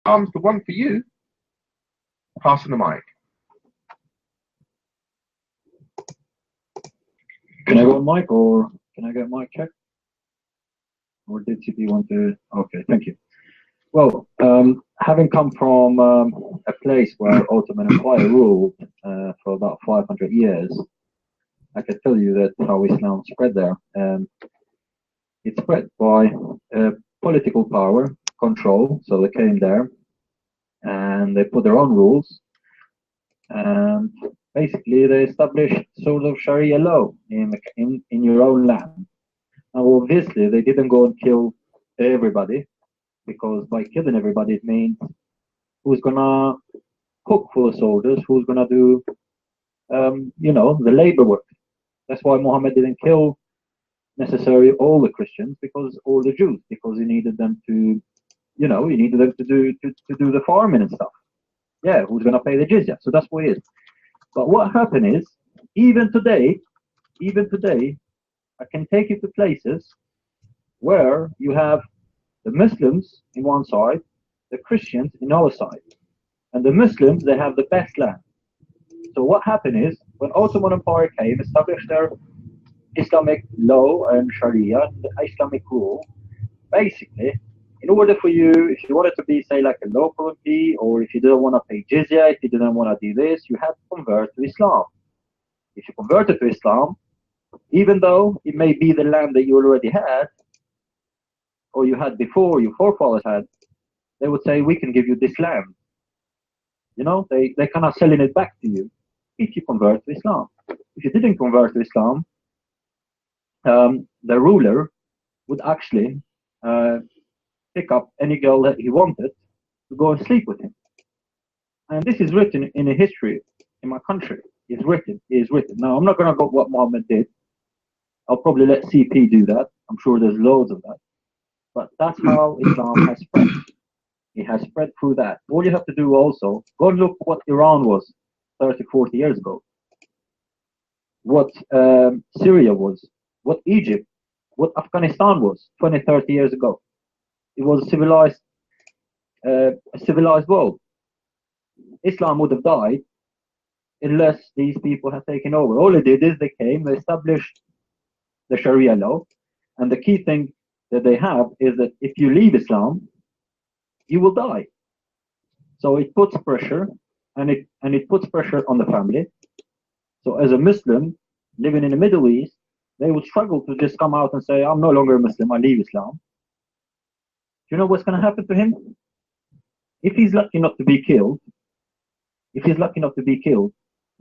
Islam's the one for you. Passing the mic. Can I go on mic, or can I get mic check? Or did CP want to? Okay, thank you. Well, having come from a place where Ottoman Empire ruled for about 500 years, I can tell you that how Islam spread there. It spread by political power, control. So they came there and they put their own rules, and basically they established sort of Sharia law in your own land. Now, obviously, they didn't go and kill everybody, because by killing everybody, it means who's gonna cook for the soldiers, who's gonna do, the labor work. That's why Muhammad didn't kill necessarily all the Christians, or the Jews, because he needed them to, he needed them to do the farming and stuff. Yeah, who's gonna pay the jizya? So that's what it is. But what happened is, even today, I can take you to places where you have the Muslims in one side, the Christians in the other side. And the Muslims, they have the best land. So what happened is, when Ottoman Empire came, established their Islamic law and Sharia, the Islamic rule, basically, in order for you, if you wanted to be, say, like a local MP, or if you didn't want to pay jizya, if you didn't want to do this, you had to convert to Islam. If you converted to Islam, even though it may be the land that you already had, or you had before, your forefathers had, they would say, we can give you this land. They kind of selling it back to you if you convert to Islam. If you didn't convert to Islam, the ruler would actually pick up any girl that he wanted to go and sleep with him. And this is written in a history in my country. It's written. Now, I'm not going to go what Muhammad did. I'll probably let CP do that. I'm sure there's loads of that. But that's how Islam has spread. It has spread through that. All you have to do also, go and look what Iran was 30, 40 years ago. What Syria was. What Egypt, what Afghanistan was 20, 30 years ago. It was a civilized world. Islam would have died unless these people had taken over. All they did is they established the Sharia law, and the key thing that they have is that if you leave Islam, you will die. So it puts pressure, and it puts pressure on the family. So as a Muslim living in the Middle East, they would struggle to just come out and say, I'm no longer a Muslim, I leave Islam. Do you know what's going to happen to him? If he's lucky not to be killed,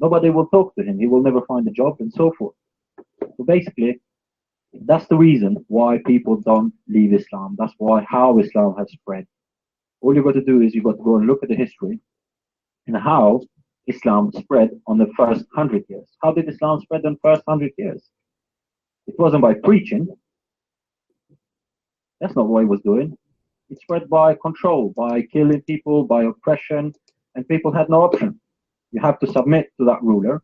nobody will talk to him. He will never find a job and so forth. So basically, that's the reason why people don't leave Islam. That's how Islam has spread. All you got to do is you got to go and look at the history and how Islam spread on the first 100 years. How did Islam spread on the first 100 years? It wasn't by preaching. That's not what he was doing. It spread by control, by killing people, by oppression, and people had no option. You have to submit to that ruler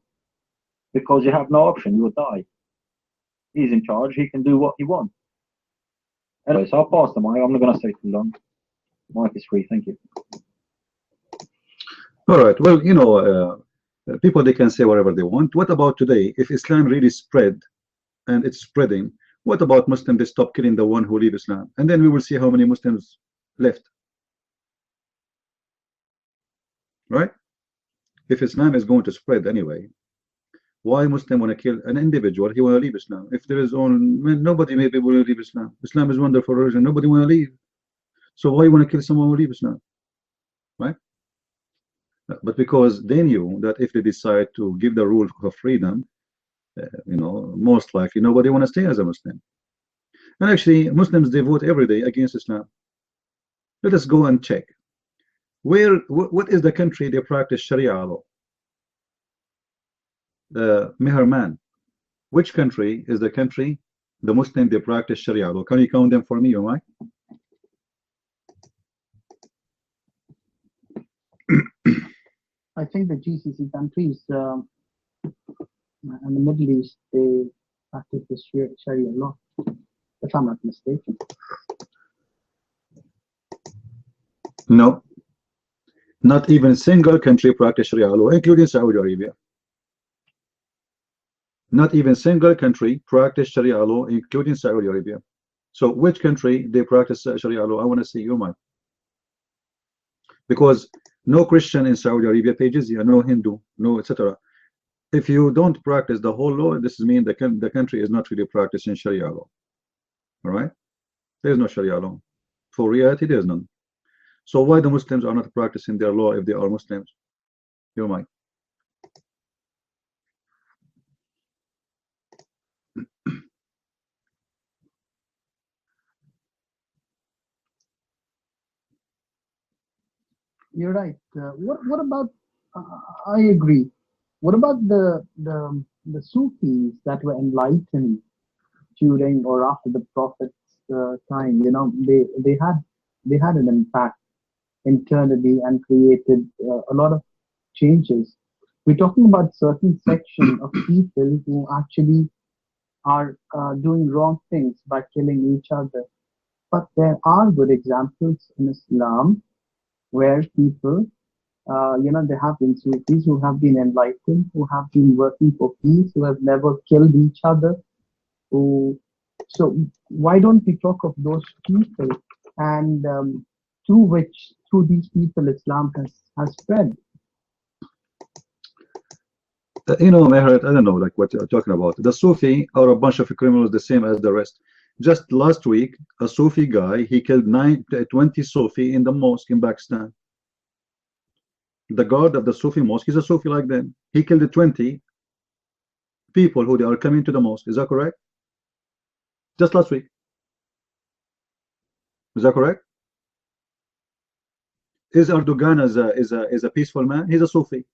because you have no option. You will die. He's in charge. He can do what he wants. Anyway, so I'll pass the mic. I'm not going to say too long. Mic is free. Thank you. All right. Well, people, they can say whatever they want. What about today? If Islam really spread and it's spreading, what about Muslims? They stop killing the one who leave Islam, and then we will see how many Muslims left. Right? If Islam is going to spread anyway, why Muslim want to kill an individual? He want to leave Islam. If there is nobody maybe will leave Islam. Islam is wonderful religion. Nobody want to leave. So why you want to kill someone who leave Islam? Right? But because they knew that if they decide to give the rule of freedom, most likely nobody want to stay as a Muslim. And actually, Muslims, they vote every day against Islam. Let us go and check. What is the country they practice Sharia law? Meherman. Which country is the country the Muslim they practice Sharia law? Can you count them for me, Omar? I think the GCC countries and the Middle East, they practice the Sharia law, if I'm not mistaken. No, Not even single country practice Sharia law, including Saudi Arabia. Not even single country practice Sharia law, including Saudi Arabia. So which country they practice Sharia law? I want to see your mind. Because no Christian in Saudi Arabia pay jizya, no Hindu, no etc. If you don't practice the whole law, this means the country is not really practicing Sharia law. All right? There is no Sharia law. For reality, there is none. So why the Muslims are not practicing their law if they are Muslims? Your mind. You're right. What about? I agree. What about the Sufis that were enlightened during or after the Prophet's time? You know, they had an impact internally and created a lot of changes. We're talking about certain section of people who actually are doing wrong things by killing each other. But there are good examples in Islam where people, they have been Sufis who have been enlightened, who have been working for peace, who have never killed each other. So why don't we talk of those people and through these people Islam has spread? Meher, I don't know like what you're talking about. The Sufi are a bunch of criminals the same as the rest. Just last week, a Sufi guy, he killed 20 Sufi in the mosque in Pakistan. The guard of the Sufi mosque is a Sufi like them. He killed 20 people who they are coming to the mosque. Is that correct? Just last week. Is that correct? Is Erdogan is a peaceful man? He's a Sufi.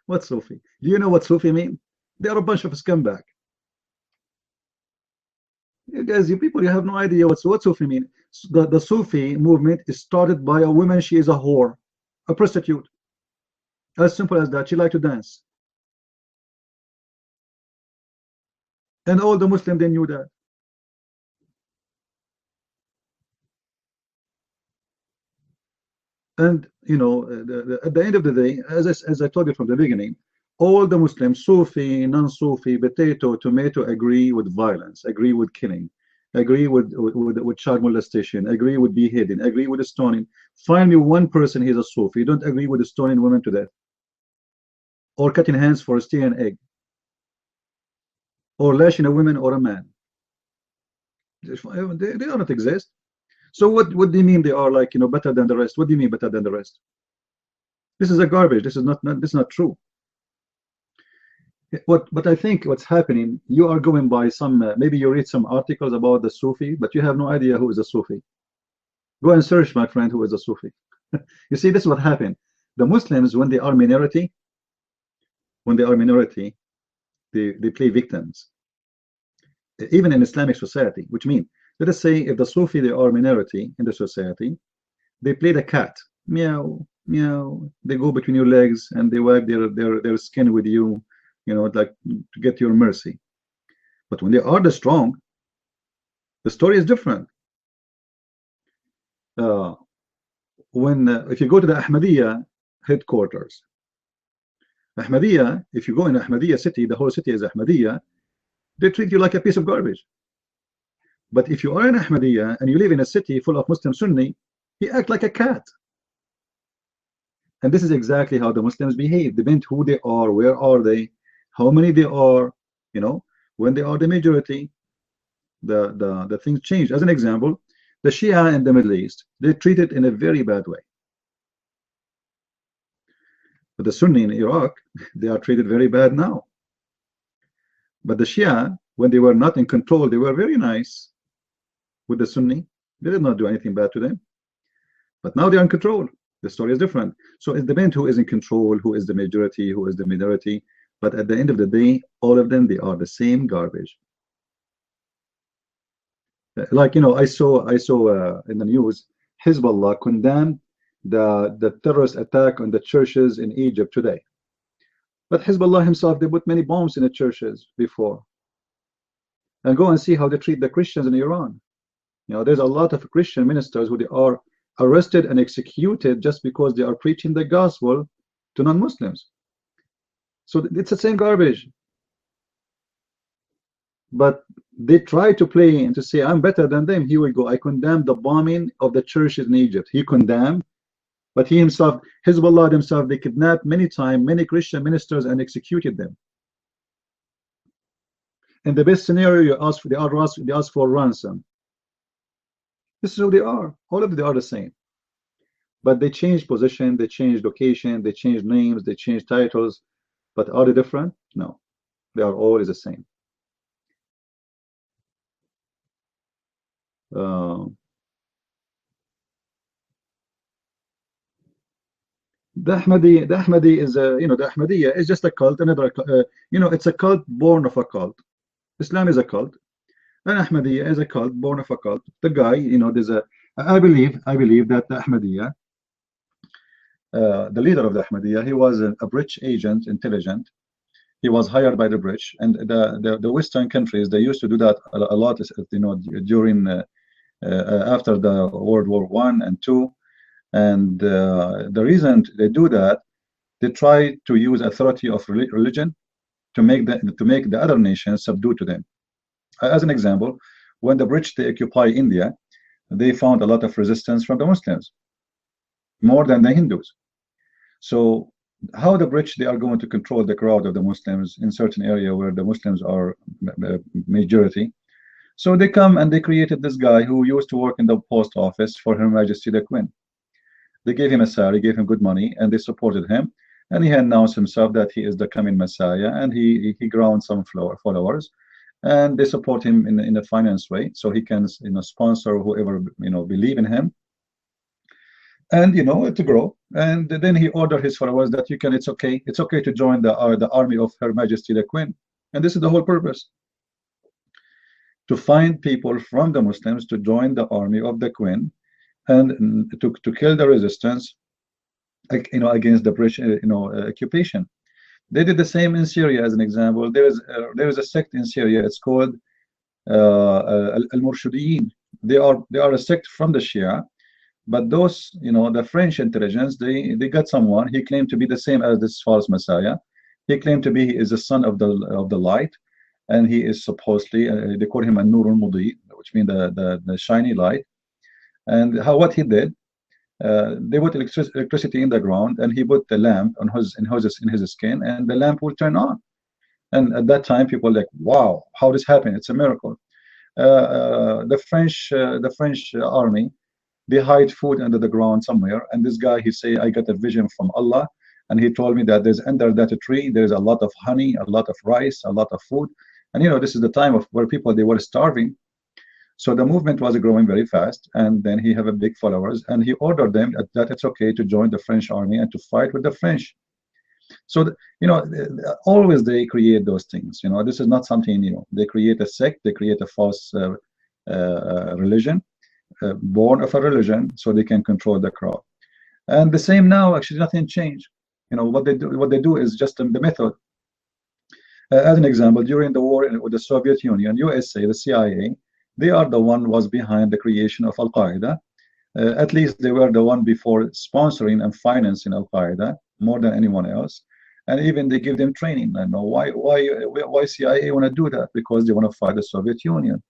What Sufi? Do you know what Sufi mean? They are a bunch of scumbag. You guys, you people, you have no idea what Sufi mean. The Sufi movement is started by a woman. She is a whore, a prostitute. As simple as that. She liked to dance. And all the Muslims, they knew that. And at the end of the day, as I told you from the beginning, all the Muslims, Sufi, non-Sufi, potato, tomato, agree with violence, agree with killing, agree with child molestation, agree with beheading, agree with stoning. Find me one person he's a Sufi. Don't agree with stoning women to death, or cutting hands for stealing an egg, or lashing a woman or a man. They do not exist. So what do you mean they are like better than the rest? What do you mean better than the rest? This is a garbage. This is not true. But I think what's happening, you are going by some maybe you read some articles about the Sufi, but you have no idea who is a Sufi. Go and search, my friend, who is a Sufi. You see, this is what happened. The Muslims, when they are minority, they play victims. Even in Islamic society, which means, let us say if the Sufi, they are minority in the society, they play the cat. Meow, meow. They go between your legs and they wipe their skin with you, like to get your mercy. But when they are the strong, the story is different. If you go to the Ahmadiyya headquarters, Ahmadiyya, if you go in Ahmadiyya city, the whole city is Ahmadiyya, they treat you like a piece of garbage. But if you are in Ahmadiyya and you live in a city full of Muslim Sunni, you act like a cat. And this is exactly how the Muslims behave. Depend who they are, where are they, how many they are. When they are the majority, the things change. As an example, the Shia in the Middle East, they treat it in a very bad way. But the Sunni in Iraq, they are treated very bad now. But the Shia, when they were not in control, they were very nice with the Sunni. They did not do anything bad to them. But now they are in control. The story is different. So it depends who is in control, who is the majority, who is the minority. But at the end of the day, all of them, they are the same garbage. Like I saw in the news, Hezbollah condemned the terrorist attack on the churches in Egypt today. But Hezbollah himself, they put many bombs in the churches before. And go and see how they treat the Christians in Iran. There's a lot of Christian ministers who they are arrested and executed just because they are preaching the gospel to non-Muslims. So it's the same garbage. But they try to play and to say, I'm better than them. Here we go. I condemn the bombing of the churches in Egypt. He condemned, but he himself, Hezbollah himself, they kidnapped many times many Christian ministers and executed them. In the best scenario, they ask for ransom. This is who they are. All of them are the same. But they change position, they change location, they change names, they change titles. But are they different? No. They are always the same. The Ahmadi is a, the Ahmadiyya is just a cult, another, it's a cult born of a cult. Islam is a cult, and Ahmadiyya is a cult born of a cult. The guy, there's a, I believe that the Ahmadiyya, the leader of the Ahmadiyya, he was a British agent, intelligent. He was hired by the British, and the Western countries, they used to do that a lot, during after the World War I and II. And the reason they do that, they try to use authority of religion to make the other nations subdue to them. As an example, when the British, they occupy India, they found a lot of resistance from the Muslims, more than the Hindus. So how the British, they are going to control the crowd of the Muslims in certain area where the Muslims are majority? So they come and they created this guy who used to work in the post office for Her Majesty the Queen. They gave him a salary, gave him good money, and they supported him. And he announced himself that he is the coming Messiah, and he ground some followers, and they support him in a finance way, so he can sponsor whoever believe in him, and to grow. And then he ordered his followers that it's okay to join the army of Her Majesty the Queen, and this is the whole purpose, to find people from the Muslims to join the army of the Queen, and to kill the resistance, against the British, occupation. They did the same in Syria, as an example. There is a sect in Syria. It's called Al-Murshidiyyin. They are a sect from the Shia, but those, the French intelligence, they got someone. He claimed to be the same as this false Messiah. He claimed to be, he is the son of the light, and he is supposedly, they call him a Nur al-Mudi, which means the shiny light. And what he did, they put electricity in the ground, and he put the lamp on in his skin, and the lamp will turn on. And at that time, people were like, wow, how this happened? It's a miracle. The French army, they hide food under the ground somewhere, and this guy, he say, I got a vision from Allah, and he told me that there's under that tree, there's a lot of honey, a lot of rice, a lot of food. And this is the time of where people, they were starving. So the movement was growing very fast, and then he have a big followers, and he ordered them that it's okay to join the French army and to fight with the French. So always they create those things. This is not something new. They create a sect, they create a false religion, born of a religion, so they can control the crowd. And the same now, actually, nothing changed. What they do is just the method. As an example, during the war with the Soviet Union, USA, the CIA, they are the one was behind the creation of Al-Qaeda. At least they were the one before sponsoring and financing Al-Qaeda more than anyone else. And even they give them training. I know why CIA want to do that? Because they want to fight the Soviet Union.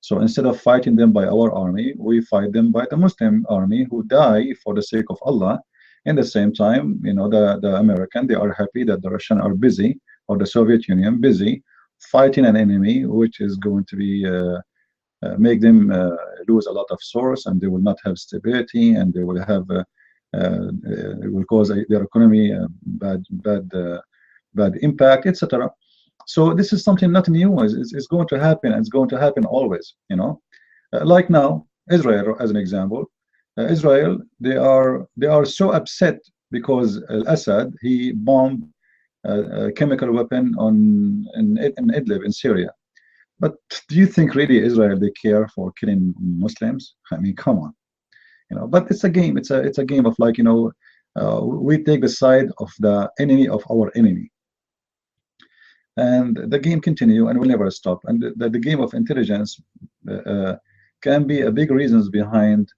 So instead of fighting them by our army, we fight them by the Muslim army who die for the sake of Allah. In the same time, the American, they are happy that the Russian are busy, or the Soviet Union busy, fighting an enemy which is going to be make them lose a lot of source, and they will not have stability, and they will have it will cause their economy bad impact, etc. So this is something not new. It's going to happen, and it's going to happen always. Like now, Israel, as an example, Israel, they are so upset because Al-Assad, he bombed a chemical weapon in Idlib in Syria. But do you think really Israel, they care for killing Muslims? I mean, come on, But it's a game. It's a game of like, we take the side of the enemy of our enemy, and the game continue and will never stop. And the game of intelligence can be a big reasons behind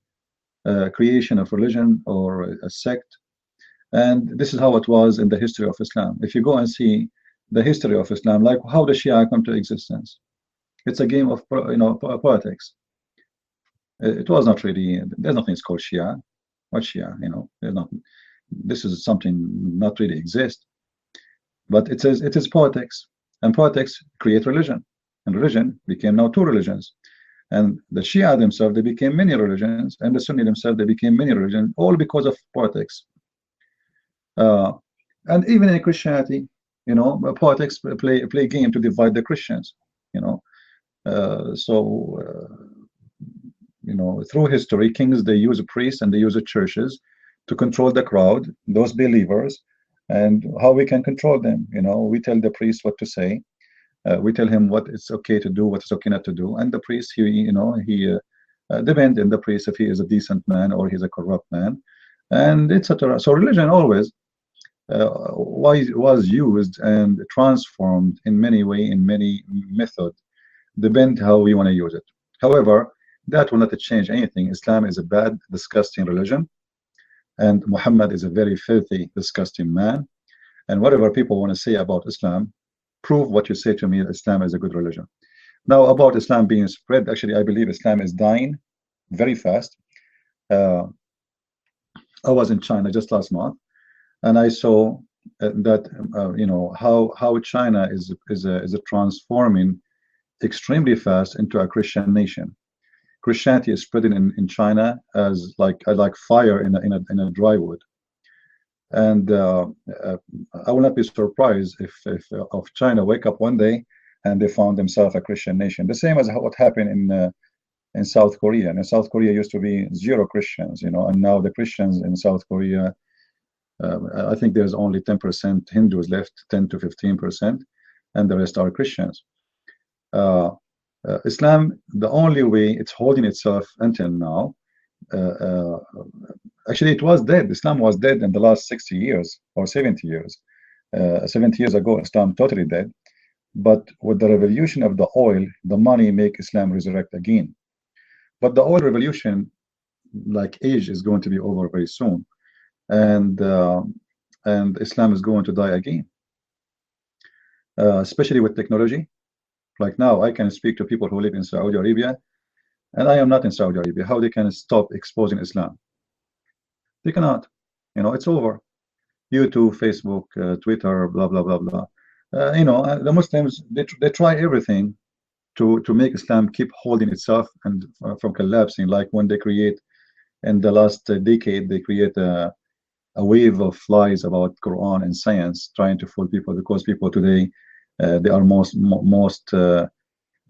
creation of religion or a sect. And this is how it was in the history of Islam. If you go and see the history of Islam, like how the Shia come to existence, it's a game of politics. It was not really. There's nothing called Shia. What Shia? There's nothing. This is something not really exist. But it is politics, and politics create religion, and religion became now two religions. And the Shia themselves, they became many religions, and the Sunni themselves, they became many religions, all because of politics. And even in Christianity, politics play a game to divide the Christians. Through history, kings, they use priests and they use churches to control the crowd, those believers, and how we can control them. We tell the priest what to say. We tell him what it's okay to do, what is okay not to do, and the priest, he depends on the priest if he is a decent man or he's a corrupt man, and etc. So religion always was used and transformed in many ways, in many methods, depend how we want to use it. However, that will not change anything. Islam is a bad, disgusting religion, and Muhammad is a very filthy, disgusting man. And whatever people want to say about Islam, prove what you say to me, Islam is a good religion. Now, about Islam being spread, actually, I believe Islam is dying very fast. I was in China just last month, and I saw that how China is transforming extremely fast into a Christian nation. Christianity is spreading in China as like fire in a dry wood. And I will not be surprised if China wake up one day and they found themselves a Christian nation. The same as what happened in South Korea. And in South Korea used to be 0 Christians, and now the Christians in South Korea, I think there's only 10% Hindus left, 10 to 15%, and the rest are Christians. Islam, the only way it's holding itself until now, actually it was dead. Islam was dead in the last 60 years or 70 years. 70 years ago, Islam totally dead. But with the revolution of the oil, the money make Islam resurrect again. But the oil revolution, like age, is going to be over very soon, and Islam is going to die again, especially with technology. Like now, I can speak to people who live in Saudi Arabia, and I am not in Saudi Arabia. How they can stop exposing Islam? They cannot. It's over. YouTube, Facebook, Twitter, blah blah blah blah. The Muslims, they try everything to make Islam keep holding itself and from collapsing. Like when they create, in the last decade, they create a wave of lies about Quran and science, trying to fool people, because people today they are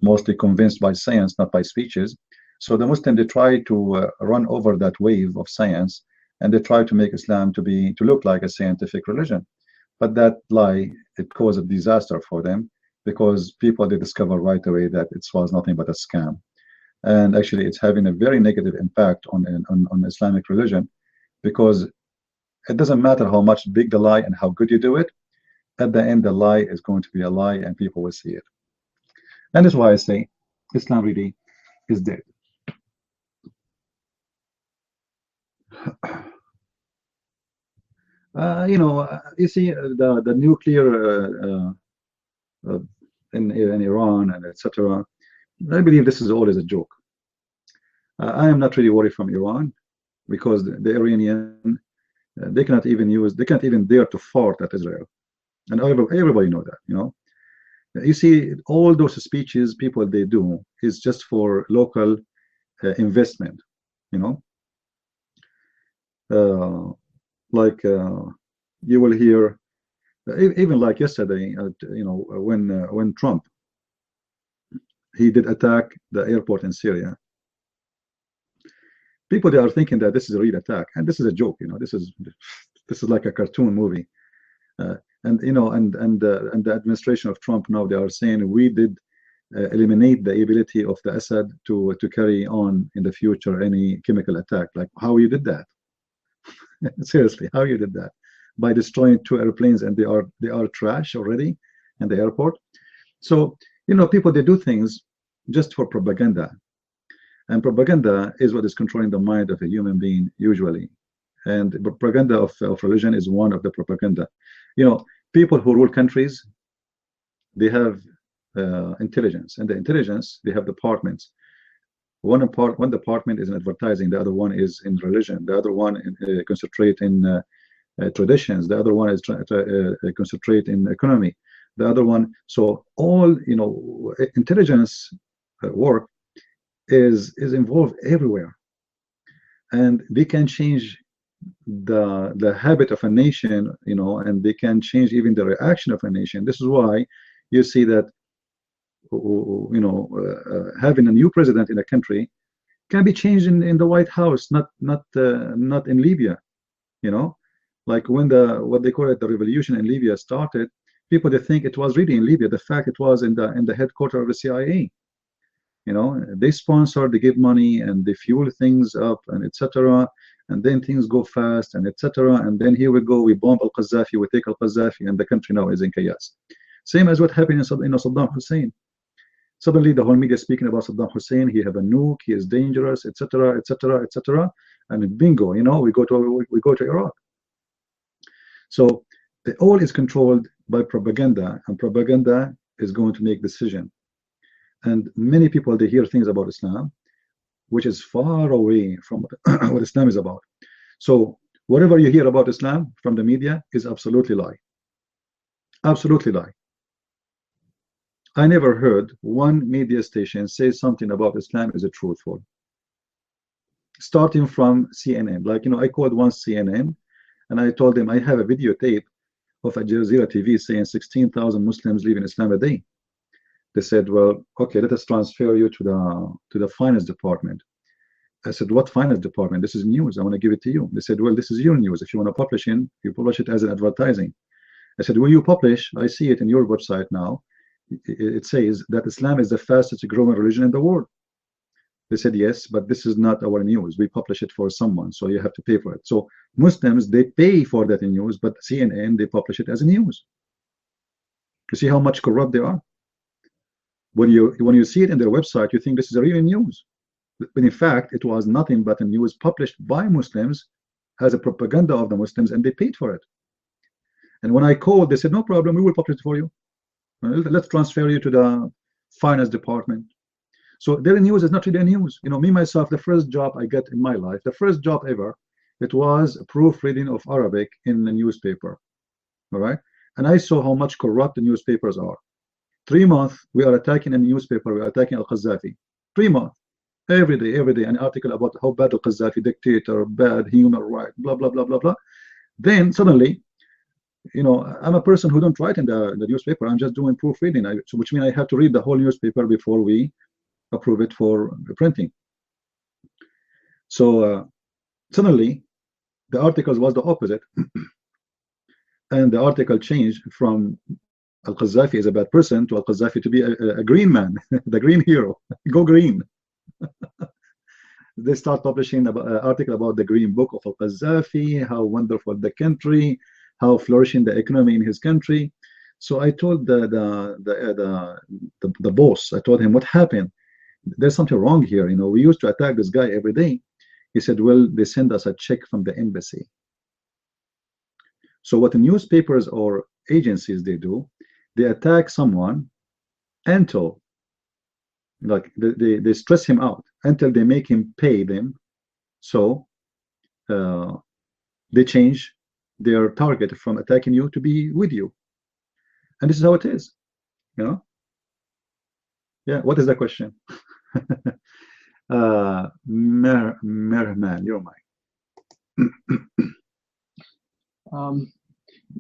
mostly convinced by science, not by speeches. So the Muslims, they try to run over that wave of science, and they try to make Islam to look like a scientific religion. But that lie, it caused a disaster for them, because people, they discover right away that it was nothing but a scam. And actually it's having a very negative impact on Islamic religion, because it doesn't matter how much big the lie and how good you do it. At the end, the lie is going to be a lie, and people will see it. And that's why I say Islam really is dead. You see the nuclear in Iran and etc. I believe this is always a joke. I am not really worried from Iran, because the Iranian, they cannot even dare to fart at Israel, and everybody know that. You see, all those speeches people they do is just for local investment. You will hear, even like yesterday, when Trump, he did attack the airport in Syria. People, they are thinking that this is a real attack, and this is a joke. This is like a cartoon movie. And the administration of Trump now, they are saying we did eliminate the ability of the Assad to carry on in the future any chemical attack. Like, how you did that? Seriously, how you did that? By destroying 2 airplanes, and they are trash already in the airport. So people, they do things just for propaganda. And propaganda is what is controlling the mind of a human being usually. And the propaganda of religion is one of the propaganda. You know, people who rule countries, they have intelligence, and the intelligence, they have departments. One department is in advertising, the other one is in religion, the other one concentrate in traditions, the other one is concentrate in economy, the other one. So all, you know, intelligence work is involved everywhere, and they can change the habit of a nation, you know, and they can change even the reaction of a nation. This is why you see that, you know, having a new president in a country can be changed in the White House, not in Libya. You know, like when what they call it, the revolution in Libya started, people, they think it was really in Libya. The fact it was in the headquarters of the CIA. You know, they sponsor, they give money, and they fuel things up, and etc. And then things go fast, and etc. And then here we go, we bomb al-Qaddafi, we take al-Qaddafi, and the country now is in chaos. Same as what happened in Saddam Hussein. Suddenly, the whole media speaking about Saddam Hussein. He have a nuke. He is dangerous, etc., etc., etc. And bingo, you know, we go to Iraq. So all is controlled by propaganda, and propaganda is going to make decision. And many people, they hear things about Islam, which is far away from what Islam is about. So whatever you hear about Islam from the media is absolutely lie. Absolutely lie. I never heard one media station say something about Islam is truthful. Starting from CNN, like, you know, I called once CNN, and I told them I have a videotape of Al Jazeera TV saying 16,000 Muslims leave in Islam a day. They said, well, okay, let us transfer you to the finance department. I said, what finance department? This is news. I want to give it to you. They said, well, this is your news. If you want to publish it, you publish it as an advertising. I said, will you publish? I see it in your website now. It says that Islam is the fastest growing religion in the world. They said, yes, but this is not our news. We publish it for someone, so you have to pay for it. So Muslims, they pay for that in news, but CNN, they publish it as a news. You see how much corrupt they are? When you see it in their website, you think this is a real news. But in fact, it was nothing but a news published by Muslims as a propaganda of the Muslims, and they paid for it. And when I called, they said, no problem, we will publish it for you. Let's transfer you to the finance department. So their news is not really a news. You know, me, myself, the first job I get in my life, the first job ever, it was proofreading of Arabic in a newspaper. All right? And I saw how much corrupt the newspapers are. 3 months, we are attacking a newspaper, we are attacking al-Qaddafi. 3 months. Every day, an article about how bad al-Qaddafi, dictator, bad human rights, blah, blah, blah, blah, blah. Then suddenly, you know, I'm a person who don't write in the newspaper. I'm just doing proofreading, which means I have to read the whole newspaper before we approve it for printing. So suddenly, the articles was the opposite. And the article changed from al-Qaddafi is a bad person to al-Qaddafi to be a green man, the green hero. Go green. They start publishing an article about the green book of al-Qaddafi, how wonderful the country, how flourishing the economy in his country. So I told the boss, I told him what happened. There's something wrong here. You know, we used to attack this guy every day. He said, well, they send us a check from the embassy. So what the newspapers or agencies they do, they attack someone until, like, they stress him out until they make him pay them. So they change their target from attacking you to be with you. And this is how it is, you know. Yeah, what is the question? Merman, you're mine.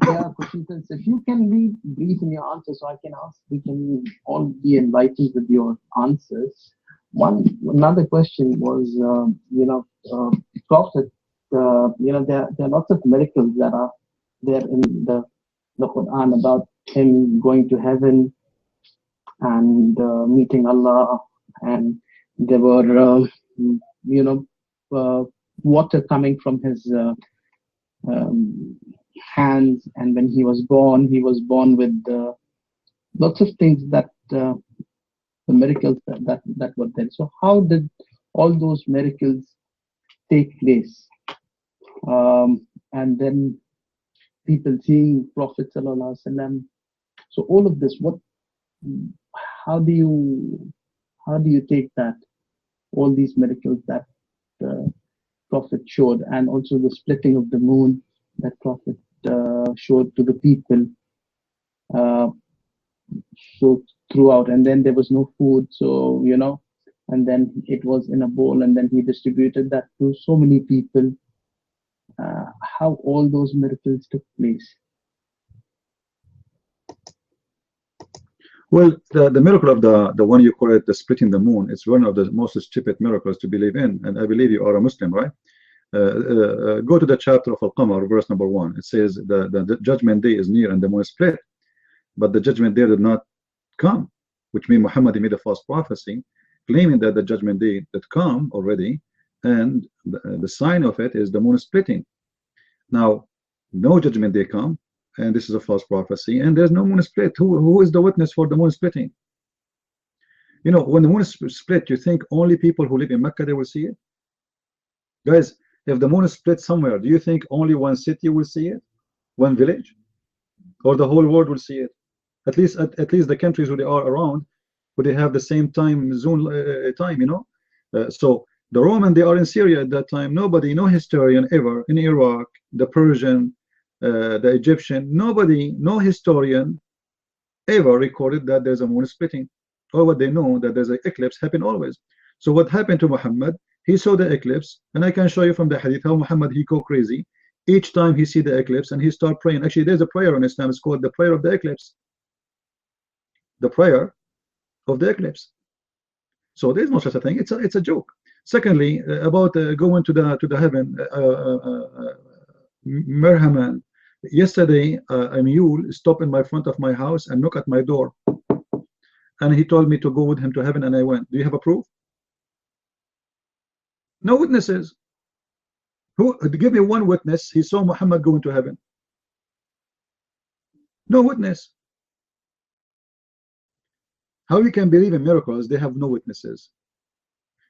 Yeah, Kushita, if you can be brief in your answer, so I can ask, we can all be enlightened with your answers. Another question was, you know, Prophet, you know, there are lots of miracles that are there in the Quran about him going to heaven and meeting Allah, and there were, you know, water coming from his hands, and when he was born with lots of things that the miracles that were there. So how did all those miracles take place, and then people seeing Prophet Sallallahu Alaihi Wasallam. So all of this, how do you take that, all these miracles that the Prophet showed, and also the splitting of the moon that Prophet showed to the people, so throughout, and then there was no food, so and then it was in a bowl, and then he distributed that to so many people. How all those miracles took place? Well, the miracle of the one you call it the splitting the moon, it's one of the most stupid miracles to believe in, and I believe you are a Muslim, right? Go to the chapter of Al-Qamar, verse number 1. It says the judgment day is near and the moon is split, but the judgment day did not come, which means Muhammad made a false prophecy claiming that the judgment day had come already, and the sign of it is the moon splitting. Now, no judgment day come, and this is a false prophecy, and there's no moon split. Who is the witness for the moon splitting? When the moon is split, you think only people who live in Mecca, they will see it? Guys, if the moon is split somewhere, do you think only one city will see it? One village? Or the whole world will see it? At least the countries where they are around, where they have the same time zone, so the Roman, they are in Syria at that time. Nobody, no historian ever in Iraq, the Persian, the Egyptian, nobody, no historian ever recorded that there's a moon splitting. Or what they know, that there's an eclipse happen always. So what happened to Muhammad? He saw the eclipse, and I can show you from the hadith how Muhammad, he go crazy each time he see the eclipse, and he start praying. Actually, there's a prayer in Islam, it's called the prayer of the eclipse. The prayer of the eclipse. So there's no such a thing. It's a joke. Secondly, about going to the heaven, Merhaman. Yesterday, a mule stopped in my front of my house and knocked at my door, and he told me to go with him to heaven, and I went. Do you have a proof? No witnesses. Give me one witness. He saw Muhammad going to heaven. No witness. How you can believe in miracles? They have no witnesses.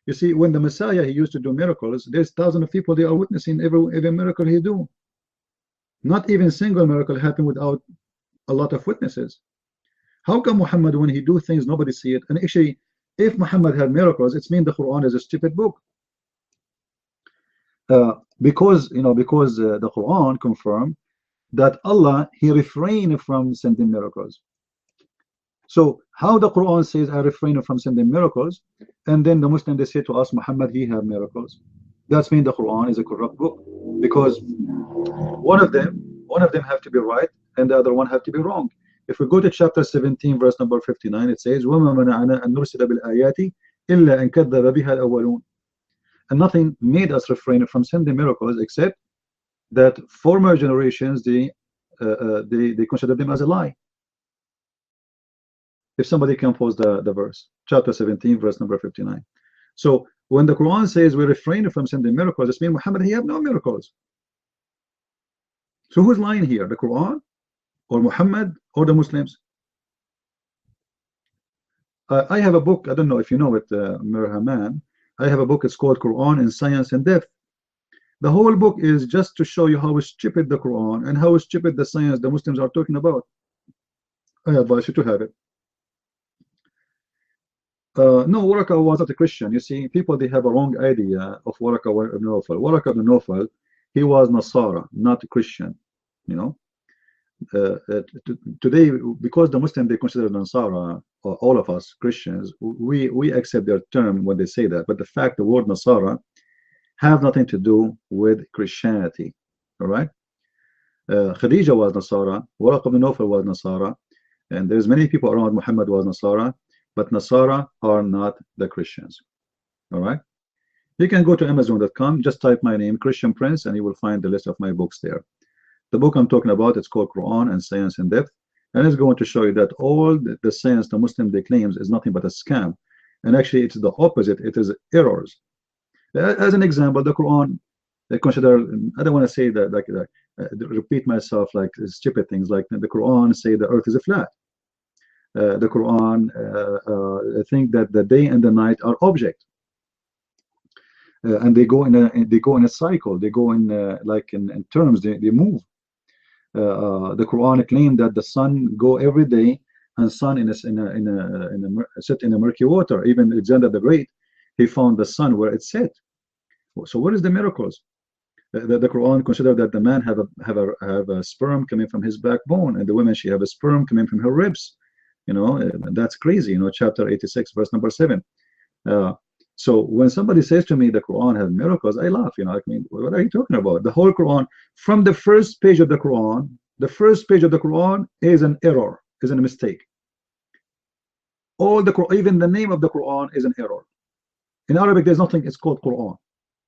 You see, when the Messiah, he used to do miracles, there's thousands of people, they are witnessing every miracle he do. Not even single miracle happened without a lot of witnesses. How come Muhammad, when he do things, nobody see it? And actually, if Muhammad had miracles, it means the Quran is a stupid book. Because the Quran confirmed that Allah, he refrained from sending miracles. So how the Quran says I refrain from sending miracles, and then the Muslim, they say to us, Muhammad, he have miracles. That means the Quran is a corrupt book, because one of them have to be right and the other one have to be wrong. If we go to chapter 17, verse number 59, it says, وَمَا مَنَعَنَا أَن نُرْسِلَ بِالْآيَاتِ إِلَّا أَن كَذَّبَ بِهَا الْأَوَّلُونَ. And nothing made us refrain from sending miracles except that former generations, they considered them as a lie. If somebody can post the verse, chapter 17, verse number 59. So when the Quran says we refrain from sending miracles, it means Muhammad, he have no miracles. So who's lying here, the Quran or Muhammad or the Muslims? I have a book, I don't know if you know it, Merhaman. I have a book, it's called Quran in Science and Depth. The whole book is just to show you how stupid the Quran and how stupid the science the Muslims are talking about. I advise you to have it. No, Waraka was not a Christian. You see, people, they have a wrong idea of Waraka ibn Nawfal. Waraka ibn Nawfal, he was Nasara, not a Christian. Today, because the Muslim, they consider Nasara, or all of us Christians, we accept their term when they say that. But the fact, the word Nasara have nothing to do with Christianity. All right. Khadija was Nasara, Waraka ibn Nawfal was Nasara, and there's many people around Muhammad was Nasara. But Nasara are not the Christians. All right. You can go to Amazon.com, just type my name, Christian Prince, and you will find the list of my books there. The book I'm talking about, it's called Quran and Science in Depth, and it's going to show you that all the science the Muslim they claims is nothing but a scam, and actually it's the opposite. It is errors. As an example, the Quran, they consider, I don't want to say that repeat myself like stupid things, like the Quran say the earth is a flat. The Quran think that the day and the night are object. and they go in a cycle. They go in like in terms. They move. The Quran claimed that the sun go every day, and sun sit in a murky water. Even Alexander the Great, he found the sun where it set. So what is the miracles? The Quran considered that the man have a sperm coming from his backbone, and the woman, she have a sperm coming from her ribs. You know, that's crazy. You know, chapter 86, verse number 7. So when somebody says to me the Quran has miracles, I laugh. You know, I mean, what are you talking about? The whole Quran, from the first page of the Quran, is an error, is a mistake. All the Quran, even the name of the Quran is an error. In Arabic, there's nothing. It's called Quran.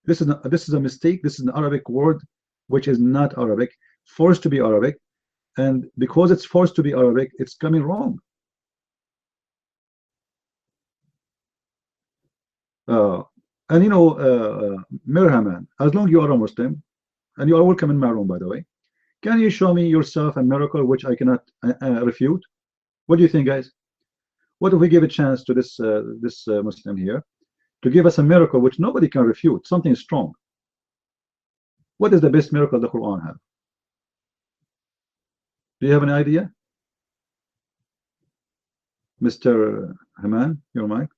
This is a mistake. This is an Arabic word which is not Arabic, forced to be Arabic, and because it's forced to be Arabic, it's coming wrong. And you know, Mir Haman, as long as you are a Muslim, and you are welcome in my room, by the way, can you show me yourself a miracle which I cannot refute? What do you think, guys? What if we give a chance to this Muslim here to give us a miracle which nobody can refute, something strong? What is the best miracle the Quran have? Do you have any idea? Mr. Haman, your mic.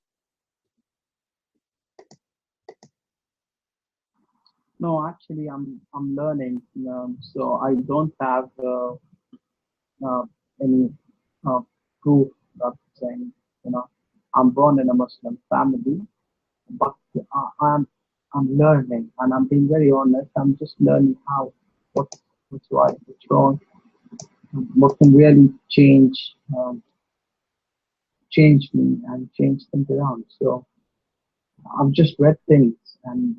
No, actually, I'm learning, so I don't have any proof that saying, you know, I'm born in a Muslim family, but I'm learning, and I'm being very honest. I'm just learning how what's right, what's wrong, what can really change me and change things around. So I've just read things and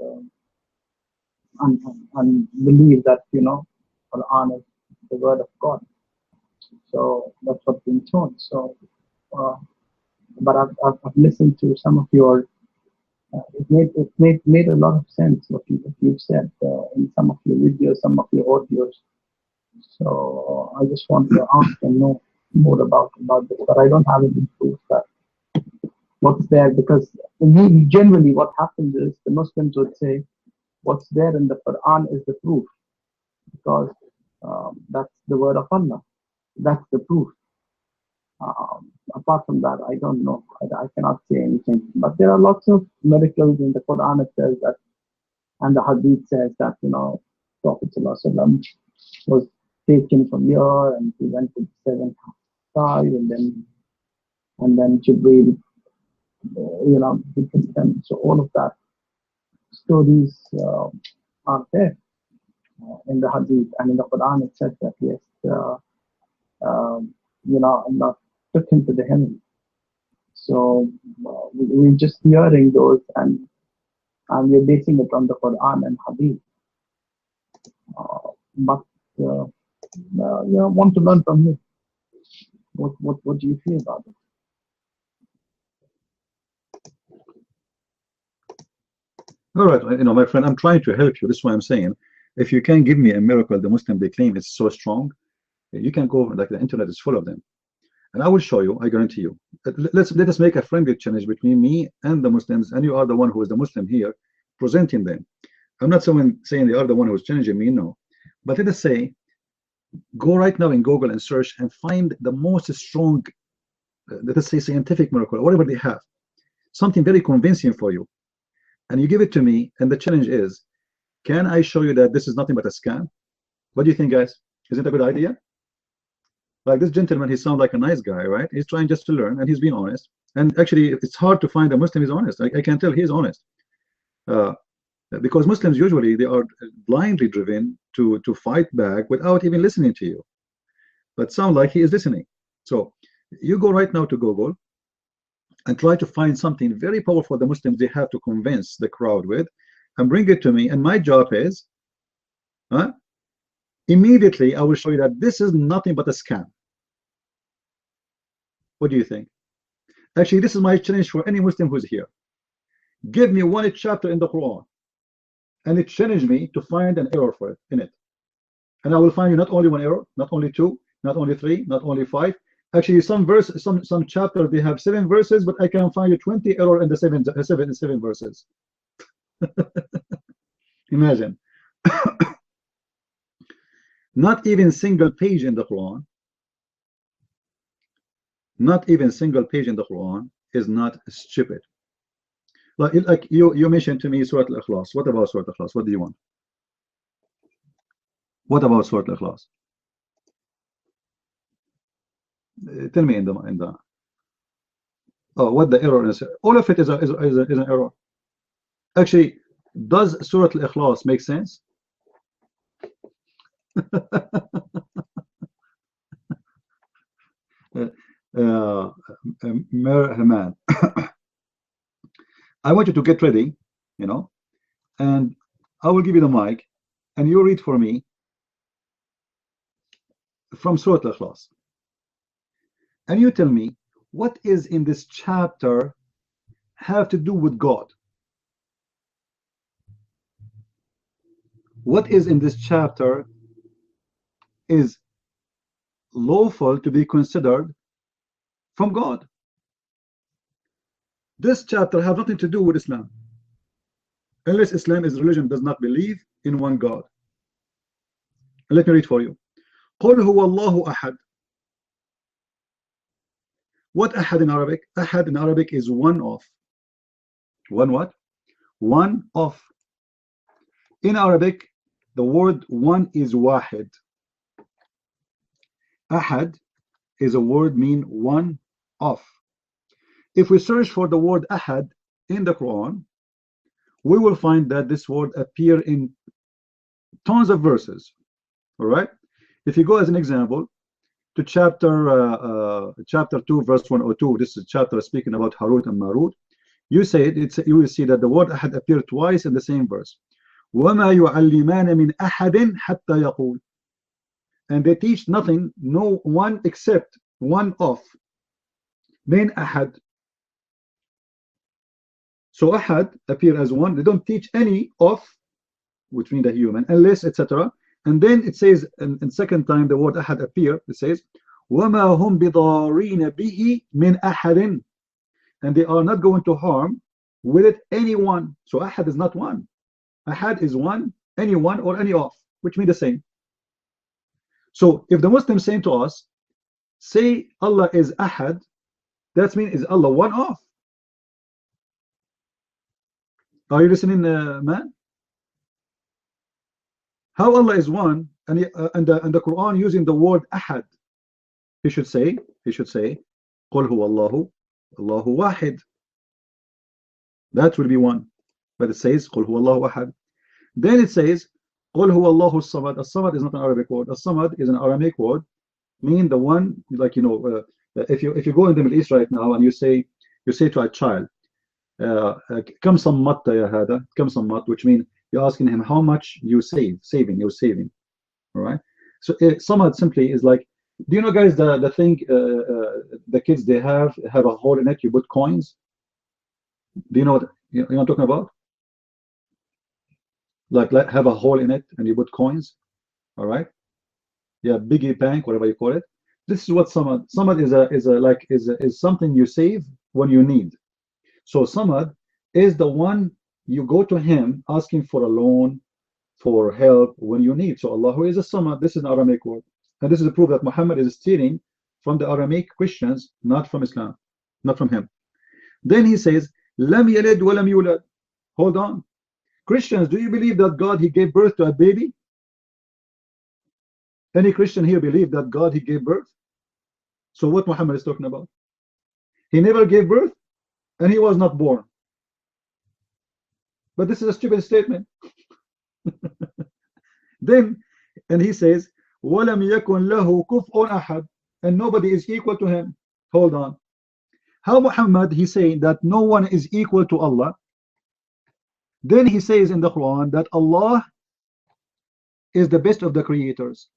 believe that, you know, Quran is the word of God. So that's what's being shown. So, but I've listened to some of your. It made a lot of sense what you've said in some of your videos, some of your audios. So I just want to ask and know more about this, but I don't have any proof that what's there, because generally what happens is the Muslims would say what's there in the Quran is the proof, because that's the word of Allah. That's the proof. Apart from that, I don't know. I cannot say anything. But there are lots of miracles in the Quran. It says that, and the Hadith says that, you know, Prophet ﷺ was taken from here and he went to the seventh sky, and then Jibreel, you know, he took them. So all of that stories are there in the Hadith, and in the Quran it says that yes, you know, Allah took him to the heaven. So we're just hearing those, and we're basing it on the Quran and Hadith. But you know, want to learn from you. What do you feel about it? All right, you know, my friend, I'm trying to help you. This is why I'm saying, if you can give me a miracle the Muslim they claim is so strong, you can go, like the internet is full of them, and I will show you. I guarantee you. Let us make a friendly challenge between me and the Muslims, and you are the one who is the Muslim here, presenting them. I'm not someone saying they are the one who is challenging me, no. But let us say, go right now in Google and search and find the most strong, let us say, scientific miracle, whatever they have, something very convincing for you, and you give it to me. And the challenge is, can I show you that this is nothing but a scam? What do you think, guys? Is it a good idea? Like this gentleman, he sounds like a nice guy, right? He's trying just to learn, and he's being honest. And actually, it's hard to find a Muslim who's honest. I can tell he's honest, because Muslims usually they are blindly driven to fight back without even listening to you. But sound like he is listening. So you go right now to Google and try to find something very powerful the Muslims they have to convince the crowd with, and bring it to me. And my job is, immediately I will show you that this is nothing but a scam. What do you think? Actually, this is my challenge for any Muslim who's here. Give me one chapter in the Quran, and it challenged me to find an error for it in it. And I will find you not only one error, not only two, not only three, not only five. Actually, some chapter they have 7 verses, but I can find you 20 error in the seven verses. Imagine. Not even single page in the Quran, not even single page in the Quran is not stupid. Like you mentioned to me Surah Al-Ikhlas. What about Surah Al-Ikhlas? What do you want? What about Surah Al-Ikhlas? Tell me in the oh, what the error is. All of it is an error. Actually, does Surah Al-Ikhlas make sense? Haman, I want you to get ready, you know, and I will give you the mic, and you read for me from Surah Al-Ikhlas, and you tell me what is in this chapter have to do with God. What is in this chapter is lawful to be considered from God. This chapter has nothing to do with Islam, unless Islam is religion does not believe in one God. And let me read for you. قُلْ هُوَ اللَّهُ أَحَدٌ. What ahad in Arabic? Ahad in Arabic is one of. One what? One of. In Arabic, the word one is wahid. Ahad is a word mean one of. If we search for the word ahad in the Quran, we will find that this word appear in tons of verses. All right. If you go as an example to chapter 2 verse 102, this is a chapter speaking about Harut and Marut. You will see that the word ahad appeared twice in the same verse. وَمَا يُعَلِّمَانَ مِنْ أَحَدٍ حَتَّى يَقُولُ. And they teach nothing, no one except one of. Min ahad. So ahad appear as one. They don't teach any of, which means the human, unless etc. And then it says, in second time the word ahad appear. It says, وَمَا هُمْ بِضَارِينَ بِهِ مِنْ أَحَدٍ. And they are not going to harm with it anyone. So ahad is not one. Ahad is one, any one or any of, which mean the same. So if the Muslims say to us, say Allah is ahad, that means is Allah one of. Are you listening, man? How Allah is one, and the Quran using the word ahad, he should say, قُلْ هُوَ اللَّهُ Allahu wahid. That will be one. But it says قُلْ هُوَ اللَّهُ أَحَدٌ. Then it says قُلْ هُوَ اللَّهُ الصَّمَدُ. As-samad is not an Arabic word. As-samad is an Aramaic word, mean the one, like, you know, if you go in the Middle East right now and you say to a child, كم صمت يا هذا, كم صمت, which means you're asking him how much you're saving. All right. So samad simply is like, do you know, guys, the thing the kids they have a hole in it, you put coins. Do you know what I'm talking about? Like have a hole in it and you put coins. All right. Yeah, biggie bank, whatever you call it. This is what samad. Samad is something you save when you need. So samad is the one you go to him asking for a loan, for help when you need. So Allah is a samad. This is an Aramaic word, and this is a proof that Muhammad is stealing from the Aramaic Christians, not from Islam, not from him. Then he says, lam yalid wa lam yulad. Hold on, Christians, do you believe that God he gave birth to a baby? Any Christian here believe that God he gave birth? So what Muhammad is talking about? He never gave birth and he was not born. But this is a stupid statement. Then, and he says, وَلَمْ يَكُنْ لَهُ كُفْءٌ أَحَدٌ, and nobody is equal to him. Hold on. How Muhammad he saying that no one is equal to Allah? Then he says in the Quran that Allah is the best of the creators.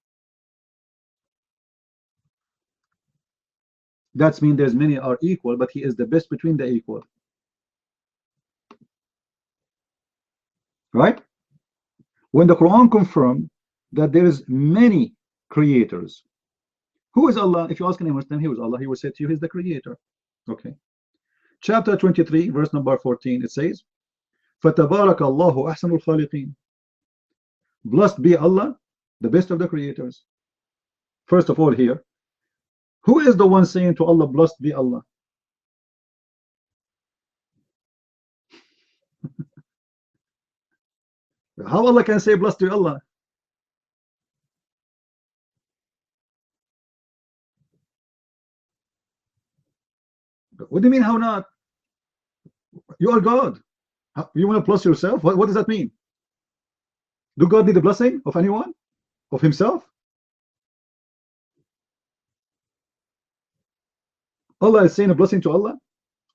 That means there's many are equal, but he is the best between the equal. Right? When the Quran confirmed that there is many creators, who is Allah? If you ask any Muslim, who is Allah? He will say to you, he's the creator. Okay. Chapter 23, verse number 14, it says, فَتَبَارَكَ اللَّهُ أَحْسَنُ الْخَالِقِينَ. Blessed be Allah, the best of the creators. First of all here, who is the one saying to Allah, blessed be Allah? How Allah can say blessed be Allah? What do you mean, how not? You are God. You want to bless yourself? What does that mean? Do God need the blessing of anyone? Of himself? Allah is saying a blessing to Allah?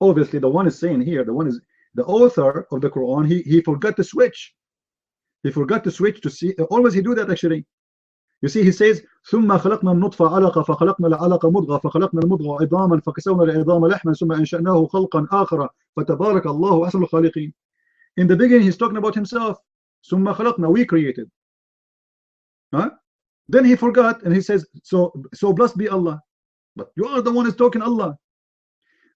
Obviously, the one is saying here, the one is the author of the Quran, he forgot to switch. He forgot to switch to see. Always he do that actually. You see, he says, ثم خلقنا النطفة علقة فخلقنا العلقة مضغة فخلقنا المضغة عظاما فكسونا العظام لحما ثم أنشأناه خلقا آخر فتبارك الله أحسن الخالقين. In the beginning, he's talking about himself. ثم خلقنا, we created. Huh? Then he forgot and he says, so blessed be Allah. But you are the one who's talking Allah.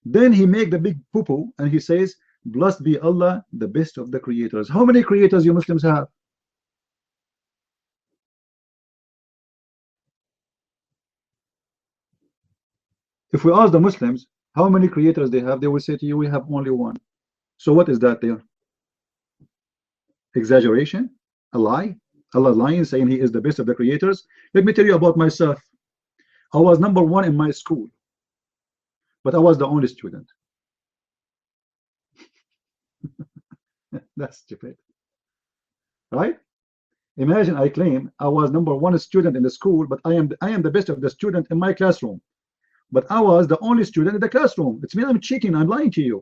Then he make the big poo-poo and he says, blessed be Allah, the best of the creators. How many creators you Muslims have? If we ask the Muslims how many creators they have, they will say to you, we have only one. So what is that there? Exaggeration? A lie? Allah lying, saying he is the best of the creators? Let me tell you about myself. I was number one in my school, but I was the only student. That's stupid, right? Imagine I claim I was number one student in the school, but I am the best of the student in my classroom. But I was the only student in the classroom. It's me, I'm cheating, I'm lying to you.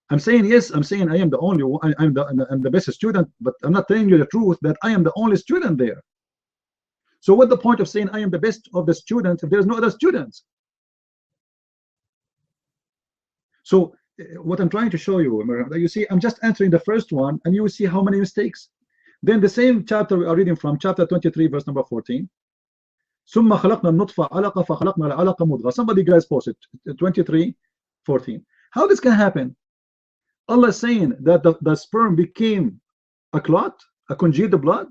I'm saying, yes, I'm saying I am the only one, I'm the best student, but I'm not telling you the truth that I am the only student there. So what's the point of saying I am the best of the students if there's no other students? So what I'm trying to show you, you see, I'm just answering the first one, and you will see how many mistakes. Then the same chapter we are reading from, chapter 23, verse number 14. ثم خلقنا النطفة علقة فخلقنا العلقة مضغة. Somebody guys posted 23:14. How this can happen? Allah is saying that the sperm became a clot, a congealed blood.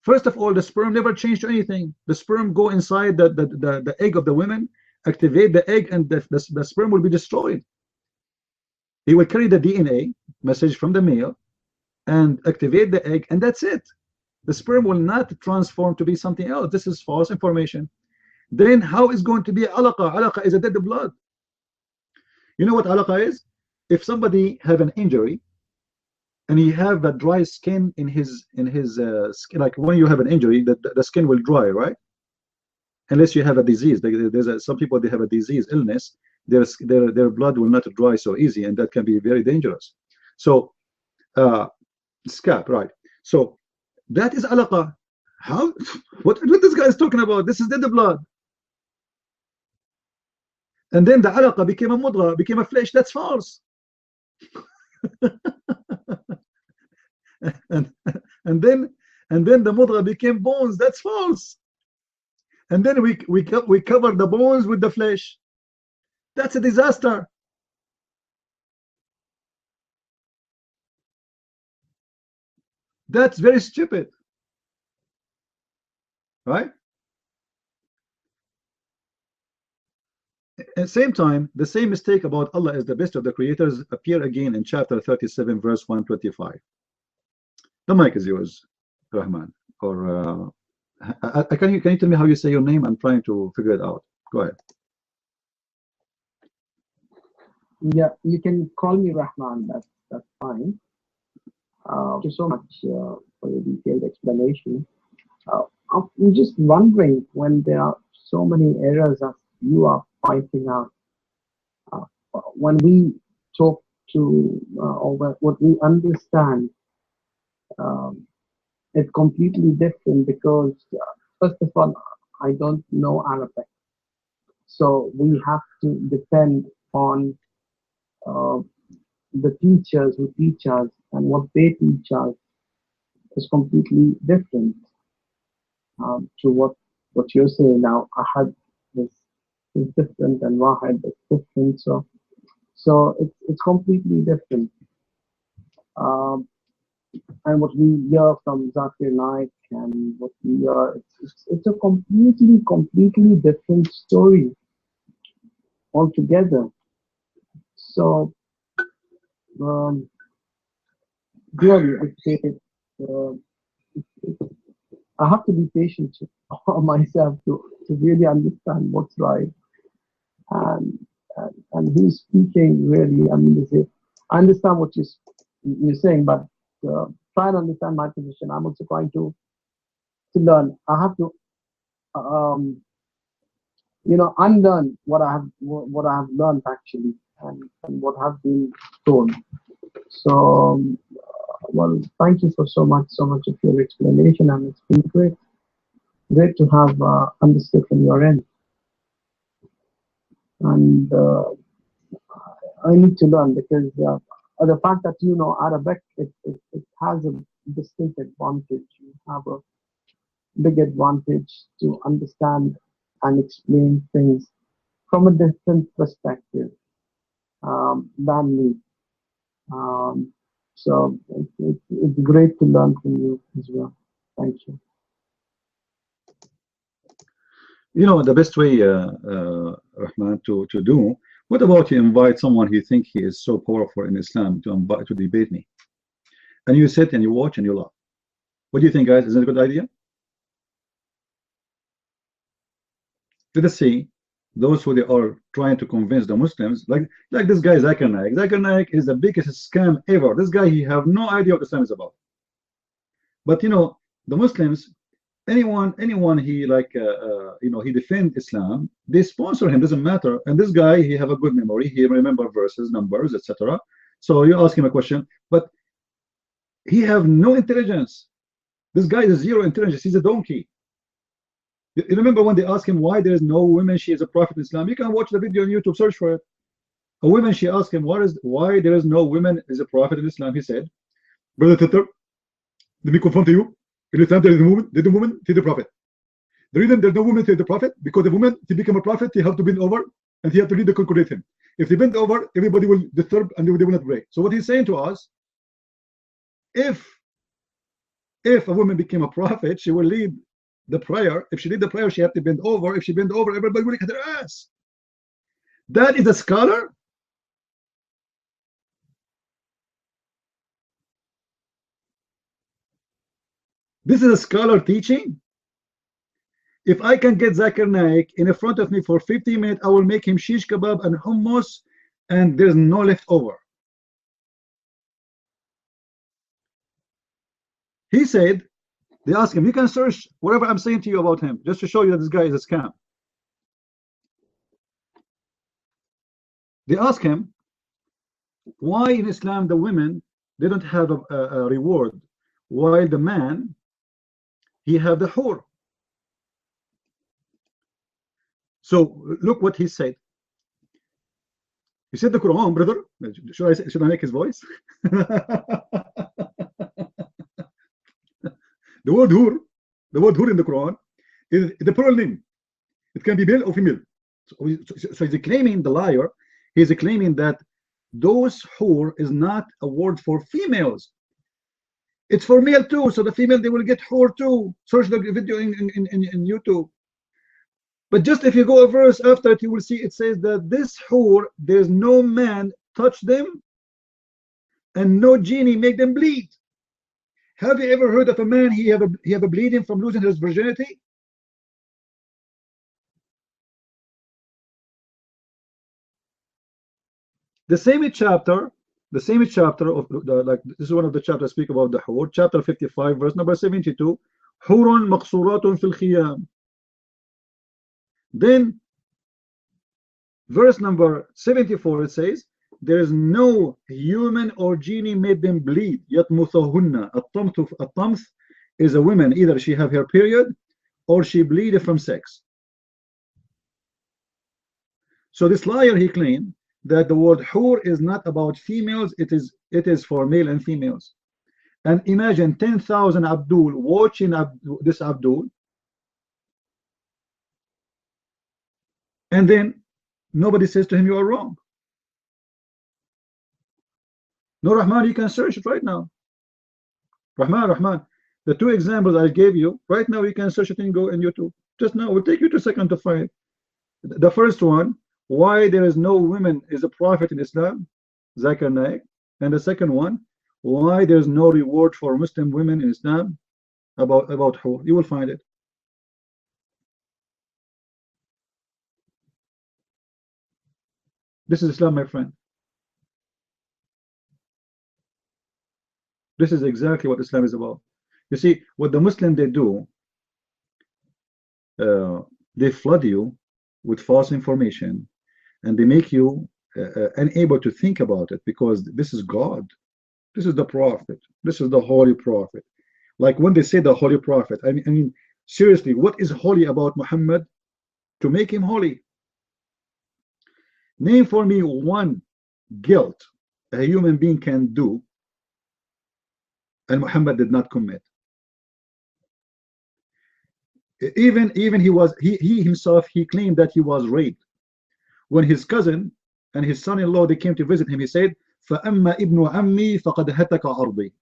First of all, the sperm never changed to anything. The sperm go inside the egg of the women, activate the egg, and the sperm will be destroyed. He will carry the DNA message from the male and activate the egg, and that's it. The sperm will not transform to be something else. This is false information. Then how is going to be alaqa? Alaqa is a dead blood. You know what alaqa is? If somebody have an injury and he have a dry skin in his skin, like when you have an injury, the skin will dry, right? Unless you have a disease. Some people, they have a disease, illness, their blood will not dry so easy, and that can be very dangerous. So scab, right? So that is alaqa. How? What this guy is talking about? This is dead blood. And then the alaqa became a mudra, became a flesh. That's false. and then the mudra became bones. That's false. And then we cover the bones with the flesh. That's a disaster. That's very stupid, right? At the same time, the same mistake about Allah is the best of the creators appear again in chapter 37, verse 125. The mic is yours, Rahman. Or can you tell me how you say your name? I'm trying to figure it out. Go ahead. Yeah, you can call me Rahman. That's fine. Thank you so much for your detailed explanation. I'm just wondering, when there are so many errors as you are pointing out, when we talk to or what we understand, it's completely different because first of all, I don't know Arabic, so we have to depend on the teachers who teach us, and what they teach us is completely different to what you're saying now. Ahad is different and Wahid is different, so it's completely different. Um, and what we hear from Zakir Naik and what we hear, it's a completely different story altogether. So, um, really, uh, I have to be patient myself to really understand what's right. And, and he's speaking really, I mean, I understand what you're saying, but try and understand my position. I'm also trying to learn. I have to, um, unlearn what I have learned actually, and what have been told. So, well, thank you for so much of your explanation, and it's been great to have understood from your end. And I need to learn because the fact that you know Arabic, it has a distinct advantage. You have a big advantage to understand and explain things from a different perspective than me. Um, so it's great to learn from you as well. Thank you. You know, the best way, Rahman, to do. What about you invite someone you think he is so powerful in Islam to debate me, and you sit and you watch and you laugh? What do you think, guys? Is that a good idea? Let us see those who they are trying to convince the Muslims, like this guy Zakir Naik. Zakir Naik is the biggest scam ever. This guy, he have no idea what Islam is about. But you know, the Muslims, anyone he like he defend Islam, they sponsor him, doesn't matter. And this guy, he have a good memory, he remember verses, numbers, etc. So you ask him a question, but he have no intelligence. This guy is zero intelligence. He's a donkey. You remember when they asked him why there is no women, she is a prophet in Islam? You can watch the video on YouTube, search for it. A woman, she asked him why there is no women is a prophet in Islam. He said, brother Titter, let me confirm to you, in Islam there is no woman, to the prophet. The reason there's no woman to the prophet, because the woman to become a prophet, he have to bend over and he have to lead the congregation. If they bend over, everybody will disturb and they will not pray. So what he's saying to us, if a woman became a prophet, she will lead the prayer. If she lead the prayer, she have to bend over. If she bend over, everybody will look at her ass. That is a scholar. This is a scholar teaching. If I can get Zakir Naik in front of me for 15 minutes, I will make him shish kebab and hummus, and there's no left over. He said, they asked him, you can search whatever I'm saying to you about him, just to show you that this guy is a scam. They asked him, why in Islam the women, they don't have a reward, while the man, he have the hur. So look what he said. He said the Quran, brother. Should I make his voice? The word hur in the Quran is the plural name. It can be male or female. So he's claiming, the liar, he's claiming that those hur is not a word for females. It's for male too. So the female, they will get hur too. Search the video in YouTube. But just if you go a verse after it, you will see it says that this hur, there's no man touch them and no genie make them bleed. Have you ever heard of a man he have a bleeding from losing his virginity? The same chapter of like this is one of the chapters speak about the hur, chapter 55, verse number 72. Hurun maqsuratun fil khiyam. Then verse number 74, it says, there is no human or genie made them bleed. Yatmuthahunna. At-tamth is a woman, either she have her period or she bleed from sex. So this liar, he claimed that the word hur is not about females, it is for male and females. And imagine 10,000 Abdul watching this Abdul, and then nobody says to him, you are wrong. No, Rahman, you can search it right now. Rahman, the two examples I gave you right now, you can search it and go in YouTube. Just now, it will take you 2 seconds to find it. The first one, why there is no women is a prophet in Islam, Zakir Naik. And the second one, why there's no reward for Muslim women in Islam about Hur. You will find it. This is Islam, my friend. This is exactly what Islam is about. You see, what the Muslims they do, they flood you with false information, and they make you unable to think about it, because this is God, this is the Prophet, this is the Holy Prophet. Like when they say the Holy Prophet, I mean seriously, what is holy about Muhammad to make him holy? Name for me one guilt a human being can do and Muhammad did not commit. Even he himself, he claimed that he was raped. When his cousin and his son-in-law, they came to visit him, he said, فَأَمَّا إِبْنُ عَمِّي فَقَدْ هَتَكَ عَرْضِي.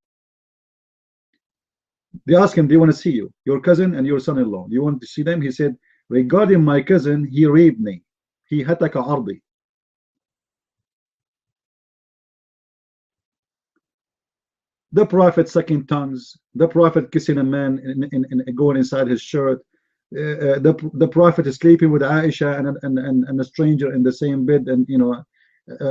They asked him, they want to see you, your cousin and your son-in-law. You want to see them? He said, regarding my cousin, he raped me. He هَتَكَ عَرْضِي. The Prophet sucking tongues, the Prophet kissing a man and going inside his shirt, the Prophet is sleeping with Aisha and a stranger in the same bed, and you know,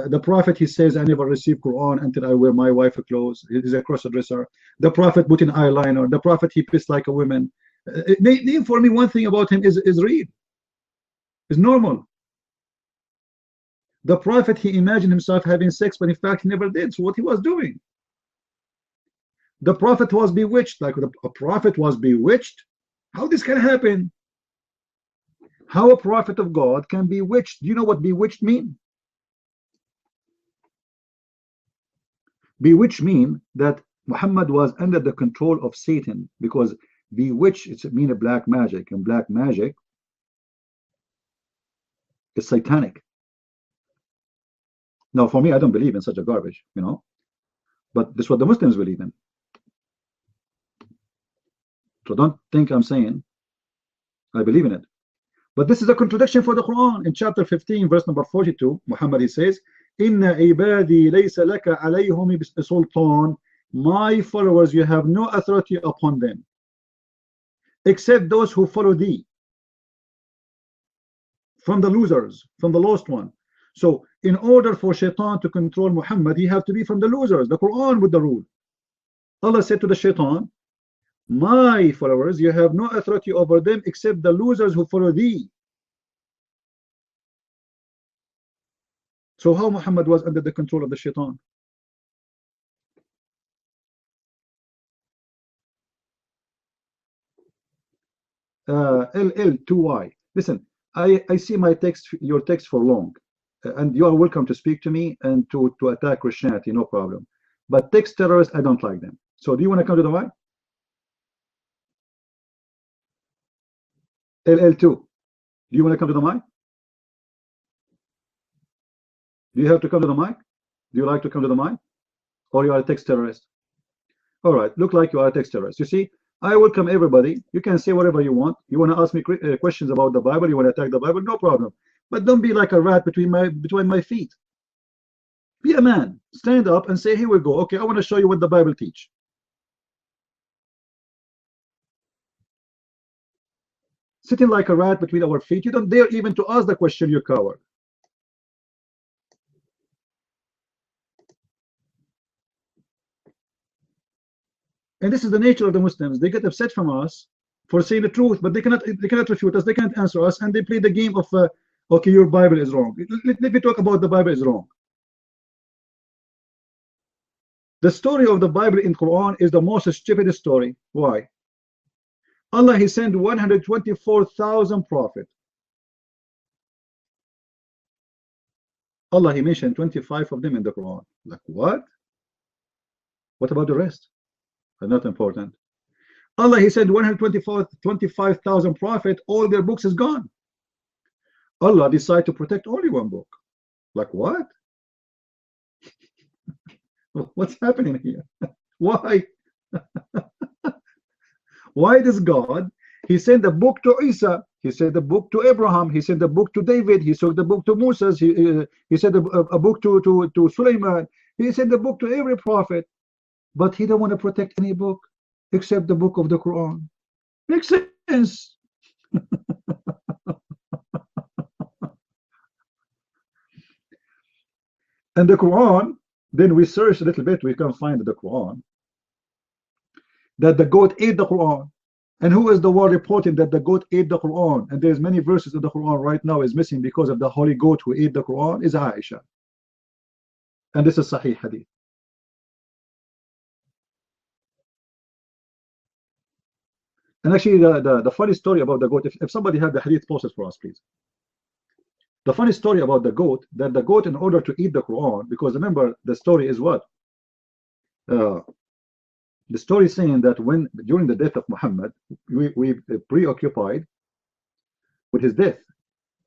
the Prophet, he says, I never receive Quran until I wear my wife's clothes. He's a cross-dresser. The Prophet put in eyeliner. The Prophet, he pissed like a woman. Name for me one thing about him is real, is normal. The Prophet, he imagined himself having sex, but in fact he never did. So what he was doing? The Prophet was bewitched. Like a prophet was bewitched. How this can happen? How a prophet of God can be bewitched? Do you know what bewitched mean? Bewitched mean that Muhammad was under the control of Satan, because bewitched, it's mean a black magic, and black magic is satanic. Now, for me, I don't believe in such a garbage, you know, but this is what the Muslims believe in. So don't think I'm saying I believe in it. But this is a contradiction for the Quran. In chapter 15, verse number 42, Muhammad, he says, Inna ibadi laysa laka alayhum sultan. My followers, you have no authority upon them, except those who follow thee. From the losers, from the lost one. So in order for shaitan to control Muhammad, he have to be from the losers. The Quran with the rule. Allah said to the shaitan, my followers, you have no authority over them except the losers who follow thee. So how Muhammad was under the control of the shaitan? LL2Y. Listen, I see my text, your text for long, and you are welcome to speak to me and to attack Christianity, no problem. But text terrorists, I don't like them. So do you want to come to the mic? LL2, do you want to come to the mic? Do you have to come to the mic? Do you like to come to the mic? Or you are a text terrorist? All right, look like you are a text terrorist. You see, I welcome everybody. You can say whatever you want. You want to ask me questions about the Bible, you want to attack the Bible, no problem. But don't be like a rat between my feet. Be a man. Stand up and say, here we go. Okay, I want to show you what the Bible teach. Sitting like a rat between our feet, you don't dare even to ask the question, you coward. And this is the nature of the Muslims. They get upset from us for saying the truth, but they cannot refute us, they cannot answer us, and they play the game of okay, your Bible is wrong. Let me talk about the Bible is wrong. The story of the Bible in Quran is the most stupid story. Why? Allah, he sent 124,000 prophets. Allah, he mentioned 25 of them in the Quran. Like what? What about the rest? Are not important. Allah, he said 125,000 prophets, all their books is gone. Allah decided to protect only one book. Like what? What's happening here? Why? Why does God, he sent the book to Isa, he sent the book to Abraham, he sent the book to David, he sent the book to Moses, he sent a book to Sulaiman, he sent the book to every prophet, but he don't want to protect any book except the book of the Quran. Makes sense. And the Quran, then we search a little bit, we can find the Quran that the goat ate the Quran. And who is the one reporting that the goat ate the Quran? And there's many verses of the Quran right now is missing because of the holy goat who ate the Quran is Aisha. And this is Sahih Hadith. And actually the funny story about the goat, if somebody had the Hadith, post it for us, please. The funny story about the goat, that the goat, in order to eat the Quran, because remember the story is what? The story is saying that when during the death of Muhammad, we preoccupied with his death,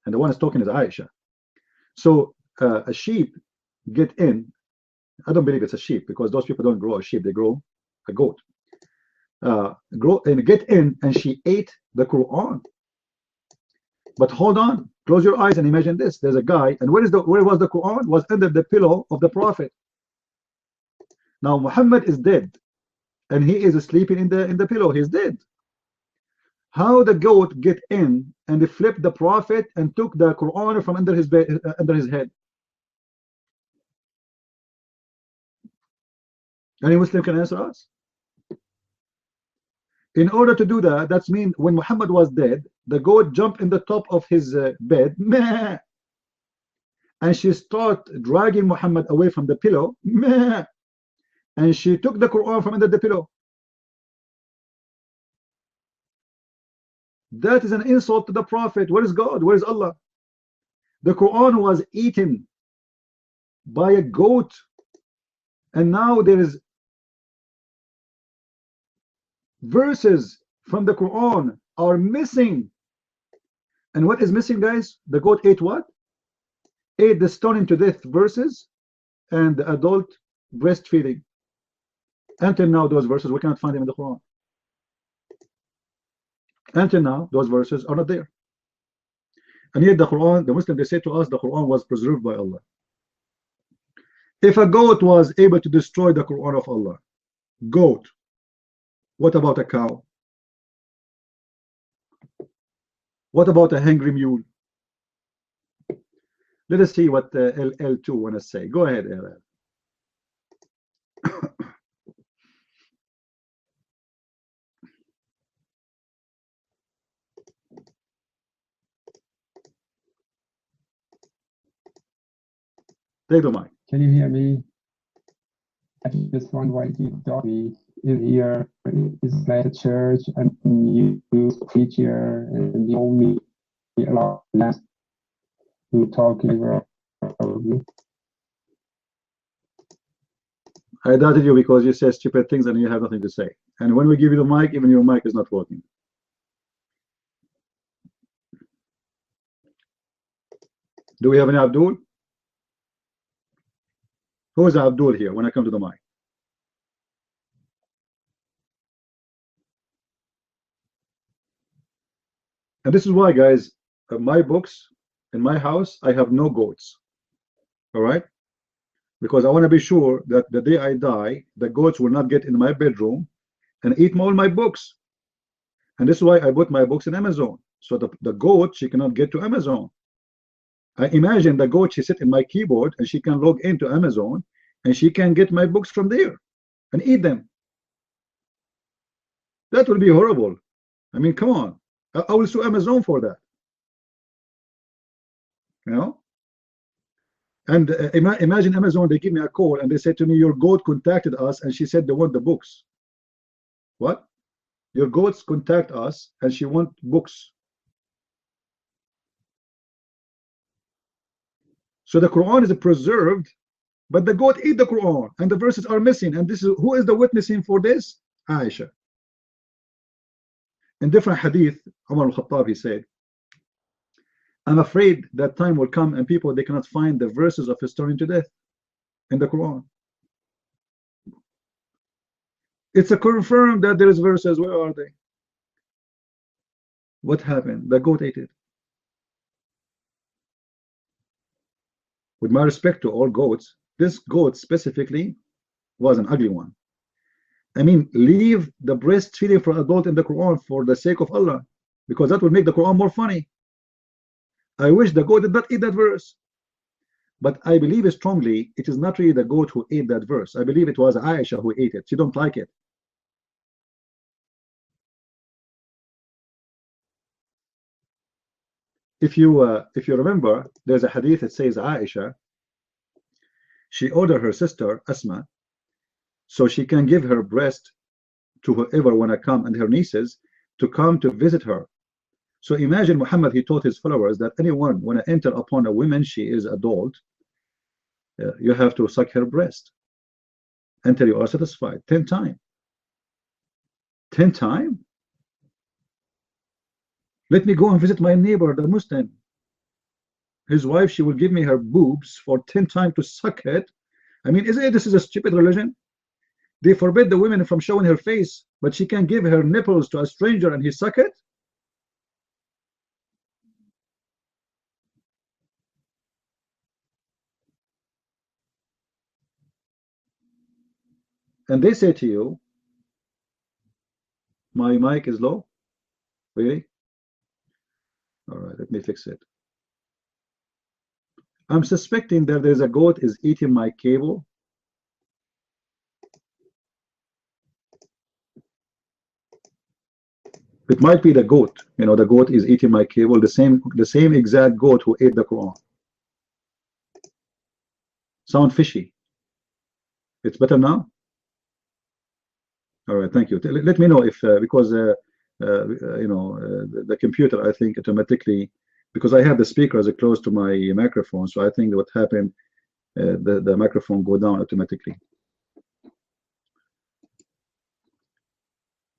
and the one is talking is Aisha. So a sheep get in. I don't believe it's a sheep because those people don't grow a sheep; they grow a goat. Grow and get in, and she ate the Quran. But hold on, close your eyes and imagine this: there's a guy, and where was the Quran? Was under the pillow of the Prophet. Now Muhammad is dead, and he is sleeping in the pillow. He's dead. How the goat get in and they flipped the Prophet and took the Quran from under his bed, under his head? Any Muslim can answer us? In order to do that, that's mean when Muhammad was dead, the goat jumped in the top of his bed, meh, and she started dragging Muhammad away from the pillow, meh, and she took the Quran from under the pillow. That is an insult to the Prophet. Where is God? Where is Allah? The Quran was eaten by a goat, and now there is verses from the Quran are missing. And what is missing, guys? The goat ate what? Ate the stoning to death verses and the adult breastfeeding. Until now, those verses, we cannot find them in the Quran. Until now, those verses are not there. And yet the Quran, the Muslims, they say to us, the Quran was preserved by Allah. If a goat was able to destroy the Quran of Allah, goat, what about a cow? What about a hungry mule? Let us see what LL2 want to say. Go ahead, LL. Take the mic. Can you hear me? I just wonder why you thought me in here is like a church and you preach here and you only allow last to talk over you. I doubted you because you say stupid things and you have nothing to say. And when we give you the mic, even your mic is not working. Do we have any Abdul? Who is Abdul here when I come to the mic? And this is why, guys, my books in my house, I have no goats. All right? Because I want to be sure that the day I die, the goats will not get in my bedroom and eat all my books. And this is why I bought my books in Amazon. So the goat, she cannot get to Amazon. I imagine the goat, she sit in my keyboard and she can log into Amazon and she can get my books from there and eat them. That would be horrible. I mean, come on. I will sue Amazon for that. You know? And imagine Amazon, they give me a call and they said to me, your goat contacted us and she said they want the books. What? Your goats contact us and she want books. So the Quran is preserved, but the goat ate the Quran and the verses are missing. And this is who is the witnessing for this? Aisha. In different hadith, Umar al-Khattab, he said, I'm afraid that time will come and people, they cannot find the verses of stoning to death in the Quran. It's a confirmed that there is verses. Where are they? What happened? The goat ate it. With my respect to all goats, this goat specifically was an ugly one. I mean, leave the breastfeeding for adult in the Quran for the sake of Allah, because that would make the Quran more funny. I wish the goat did not eat that verse. But I believe strongly it is not really the goat who ate that verse. I believe it was Aisha who ate it. She don't like it. If you remember, there's a hadith that says Aisha, she ordered her sister Asma so she can give her breast to whoever wanna come, and her nieces to come to visit her. So imagine Muhammad, he taught his followers that anyone wanna enter upon a woman, she is adult, you have to suck her breast until you are satisfied. 10 times. 10 times? Let me go and visit my neighbor, the Muslim. His wife, she will give me her boobs for 10 times to suck it. I mean, isn't it, this is a stupid religion? They forbid the women from showing her face, but she can give her nipples to a stranger and he suck it? And they say to you, my mic is low? Really? All right, let me fix it. I'm suspecting that there's a goat is eating my cable. It might be the goat. You know, the goat is eating my cable, the same exact goat who ate the Quran. Sound fishy. It's better now? All right, thank you. Let me know if, because you know, the computer, I think automatically, because I have the speakers close to my microphone, so I think what happened, the microphone go down automatically.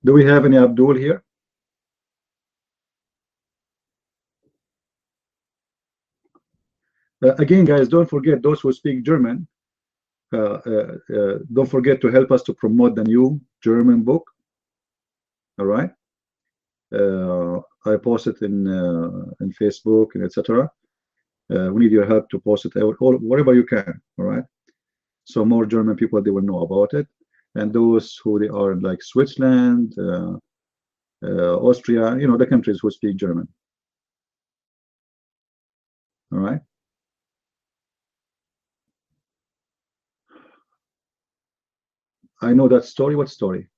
Do we have any Abdul here? Again, guys, don't forget, those who speak German, don't forget to help us to promote the new German book. All right, I post it in Facebook and etc. We need your help to post it wherever you can. All right, so more German people, they will know about it, and those who they are like Switzerland, Austria, you know, the countries who speak German. All right. I know that story. What story?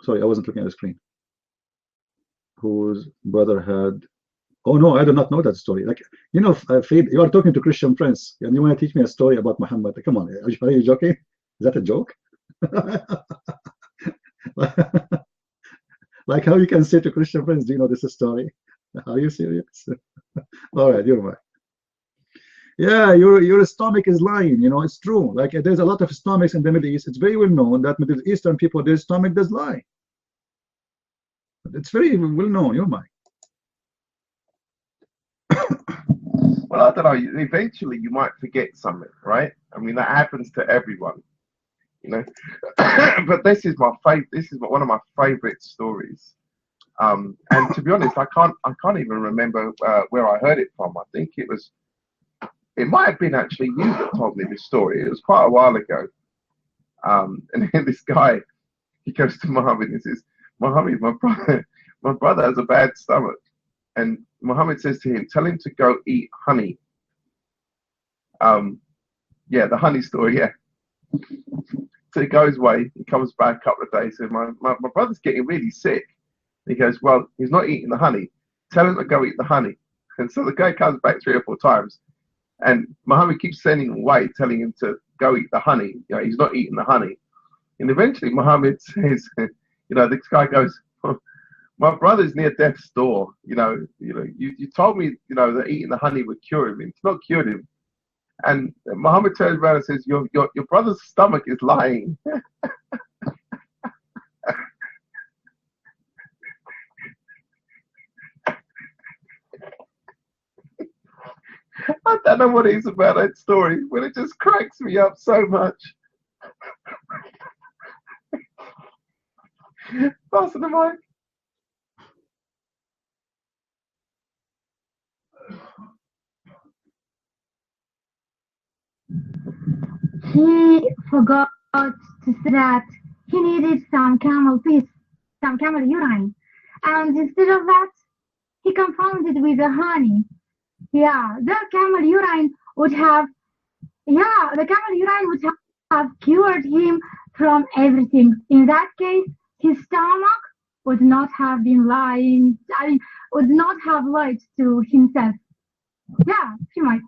Sorry, I wasn't looking at the screen. Whose brother had... Oh no, I do not know that story. Like, you know, Faith, you are talking to Christian Prince and you want to teach me a story about Muhammad. Come on, are you joking? Is that a joke? Like how you can say to Christian Prince, do you know this story? Are you serious? All right, you're right. Yeah, your stomach is lying, you know, it's true. Like there's a lot of stomachs in the Middle East. It's very well known that Middle Eastern people, their stomach does lie. It's very well known, you're right. Well, I don't know. Eventually, you might forget something, right? I mean, that happens to everyone, you know. But this is my favorite. This is one of my favorite stories. And to be honest, I can't even remember where I heard it from. I think it might have been actually you that told me this story. It was quite a while ago. And then this guy, he goes to Muhammad and says, Muhammad, my brother has a bad stomach. And Muhammad says to him, tell him to go eat honey. Yeah, the honey story, yeah. So he goes away, he comes back a couple of days, and my brother's getting really sick. He goes, well, he's not eating the honey. Tell him to go eat the honey. And so the guy comes back 3 or 4 times. And Muhammad keeps sending him away, telling him to go eat the honey. You know, he's not eating the honey. And eventually Muhammad says, you know, this guy goes, my brother's near death's door. You told me, you know, that eating the honey would cure him. It's not cured him. And Muhammad turns around and says, your brother's stomach is lying. I don't know what it is about that story, but it just cracks me up so much. Pass the mic. He forgot to say that he needed some camel piss, some camel urine, and instead of that, he confounded with the honey. Yeah, the camel urine would have, cured him from everything. In that case, his stomach would not have been lying, would not have lied to himself. Yeah, he might.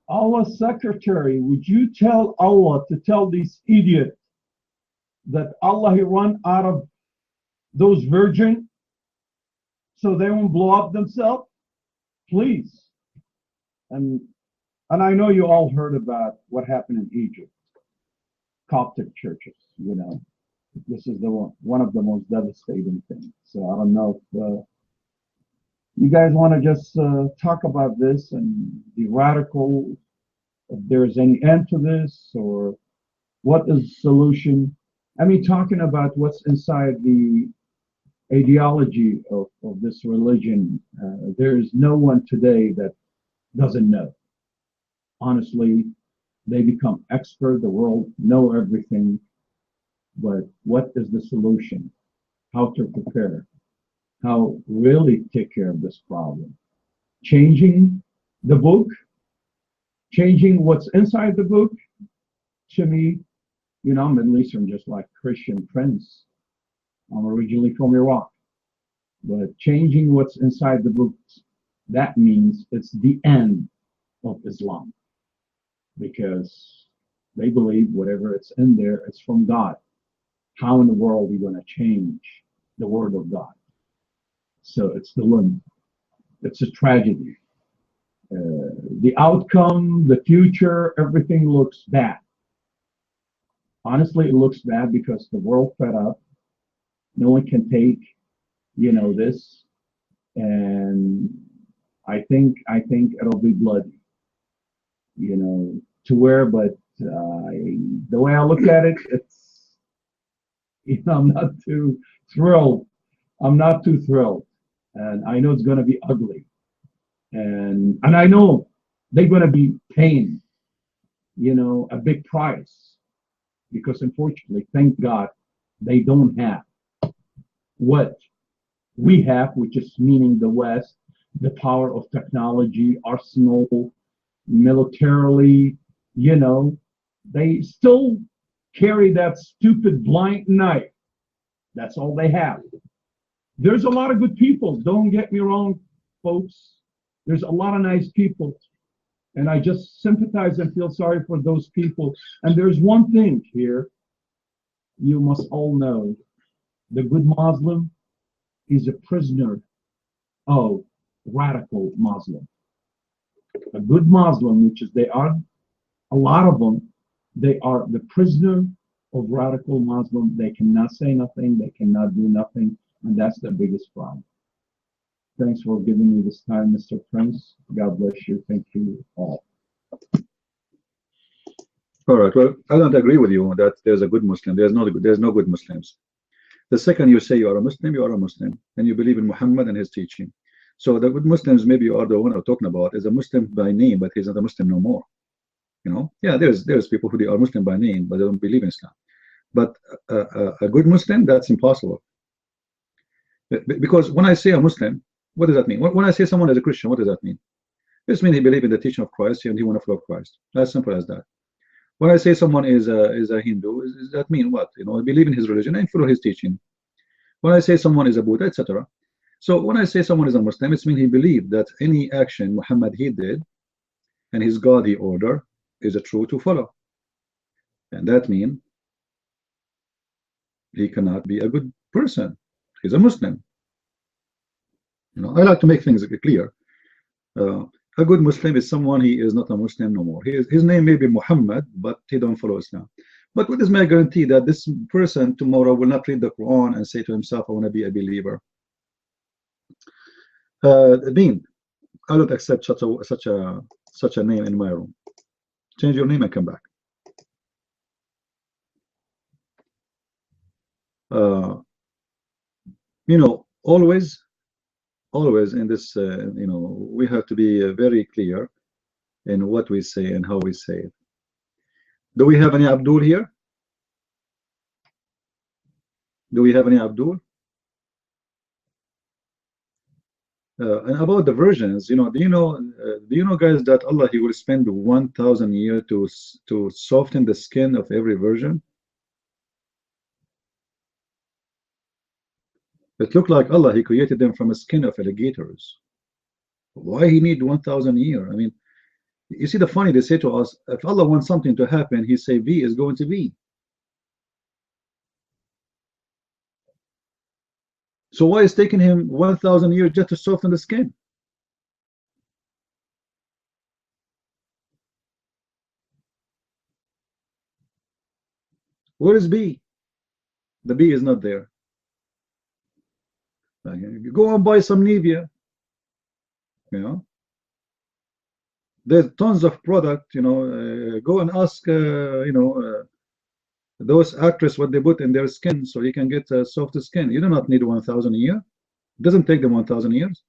Allah's secretary, would you tell Allah to tell these idiots that Allah he run out of those virgin so they won't blow up themselves? Please. And I know you all heard about what happened in Egypt. Coptic churches, you know. This is one of the most devastating things. So I don't know if you guys want to just talk about this and be radical, if there's any end to this, or what is the solution? I mean, talking about what's inside the ideology of this religion, there's no one today that doesn't know. Honestly, they become expert, the world know everything, but what is the solution? How to prepare? How really take care of this problem? Changing the book, changing what's inside the book. To me, you know, I'm Middle Eastern just like Christian Prince. I'm originally from Iraq. But changing what's inside the books, that means it's the end of Islam. Because they believe whatever it's in there, it's from God. How in the world are we going to change the word of God? So it's the limit. It's a tragedy. The outcome, the future, everything looks bad. Honestly, it looks bad because the world fed up. No one can take, you know, this, and I think it'll be bloody, you know, to where. But the way I look at it, it's, you know, I'm not too thrilled. And I know it's going to be ugly. And I know they're going to be paying, you know, a big price, because unfortunately, thank God, they don't have what we have, which is meaning the West, the power of technology, arsenal, militarily, you know, they still carry that stupid blunt knife. That's all they have. There's a lot of good people. Don't get me wrong, folks. There's a lot of nice people. And I just sympathize and feel sorry for those people. And there's one thing here you must all know. The good Muslim is a prisoner of radical Muslim. A good Muslim, which is they are, a lot of them, they are the prisoner of radical Muslim. They cannot say nothing. They cannot do nothing. And that's the biggest problem. Thanks for giving me this time, Mr. Prince. God bless you. Thank you all. All right. Well, I don't agree with you that there's a good Muslim. There's no good Muslims. The second you say you are a Muslim, and you believe in Muhammad and his teaching. So the good Muslims, maybe you are the one I'm talking about, is a Muslim by name, but he's not a Muslim no more. You know, yeah, there's people who they are Muslim by name, but they don't believe in Islam. But a good Muslim, that's impossible. Because when I say a Muslim, what does that mean? When I say someone is a Christian, what does that mean? This means he believes in the teaching of Christ and he want to follow Christ. As simple as that. When I say someone is a Hindu, does that mean what? You know, believe in his religion and follow his teaching. When I say someone is a Buddha, etc. So when I say someone is a Muslim, it means he believed that any action Muhammad he did and his God he ordered is a true to follow. And that means he cannot be a good person. He's a Muslim. You know, I like to make things clear. A good Muslim is someone he is not a Muslim no more. His name may be Muhammad, but he don't follow Islam. But what is my guarantee that this person tomorrow will not read the Quran and say to himself, I want to be a believer? Dean, I don't accept such a name in my room. Change your name and come back. You know, always in this, you know, we have to be very clear in what we say and how we say it. Do we have any Abdul here? Do we have any Abdul? And about the versions, you know, do you know, guys, that Allah, He will spend 1,000 years to soften the skin of every version? It looked like Allah, He created them from a skin of alligators. Why He need 1,000 years? I mean, you see the funny, they say to us, if Allah wants something to happen, He say B is going to be. So why is taking Him 1,000 years just to soften the skin? Where is B? The B is not there. You go and buy some Nivea, you know. There's tons of product, you know. Go and ask, you know, those actresses what they put in their skin so you can get soft skin. You do not need 1,000 a year. It doesn't take them 1,000 years.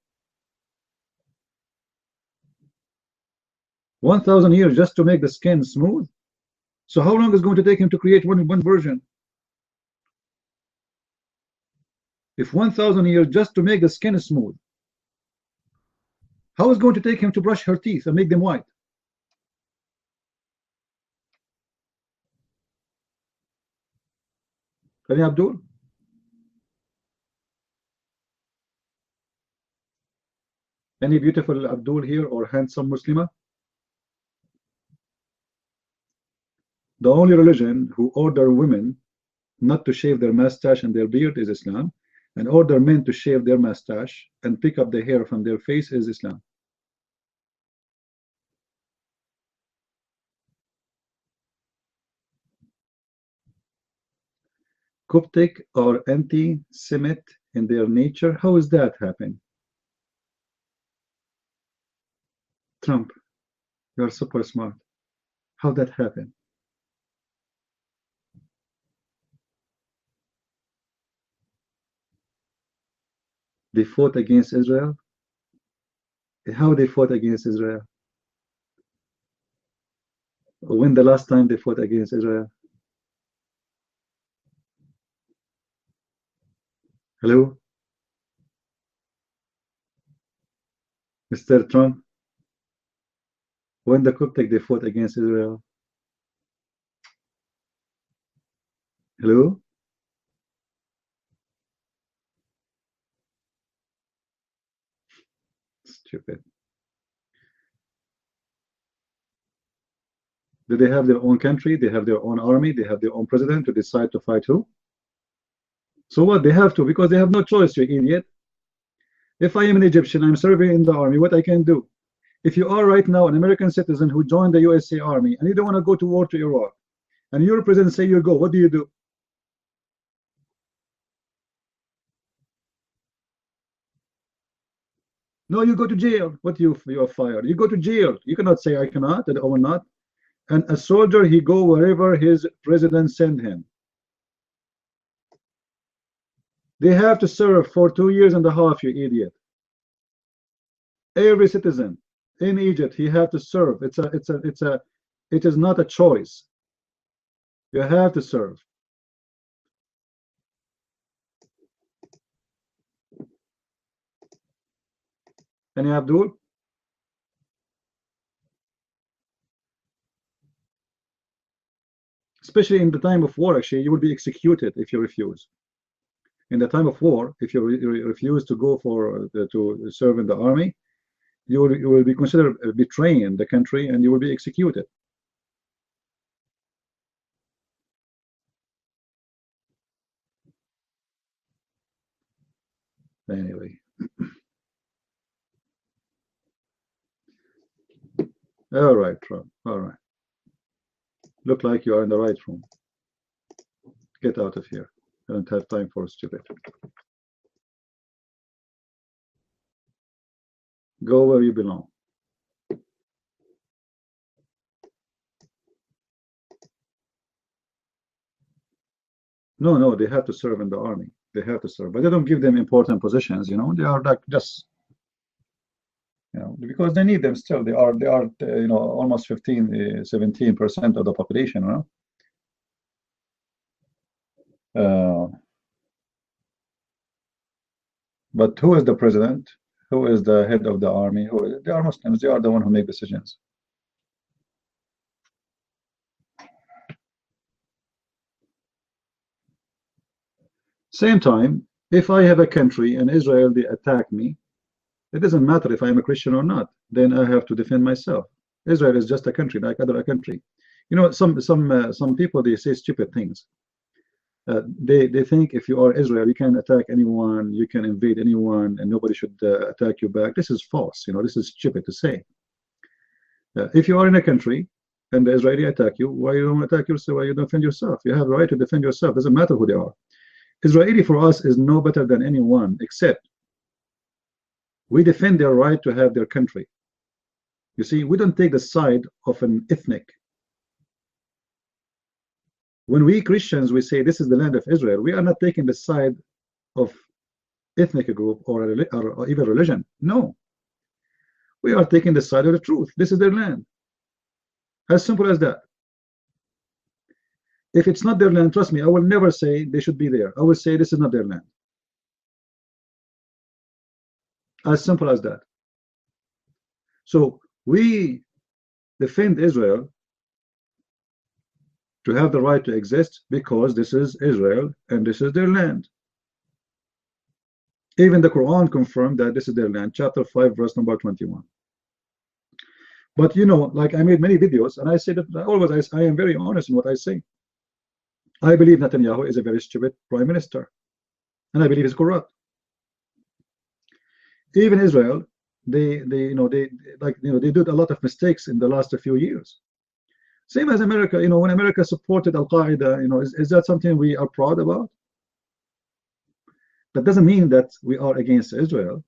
1,000 years just to make the skin smooth. So how long is it going to take him to create one version? If 1,000 years just to make the skin smooth, how is it going to take him to brush her teeth and make them white? Any Abdul? Any beautiful Abdul here or handsome Muslima? The only religion who order women not to shave their mustache and their beard is Islam, and order men to shave their mustache and pick up the hair from their face is Islam. Coptic or anti-Semite in their nature. How is that happen? Trump, you are super smart. How that happen? They fought against Israel. How they fought against Israel? When the last time they fought against Israel? Hello? Mr. Trump? When the Coptic they fought against Israel? Hello? Stupid. Do they have their own country? They have their own army? They have their own president to decide to fight who? So what? They have to, because they have no choice, you idiot. If I am an Egyptian, I'm serving in the army, what I can do? If you are right now an American citizen who joined the USA Army and you don't want to go to war to Iraq, and your president say you go, what do you do? No, you go to jail. What you are fired? You go to jail. You cannot say I cannot and I will not. And a soldier, he go wherever his president send him. They have to serve for 2.5 years, you idiot. Every citizen in Egypt, he have to serve. It is not a choice. You have to serve. Any Abdul? Especially in the time of war, actually, you will be executed if you refuse. In the time of war, if you refuse to go to serve in the army, you will be considered betraying the country and you will be executed. Anyway. All right, Trump. All right. Look like you are in the right room. Get out of here. I don't have time for stupid. Go where you belong. No, they have to serve in the army. They have to serve, but they don't give them important positions. You know, they are like just, you know, because they need them still. They are you know, almost 17% of the population. You know. But who is the president? Who is the head of the army? They are Muslims. They are the one who make decisions. Same time, if I have a country and Israel, they attack me, it doesn't matter if I am a Christian or not. Then I have to defend myself. Israel is just a country like other country. You know, some people, they say stupid things. They think if you are Israel, you can attack anyone, you can invade anyone, and nobody should attack you back. This is false. You know, this is stupid to say. If you are in a country and the Israeli attack you, why you don't attack yourself? Why you don't defend yourself? You have the right to defend yourself. Doesn't matter who they are. Israeli for us is no better than anyone, except we defend their right to have their country. You see, we don't take the side of an ethnic. When we Christians, we say this is the land of Israel, we are not taking the side of ethnic group or even religion. No. We are taking the side of the truth. This is their land. As simple as that. If it's not their land, trust me, I will never say they should be there. I will say this is not their land. As simple as that. So we defend Israel to have the right to exist because this is Israel and this is their land. Even the Quran confirmed that this is their land, chapter 5, verse number 21. But you know, like I made many videos and I say that always I am very honest in what I say. I believe Netanyahu is a very stupid prime minister, and I believe he's corrupt. Even Israel, they did a lot of mistakes in the last few years. Same as America, you know, when America supported Al-Qaeda, you know, is that something we are proud about? That doesn't mean that we are against Israel.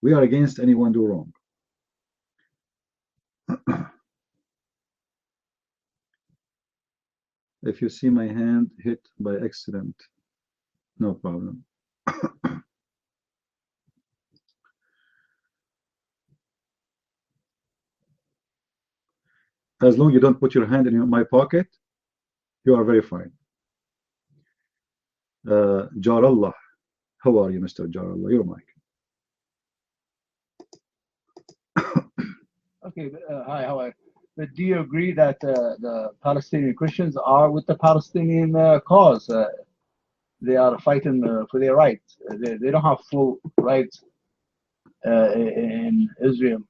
We are against anyone do wrong. If you see my hand hit by accident, no problem. As long as you don't put your hand in my pocket, you are very fine. Jarallah, how are you, Mr. Jarallah? Your mic. Okay, hi, how are you? But do you agree that the Palestinian Christians are with the Palestinian cause? They are fighting for their rights. They don't have full rights in Israel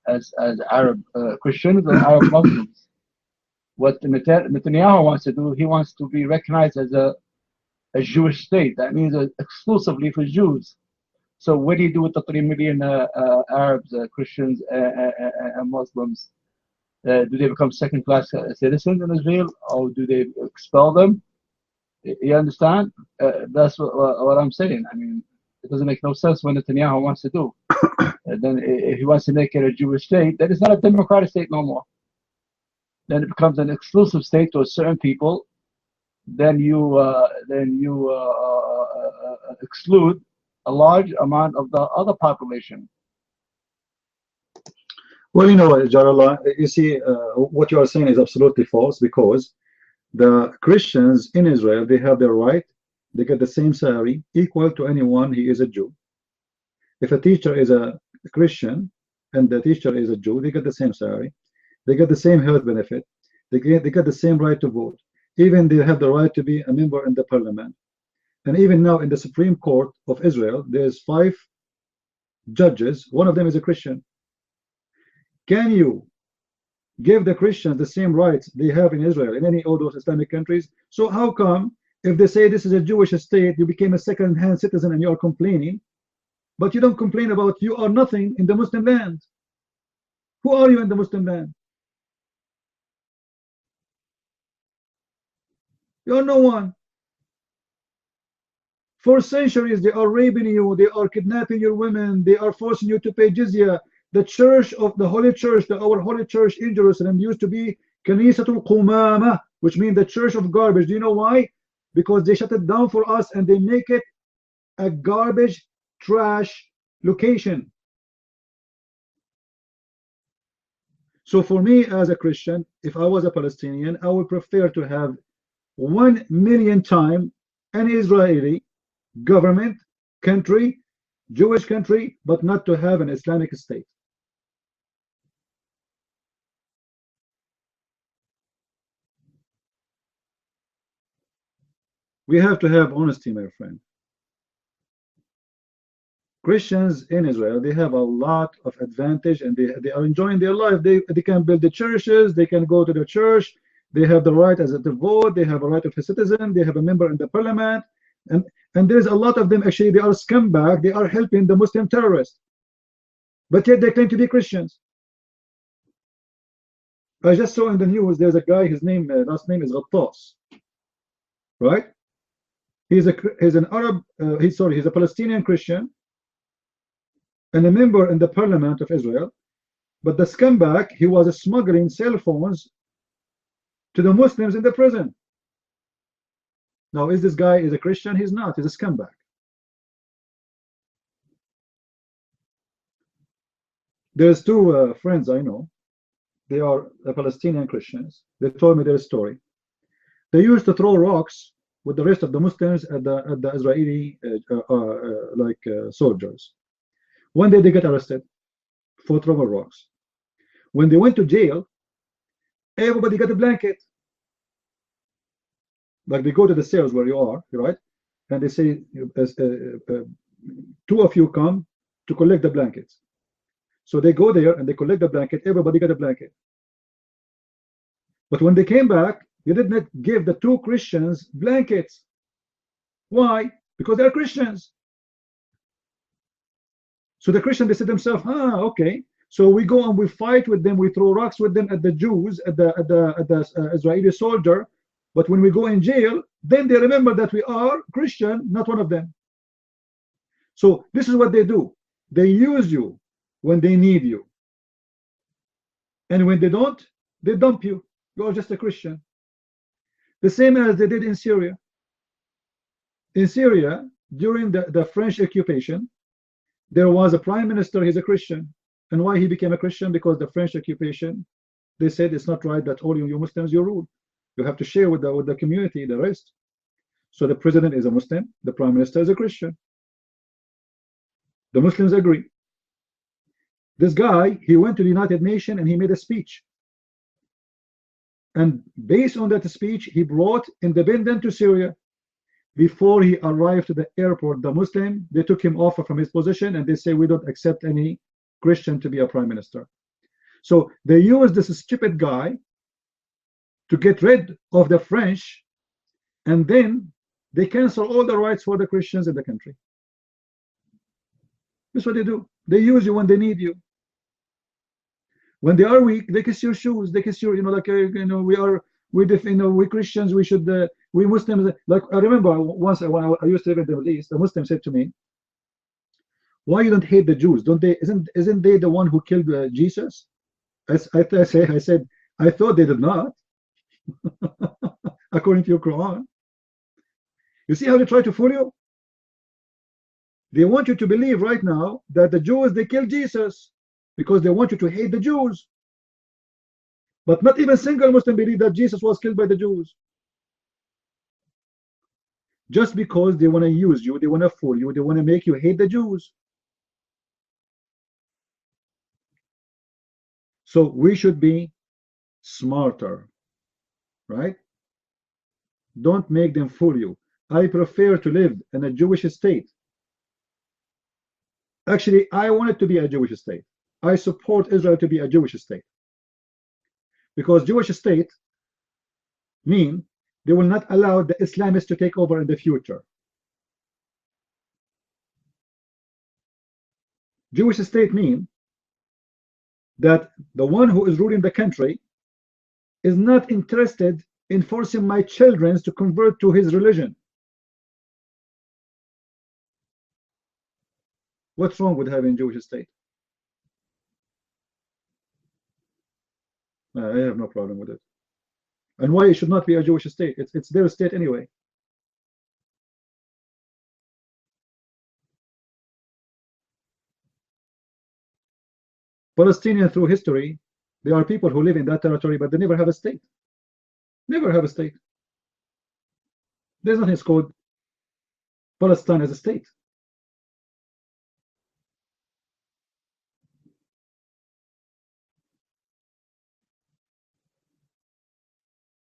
as Arab Christians and Arab Muslims. What Netanyahu wants to do, he wants to be recognized as a Jewish state. That means exclusively for Jews. So what do you do with the 3 million Arabs, Christians, and Muslims? Do they become second-class citizens in Israel, or do they expel them? You understand? That's what I'm saying. I mean, it doesn't make no sense what Netanyahu wants to do. Then if he wants to make it a Jewish state, then it's not a democratic state no more. Then it becomes an exclusive state to a certain people. Then you exclude a large amount of the other population. Well, you know, Jarallah, you see, what you are saying is absolutely false, because the Christians in Israel, they have their right. They get the same salary equal to anyone he is a Jew. If a teacher is a Christian and the teacher is a Jew, they get the same salary. They get the same health benefit. They get the same right to vote. Even they have the right to be a member in the parliament. And even now in the Supreme Court of Israel, there's 5 judges. One of them is a Christian. Can you give the Christians the same rights they have in Israel, in any of those Islamic countries? So how come if they say this is a Jewish state, you became a second-hand citizen and you are complaining, but you don't complain about you are nothing in the Muslim land? Who are you in the Muslim land? You are no one. For centuries, they are raping you, they are kidnapping your women, they are forcing you to pay jizya. The church of the Holy Church, our Holy Church in Jerusalem, used to be Kanisatul Qumama, which means the church of garbage. Do you know why? because they shut it down for us and they make it a garbage trash location. So for me as a Christian, if I was a Palestinian, I would prefer to have 1,000,000 times an Israeli government, country, Jewish country, but not to have an Islamic state. We have to have honesty, my friend. Christians in Israel, they have a lot of advantage and they are enjoying their life. They can build the churches, they can go to the church, they have the right as a vote, they have a right of a citizen, they have a member in the parliament, and there's a lot of them actually, they are scumbag, they are helping the Muslim terrorists. But yet they claim to be Christians. I just saw in the news there's a guy, his name, last name is Ghattas, right? He's an Arab, he's a Palestinian Christian and a member in the parliament of Israel, but the scumbag, he was smuggling cell phones to the Muslims in the prison. Now, is this guy a Christian? He's not. He's a scumbag. There's two friends I know. They are Palestinian Christians. They told me their story. They used to throw rocks with the rest of the Muslims at the Israeli soldiers. One day they get arrested for throwing rocks. When they went to jail, everybody got a blanket. Like they go to the cells where you are, right? And they say, two of you come to collect the blankets. So they go there and they collect the blanket. Everybody got a blanket. But when they came back, they did not give the two Christians blankets. Why? Because they're Christians. So the Christians, they said themselves, okay. So we go and we fight with them, we throw rocks with them at the Jews, at the Israeli soldier. But when we go in jail, then they remember that we are Christian, not one of them. So this is what they do. They use you when they need you. And when they don't, they dump you. You are just a Christian. The same as they did in Syria. In Syria, during the French occupation, there was a prime minister, he's a Christian. And why he became a Christian? Because the French occupation, they said it's not right that all you Muslims you rule. You have to share with the community, the rest. So the president is a Muslim, the prime minister is a Christian. The Muslims agree. This guy, he went to the United Nations and he made a speech. And based on that speech, he brought independence to Syria. Before he arrived to the airport, the Muslim, they took him off from his position and they say, we don't accept any Christian to be a prime minister. So they used this stupid guy to get rid of the French, and then they cancel all the rights for the Christians in the country. That's what they do. They use you when they need you. When they are weak, they kiss your shoes. They kiss your, we Christians, we should, we Muslims. Like I remember once when I used to live in the Middle East, the Muslim said to me, "Why you don't hate the Jews? Don't they? Isn't they the one who killed Jesus?" I said, I thought they did not. According to your Quran. You see how they try to fool you? They want you to believe right now that the Jews, they killed Jesus because they want you to hate the Jews. But not even a single Muslim believe that Jesus was killed by the Jews. Just because they want to use you, they want to fool you, they want to make you hate the Jews. So we should be smarter, right? Don't make them fool you. I prefer to live in a Jewish state. Actually, I want it to be a Jewish state. I support Israel to be a Jewish state. Because Jewish state mean they will not allow the Islamists to take over in the future. Jewish state mean that the one who is ruling the country is not interested in forcing my children to convert to his religion. What's wrong with having a Jewish state? I have no problem with it. And why it should not be a Jewish state? It's their state anyway. Palestinian through history, there are people who live in that territory, but they never have a state. Never have a state. There's nothing called Palestine as a state.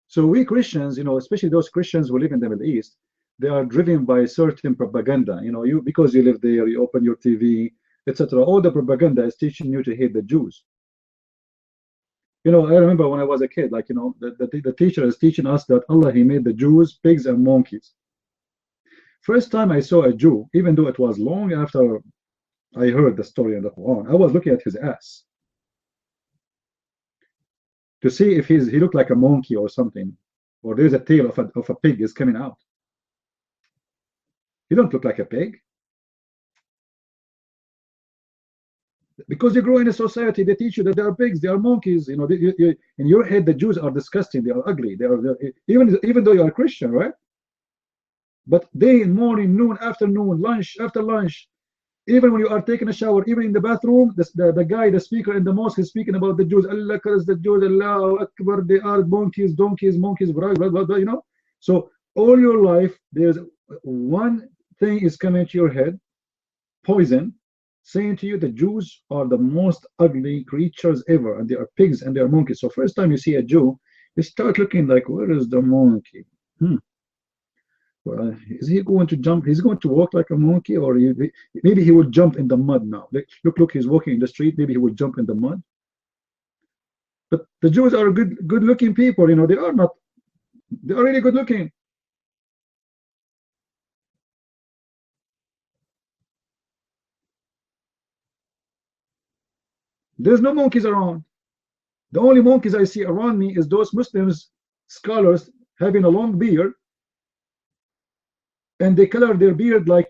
So we Christians, you know, especially those Christians who live in the Middle East, they are driven by certain propaganda. You know, because you live there, you open your TV, etc. All the propaganda is teaching you to hate the Jews. You know, I remember when I was a kid, like, you know, the teacher is teaching us that Allah, He made the Jews pigs and monkeys. First time I saw a Jew, even though it was long after I heard the story in the Quran, I was looking at his ass to see if he looked like a monkey or something, or there's a tail of a pig is coming out. He don't look like a pig. Because you grow in a society, they teach you that they are pigs, they are monkeys. You know, in your head, the Jews are disgusting, they are ugly, they're even though you are a Christian, right? But day and morning, noon, afternoon, lunch after lunch, even when you are taking a shower, even in the bathroom, the guy, the speaker in the mosque is speaking about the Jews. Allah curse the Jews, Allahu Akbar, they are monkeys, donkeys, monkeys, blah, blah, blah, blah, you know. So all your life, there's one thing is coming to your head, poison, saying to you the Jews are the most ugly creatures ever, and they are pigs and they are monkeys. So first time you see a Jew, you start looking like, where is the monkey? Well, is he going to jump? He's going to walk like a monkey, or maybe he would jump in the mud now. Look, he's walking in the street. Maybe he would jump in the mud. But the Jews are good-looking people. You know, they are not. They are really good-looking. There's no monkeys around. The only monkeys I see around me is those Muslims scholars having a long beard, and they color their beard like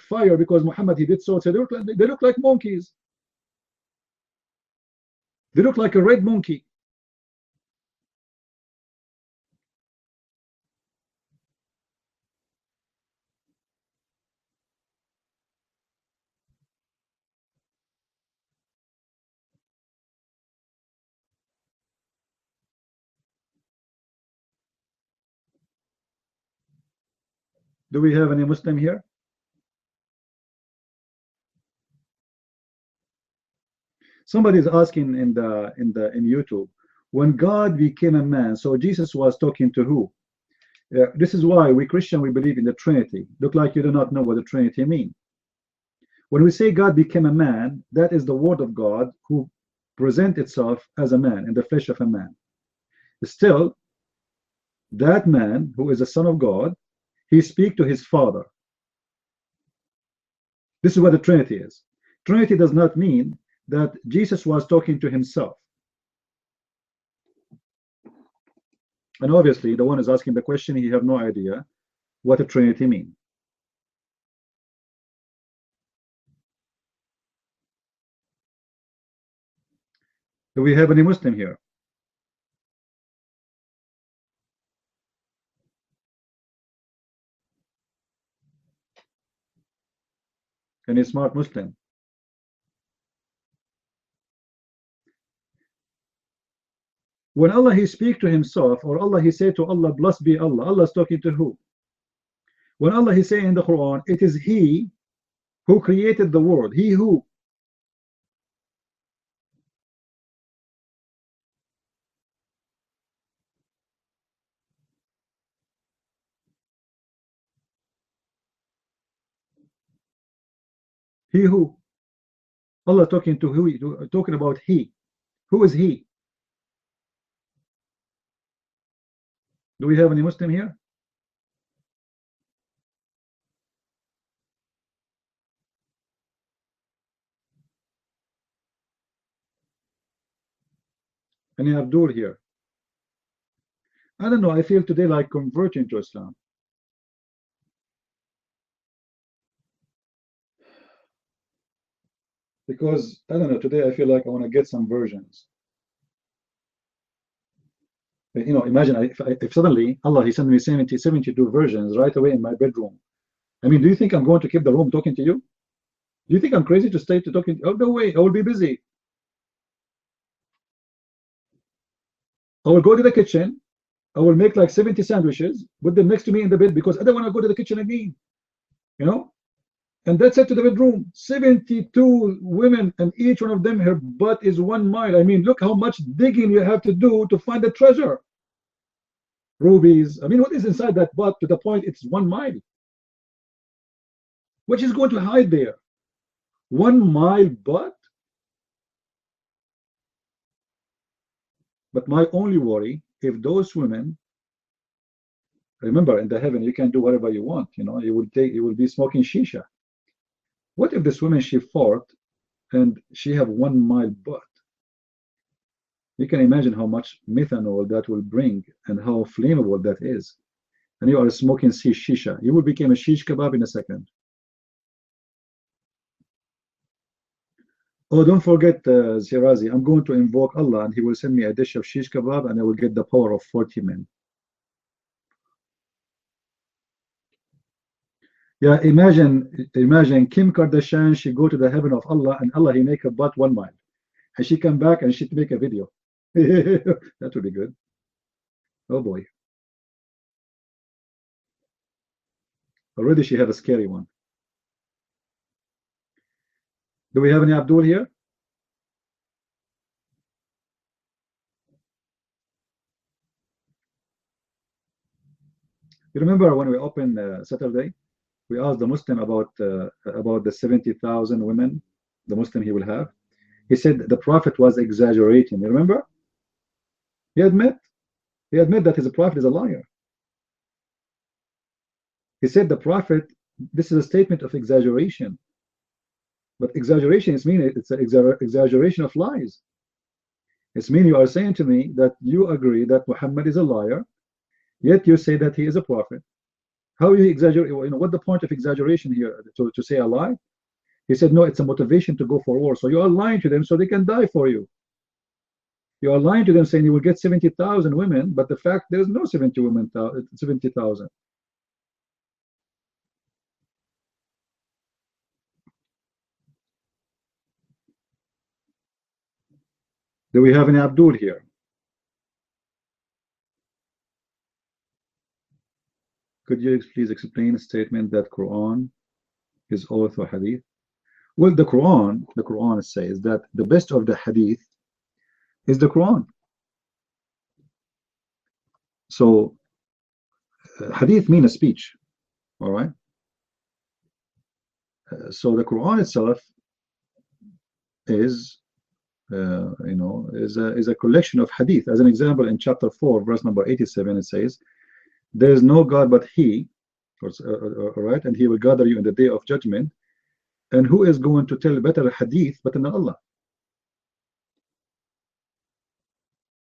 fire because Muhammad, he did so. So they look like monkeys. They look like a red monkey. Do we have any Muslim here? Somebody is asking in YouTube, when God became a man, so Jesus was talking to who? This is why we Christian, we believe in the Trinity. Look like you do not know what the Trinity means. When we say God became a man, that is the word of God who present itself as a man in the flesh of a man. Still, that man who is the Son of God, he speaks to his Father. This is what the Trinity is. Trinity does not mean that Jesus was talking to himself. And obviously, the one is asking the question, he have no idea what a Trinity means. Do we have any Muslim here? Any smart Muslim? When Allah, he speak to himself, or Allah, he say to Allah, blessed be Allah, Allah is talking to who? When Allah, he say in the Quran, it is he who created the world. He who? He who? Allah talking to who? Talking about he. Who is he? Do we have any Muslim here? Any Abdul here? I don't know. I feel today like converting to Islam. Because, I don't know, today I feel like I want to get some versions. You know, imagine if suddenly Allah, he sent me 72 versions right away in my bedroom. I mean, do you think I'm going to keep the room talking to you? Do you think I'm crazy to stay to talking? Oh, no way, I will be busy. I will go to the kitchen. I will make like 70 sandwiches, put them next to me in the bed because I don't want to go to the kitchen again. You know? And that's it to the bedroom. 72 women, and each one of them, her butt is 1 mile. I mean, look how much digging you have to do to find the treasure. Rubies. I mean, what is inside that butt to the point it's 1 mile? What is going to hide there? 1 mile butt? But my only worry, if those women, remember, in the heaven, you can do whatever you want. You know, you will be smoking shisha. What if this woman, she fought and she have 1 mile butt? You can imagine how much methanol that will bring and how flammable that is. And you are smoking shisha. You will become a shish kebab in a second. Oh, don't forget, Zirazi, I'm going to invoke Allah and He will send me a dish of shish kebab and I will get the power of 40 men. Yeah, imagine Kim Kardashian, she go to the heaven of Allah and Allah, He make her butt 1 mile. And she come back and she make a video. That would be good. Oh boy. Already she have a scary one. Do we have any Abdul here? You remember when we opened Saturday? We asked the Muslim about the 70,000 women, the Muslim he will have. He said the Prophet was exaggerating. You remember? He admit that his prophet is a liar. He said the Prophet, this is a statement of exaggeration. But exaggeration is meaning it's an exaggeration of lies. It's meaning you are saying to me that you agree that Muhammad is a liar, yet you say that he is a prophet. How you exaggerate? You know what the point of exaggeration here? To say a lie? He said no, it's a motivation to go for war. So you are lying to them so they can die for you. You are lying to them saying you will get 70,000 women, but the fact there is no 70,000. Do we have any Abdul here? Could you please explain a statement that Quran is also hadith? Well, the Quran says that the best of the hadith is the Quran. So hadith means a speech, all right? So the Quran itself is is a collection of hadith. As an example, in chapter 4, verse number 87, it says, "There is no God but He," all right, and He will gather you in the day of judgment. And who is going to tell better hadith but than Allah?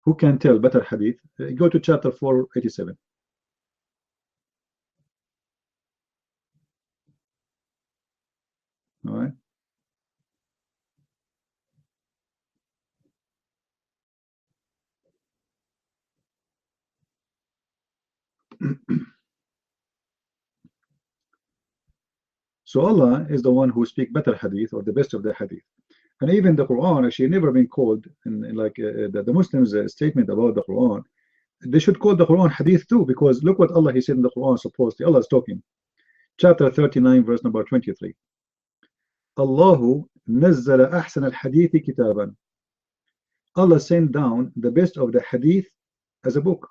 Who can tell better hadith? Go to chapter 4, 87. All right. So Allah is the one who speaks better hadith, or the best of the hadith. And even the Quran actually never been called in like the Muslims statement about the Quran. They should call the Quran hadith too, because look what Allah He said in the Quran. Supposedly Allah is talking, chapter 39, verse number 23. Allahu nazzala ahsan al-hadith kitaban. Allah sent down the best of the hadith as a book.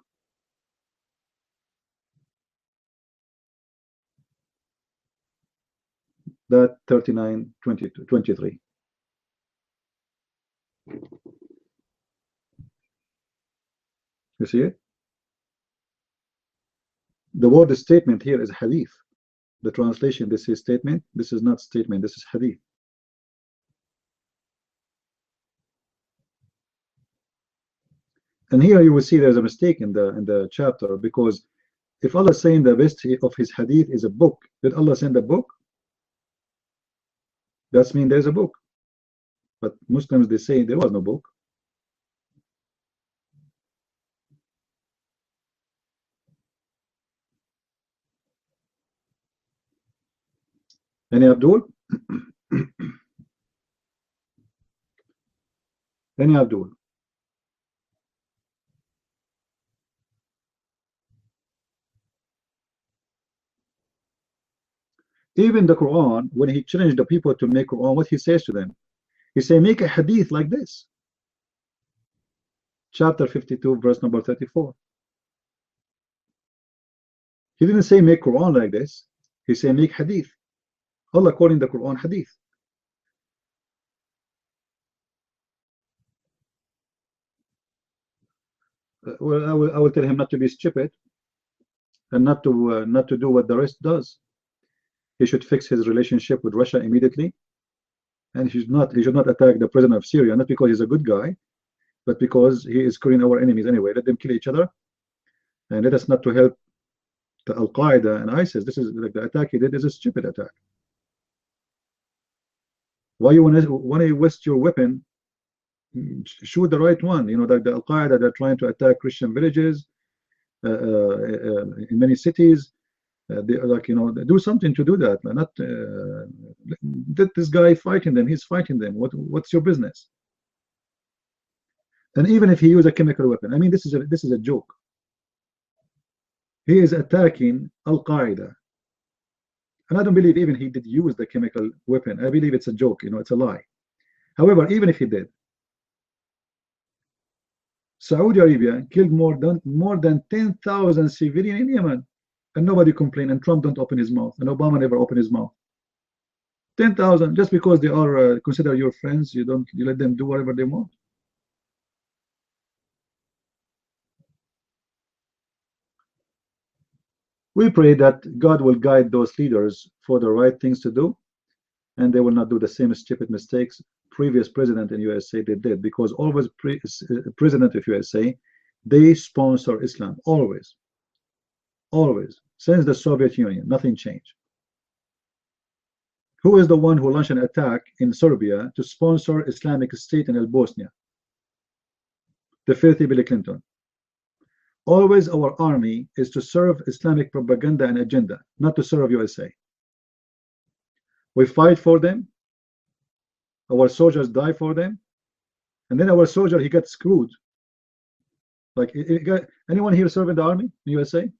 That 39, 23. You see it? The word statement here is hadith. The translation, this is statement. This is not statement. This is hadith. And here you will see there's a mistake in the chapter, because if Allah is saying the best of His hadith is a book, did Allah send a book? That means there's a book. But Muslims, they say there was no book. Any Abdul? Any Abdul? Even the Quran, when he challenged the people to make Quran, what he says to them? He say, make a hadith like this. Chapter 52, verse number 34. He didn't say make Quran like this. He said make hadith. Allah calling the Quran hadith. Well, I will tell him not to be stupid and not to do what the rest does. He should fix his relationship with Russia immediately, and he should not attack the president of Syria, not because he's a good guy, but because he is killing our enemies anyway. Let them kill each other, and let us not to help the Al Qaeda and ISIS. This is like the attack he did is a stupid attack. Why you want to waste your weapon? Shoot the right one. You know that the Al Qaeda, they're trying to attack Christian villages in many cities. They are like, you know, do something to do that. Not this guy fighting them. He's fighting them. What's your business? And even if he used a chemical weapon, I mean, this is a joke. He is attacking Al Qaeda, and I don't believe even he did use the chemical weapon. I believe it's a joke. You know, it's a lie. However, even if he did, Saudi Arabia killed more than 10,000 civilians in Yemen, and nobody complained, and Trump don't open his mouth, and Obama never opened his mouth. 10,000 just because they are considered your friends, you let them do whatever they want. We pray that God will guide those leaders for the right things to do, and they will not do the same stupid mistakes previous president in USA they did, because always president of USA, they sponsor Islam, always since the Soviet Union. Nothing changed. Who is the one who launched an attack in Serbia to sponsor Islamic State in Bosnia? The filthy Bill Clinton. Always our army is to serve Islamic propaganda and agenda, not to serve USA. We fight for them, our soldiers die for them, and then our soldier, he gets screwed. Like, anyone here serving the army in USA?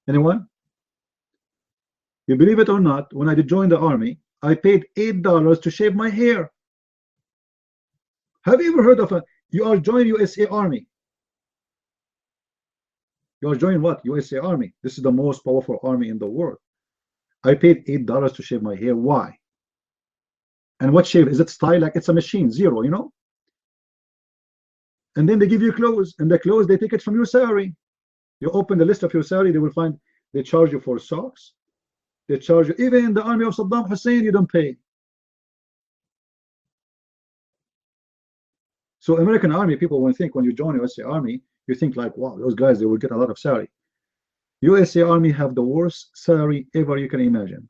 Anyone? You believe it or not, when I did join the army, I paid $8 to shave my hair. Have you ever heard of you are joining USA Army? You are joining what? USA Army. This is the most powerful army in the world. I paid $8 to shave my hair. Why? And what shave? Is it style? Like it's a machine, zero, you know? And then they give you clothes, and the clothes, they take it from your salary. You open the list of your salary, they will find they charge you for socks. They charge you, even in the army of Saddam Hussein, you don't pay. So American army people will think when you join USA Army, you think like, wow, those guys, they will get a lot of salary. USA Army have the worst salary ever you can imagine.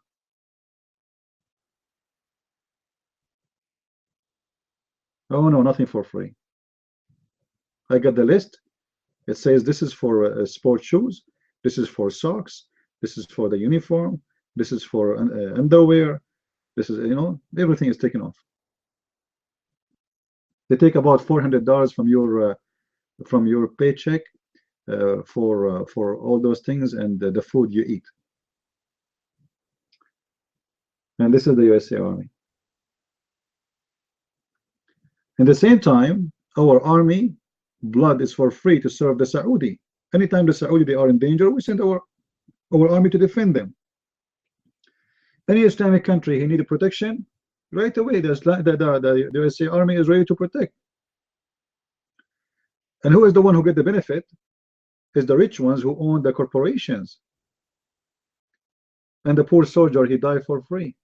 Oh no, nothing for free. I got the list. It says this is for sport shoes, this is for socks, this is for the uniform, this is for underwear, this is, you know, everything is taken off. They take about $400 from your paycheck for all those things and the food you eat. And this is the USA Army. At the same time, our army blood is for free to serve the Saudi. Anytime the Saudi they are in danger, we send our army to defend them. Any Islamic country he needed protection, right away the USA Army is ready to protect. And who is the one who get the benefit? Is the rich ones who own the corporations. And the poor soldier, he died for free.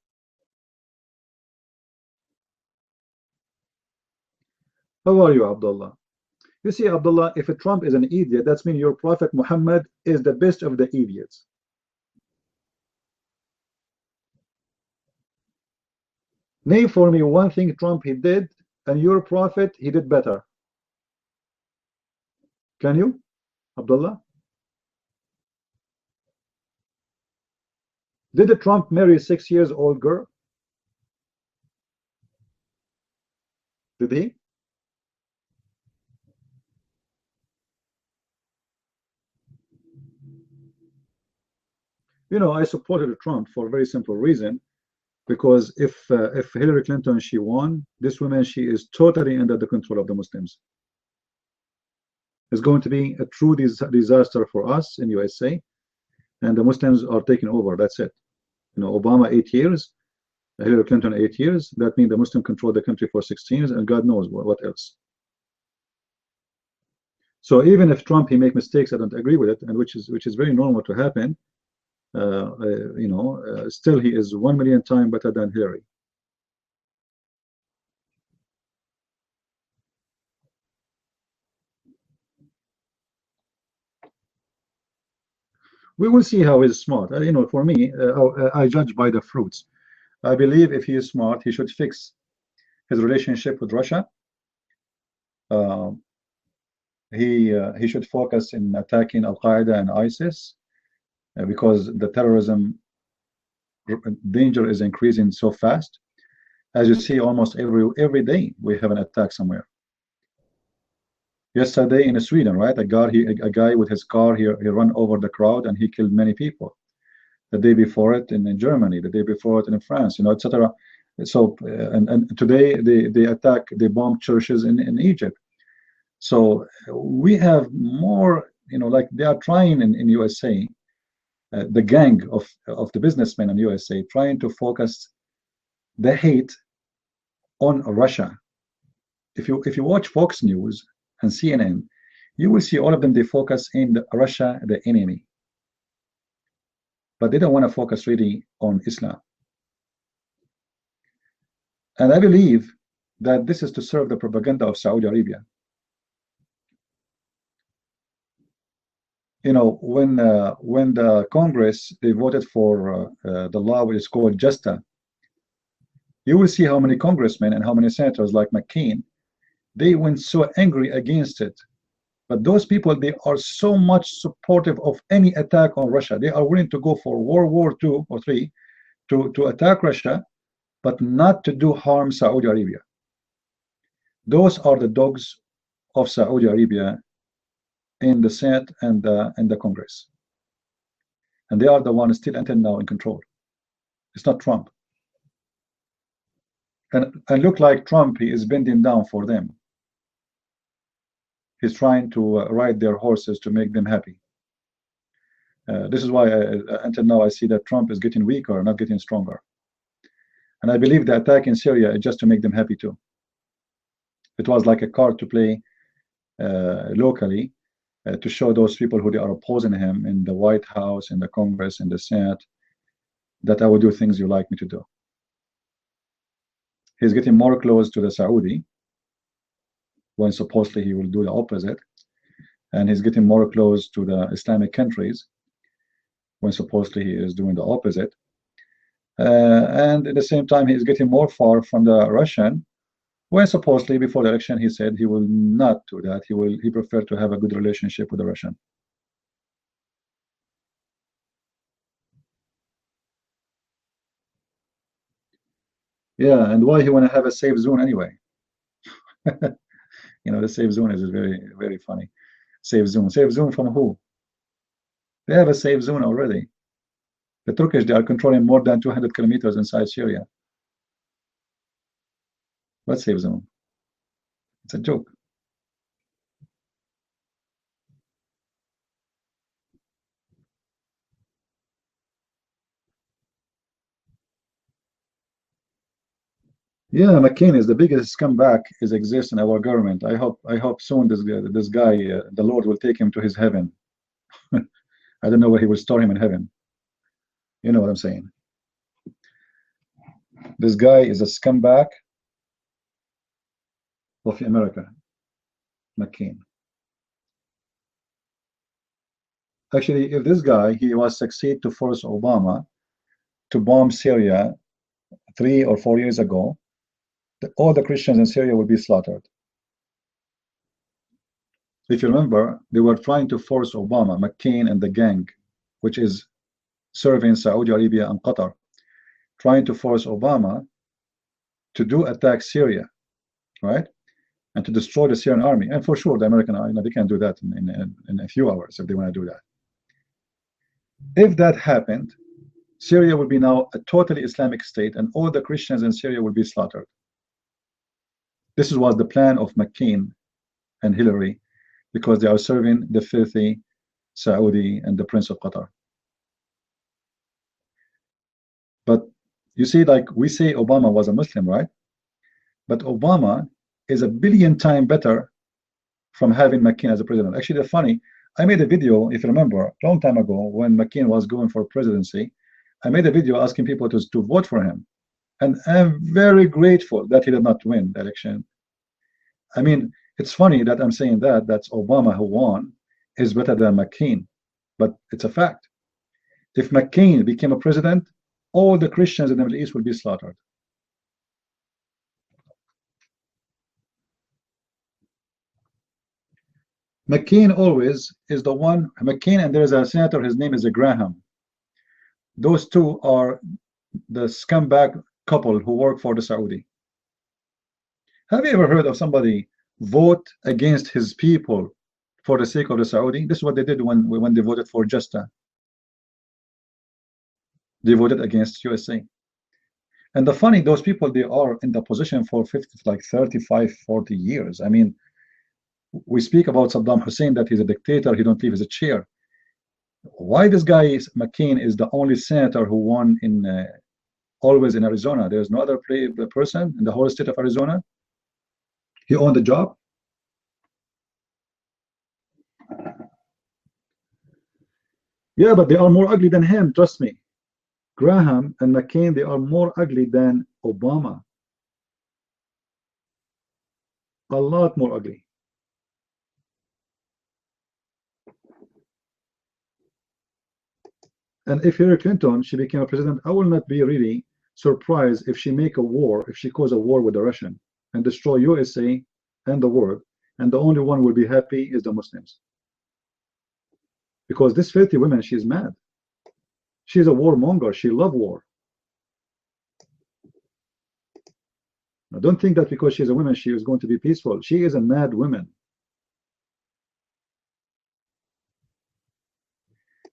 How are you, Abdullah? You see, Abdullah, if Trump is an idiot, that means your Prophet Muhammad is the best of the idiots. Name for me one thing Trump he did, and your Prophet he did better. Can you, Abdullah? Did Trump marry a 6-year-old girl? Did he? You know, I supported Trump for a very simple reason, because if Hillary Clinton, she won, this woman, she is totally under the control of the Muslims. It's going to be a true disaster for us in USA, and the Muslims are taking over. That's it. You know, Obama 8 years, Hillary Clinton 8 years. That means the Muslim controlled the country for 16 years, and God knows what else. So even if Trump, he make mistakes, I don't agree with it, and which is very normal to happen. You know, still he is 1 million times better than Hillary. We will see how he's smart. You know, for me, I judge by the fruits. I believe if he is smart, he should fix his relationship with Russia. He should focus in attacking Al Qaeda and ISIS, because the terrorism danger is increasing so fast. As you see, almost every day we have an attack somewhere. Yesterday in Sweden, right? A guy with his car, he ran over the crowd and he killed many people. The day before it in Germany, the day before it in France, you know, etc. So and today they attack, they bomb churches in Egypt. So we have more, you know, like they are trying in USA, the gang of the businessmen in USA trying to focus the hate on Russia. If you watch Fox News and CNN, you will see all of them, they focus in Russia, the enemy. But they don't want to focus really on Islam. And I believe that this is to serve the propaganda of Saudi Arabia. You know, when the Congress, they voted for the law which is called JUSTA, you will see how many congressmen and how many senators like McCain, they went so angry against it. But those people, they are so much supportive of any attack on Russia. They are willing to go for World War II or III to attack Russia, but not to do harm Saudi Arabia. Those are the dogs of Saudi Arabia in the Senate and the Congress. And they are the ones still until now in control. It's not Trump. And look like Trump, he is bending down for them. He's trying to ride their horses to make them happy. This is why until now I see that Trump is getting weaker, not getting stronger. And I believe the attack in Syria is just to make them happy too. It was like a card to play locally to show those people who they are opposing him in the White House, in the Congress, in the Senate, that I will do things you like me to do. He's getting more close to the Saudi, when supposedly he will do the opposite, and he's getting more close to the Islamic countries, when supposedly he is doing the opposite. And at the same time, he's getting more far from the Russian, when supposedly before the election he said he will not do that. He preferred to have a good relationship with the Russian. Yeah, and why he want to have a safe zone anyway? You know, the safe zone is very, very funny. Safe zone. Safe zone from who? They have a safe zone already. The Turkish, they are controlling more than 200 kilometers inside Syria. What safe zone? It's a joke. Yeah, McCain is the biggest scumbag is exists in our government. I hope soon this guy, the Lord will take him to his heaven. I don't know where he will store him in heaven. You know what I'm saying? This guy is a scumbag of America, McCain. Actually, if this guy, he was succeed to force Obama to bomb Syria 3 or 4 years ago, all the Christians in Syria will be slaughtered. If you remember, they were trying to force Obama, McCain and the gang, which is serving Saudi Arabia and Qatar, trying to force Obama to attack Syria, right? And to destroy the Syrian army. And for sure, the American army, they can do that in a few hours if they want to do that. If that happened, Syria will be now a totally Islamic state, and all the Christians in Syria will be slaughtered. This was the plan of McCain and Hillary, because they are serving the filthy Saudi and the Prince of Qatar. But you see, like we say Obama was a Muslim, right? But Obama is a billion times better from having McCain as a president. Actually, they're funny. I made a video, if you remember, a long time ago when McCain was going for presidency. I made a video asking people to vote for him. And I'm very grateful that he did not win the election. I mean, it's funny that I'm saying that, that's Obama who won is better than McCain, but it's a fact. If McCain became a president, all the Christians in the Middle East will be slaughtered. McCain always is the one, McCain, and there's a senator, his name is Graham. Those two are the scumbag couple who work for the Saudi. Have you ever heard of somebody vote against his people for the sake of the Saudi? This is what they did when they voted for Justa. They voted against USA. And the funny, those people, they are in the position for 35, 40 years. I mean, we speak about Saddam Hussein, that he's a dictator, he don't leave his chair. Why this guy, McCain, is the only senator who won in always in Arizona? There's no other person in the whole state of Arizona. He owned the job. Yeah, but they are more ugly than him, trust me. Graham and McCain, they are more ugly than Obama. A lot more ugly. And if Hillary Clinton, she became a president, I will not be really surprised if she make a war, if she cause a war with the Russian and destroy USA and the world, and the only one will be happy is the Muslims. Because this filthy woman, she's mad. She's a warmonger. She loves war. Now, don't think that because she's a woman, she is going to be peaceful. She is a mad woman.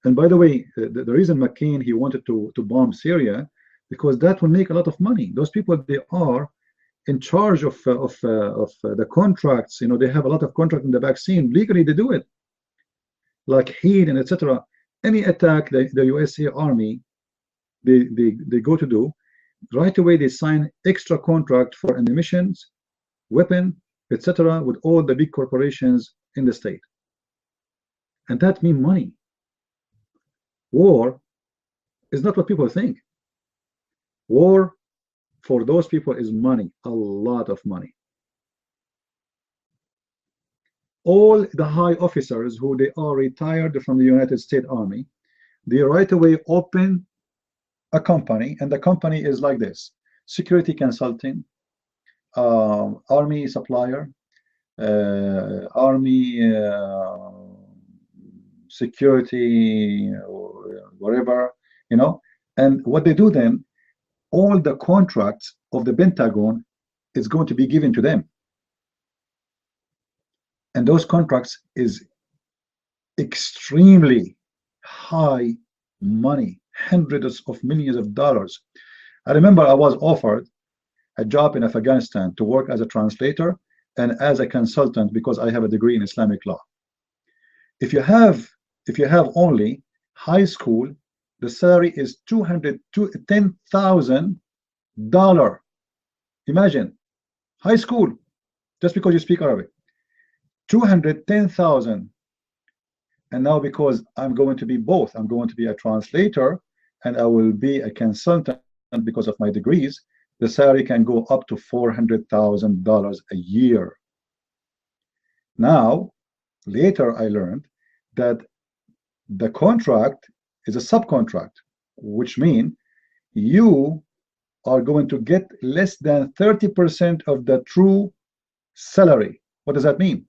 And by the way, the reason McCain, he wanted to bomb Syria, because that will make a lot of money. Those people, they are in charge of the contracts. You know, they have a lot of contracts in the vaccine. Legally, they do it. Like heat and etc. Any attack the USA Army they go to do, right away they sign extra contract for ammunitions, weapon, etc. with all the big corporations in the state. And that means money. War is not what people think. War for those people is money, a lot of money. All the high officers who they are retired from the United States Army, they right away open a company, and the company is like this: security consulting, army supplier, army security, or whatever, you know. And what they do then, all the contracts of the Pentagon is going to be given to them. And those contracts is extremely high money, hundreds of millions of dollars. I remember I was offered a job in Afghanistan to work as a translator and as a consultant because I have a degree in Islamic law. If you have only high school, the salary is $210,000. Imagine, high school, just because you speak Arabic. 210,000. And now because I'm going to be both, I'm going to be a translator and I will be a consultant because of my degrees, the salary can go up to $400,000 a year. Now, later I learned that the contract is a subcontract, which means you are going to get less than 30% of the true salary. What does that mean?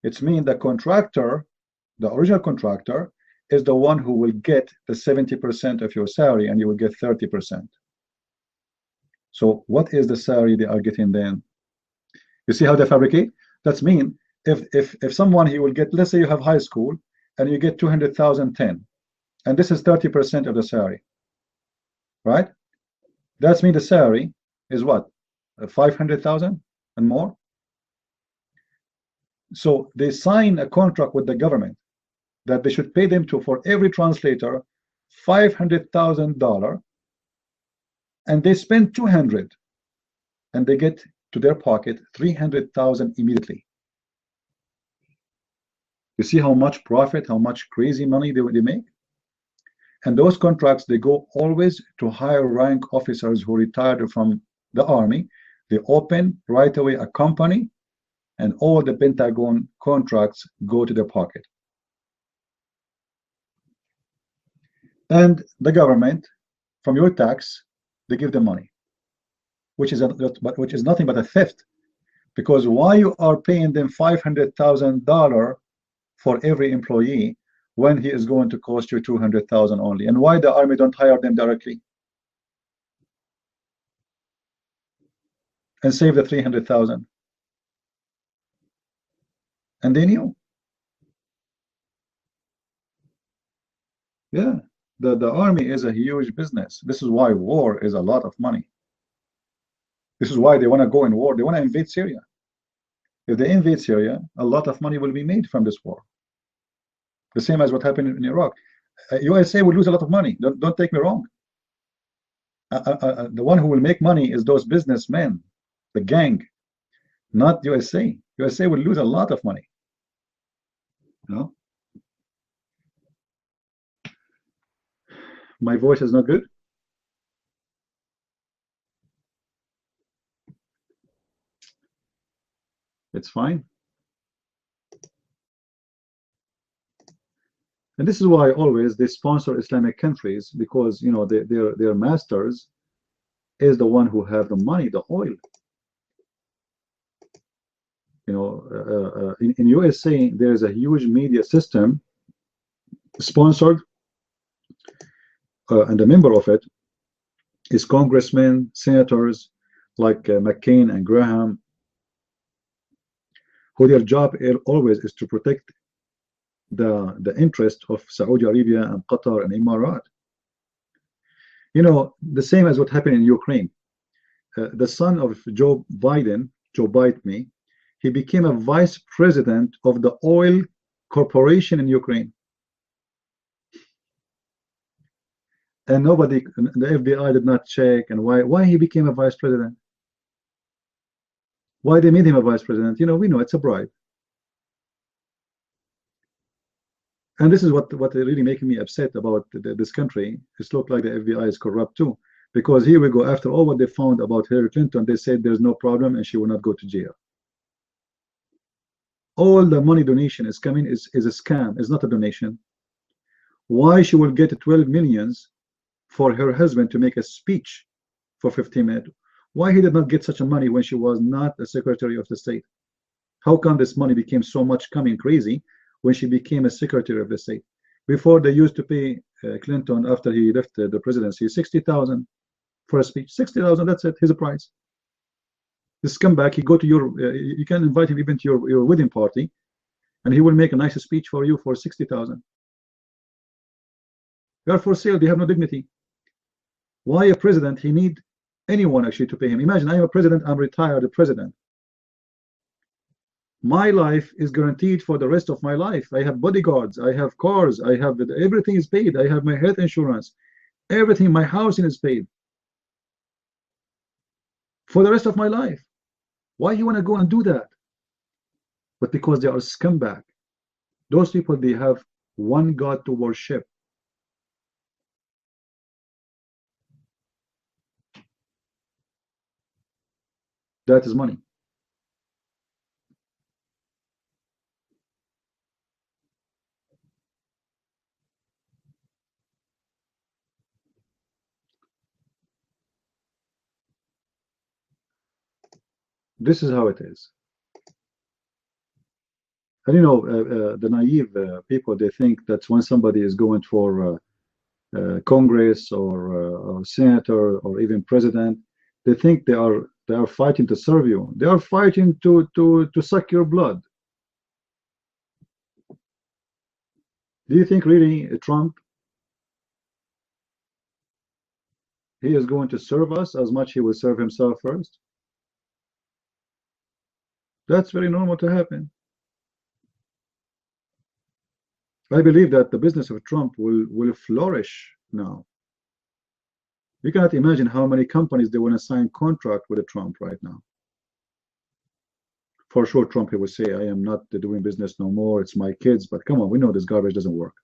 It means the contractor, the original contractor, is the one who will get the 70% of your salary and you will get 30%. So what is the salary they are getting then? You see how they fabricate? That means if someone, he will get, let's say you have high school and you get 200,010, and this is 30% of the salary, right? That's mean the salary is what, 500,000 and more. So they sign a contract with the government that they should pay them for every translator $500,000, and they spend 200, and they get to their pocket 300,000 immediately. You see how much profit, how much crazy money they make? And those contracts, they go always to higher rank officers who retired from the army. They open right away a company, and all the Pentagon contracts go to their pocket. And the government, from your tax, they give them money, which is nothing but a theft. Because why you are paying them $500,000 for every employee when he is going to cost you 200,000 only? And why the army don't hire them directly and save the 300,000? And they knew. Yeah, the army is a huge business. This is why war is a lot of money. This is why they want to go in war. They want to invade Syria. If they invade Syria, a lot of money will be made from this war. The same as what happened in Iraq. USA will lose a lot of money. Don't take me wrong. The one who will make money is those businessmen, the gang, not USA. USA will lose a lot of money. You know? My voice is not good. It's fine. And this is why always they sponsor Islamic countries, because you know their masters is the one who have the money, the oil. You know, in USA there's a huge media system sponsored, and a member of it is congressmen, senators like McCain and Graham, who their job always is to protect the interest of Saudi Arabia and Qatar and Emirat. You know, the same as what happened in Ukraine. The son of Joe Biden, he became a vice president of the oil corporation in Ukraine. And nobody, the FBI did not check. And why he became a vice president? Why they made him a vice president? You know, we know it's a bribe. And this is what really making me upset about this country. It's look like the FBI is corrupt too, because here we go, after all what they found about Hillary Clinton, they said there's no problem and she will not go to jail. All the money donation is coming is a scam. It's not a donation. Why she will get 12 millions for her husband to make a speech for 15 minutes? Why he did not get such a money when she was not a Secretary of the State? How come this money became so much coming crazy when she became a Secretary of the State? Before, they used to pay Clinton, after he left the presidency, $60,000 for a speech. $60,000, that's it, his price. This scumbag, he go to your, you can invite him even to your wedding party, and he will make a nice speech for you for $60,000. They are for sale, they have no dignity. Why a president, he need anyone actually to pay him? Imagine, I'm a president, I'm retired president. My life is guaranteed for the rest of my life. I have bodyguards, I have cars, I have everything is paid. I have my health insurance, everything, my housing is paid for the rest of my life. Why you want to go and do that? But because they are scumbag. Those people, they have one God to worship. That is money. This is how it is. And you know, the naive people, they think that when somebody is going for Congress or senator or even president, they think they are fighting to serve you. They are fighting to suck your blood. Do you think really Trump he is going to serve us as much he will serve himself first. That's very normal to happen. I believe that the business of Trump will flourish now. You cannot imagine how many companies they want to sign contract with Trump right now. For sure, Trump, he will say, I am not doing business no more, it's my kids. But come on, we know this garbage doesn't work.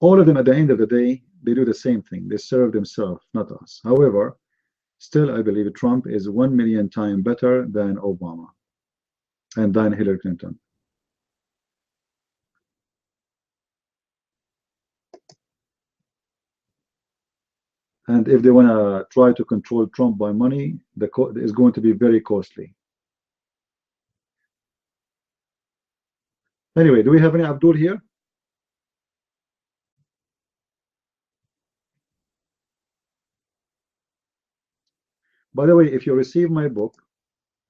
All of them, at the end of the day, they do the same thing. They serve themselves, not us. However, still, I believe Trump is 1,000,000 times better than Obama and than Hillary Clinton. And if they want to try to control Trump by money, it's going to be very costly. Anyway, do we have any Abdul here? By the way, if you receive my book,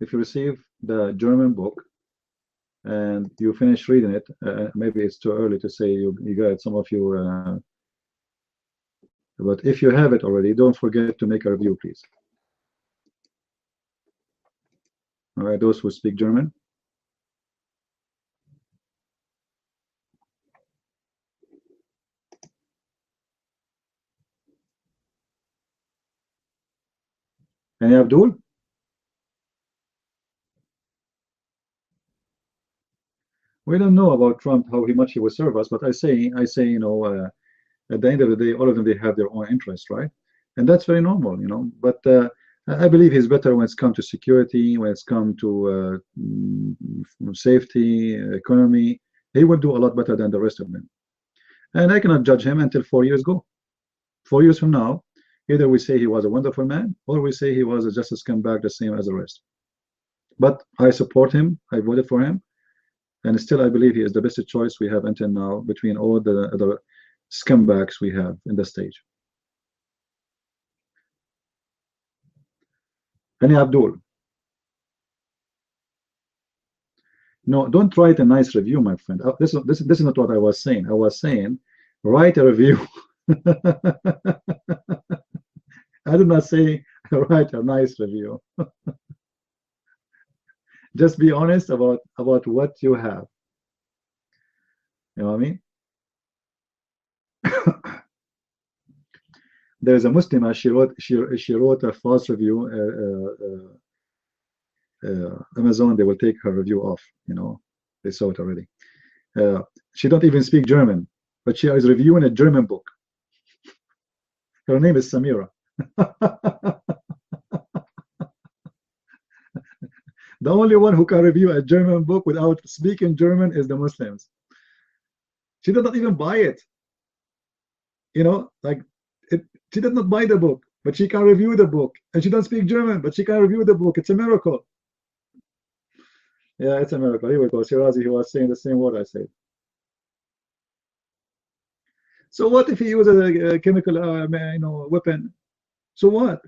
if you receive the German book, and you finish reading it, maybe it's too early to say you got it, some of you, but if you have it already, don't forget to make a review, please. All right, those who speak German. Any Abdul? We don't know about Trump, how much he will serve us, but I say, you know, at the end of the day, all of them, they have their own interests, right? And that's very normal, you know. But I believe he's better when it's come to security, when it's come to safety, economy. He will do a lot better than the rest of them. And I cannot judge him until 4 years go. 4 years from now, either we say he was a wonderful man, or we say he was just a scumbag, the same as the rest. But I support him. I voted for him. And still, I believe he is the best choice we have until now between all the other scumbags we have in the stage. Any Abdul? No, don't write a nice review, my friend. This is not what I was saying. I was saying, write a review. I did not say write a nice review. Just be honest about what you have. You know what I mean? There's a Muslim, she wrote a false review. Amazon, they will take her review off. You know, they saw it already. She don't even speak German, but she is reviewing a German book. Her name is Samira. The only one who can review a German book without speaking German is the Muslims. She did not even buy it. You know, like she did not buy the book, but she can review the book. And she doesn't speak German, but she can review the book. It's a miracle. Yeah, it's a miracle. Here we go. Shirazi, he was saying the same word I said. So what if he uses a chemical, you know, weapon? So what?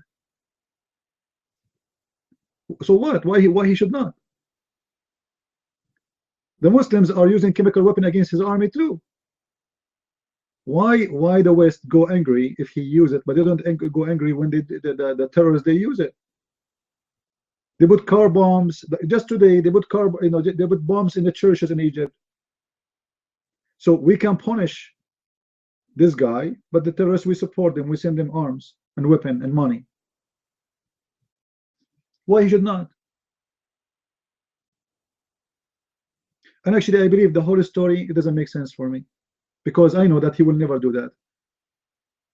So what? Why he should not? The Muslims are using chemical weapon against his army too. Why the West go angry if he use it, but they don't go angry when the terrorists they use it? They put car bombs. Just today they put they put bombs in the churches in Egypt. So we can punish this guy, but the terrorists, we support them. We send them arms and weapon and money. Why he should not? And actually, I believe the whole story, it doesn't make sense for me, because I know that he will never do that.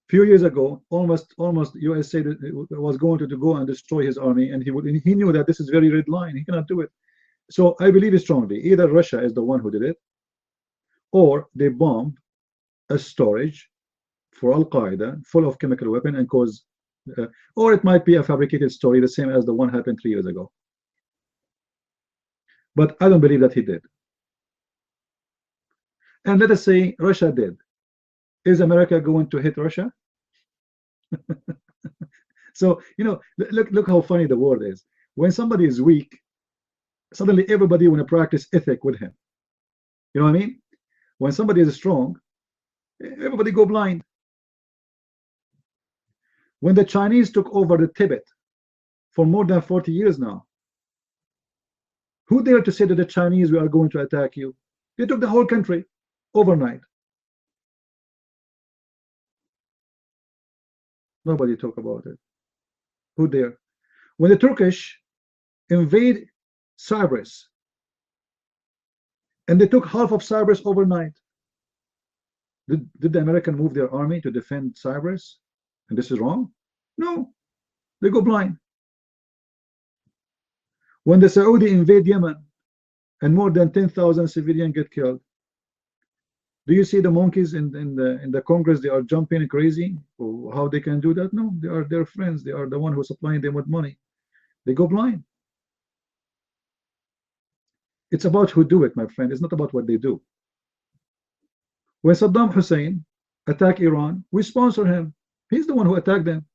Few years ago, almost US said it was going to go and destroy his army, and he knew that this is very red line. He cannot do it. So I believe strongly either Russia is the one who did it, or they bombed a storage for Al Qaeda full of chemical weapon and cause, or it might be a fabricated story, the same as the one happened 3 years ago. But I don't believe that he did. And let us say Russia did. Is America going to hit Russia? So, you know, look how funny the world is. When somebody is weak, suddenly everybody want to practice ethic with him. You know what I mean? When somebody is strong, Everybody go blind. When the Chinese took over the Tibet for more than 40 years now, who dared to say to the Chinese, we are going to attack you? They took the whole country overnight. Nobody talk about it. Who dare? When the Turkish invade Cyprus and they took half of Cyprus overnight, did the American move their army to defend Cyprus? And this is wrong? No, they go blind. When the Saudi invade Yemen and more than 10,000 civilians get killed, do you see the monkeys in the Congress? They are jumping crazy. How they can do that? No, they are their friends. They are the one who is supplying them with money. They go blind. It's about who do it, my friend. It's not about what they do. When Saddam Hussein attacked Iran, we sponsor him. He's the one who attacked them.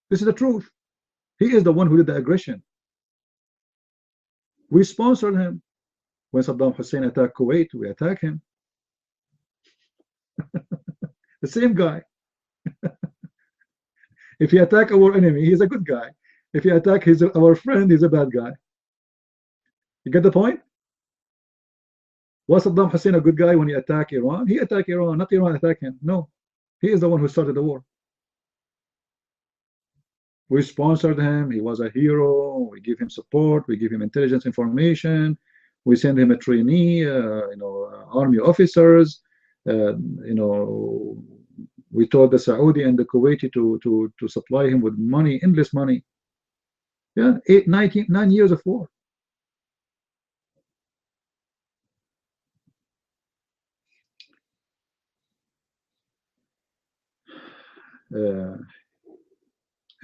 This is the truth. He is the one who did the aggression. We sponsored him. When Saddam Hussein attacked Kuwait, we attack him. The same guy. If he attack our enemy, he's a good guy. If he attack our friend, he's a bad guy. You get the point? Was Saddam Hussein a good guy when he attacked Iran? He attacked Iran, not Iran attacked him. No, he is the one who started the war. We sponsored him. He was a hero. We give him support. We give him intelligence information. We send him a trainee, army officers. We told the Saudi and the Kuwaiti to supply him with money, endless money. Yeah, 9 years of war.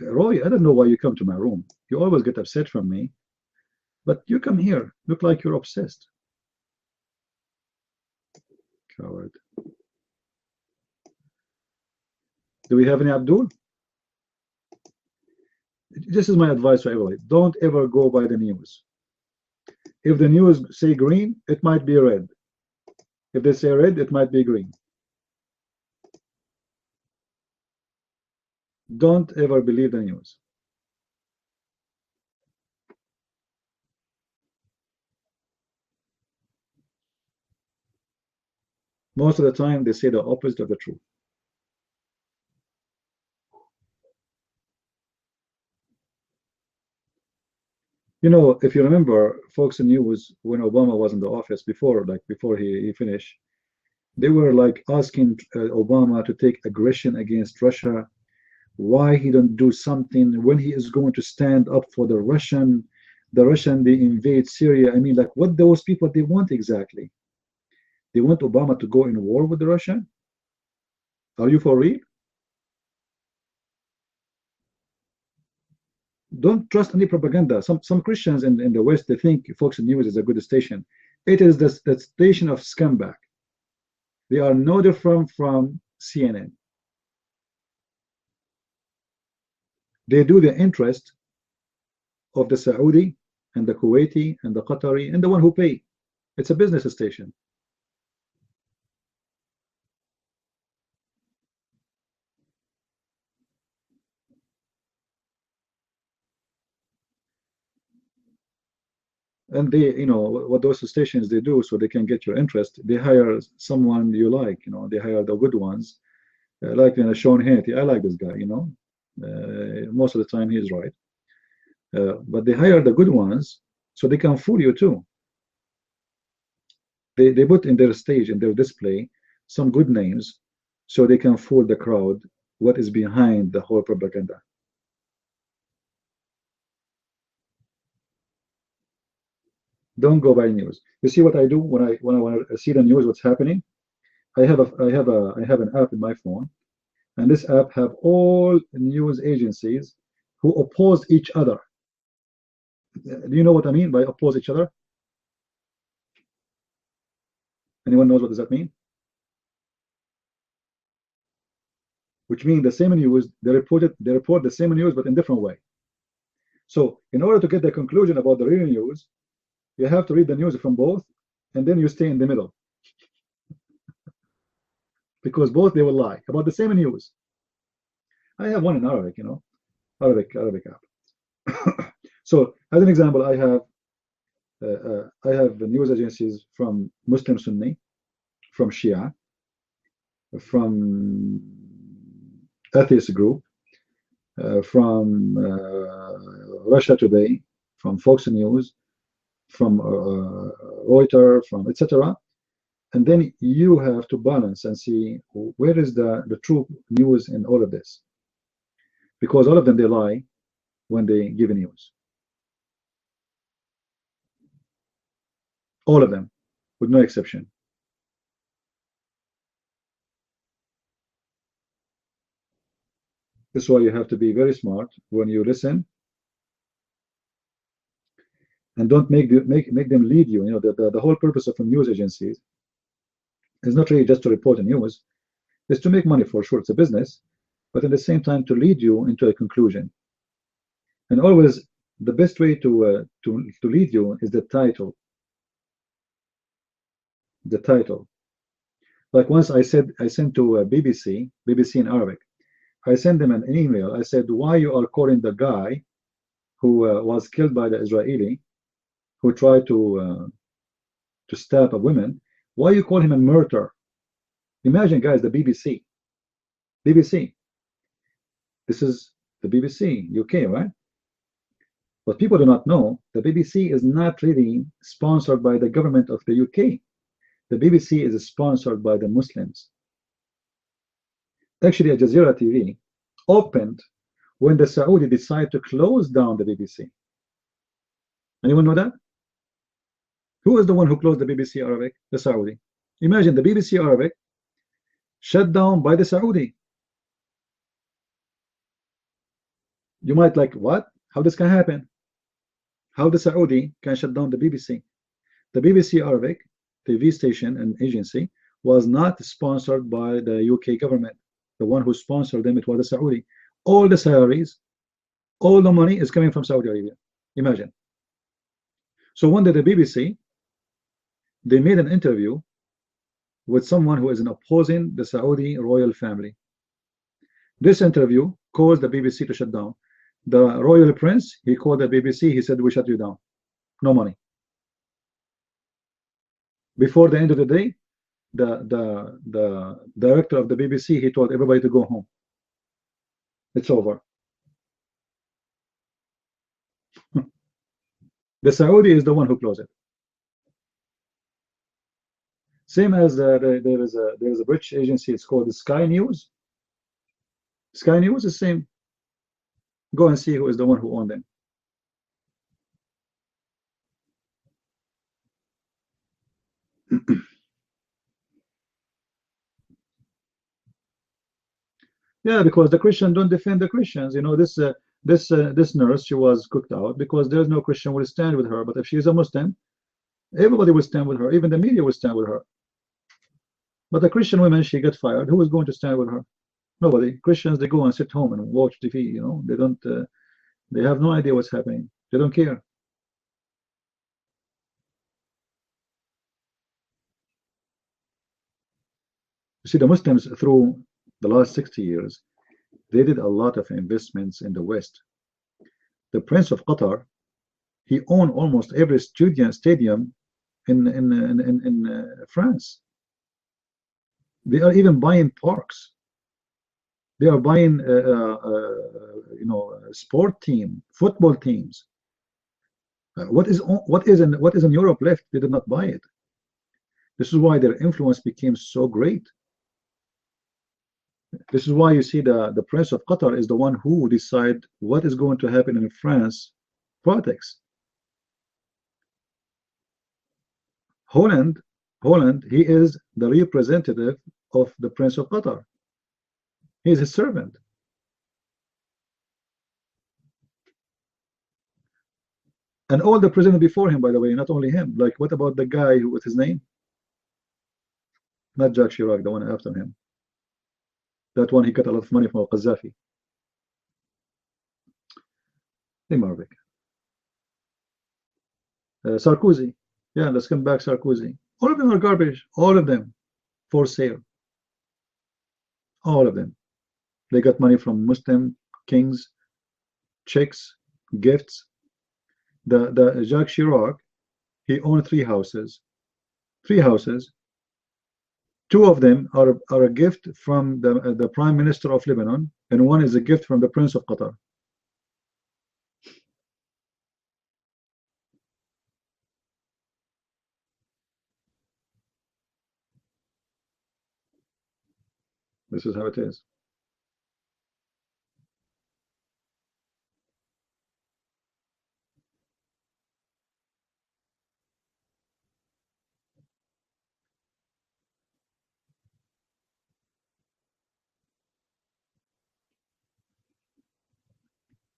Roy, I don't know why you come to my room. You always get upset from me, but you come here, look like you're obsessed. Coward. Do we have any Abdul? This is my advice to everybody. Don't ever go by the news. If the news say green, it might be red. If they say red, it might be green. Don't ever believe the news. Most of the time, they say the opposite of the truth. You know, if you remember, Fox News, when Obama was in the office before he finished, they were like asking Obama to take aggression against Russia. Why he don't do something when he is going to stand up for the Russian, they invade Syria. I mean, like, what those people they want exactly? They want Obama to go in war with the Russia? Are you for real? Don't trust any propaganda. Some Christians in the West, they think Fox News is a good station. It is the station of scumbag. They are no different from CNN. They do the interest of the Saudi and the Kuwaiti and the Qatari and the one who pay. It's a business station. And they, what those stations they do so they can get your interest, they hire someone you like, they hire the good ones. Like Sean Hannity, I like this guy, most of the time he's right. But they hire the good ones so they can fool you too. They put in their stage, in their display, some good names so they can fool the crowd what is behind the whole propaganda. Don't go by news. You see what I do when I want to see the news, what's happening? I have an app in my phone, and this app have all news agencies who oppose each other. Do you know what I mean by oppose each other? Anyone knows what does that mean? Which means the same news, they report the same news but in different way. So in order to get the conclusion about the real news, you have to read the news from both, and then you stay in the middle. because both they will lie about the same news. I have one in Arabic, you know, Arabic app. So as an example, I have news agencies from Muslim Sunni, from Shia, from atheist group, from Russia Today, from Fox News, from Reuters, from etc. And then you have to balance and see where is the true news in all of this, because all of them they lie when they give news. All of them, with no exception. This is why you have to be very smart when you listen, and don't make them lead you. You know, the whole purpose of news agencies is not really just to report the news. It's to make money, for sure. It's a business, but at the same time to lead you into a conclusion. And always the best way to lead you is the title. The title. Like once I sent to BBC in Arabic. I sent them an email. I said, why you are calling the guy who was killed by the Israeli, who tried to stab a woman? Why you call him a murderer? Imagine, guys, the BBC. BBC. This is the BBC, UK, right? But people do not know the BBC is not really sponsored by the government of the UK. The BBC is sponsored by the Muslims. Actually, Al Jazeera TV opened when the Saudi decided to close down the BBC. Anyone know that? Who is the one who closed the BBC Arabic? The Saudi. Imagine the BBC Arabic shut down by the Saudi. You might like, what? How this can happen? How the Saudi can shut down the BBC? The BBC Arabic TV station and agency was not sponsored by the UK government. The one who sponsored them, it was the Saudi. All the salaries, all the money is coming from Saudi Arabia. Imagine. So one day the BBC, they made an interview with someone who is opposing the Saudi royal family. This interview caused the BBC to shut down. The royal prince, he called the BBC, he said, we shut you down. No money. Before the end of the day, the director of the BBC, he told everybody to go home. It's over. The Saudi is the one who closed it. Same as there is a British agency. It's called Sky News. Sky News is the same. Go and see who is the one who owned them. Yeah, because the Christians don't defend the Christians. You know, this nurse, she was cooked out because there's no Christian will stand with her. But if she's a Muslim, everybody will stand with her. Even the media will stand with her. But the Christian woman, she got fired. Who is going to stand with her? Nobody. Christians, they go and sit home and watch TV. You know, they don't. They have no idea what's happening. They don't care. You see, the Muslims through the last 60 years, they did a lot of investments in the West. The Prince of Qatar, he owned almost every stadium in France. They are even buying parks. They are buying, you know, sport team, football teams. What is in Europe left? They did not buy it. This is why their influence became so great. This is why you see the Prince of Qatar is the one who decide what is going to happen in France politics. Holland, he is the representative of the Prince of Qatar. He is his servant. And all the presidents before him, by the way, not only him. Like, what about the guy who, what's his name? Not Jacques Chirac, the one after him. That one, he got a lot of money from Qaddafi. Arabic. Sarkozy. Yeah, let's come back. Sarkozy. All of them are garbage. All of them for sale. all of them. They got money from Muslim kings, chicks, gifts. The Jacques Chirac, he owned 3 houses. 3 houses. 2 of them are a gift from the Prime Minister of Lebanon, and 1 is a gift from the Prince of Qatar. This is how it is.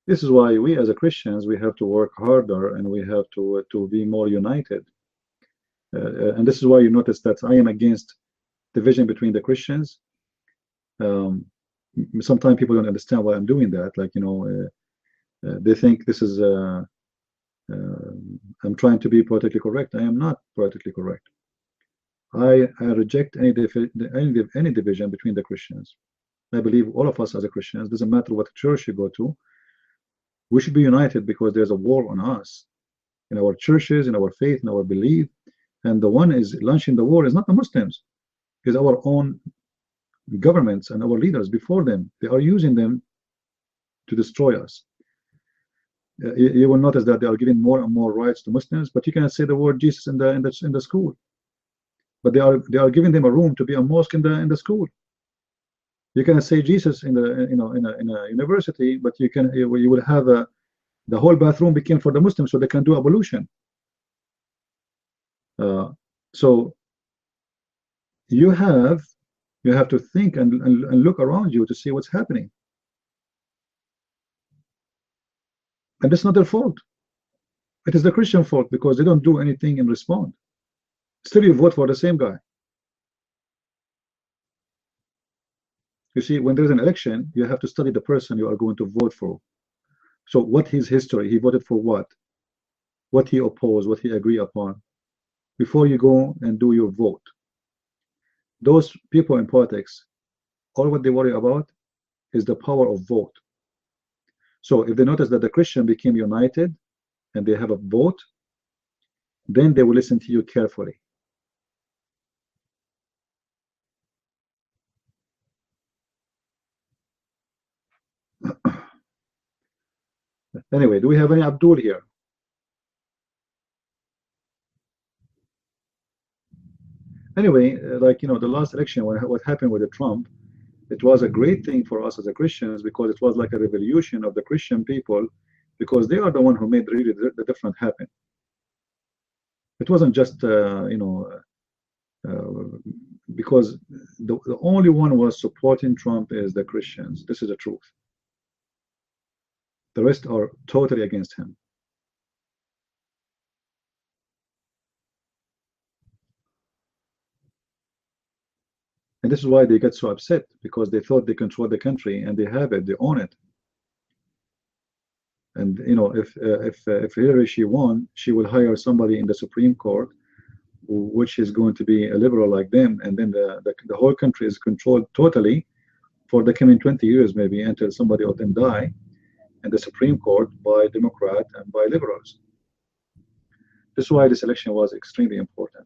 This is why we as a Christians, we have to work harder, and we have to be more united. And this is why you notice that I am against division between the Christians. Sometimes people don't understand why I'm doing that. Like, you know, they think this is I'm trying to be politically correct. I am not politically correct. I reject any division between the Christians. I believe all of us as a Christians, doesn't matter what church you go to, we should be united, because there's a war on us in our churches, in our faith, in our belief. And the one is launching the war is not the Muslims, it's our own governments and our leaders before them. They are using them to destroy us. You will notice that they are giving more and more rights to Muslims, but you cannot say the word Jesus in the school. But they are giving them a room to be a mosque in the school. You cannot say Jesus in the in a university, but you will have the whole bathroom became for the Muslims, so they can do ablution. So you have to think and look around you to see what's happening. And it's not their fault. It is the Christian fault, because they don't do anything and respond. Still you vote for the same guy. You see, when there's an election, you have to study the person you are going to vote for. So what his history, he voted for what he opposed, what he agreed upon, before you go and do your vote. Those people in politics, all what they worry about is the power of vote. So if they notice that the Christian became united and they have a vote, then they will listen to you carefully. Anyway, do we have any Abdul here? Anyway, like, you know, the last election, what happened with the Trump, it was a great thing for us as a Christians, because it was like a revolution of the Christian people, because they are the one who made really the difference happen. It wasn't just you know, because the only one who was supporting Trump is the Christians. This is the truth. The rest are totally against him. And this is why they get so upset, because they thought they controlled the country, and they have it, they own it. And you know, if Hillary, she won, she will hire somebody in the Supreme Court, which is going to be a liberal like them, and then the whole country is controlled totally for the coming 20 years, maybe, until somebody of them die, and the Supreme Court by Democrat and by liberals. This is why this election was extremely important.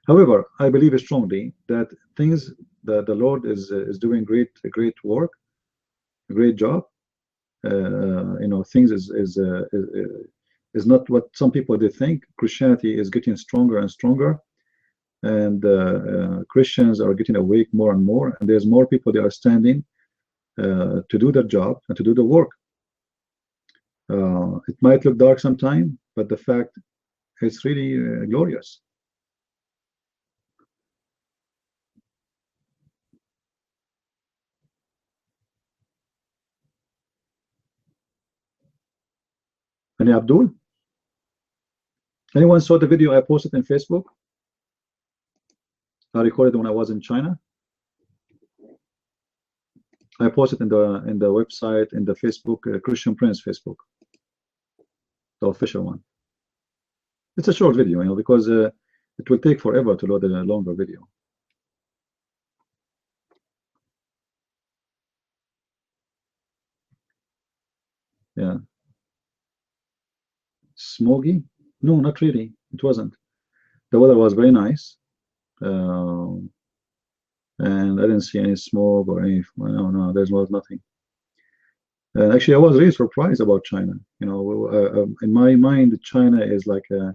However, I believe strongly that things that the Lord is doing a great work, a great job. You know, things is not what some people they think. Christianity is getting stronger and stronger, and Christians are getting awake more and more, and there's more people that are standing to do their job and to do the work. It might look dark sometime, but the fact it's really glorious. Any Abdul? Anyone saw the video I posted in Facebook? I recorded when I was in China. I posted in the website, in the Facebook, Christian Prince Facebook, the official one. It's a short video, you know, because It will take forever to load a longer video. Yeah. Smoky? No, not really. It wasn't. The weather was very nice. And I didn't see any smoke or any, no, there was nothing. And actually, I was really surprised about China. You know, in my mind, China is like a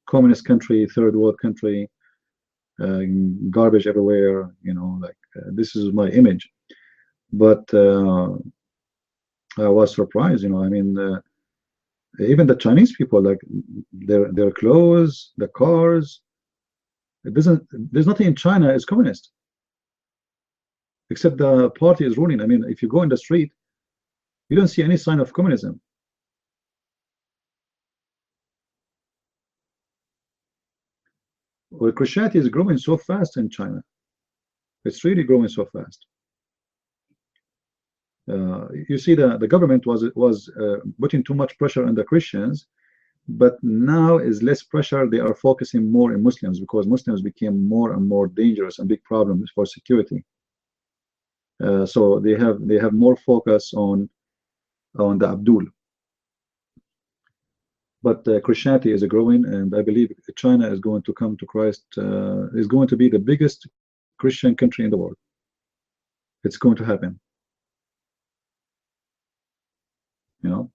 communist country, third world country, garbage everywhere. You know, like this is my image. But I was surprised. You know, I mean, even the Chinese people, like their clothes, the cars. It doesn't. There's nothing in China is communist, except the party is ruling. I mean, if you go in the street, you don't see any sign of communism. Well, Christianity is growing so fast in China. It's really growing so fast. You see, the government was putting too much pressure on the Christians, but now is less pressure. They are focusing more on Muslims because Muslims became more and more dangerous and big problems for security. So they have more focus on the Abdul. But Christianity is growing, and I believe China is going to come to Christ. Is going to be the biggest Christian country in the world. It's going to happen. You know.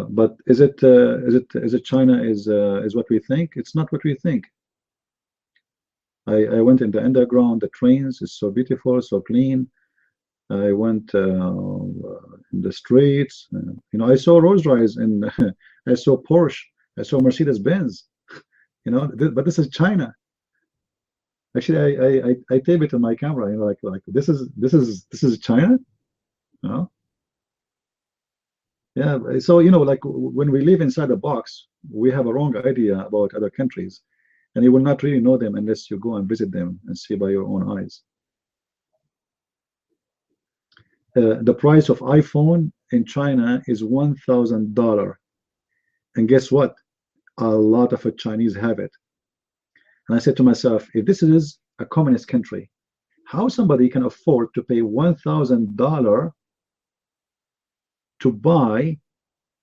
But is it China is what we think? It's not what we think. I went in the underground. The trains is so beautiful, so clean. I went in the streets. You know, I saw Rolls-Royce and I saw Porsche. I saw Mercedes-Benz. You know, but this is China. Actually, I tape it on my camera. You know, like this is China. You know. Yeah. So you know, like when we live inside a box, we have a wrong idea about other countries, and you will not really know them unless you go and visit them and see by your own eyes. The price of iPhone in China is $1,000, and guess what? A lot of Chinese have it. And I said to myself, if this is a communist country, how somebody can afford to pay $1,000 to buy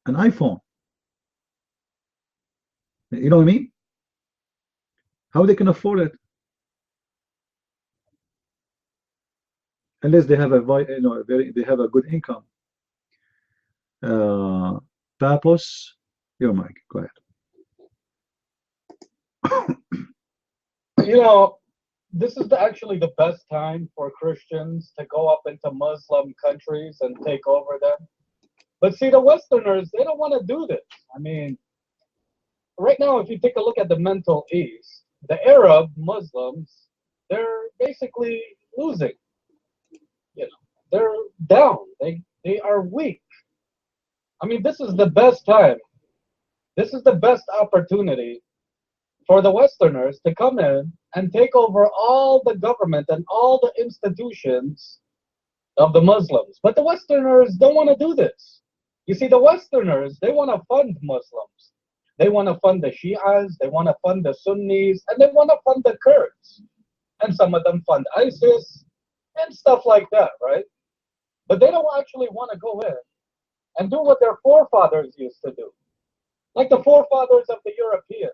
an iPhone? You know what I mean? How they can afford it? Unless they have they have a good income. Papos, your mic, go ahead. You know, this is actually the best time for Christians to go up into Muslim countries and take over them. But see, the Westerners, they don't want to do this. I mean, right now, if you take a look at the Middle East, the Arab Muslims, they're basically losing. You know, they're down. They are weak. I mean, this is the best time. This is the best opportunity for the Westerners to come in and take over all the government and all the institutions of the Muslims. But the Westerners don't want to do this. You see, the Westerners, they want to fund Muslims. They want to fund the Shias, they want to fund the Sunnis, and they want to fund the Kurds. And some of them fund ISIS and stuff like that, right? But they don't actually want to go in and do what their forefathers used to do. Like the forefathers of the Europeans.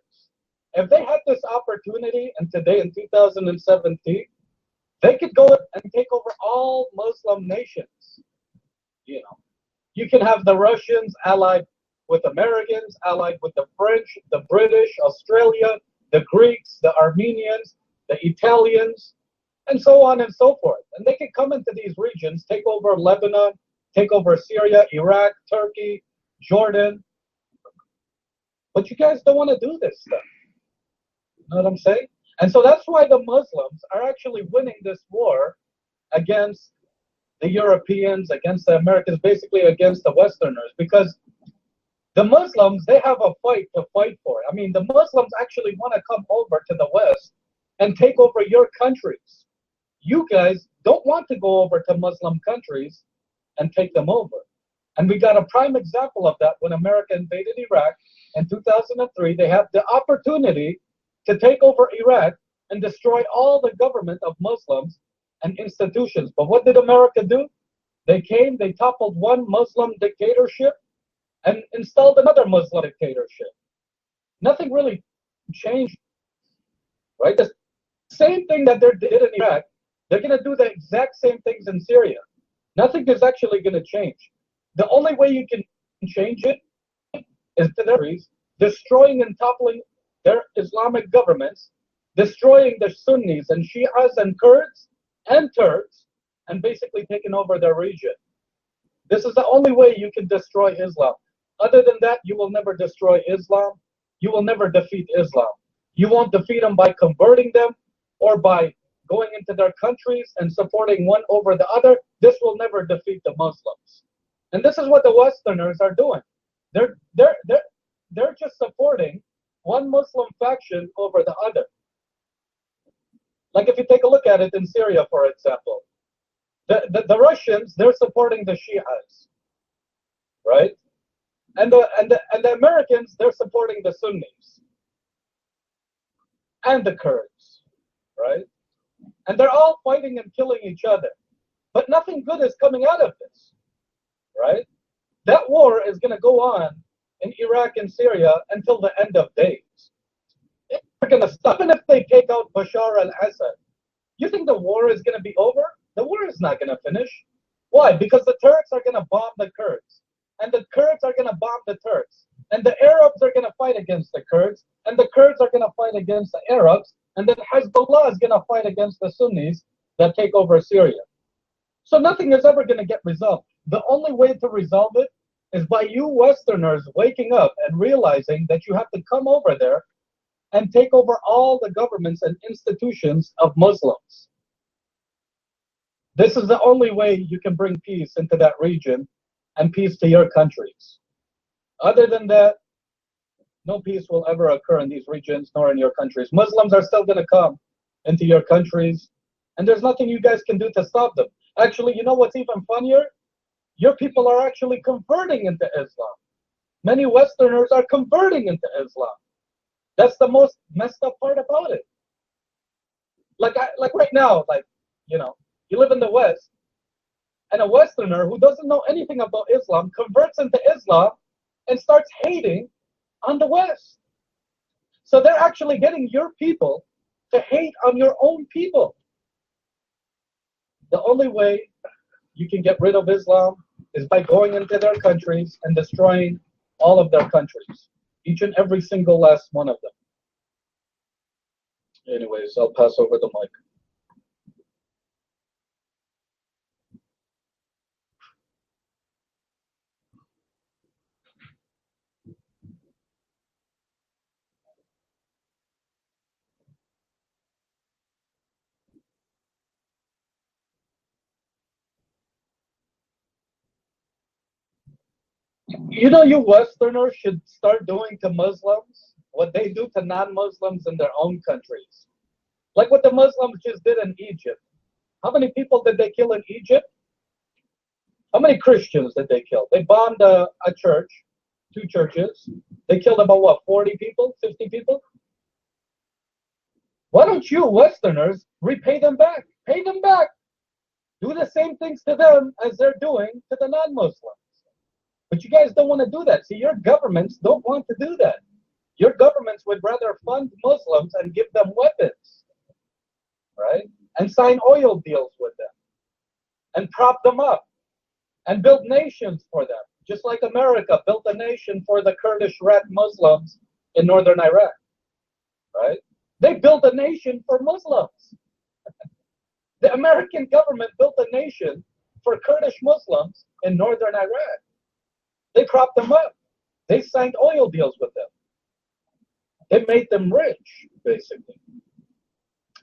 If they had this opportunity, and today in 2017, they could go and take over all Muslim nations. You know, you can have the Russians allied with Americans, allied with the French, the British, Australia, the Greeks, the Armenians, the Italians, and so on and so forth. And they can come into these regions, take over Lebanon, take over Syria, Iraq, Turkey, Jordan. But you guys don't want to do this stuff. You know what I'm saying? And so that's why the Muslims are actually winning this war against the Europeans, against the Americans, basically against the Westerners, because the Muslims, they have a fight to fight for. I mean, the Muslims actually want to come over to the West and take over your countries. You guys don't want to go over to Muslim countries and take them over. And we got a prime example of that when America invaded Iraq in 2003. They had the opportunity to take over Iraq and destroy all the government of Muslims and institutions. But what did America do? They came, they toppled one Muslim dictatorship and installed another Muslim dictatorship. Nothing really changed, right? The same thing that they did in Iraq, they're going to do the exact same things in Syria. Nothing is actually going to change. The only way you can change it is to destroying and toppling their Islamic governments, destroying the Sunnis and Shias and Kurds and Turks, and basically taking over their region. This is the only way you can destroy Islam. Other than that, you will never destroy Islam. You will never defeat Islam. You won't defeat them by converting them or by going into their countries and supporting one over the other. This will never defeat the Muslims. And this is what the Westerners are doing. They're just supporting one Muslim faction over the other. Like if you take a look at it in Syria, for example, the Russians, they're supporting the Shias, right? And the Americans, they're supporting the Sunnis and the Kurds, right? And they're all fighting and killing each other. But nothing good is coming out of this, right? That war is going to go on in Iraq and Syria until the end of days. They're going to stop. Even if they take out Bashar al-Assad, you think the war is going to be over? The war is not going to finish. Why? Because the Turks are going to bomb the Kurds. And the Kurds are going to bomb the Turks. And the Arabs are going to fight against the Kurds. And the Kurds are going to fight against the Arabs. And then Hezbollah is going to fight against the Sunnis that take over Syria. So nothing is ever going to get resolved. The only way to resolve it is by you Westerners waking up and realizing that you have to come over there and take over all the governments and institutions of Muslims. This is the only way you can bring peace into that region and peace to your countries. Other than that, no peace will ever occur in these regions nor in your countries. Muslims are still going to come into your countries, and there's nothing you guys can do to stop them. Actually, you know what's even funnier? Your people are actually converting into Islam. Many Westerners are converting into Islam. That's the most messed up part about it. Like right now, you live in the West, and a Westerner who doesn't know anything about Islam converts into Islam and starts hating on the West. So they're actually getting your people to hate on your own people. The only way you can get rid of Islam is by going into their countries and destroying all of their countries, each and every single last one of them. Anyways, I'll pass over the mic. You know, you Westerners should start doing to Muslims what they do to non-Muslims in their own countries. Like what the Muslims just did in Egypt. How many people did they kill in Egypt? How many Christians did they kill? They bombed a church, 2 churches. They killed about, what, 40 people, 50 people? Why don't you Westerners repay them back? Pay them back. Do the same things to them as they're doing to the non-Muslims. But you guys don't want to do that. See, your governments don't want to do that. Your governments would rather fund Muslims and give them weapons, right? And sign oil deals with them and prop them up and build nations for them, just like America built a nation for the Kurdish red Muslims in northern Iraq, right? They built a nation for Muslims. The American government built a nation for Kurdish Muslims in northern Iraq. They propped them up. They signed oil deals with them. They made them rich, basically.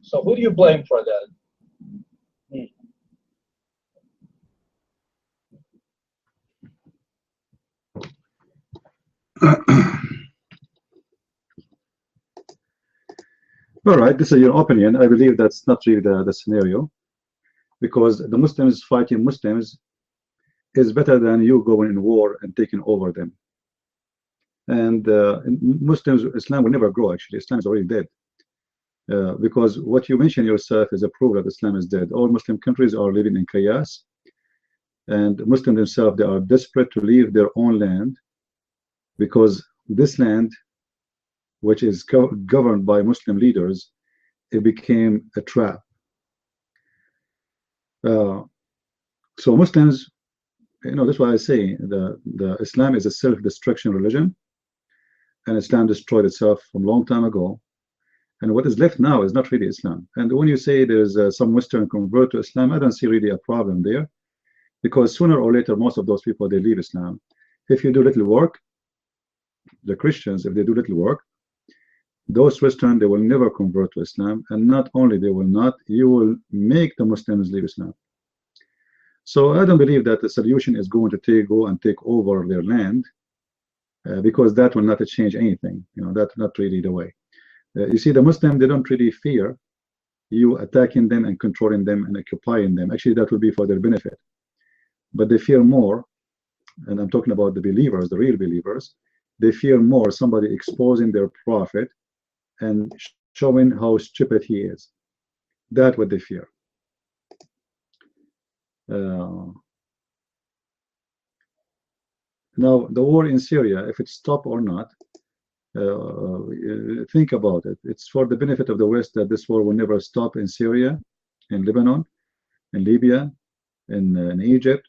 So who do you blame for that? All right, this is your opinion. I believe that's not really the scenario, because the Muslims fighting Muslims is better than you going in war and taking over them. And Muslims, Islam will never grow. Actually, Islam is already dead. Because what you mentioned yourself is a proof that Islam is dead. All Muslim countries are living in chaos, and Muslims themselves, they are desperate to leave their own land, because this land, which is governed by Muslim leaders, it became a trap. So Muslims, that's why I say the Islam is a self-destruction religion, and Islam destroyed itself from a long time ago. And what is left now is not really Islam. And when you say there's some Western convert to Islam, I don't see really a problem there, because sooner or later, most of those people, they leave Islam. If you do little work, the Christians, if they do little work, those Western, they will never convert to Islam. And not only they will not, you will make the Muslims leave Islam. So I don't believe that the solution is going to go and take over their land, because that will not change anything. That's not really the way. You see, the Muslims, they don't really fear you attacking them and controlling them and occupying them. Actually, that will be for their benefit. But they fear more, and I'm talking about the believers, the real believers, they fear more somebody exposing their prophet and showing how stupid he is. That's what they fear. Now, the war in Syria, if it stopped or not, think about it. It's for the benefit of the West that this war will never stop in Syria, in Lebanon, in Libya, in Egypt,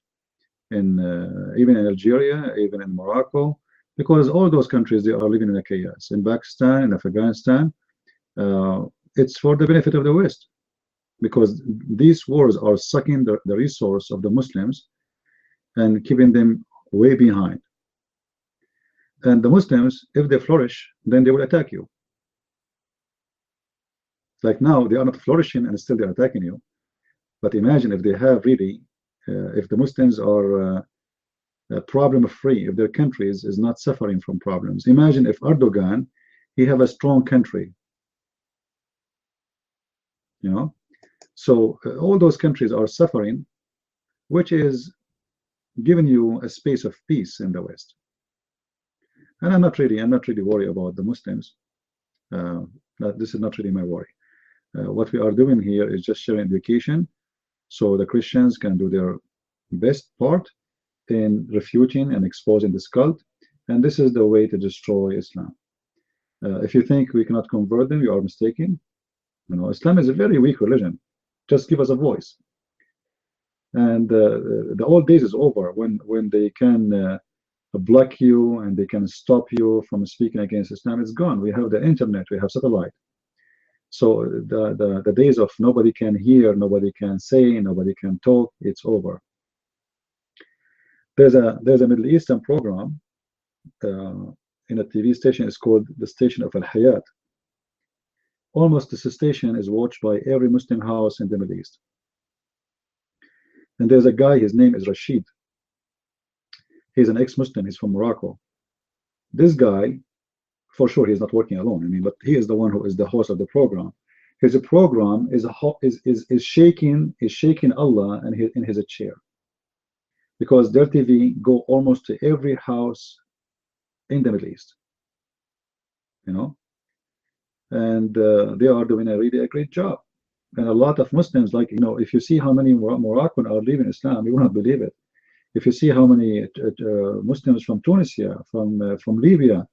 even in Algeria, even in Morocco, because all those countries, they are living in a chaos. In Pakistan, in Afghanistan, it's for the benefit of the West, because these wars are sucking the resource of the Muslims and keeping them way behind. And the Muslims, if they flourish, then they will attack you. Like now, they are not flourishing and still they're attacking you. But imagine if they have really, if the Muslims are problem-free, if their countries is not suffering from problems. Imagine if Erdogan, he have a strong country. So all those countries are suffering, which is giving you a space of peace in the West. And I'm not really worried about the Muslims. This is not really my worry. What we are doing here is just sharing education, so the Christians can do their best part in refuting and exposing this cult. And this is the way to destroy Islam. If you think we cannot convert them, you are mistaken. Islam is a very weak religion. Just give us a voice. And the old days is over when they can block you and they can stop you from speaking against Islam. It's gone. We have the internet, we have satellite. So the days of nobody can hear, nobody can say, nobody can talk, it's over. There's a Middle Eastern program in a TV station. It's called the Station of Al Hayat. Almost this station is watched by every Muslim house in the Middle East. And there's a guy, his name is Rashid. He's an ex-Muslim, he's from Morocco. This guy, for sure, he's not working alone. But he is the one who is the host of the program. His program is shaking Allah and in his chair, because their TV go almost to every house in the Middle East. And they are doing a really great job. And a lot of Muslims, like, if you see how many Moroccans are leaving Islam, you will not believe it. If you see how many Muslims from Tunisia, from Libya,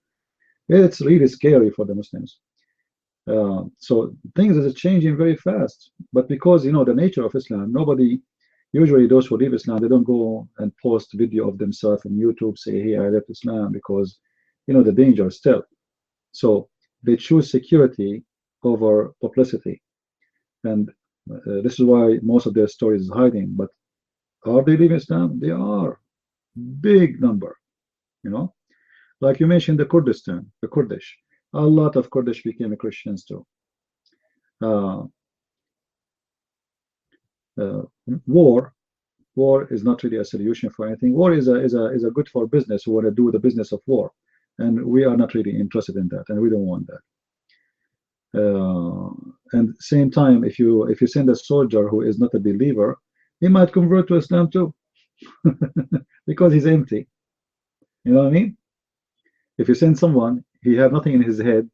it's really scary for the Muslims. So things are changing very fast. But because, the nature of Islam, usually those who leave Islam, they don't go and post video of themselves on YouTube, say, hey, I left Islam, because, the danger still. So they choose security over publicity. And this is why most of their stories is hiding. But are they leaving Islam? They are. Big number. Like you mentioned, the Kurdistan, the Kurdish. A lot of Kurdish became Christians too. War is not really a solution for anything. War is a good for business who want to do the business of war, and we are not really interested in that, and we don't want that. And same time, if you send a soldier who is not a believer, he might convert to Islam too. because he's empty. You know what I mean? If you send someone, he have nothing in his head.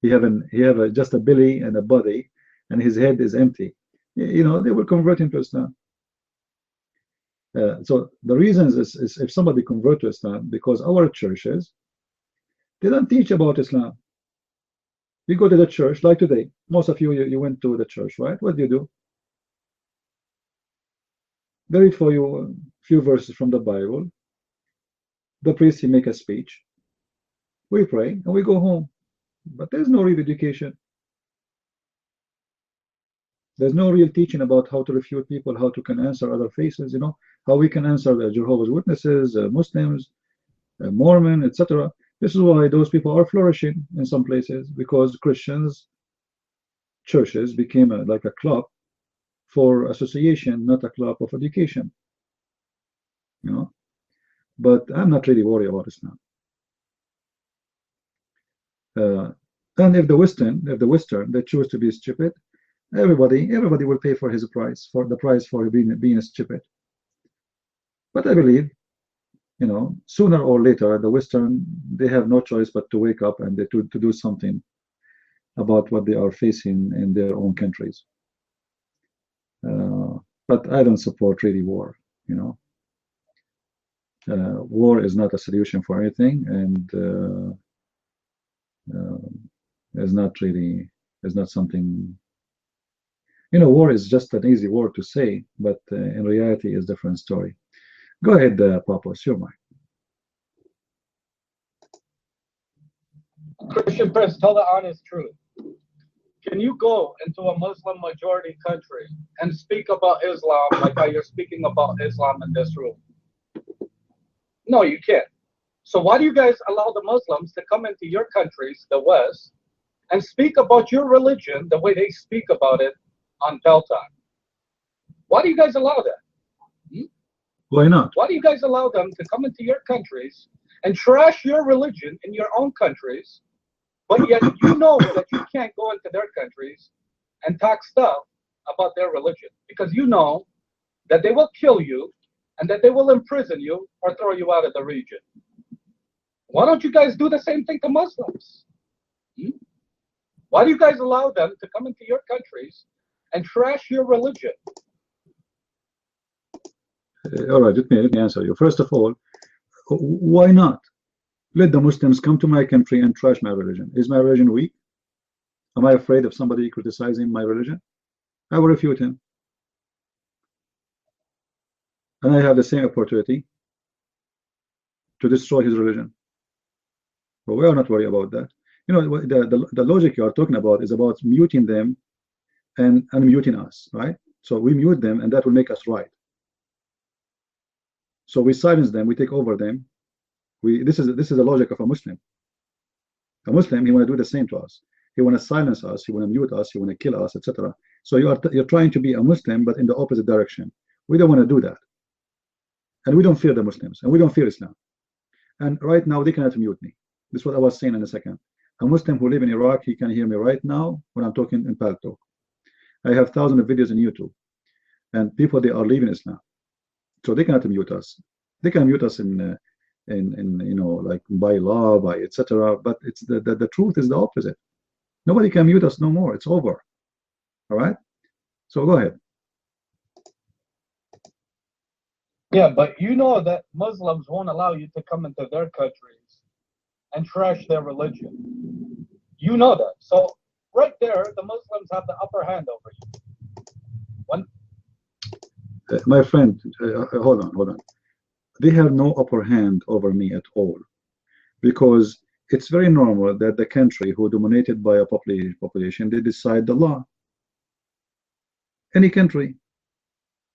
He have just a belly and a body, and his head is empty. You know, they will convert him to Islam. So the reasons is if somebody convert to Islam, because our churches, they don't teach about Islam. You go to the church, like today, most of you went to the church, right? What do? They read for you a few verses from the Bible. The priest, he make a speech. We pray and we go home. But there's no real education. There's no real teaching about how to refute people, how to can answer other faces, you know, how we can answer the Jehovah's Witnesses, Muslims, Mormon, etc. This is why those people are flourishing in some places, because Christians churches became like a club for association, not a club of education. You know, but I'm not really worried about Islam. And if the Western they choose to be stupid, everybody will pay for his price, for the price for being stupid. But I believe, you know, sooner or later the Western, they have no choice but to wake up and to do something about what they are facing in their own countries. But I don't support really war, you know. War is not a solution for anything, and is not something, you know. War is just an easy word to say, but in reality is a different story. Go ahead, Papos, your mic. Christian Prince, tell the honest truth. Can you go into a Muslim majority country and speak about Islam like how you're speaking about Islam in this room? No, you can't. So why do you guys allow the Muslims to come into your countries, the West, and speak about your religion the way they speak about it on Pelton? Why do you guys allow that? Why not? Why do you guys allow them to come into your countries and trash your religion in your own countries, but yet you know that you can't go into their countries and talk stuff about their religion, because you know that they will kill you and that they will imprison you or throw you out of the region? Why don't you guys do the same thing to Muslims? Why do you guys allow them to come into your countries and trash your religion? All right, let me answer you. First of all, why not? Let the Muslims come to my country and trash my religion. Is my religion weak? Am I afraid of somebody criticizing my religion? I will refute him. And I have the same opportunity to destroy his religion. But we are not worried about that. You know, the logic you are talking about is about muting them and unmuting us, right? So we mute them, and that will make us right. So we silence them, we take over them. This is the logic of a Muslim. A Muslim, he want to do the same to us. He want to silence us, he want to mute us, he want to kill us, etc. So you're trying to be a Muslim, but in the opposite direction. We don't want to do that. And we don't fear the Muslims, and we don't fear Islam. And right now they cannot mute me. This is what I was saying in a second. A Muslim who live in Iraq, he can hear me right now when I'm talking in Paltalk. I have thousands of videos on YouTube, and people, they are leaving Islam, so they cannot mute us. They can mute us in you know, like by law, by etc. But it's the truth is the opposite. Nobody can mute us no more. It's over. All right. So go ahead. Yeah, but you know that Muslims won't allow you to come into their countries and trash their religion. You know that. So right there, the Muslims have the upper hand over you. My friend, hold on. They have no upper hand over me at all, because it's very normal that the country who dominated by a population, they decide the law. Any country,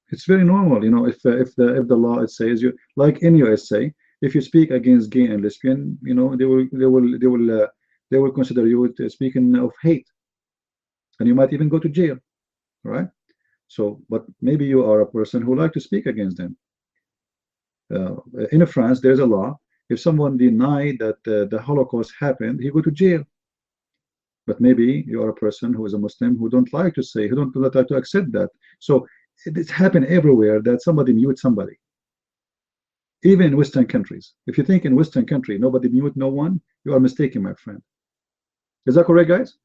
it's very normal. You know, if the law, it says, you, like in USA, if you speak against gay and lesbian, you know, they will consider you speaking of hate, and you might even go to jail, right? So, but maybe you are a person who like to speak against them. In France, there's a law. If someone denied that the Holocaust happened, he go to jail. But maybe you are a person who is a Muslim who don't like to say, who don't like to accept that. So it's happened everywhere that somebody mutes somebody. Even in Western countries. If you think in Western country nobody mute no one, you are mistaken, my friend. Is that correct, guys?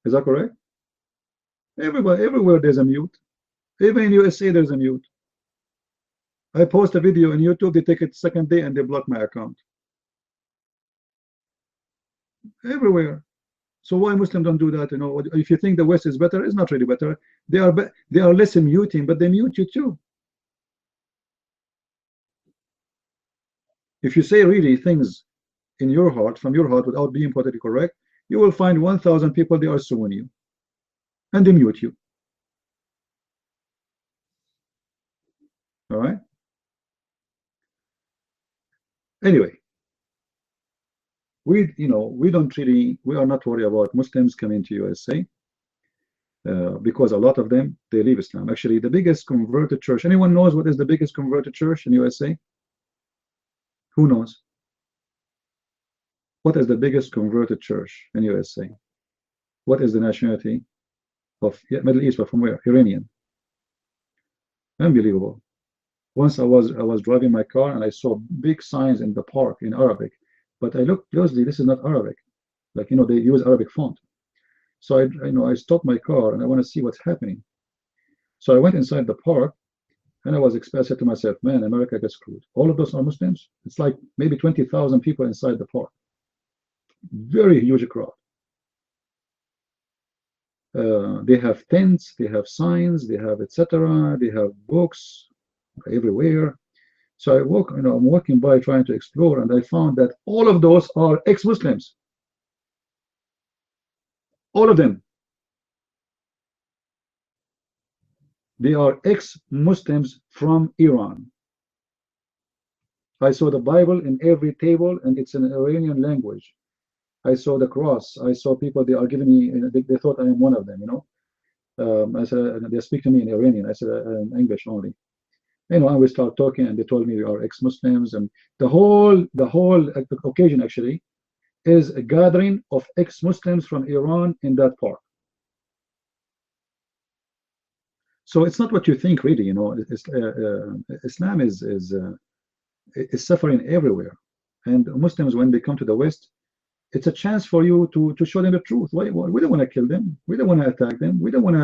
Is that correct? Everybody, everywhere there's a mute. Even in USA there's a mute. I post a video on YouTube, they take it second day and they block my account. Everywhere. So why Muslims don't do that? You know, if you think the West is better, it's not really better. They are less muting, but they mute you too. If you say really things in your heart, from your heart, without being politically correct, you will find 1,000 people, they are suing you. And they mute you. All right? Anyway, we are not worried about Muslims coming to USA because a lot of them, they leave Islam. Actually, the biggest converted church, anyone knows what is the biggest converted church in USA? Who knows? What is the biggest converted church in USA? What is the nationality of Middle East, but from where? Iranian. Unbelievable. Once I was driving my car and I saw big signs in the park in Arabic, but I looked closely, this is not Arabic. Like, they use Arabic font. So I stopped my car and I want to see what's happening. So I went inside the park and I said to myself, man, America gets screwed. All of those are Muslims. It's like maybe 20,000 people inside the park. Very huge crowd. They have tents, they have signs, they have etc. They have books everywhere. So I'm walking by trying to explore, and I found that all of those are ex-Muslims. All of them. They are ex-Muslims from Iran. I saw the Bible in every table, and it's in Iranian language. I saw the cross. I saw people, they are giving me, they thought I am one of them, I said, they speak to me in Iranian. I said, English only. And we start talking, and they told me we are ex-Muslims, and the whole occasion actually is a gathering of ex-Muslims from Iran in that park. So it's not what you think, really. Islam is suffering everywhere, and Muslims, when they come to the West, it's a chance for you to show them the truth. We don't want to kill them. We don't want to attack them. We don't want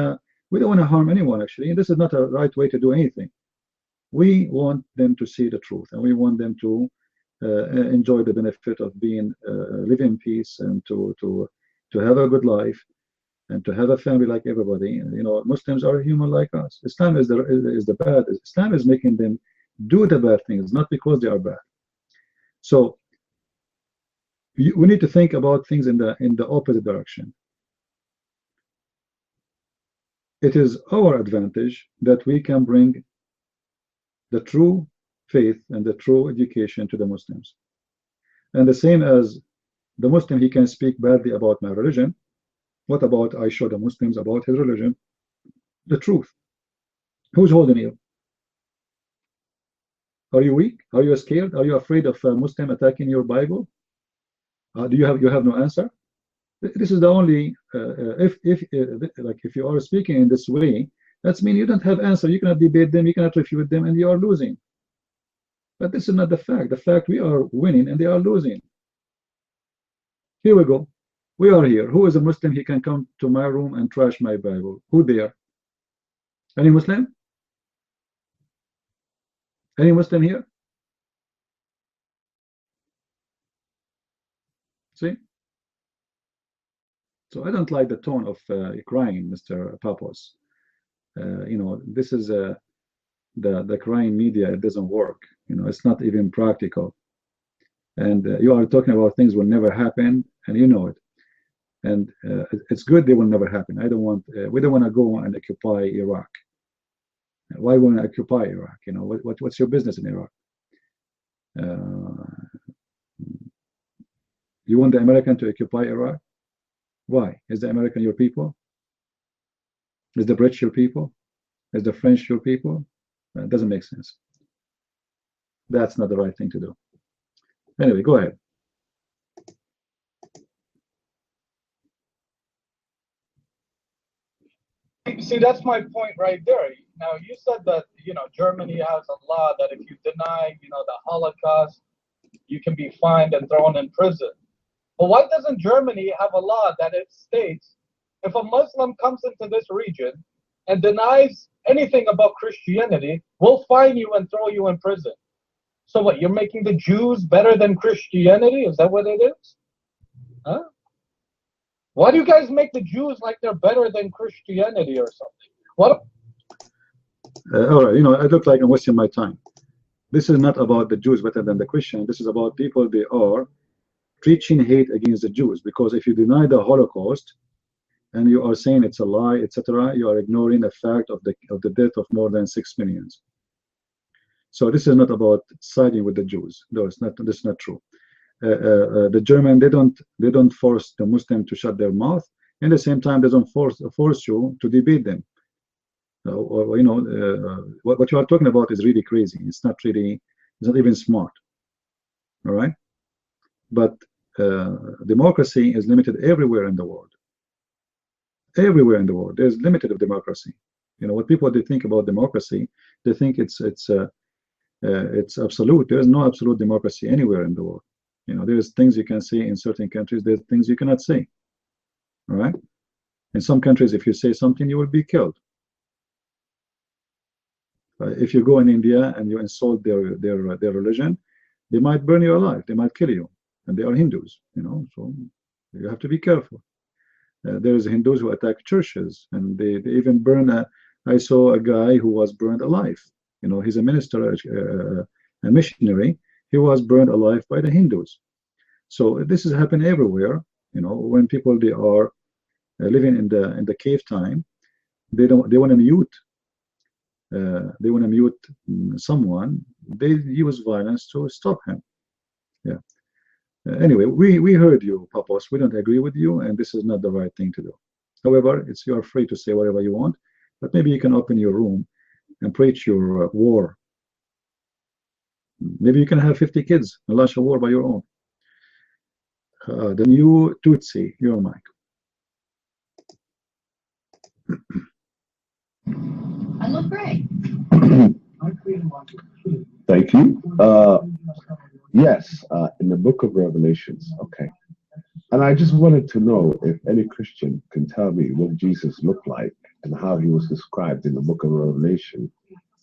to harm anyone. Actually, and this is not a right way to do anything. We want them to see the truth, and we want them to enjoy the benefit of live in peace, and to have a good life, and to have a family like everybody. Muslims are human like us. Islam is the bad. Islam is making them do the bad things, not because they are bad. So we need to think about things in the opposite direction. It is our advantage that we can bring the true faith and the true education to the Muslims. And the same as the Muslim, he can speak badly about my religion. What about I show the Muslims about his religion the truth? Who's holding you? Are you weak? Are you scared? Are you afraid of a Muslim attacking your Bible? Do you have no answer? This is the only if you are speaking in this way, that means you don't have answer. You cannot debate them, you cannot refute them, and you are losing. But this is not the fact. The fact, we are winning and they are losing. Here we go. We are here. Who is a Muslim? He can come to my room and trash my Bible. Who there? Any Muslim? Any Muslim here? See? So I don't like the tone of crying, Mr. Papos. This is the crying media. It doesn't work. It's not even practical. And you are talking about things will never happen, and you know it. And it's good they will never happen. We don't want to go and occupy Iraq. Why want to occupy Iraq? What's your business in Iraq? You want the American to occupy Iraq? Why? Is the American your people? Is the British your people? Is the French your people? It doesn't make sense. That's not the right thing to do. Anyway, go ahead. See, that's my point right there. Now, you said that, Germany has a law that if you deny, the Holocaust, you can be fined and thrown in prison. But why doesn't Germany have a law that it states if a Muslim comes into this region and denies anything about Christianity, we'll fine you and throw you in prison? So what, you're making the Jews better than Christianity? Is that what it is? Huh? Why do you guys make the Jews like they're better than Christianity or something? What? All right, I look like I'm wasting my time. This is not about the Jews better than the Christian. This is about people, they are preaching hate against the Jews, because if you deny the Holocaust and you are saying it's a lie, etc., you are ignoring the fact of the death of more than 6 million. So this is not about siding with the Jews. No, it's not. This is not true. The German, they don't force the Muslim to shut their mouth. And at the same time, they don't force you to debate them. What you are talking about is really crazy. It's not even smart. All right. But democracy is limited everywhere in the world. Everywhere in the world, there's limited of democracy. What people they think about democracy, they think it's absolute. There is no absolute democracy anywhere in the world. There's things you can say in certain countries. There's things you cannot say. All right. In some countries, if you say something, you will be killed. If you go in India and you insult their religion, they might burn you alive. They might kill you, and they are Hindus. So you have to be careful. There's Hindus who attack churches, and they even burn. I saw a guy who was burned alive. He's a minister, a missionary. He was burned alive by the Hindus. So this is happening everywhere. When people they are living in the cave time, they want to mute. They want to mute someone. They use violence to stop him. Yeah. Anyway, we heard you, Papos. We don't agree with you, and this is not the right thing to do. However, you are free to say whatever you want, but maybe you can open your room and preach your war. Maybe you can have 50 kids and launch a war by your own. The new Tutsi, your mic. I look great. Thank you. Yes, in the book of Revelations. Okay. And I just wanted to know if any Christian can tell me what Jesus looked like and how he was described in the book of Revelation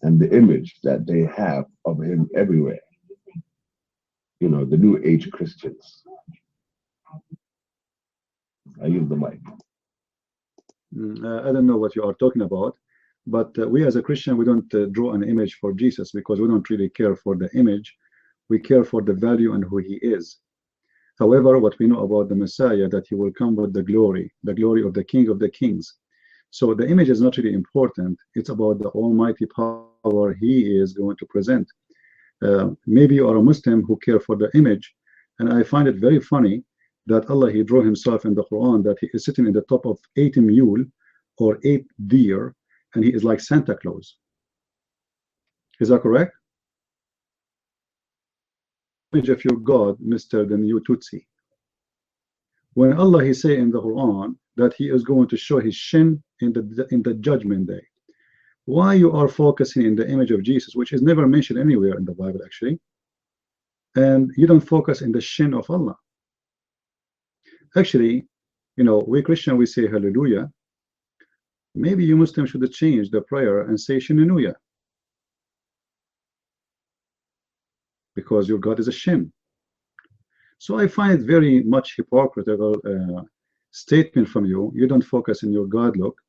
and the image that they have of him everywhere. The New Age Christians. I use the mic. I don't know what you are talking about, but we as a Christian, we don't draw an image for Jesus because we don't really care for the image. We care for the value and who he is. However, what we know about the Messiah, that he will come with the glory of the King of the Kings. So the image is not really important. It's about the almighty power he is going to present. Maybe you are a Muslim who care for the image, and I find it very funny that Allah, he drew himself in the Quran that he is sitting in the top of 8 mule or 8 deer, and he is like Santa Claus. Is that correct? Image of your God, Mr. the new Tutsi. When Allah, he say in the Quran that he is going to show his shin in the judgment day, why you are focusing in the image of Jesus, which is never mentioned anywhere in the Bible actually, and you don't focus in the shin of Allah? Actually, we Christian, we say hallelujah. Maybe you Muslims should change the prayer and say Shinnuya, because your God is a shin. So I find it very much hypocritical statement from you. You don't focus in your God look,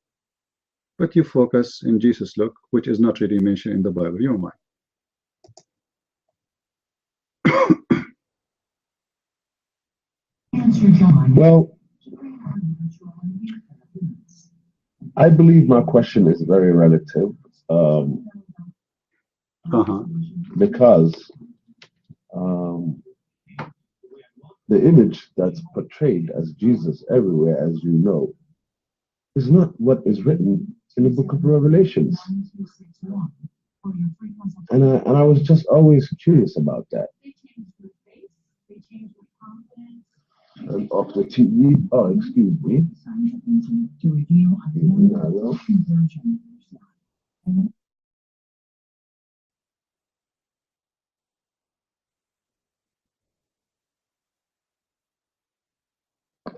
but you focus in Jesus look, which is not really mentioned in the Bible. You're mine. Well, I believe my question is very relative, because the image that's portrayed as Jesus everywhere, as you know, is not what is written in the book of Revelations. And I was just always curious about that. of the TV. Oh, excuse me.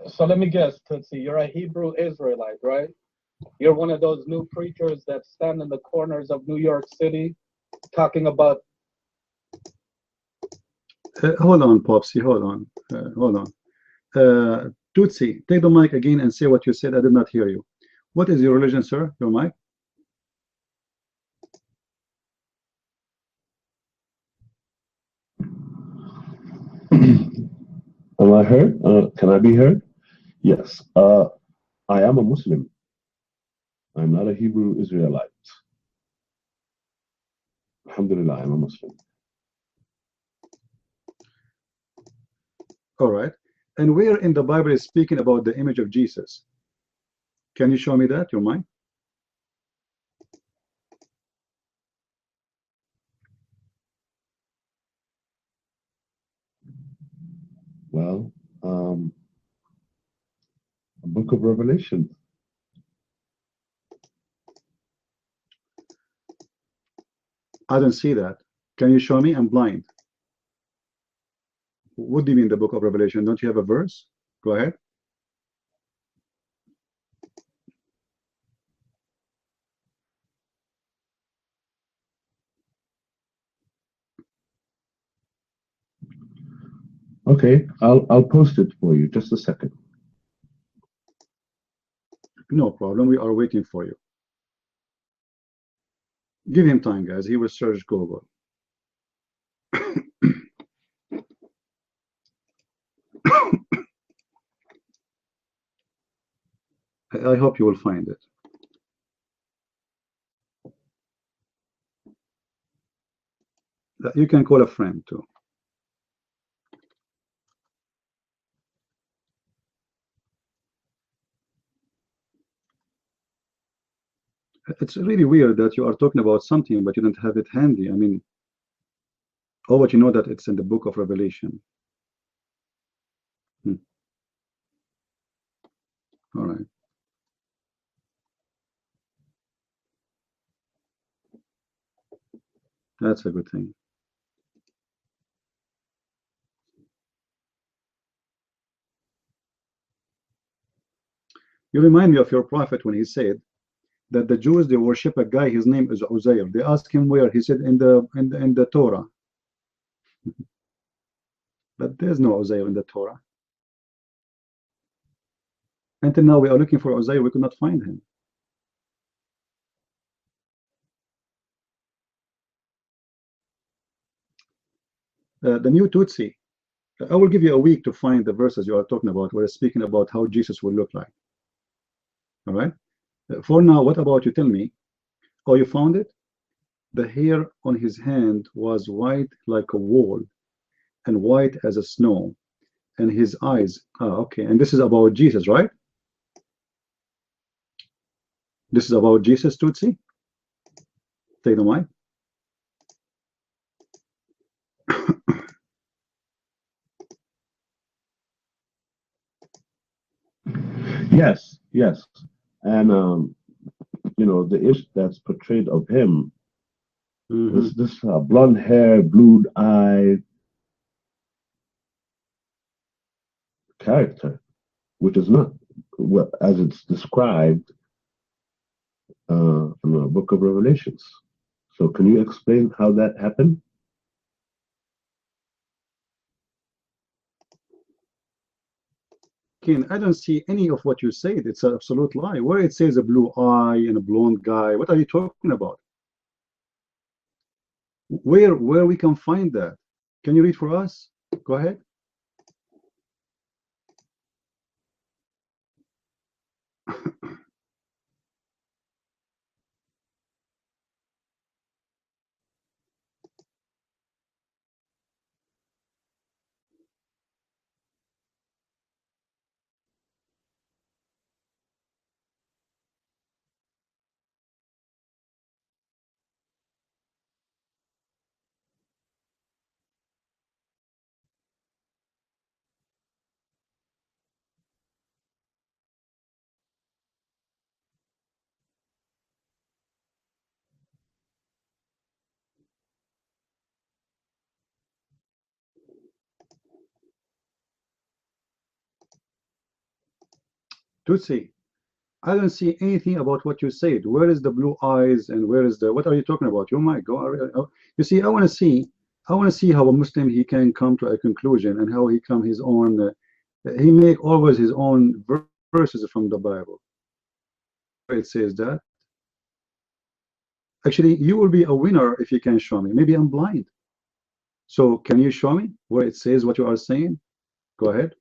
So let me guess, Tootsie, you're a Hebrew Israelite, right? You're one of those new preachers that stand in the corners of New York City talking about. Hold on, Popsy, hold on. Hold on. Tutsi, take the mic again and say what you said. I did not hear you. What is your religion, sir? Your mic? Am I heard? Can I be heard? Yes. I am a Muslim. I'm not a Hebrew Israelite. Alhamdulillah, I'm a Muslim. All right. And where in the Bible is speaking about the image of Jesus? Can you show me that, your mic? Well, the book of Revelation. I don't see that. Can you show me? I'm blind. What do you mean the book of Revelation? Don't you have a verse? Go ahead. Okay, I'll post it for you. Just a second. No problem. We are waiting for you. Give him time, guys. He will search Google. I hope you will find it. You can call a friend too. It's really weird that you are talking about something but you don't have it handy. I mean, oh, but you know that it's in the book of Revelation. All right. That's a good thing. You remind me of your prophet when he said that the Jews, they worship a guy, his name is Uzair. They asked him where. He said in the Torah. But there's no Uzair in the Torah. Until now we are looking for Uzair, we could not find him. The new Tutsi, I will give you a week to find the verses you are talking about where it's speaking about how Jesus will look like. All right. For now, what about you? Tell me. Oh, you found it? The hair on his hand was white like a wool and white as a snow, and his eyes. Okay. And this is about Jesus, right? This is about Jesus, Tutsi. Take the mic. Yes, yes. And you know, the ish that's portrayed of him is this blonde hair, blue eyed character, which is not what as it's described in the book of Revelations. So can you explain how that happened? Ken, I don't see any of what you said. It's an absolute lie. Where it says a blue eye and a blonde guy, what are you talking about? Where we can find that? Can you read for us? Go ahead. Tutsi. I don't see anything about what you said. Where is the blue eyes and where is the, what are you talking about? You might go. You see, I want to see how a Muslim he can come to a conclusion and how he come his own. He make always his own verses from the Bible. It says that. Actually, you will be a winner if you can show me. Maybe I'm blind. So can you show me where it says what you are saying? Go ahead.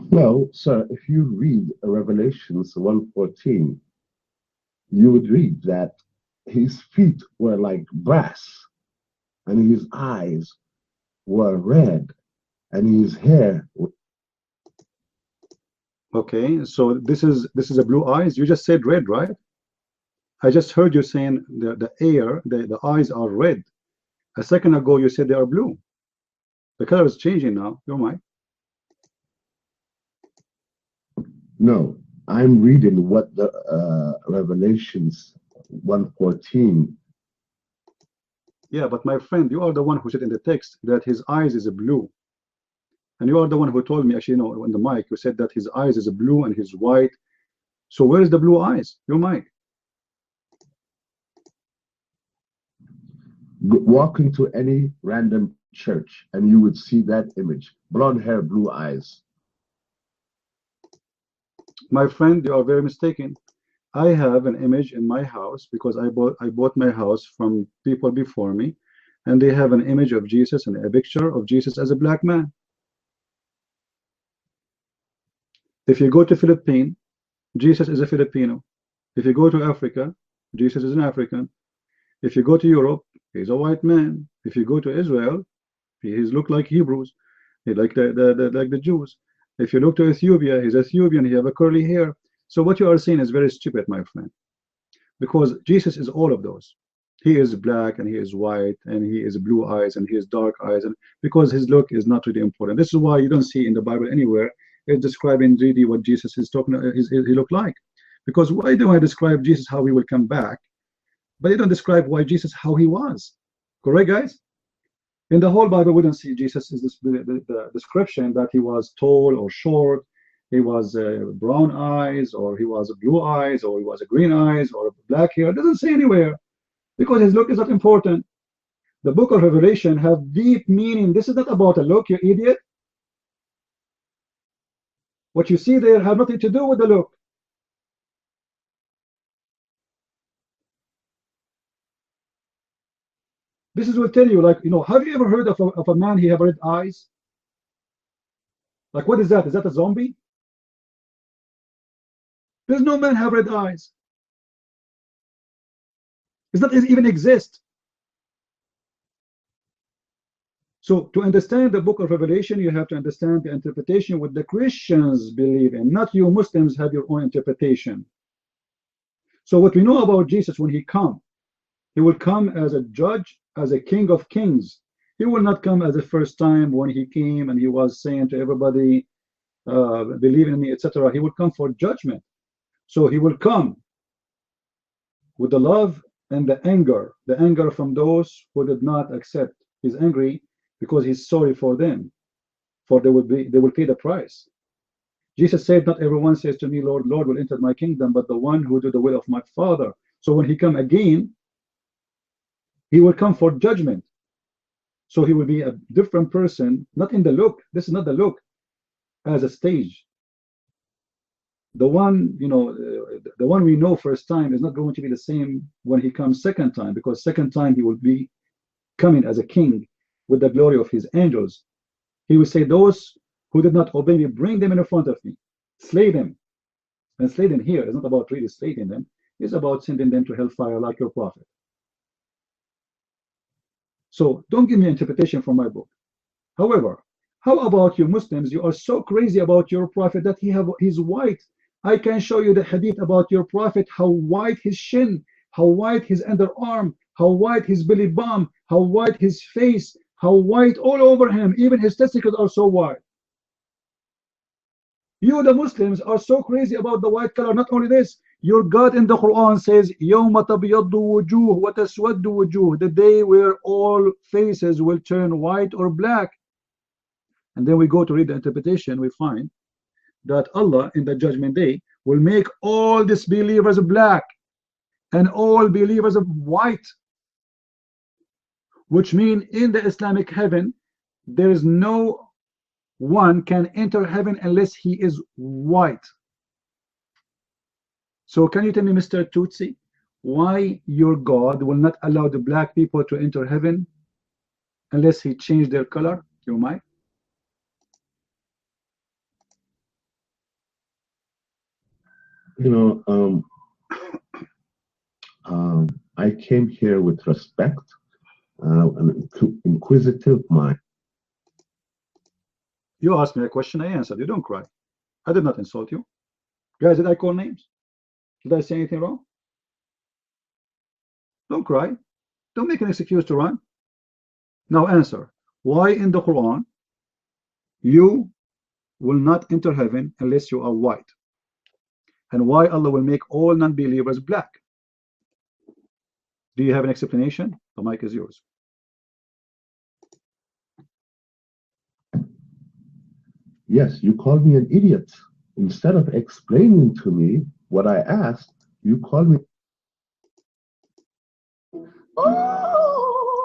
Well, sir, if you read Revelations 1:14, you would read that his feet were like brass, and his eyes were red, and his hair. Okay, so this is a blue eyes. You just said red, right? I just heard you saying the eyes are red. A second ago you said they are blue. The color is changing now. You're right. No, I'm reading what the Revelations 1:14. Yeah, but my friend, you are the one who said in the text that his eyes is a blue. And you are the one who told me, actually, no, on the mic, you said that his eyes is a blue and his white. So where is the blue eyes? Your mic. Walk into any random church and you would see that image. Blonde hair, blue eyes. My friend, you are very mistaken. I have an image in my house because I bought my house from people before me, and they have an image of Jesus and a picture of Jesus as a black man. If you go to Philippines, Jesus is a Filipino. If you go to Africa, Jesus is an African. If you go to Europe, he's a white man. If you go to Israel, he's look like Hebrews, he like the Jews. If you look to Ethiopia, he's Ethiopian. He have a curly hair. So what you are saying is very stupid, my friend, because Jesus is all of those. He is black and he is white and he is blue eyes and he is dark eyes, and because his look is not really important. This is why you don't see in the Bible anywhere it's describing really what Jesus is talking. He look like, because why do I describe Jesus how he will come back, but they don't describe why Jesus how he was? Correct, guys? In the whole Bible, we don't see Jesus is the description that he was tall or short, he was brown eyes, or he was blue eyes, or he was a green eyes, or black hair. It doesn't say anywhere, because his look is not important. The book of Revelation have deep meaning. This is not about a look, you idiot. What you see there have nothing to do with the look. This is will tell you, like, you know, have you ever heard of a man he have red eyes? Like, what is that? Is that a zombie? There's no man have red eyes. Does not even exist. So to understand the book of Revelation, you have to understand the interpretation what the Christians believe in, not you Muslims have your own interpretation. So what we know about Jesus, when he come, he will come as a judge, as a king of kings. He will not come as the first time when he came and he was saying to everybody, believe in me, etc. He will come for judgment. So he will come with the love and the anger from those who did not accept. He's angry because he's sorry for them, for they will pay the price. Jesus said, not everyone says to me, Lord, Lord, will enter my kingdom, but the one who do the will of my Father. So when he come again, he will come for judgment. So he will be a different person, not in the look. This is not the look as a stage. The one, you know, the one we know first time is not going to be the same when he comes second time, because second time he will be coming as a king with the glory of his angels. He will say, those who did not obey me, bring them in front of me, slay them. And slay them here is not about really slaying them, it's about sending them to hellfire like your prophet. So don't give me interpretation from my book. However, how about you Muslims? You are so crazy about your prophet that he's white. I can show you the hadith about your prophet, how white his shin, how white his underarm, how white his belly bump, how white his face, how white all over him, even his testicles are so white. You the Muslims are so crazy about the white color. Not only this, your God in the Quran says, يَوْمَ تَبْيَضُّ وُجُوهُ وَتَسْوَدُّ وُجُوهُ, the day where all faces will turn white or black. And then we go to read the interpretation, we find that Allah in the judgment day will make all disbelievers black and all believers of white, which means in the Islamic heaven there is no one can enter heaven unless he is white. So can you tell me, Mr. Tutsi, why your God will not allow the black people to enter heaven unless he changed their color? You might. You know, I came here with respect, an inquisitive mind. You asked me a question, I answered. You don't cry. I did not insult you. Guys, did I call names? Did I say anything wrong? Don't cry. Don't make an excuse to run. Now answer. Why in the Quran you will not enter heaven unless you are white? And why Allah will make all non-believers black? Do you have an explanation? The mic is yours. Yes, you called me an idiot. Instead of explaining to me what I asked, you called me. Oh,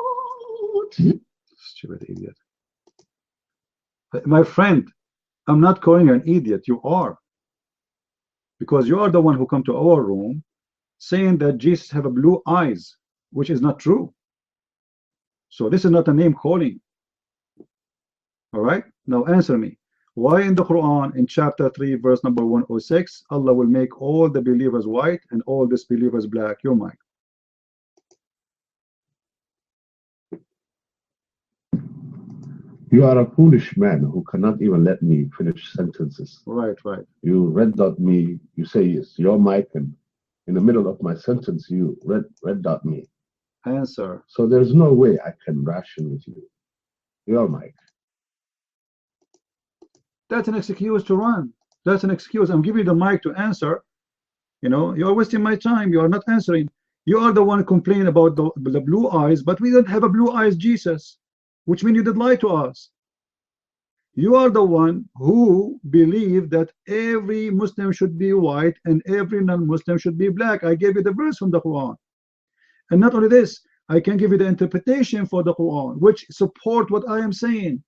stupid idiot. My friend, I'm not calling you an idiot. You are. Because you are the one who come to our room saying that Jesus have a blue eyes, which is not true. So this is not a name calling. All right, now answer me. Why in the Quran in chapter 3 verse number 106 Allah will make all the believers white and all disbelievers black? Your mic. You are a foolish man who cannot even let me finish sentences. Right. You red dot me. You say it's your mic, and in the middle of my sentence you red dot me. Answer. So there's no way I can ration with you. Your mic. That's an excuse to run. That's an excuse. I'm giving you the mic to answer. You know, you are wasting my time. You are not answering. You are the one complaining about the blue eyes, but we don't have a blue eyes Jesus, which means you did lie to us. You are the one who believe that every Muslim should be white and every non-Muslim should be black. I gave you the verse from the Quran. And not only this, I can give you the interpretation for the Quran, which support what I am saying.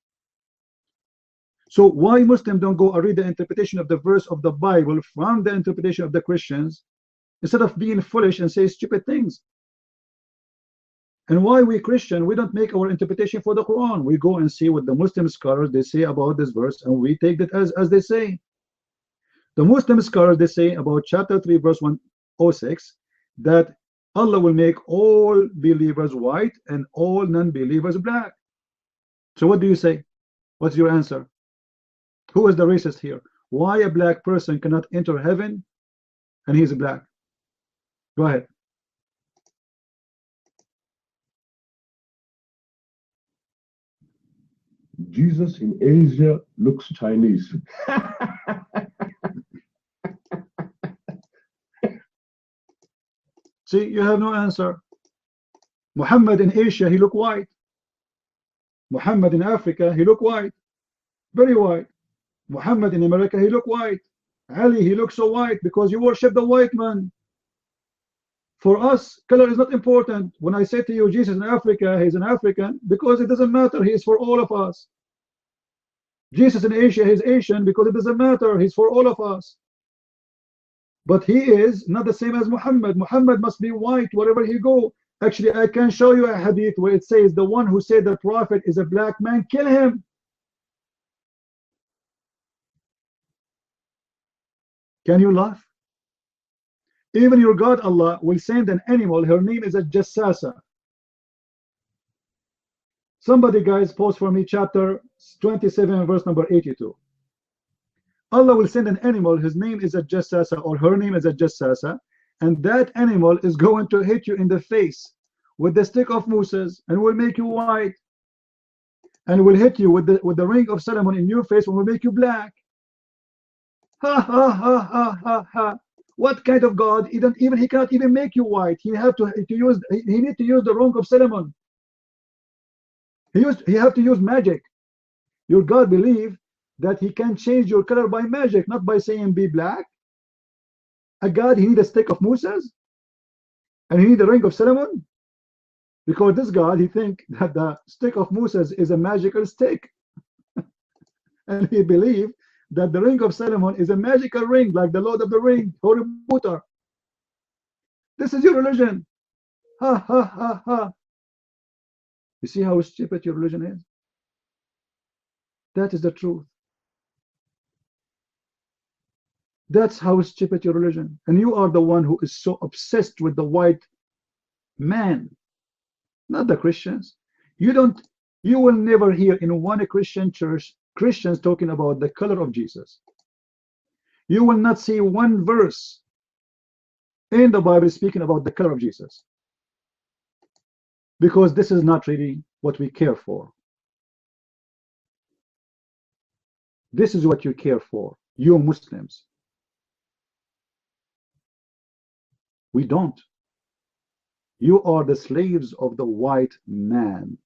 So why Muslims don't go and read the interpretation of the verse of the Bible from the interpretation of the Christians instead of being foolish and say stupid things? And why we Christian, we don't make our interpretation for the Quran? We go and see what the Muslim scholars they say about this verse, and we take that as they say. The Muslim scholars they say about chapter 3 verse 106 that Allah will make all believers white and all non-believers black. So what do you say? What's your answer? Who is the racist here? Why a black person cannot enter heaven and he's black? Go ahead. Jesus in Asia looks Chinese. See, you have no answer. Muhammad in Asia, he look white. Muhammad in Africa, he look white. Very white. Muhammad in America, he look white. Ali, he looks so white because you worship the white man. For us, color is not important. When I say to you, Jesus in Africa, he's an African, because it doesn't matter. He is for all of us. Jesus in Asia, he's Asian, because it doesn't matter. He's for all of us. But he is not the same as Muhammad. Muhammad must be white wherever he go. Actually, I can show you a hadith where it says the one who said the prophet is a black man, kill him. Can you laugh? Even your God Allah will send an animal, her name is a jassasa. Somebody guys post for me chapter 27 verse number 82. Allah will send an animal, his name is a jassasa or her name is a jassasa, and that animal is going to hit you in the face with the stick of Moses and will make you white, and will hit you with the ring of Solomon in your face and will make you black. Ha ha ha ha ha ha. What kind of God? He cannot even make you white. He need to use the ring of Solomon. He have to use magic. Your God believe that he can change your color by magic, not by saying be black. A God, he need a stick of Moses, and he need the ring of Solomon, because this God, he think that the stick of Moses is a magical stick, and he believe that the ring of Solomon is a magical ring, like the Lord of the Ring, Harry Potter. This is your religion. Ha ha ha ha. You see how stupid your religion is? That is the truth. That's how stupid your religion. And you are the one who is so obsessed with the white man, not the Christians. You will never hear in one Christian church Christians talking about the color of Jesus. You will not see one verse in the Bible speaking about the color of Jesus, because this is not really what we care for. This is what you care for, you Muslims. We don't. You are the slaves of the white man.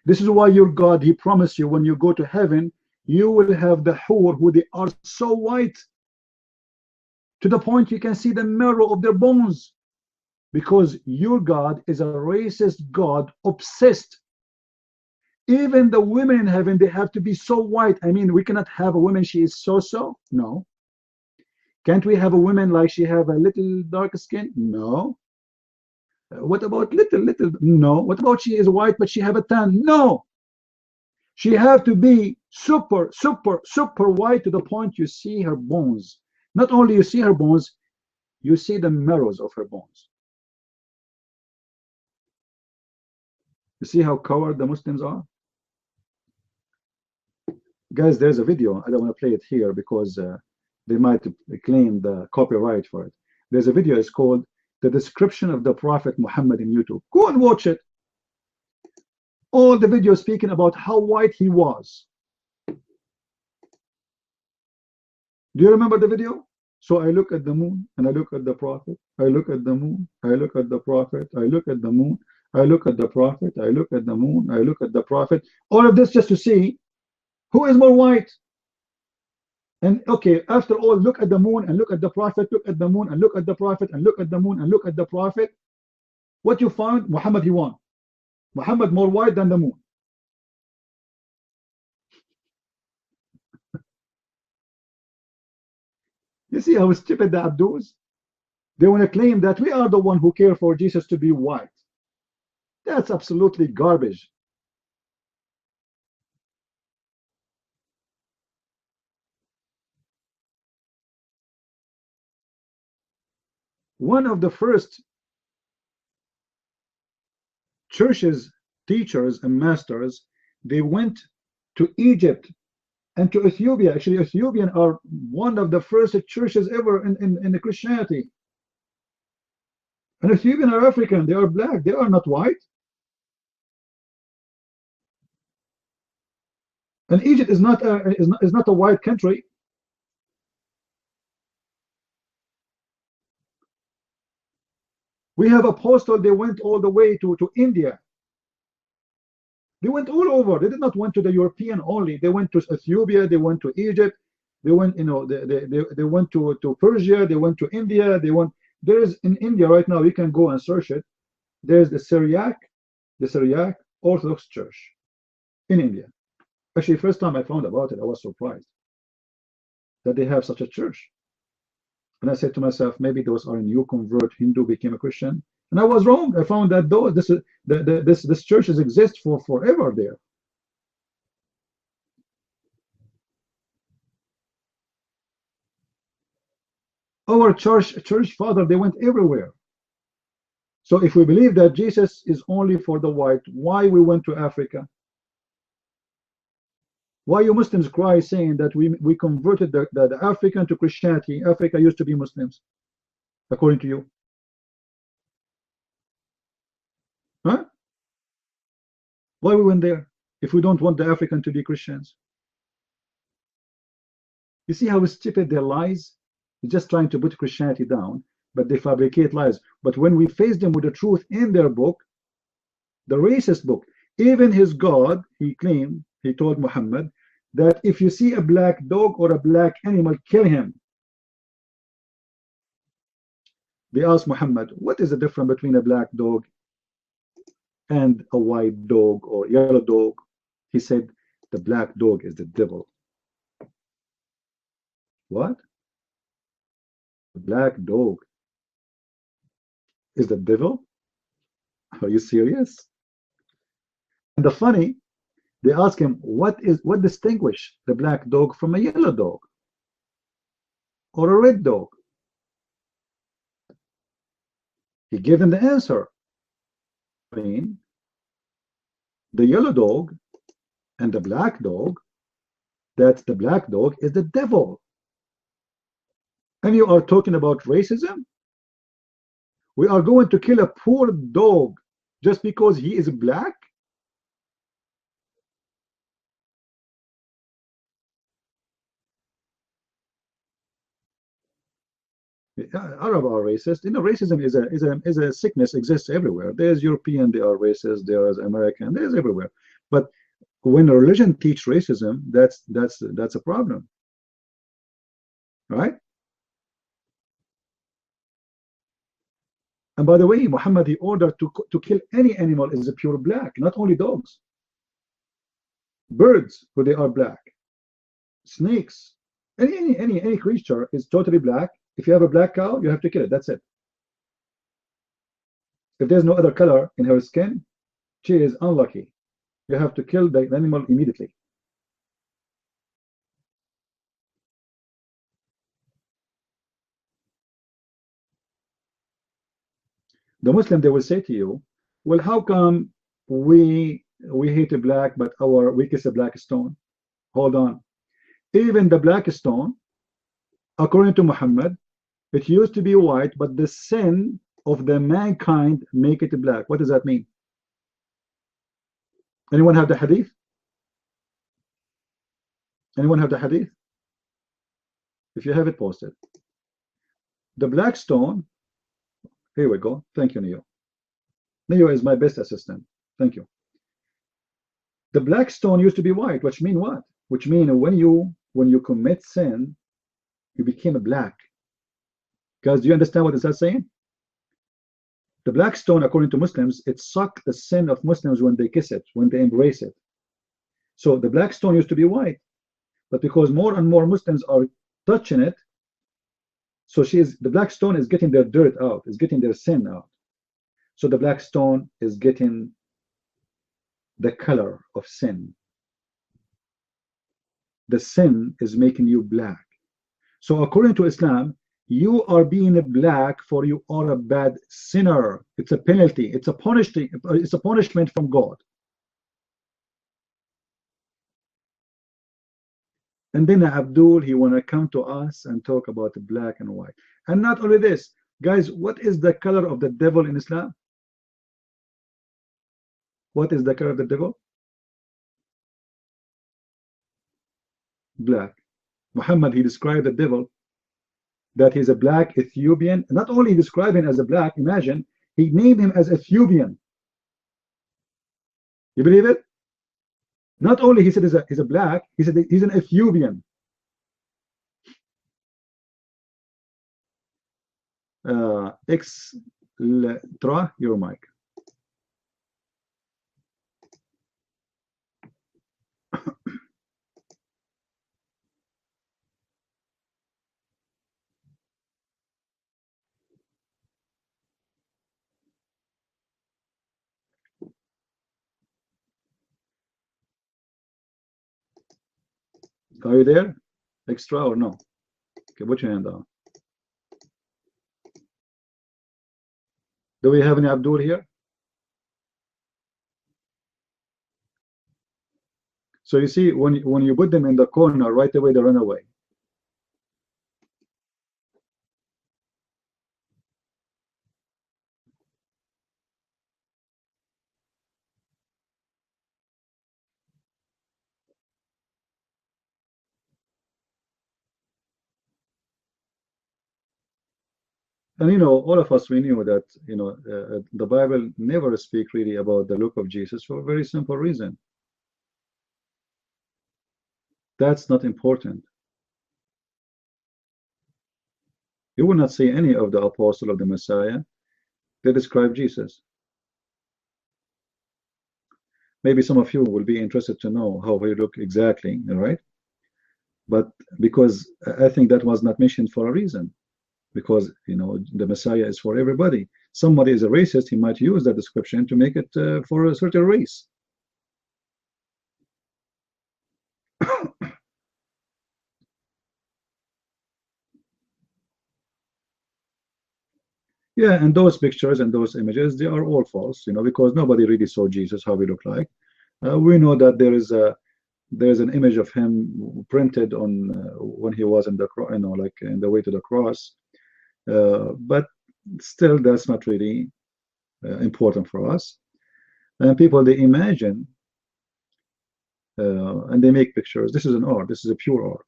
This is why your God, he promised you when you go to heaven, you will have the hur who they are so white to the point you can see the marrow of their bones, because your God is a racist God, obsessed. Even the women in heaven, they have to be so white. I mean, we cannot have a woman, she is so. No. Can't we have a woman like she have a little dark skin? No. What about little? No. What about she is white but she have a tan? No. She have to be super white to the point you see her bones. Not only you see her bones, you see the marrows of her bones. You see how coward the Muslims are? Guys, there's a video. I don't want to play it here because they might claim the copyright for it. There's a video, it's called The Description of the Prophet Muhammad in YouTube. Go and watch it. All the videos speaking about how white he was. Do you remember the video? So I look at the moon and I look at the Prophet. I look at the moon. I look at the Prophet. I look at the moon. I look at the Prophet. I look at the moon. I look at the Prophet. All of this just to see who is more white. And okay, after all, look at the moon and look at the Prophet, look at the moon and look at the Prophet and look at the moon and look at the Prophet. What you found? Muhammad, he won. Muhammad more white than the moon. You see how stupid the Abdus? They want to claim that we are the one who care for Jesus to be white. That's absolutely garbage. One of the first churches, teachers and masters, they went to Egypt and to Ethiopia. Actually, Ethiopian are one of the first churches ever in the Christianity. And Ethiopian are African, they are black, they are not white. And Egypt is not a white country. We have apostles, they went all the way to India. They went all over. They did not went to the European only. They went to Ethiopia, they went to Egypt, they went, you know, they went to Persia, they went to India, they went. There is in India right now, you can go and search it. There's the Syriac Orthodox Church in India. Actually, first time I found about it, I was surprised that they have such a church. And I said to myself, maybe those are new convert Hindu became a Christian. And I was wrong. I found that though this churches exist for forever there. Our church father, they went everywhere. So if we believe that Jesus is only for the white, why we went to Africa? Why you Muslims cry saying that we converted the African to Christianity? Africa used to be Muslims, according to you. Huh? Why we went there if we don't want the African to be Christians? You see how stupid their lies? They're just trying to put Christianity down, but they fabricate lies. But when we face them with the truth in their book, the racist book, even his God, he claimed, he told Muhammad that if you see a black dog or a black animal, kill him. They asked Muhammad, what is the difference between a black dog and a white dog or yellow dog? He said, the black dog is the devil. What? The black dog is the devil? Are you serious? And the funny, they ask him, what distinguish the black dog from a yellow dog or a red dog? He gave them the answer. I mean, the yellow dog and the black dog, that the black dog is the devil. And you are talking about racism? We are going to kill a poor dog just because he is black? Arab are racist. You know, racism is a sickness, exists everywhere. There's European, they are racist. There's American, there's everywhere. But when a religion teach racism, that's a problem, right? And by the way, Muhammad, he ordered to kill any animal is a pure black, not only dogs. Birds, who they are black. Snakes, any creature is totally black. If you have a black cow, you have to kill it. That's it. If there's no other color in her skin, she is unlucky. You have to kill the animal immediately. The Muslim, they will say to you, well, how come we hate a black, but we kiss a black stone? Hold on. Even the black stone, according to Muhammad, it used to be white, but the sin of the mankind make it black. What does that mean? Anyone have the hadith? Anyone have the hadith? If you have it, post it. The black stone, here we go. Thank you, Neo. Neo is my best assistant. Thank you. The black stone used to be white, which mean what? Which mean when you commit sin, you became a black. Guys, do you understand what is that saying? The black stone, according to Muslims, it sucked the sin of Muslims when they kiss it, when they embrace it. So the black stone used to be white, but because more and more Muslims are touching it, so the black stone is getting their dirt out, is getting their sin out. So the black stone is getting the color of sin. The sin is making you black. So according to Islam, you are being black, for you are a bad sinner. It's a penalty. It's a punishment from God. And then Abdul, he want to come to us and talk about the black and white. And not only this, guys, what is the color of the devil in Islam? What is the color of the devil? Black. Muhammad, he described the devil that he's a black Ethiopian. Not only described him as a black, imagine, he named him as Ethiopian. You believe it? Not only he said he's a black, he said he's an Ethiopian. Tra, your mic. Are you there? Extra or no? Okay, put your hand down. Do we have any Abdul here? So you see, when you put them in the corner, right away they run away. And you know, all of us, we knew that, you know, the Bible never speaks really about the look of Jesus for a very simple reason. That's not important. You will not see any of the apostle of the Messiah. They describe Jesus. Maybe some of you will be interested to know how he looked exactly, right? But because I think that was not mentioned for a reason, because the Messiah is for everybody. Somebody is a racist, he might use that description to make it for a certain race. Yeah, and those pictures and those images, they are all false, because nobody really saw Jesus, how he looked like. We know that there's an image of him printed on when he was in the like in the way to the cross, but still that's not really important for us. And people, they imagine and they make pictures. This is an art. This is a pure art.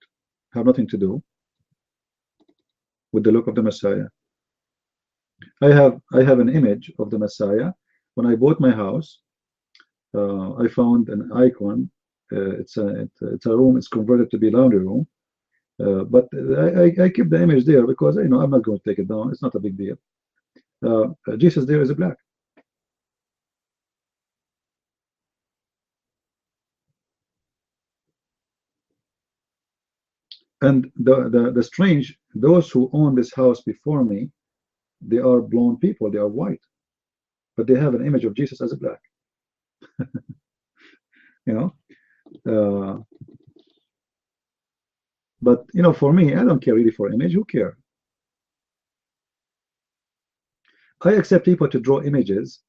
Have nothing to do with the look of the Messiah. I have an image of the Messiah. When I bought my house, I found an icon. It's a room. It's converted to be laundry room, but I keep the image there because I'm not going to take it down. It's not a big deal. Jesus there is a black. And the strange, those who own this house before me, they are blonde people. They are white, but they have an image of Jesus as a black. But for me, I don't care really for image. Who cares? I accept people to draw images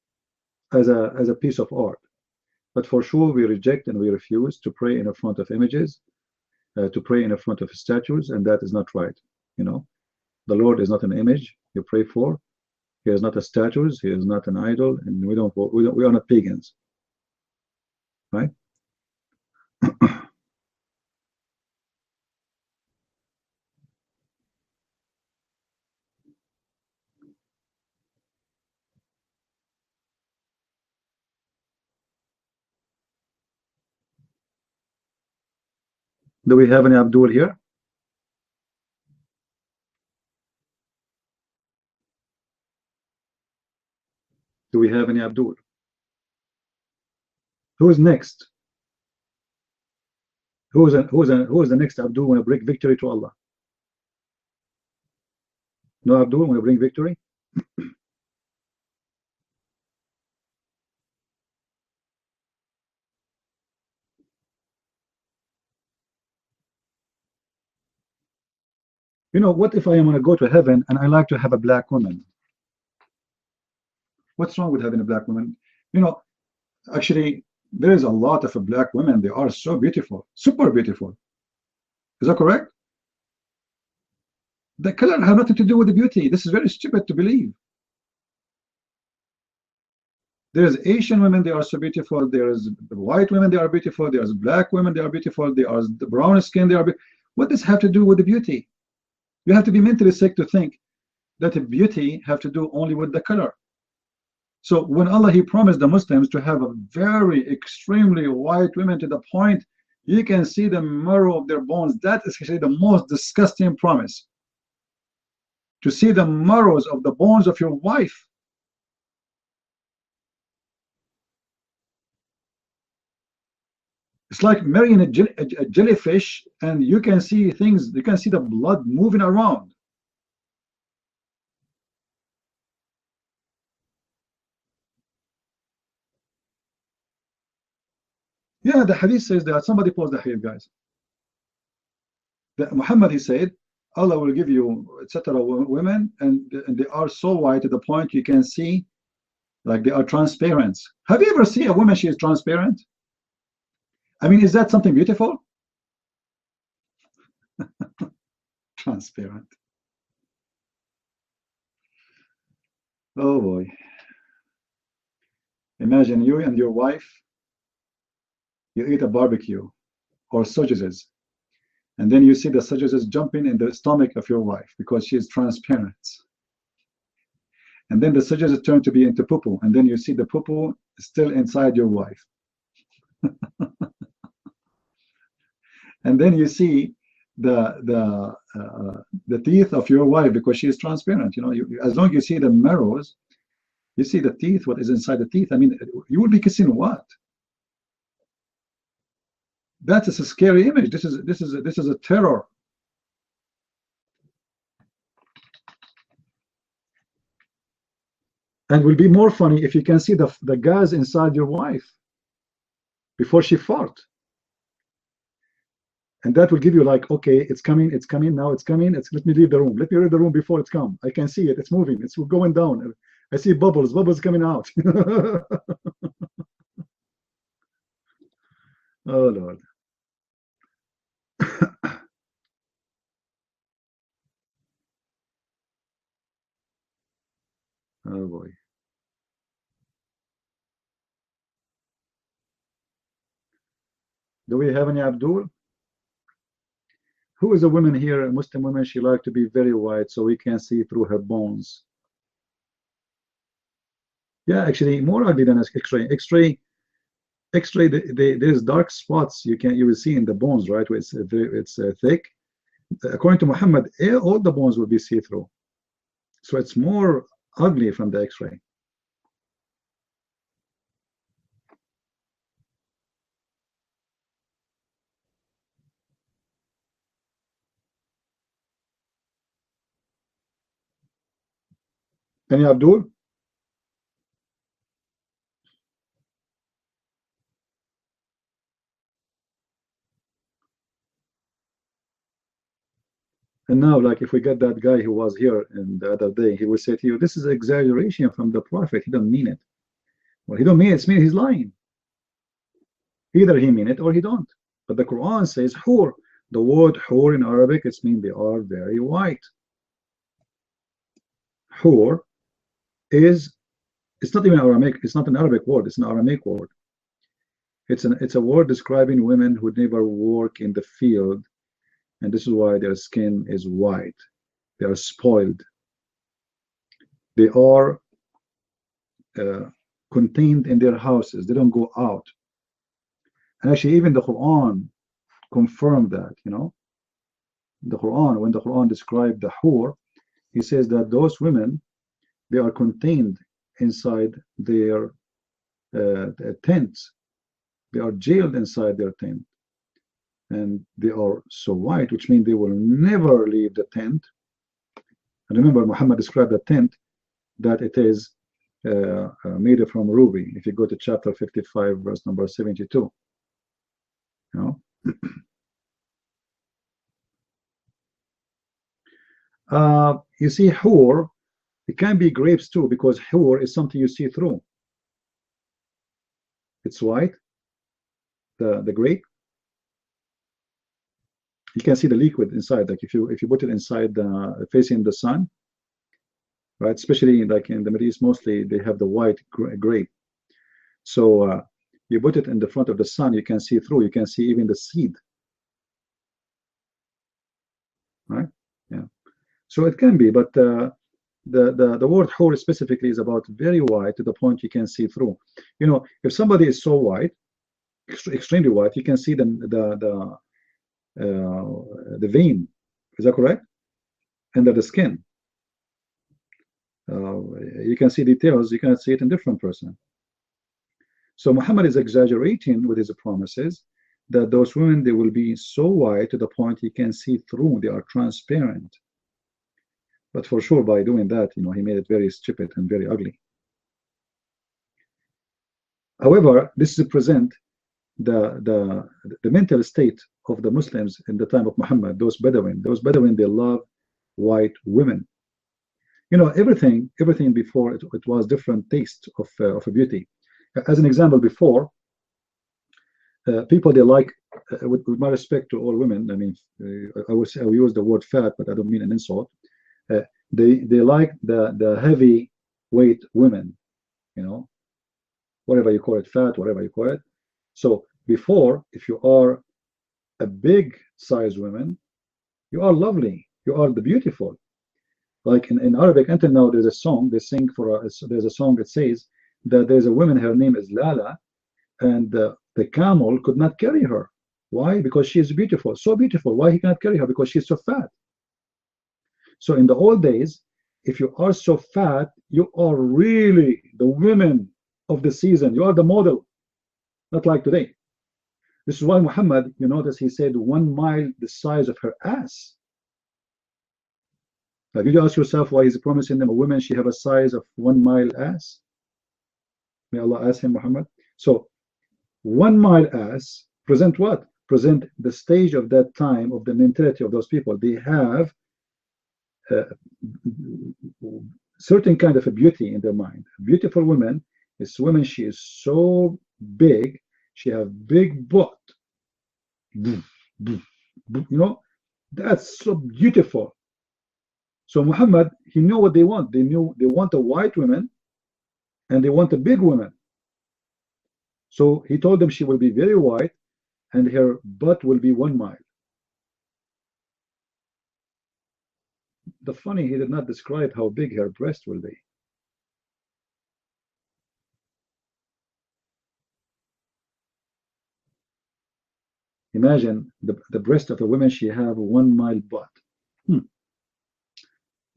as a piece of art, but for sure we reject and we refuse to pray in front of images, to pray in front of statues, and that is not right. The Lord is not an image you pray for. He is not a statue. He is not an idol, and we are not pagans, right? Do we have any Abdul here? Do we have any Abdul? Who is next? Who is the next Abdul when I bring victory to Allah? No Abdul when I bring victory? What if I am going to go to heaven and I like to have a black woman? What's wrong with having a black woman? Actually, there is a lot of black women. They are so beautiful, super beautiful. Is that correct? The color has nothing to do with the beauty. This is very stupid to believe. There's Asian women, they are so beautiful. There's white women, they are beautiful. There's black women, they are beautiful. There are the brown skin, they are beautiful. What does have to do with the beauty? You have to be mentally sick to think that the beauty have to do only with the color. So when Allah, He promised the Muslims to have a very extremely white women to the point you can see the marrow of their bones, that is actually the most disgusting promise. To see the marrows of the bones of your wife. It's like marrying a jellyfish, and you can see things, you can see the blood moving around. Yeah, the hadith says that. Somebody post the hadith, guys. That Muhammad, he said, Allah will give you etc. women, and they are so white to the point you can see, like they are transparent. Have you ever seen a woman, she is transparent? I mean, is that something beautiful? Transparent. Oh boy. Imagine you and your wife, you eat a barbecue or sausages, and then you see the sausages jumping in the stomach of your wife because she is transparent. And then the sausages turn to be into poo-poo, and then you see the poo-poo still inside your wife. and then you see the teeth of your wife because she is transparent. You know, as long as you see the marrows, you see the teeth, what is inside the teeth. I mean, you will be kissing what? That is a scary image. This is a terror. And will be more funny if you can see the gas inside your wife before she fart. And that will give you like, okay, it's coming, now it's coming, let me leave the room. Let me leave the room before it's come. I can see it, it's moving, it's going down. I see bubbles coming out. Oh, Lord. Oh, boy. Do we have any Abdul? Who is a woman here, a Muslim woman? She likes to be very white so we can see through her bones. Yeah, actually, more ugly than X-ray. X-ray, there's dark spots you will see in the bones, right? Where it's thick. According to Muhammad, all the bones will be see-through. So it's more ugly from the X-ray. Any Abdul? And now, like, if we get that guy who was here and the other day, he will say to you, this is exaggeration from the Prophet. He don't mean it. Well, he don't mean it. It means he's lying. Either he mean it or he don't. But the Quran says hur. The word hur in Arabic, it means they are very white. Hur is, it's not even Aramaic. It's not an Arabic word. It's an Aramaic word. It's a word describing women who never work in the field. And this is why their skin is white. They are spoiled. They are contained in their houses. They don't go out. And actually, even the Quran confirmed that, you know. The Quran, when the Quran described the hur, he says that those women, they are contained inside their tents. They are jailed inside their tent. And they are so white, which means they will never leave the tent. And remember, Muhammad described the tent that it is made from ruby. If you go to chapter 55, verse number 72, you know. You see, hur, it can be grapes too, because hur is something you see through. It's white, the grape. You can see the liquid inside. Like if you put it inside, facing the sun, right? Especially like in the Middle East, mostly they have the white grape. So you put it in the front of the sun, you can see through. You can see even the seed, right? Yeah. So it can be, but the word hur specifically is about very white to the point you can see through. You know, if somebody is so white, extremely white, you can see the vein, is that correct? Under the skin. You can see details, you can see it in different person. So Muhammad is exaggerating with his promises that those women, they will be so white to the point you can see through, they are transparent. But for sure, by doing that, you know, he made it very stupid and very ugly. However, this is present the mental state of the Muslims in the time of Muhammad. Those Bedouin, they love white women. You know, everything before it was different taste of beauty. As an example, before people, they like, with my respect to all women, I mean, I will use the word fat, but I don't mean an insult. They like the heavy weight women, you know, whatever you call it, fat, whatever you call it. So before, if you are a big size woman, you are lovely, you are the beautiful. Like in Arabic, until now, there's a song they sing for there's a song that says that there's a woman, her name is Lala, and the camel could not carry her. Why? Because she is beautiful, so beautiful. Why he cannot carry her? Because she's so fat. So in the old days, if you are so fat, you are really the women of the season. You are the model, not like today. This is why Muhammad, you notice he said 1 mile the size of her ass. Now, did you ask yourself why he's promising them a woman she have a size of 1 mile ass? May Allah ask him, Muhammad. So 1 mile ass present what? Present the stage of that time of the mentality of those people. They have certain kind of a beauty in their mind. A beautiful woman is woman, she is so big, she have big butt. You know, that's so beautiful. So Muhammad, he knew what they want. They knew they want a white woman and they want a big woman. So he told them she will be very white and her butt will be 1 mile. The funny, he did not describe how big her breast will be. Imagine the breast of a woman, she have 1 mile butt.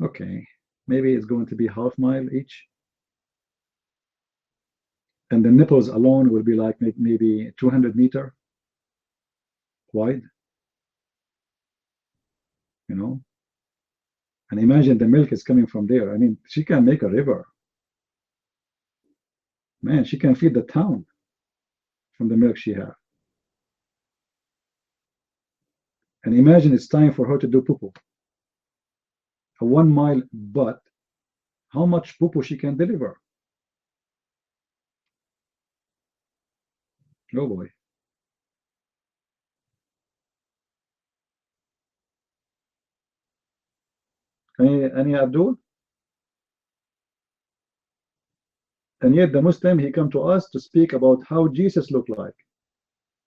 Okay, maybe it's going to be half mile each. And the nipples alone will be like maybe 200 meter wide. You know? And imagine the milk is coming from there. I mean, she can make a river. Man, she can feed the town from the milk she has. And imagine it's time for her to do poo-poo. A 1 mile butt, how much poo-poo she can deliver? Oh boy. Any Abdul? And yet the Muslim, he come to us to speak about how Jesus looked like.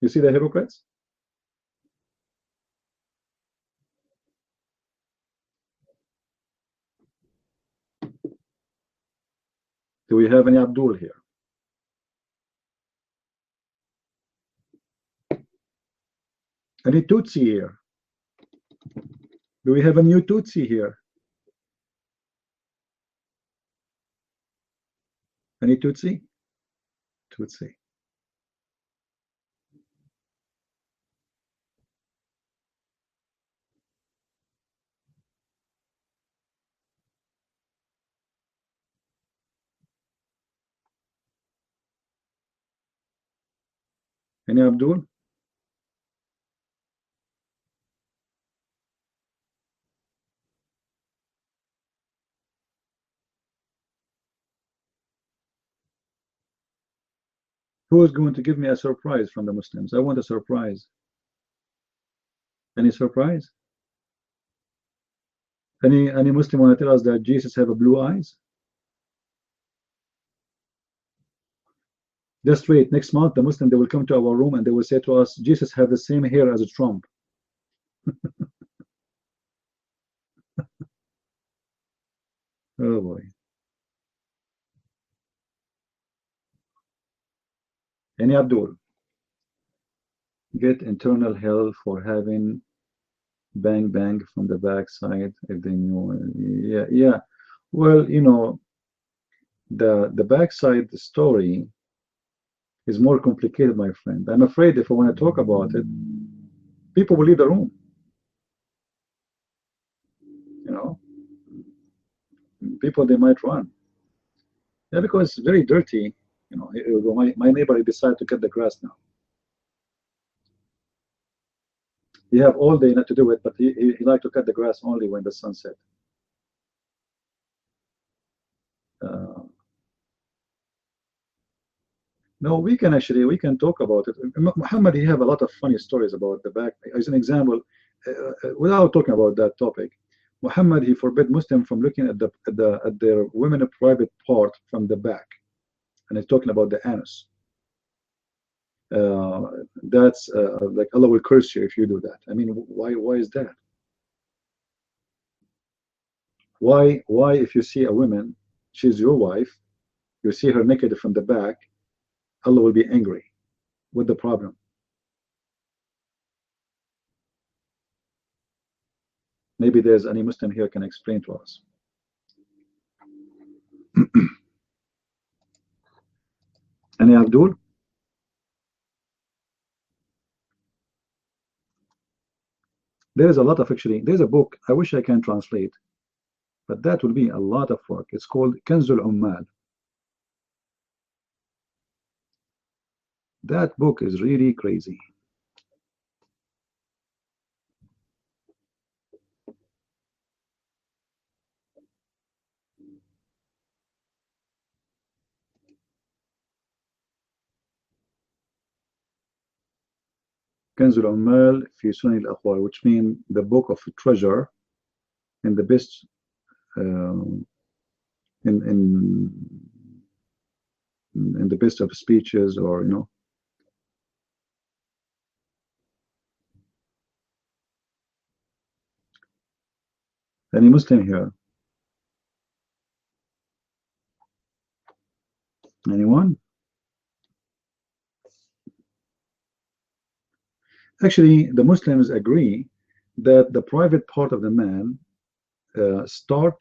You see the hypocrites? Do we have any Abdul here? Any Tutsi here? Do we have a new Tutsi here? Any Tutsi? Tutsi. Any Abdul? Who is going to give me a surprise from the Muslims? I want a surprise. Any surprise? Any Muslim want to tell us that Jesus have a blue eyes? Just wait, next month the Muslim, they will come to our room and they will say to us, Jesus have the same hair as a Trump. Oh boy. Any Abdul? Get internal hell for having bang bang from the backside if they knew. Yeah. Well, you know, the backside story is more complicated, my friend. I'm afraid if I want to talk about it, people will leave the room. You know, people, they might run. Yeah, because it's very dirty. You know, my neighbor decided to cut the grass now. He have all day not to do it, but he like to cut the grass only when the sun set. No, we can talk about it. Muhammad, he have a lot of funny stories about the back. As an example, without talking about that topic, Muhammad, he forbid Muslim from looking at their women private part from the back, and he's talking about the anus. That's like Allah will curse you if you do that. I mean, why is that? Why if you see a woman, she's your wife, you see her naked from the back, Allah will be angry. What's the problem? Maybe there's any Muslim here can explain to us. Any Abdul? There is a lot of, actually, there's a book, I wish I can translate, but that will be a lot of work. It's called Kanzul Ummal. That book is really crazy. Kanzul Ummal fi Sunan al-Akhwal, which means the book of treasure in the best in the best of speeches, or you know. Any Muslim here? Anyone? Actually, the Muslims agree that the private part of the man start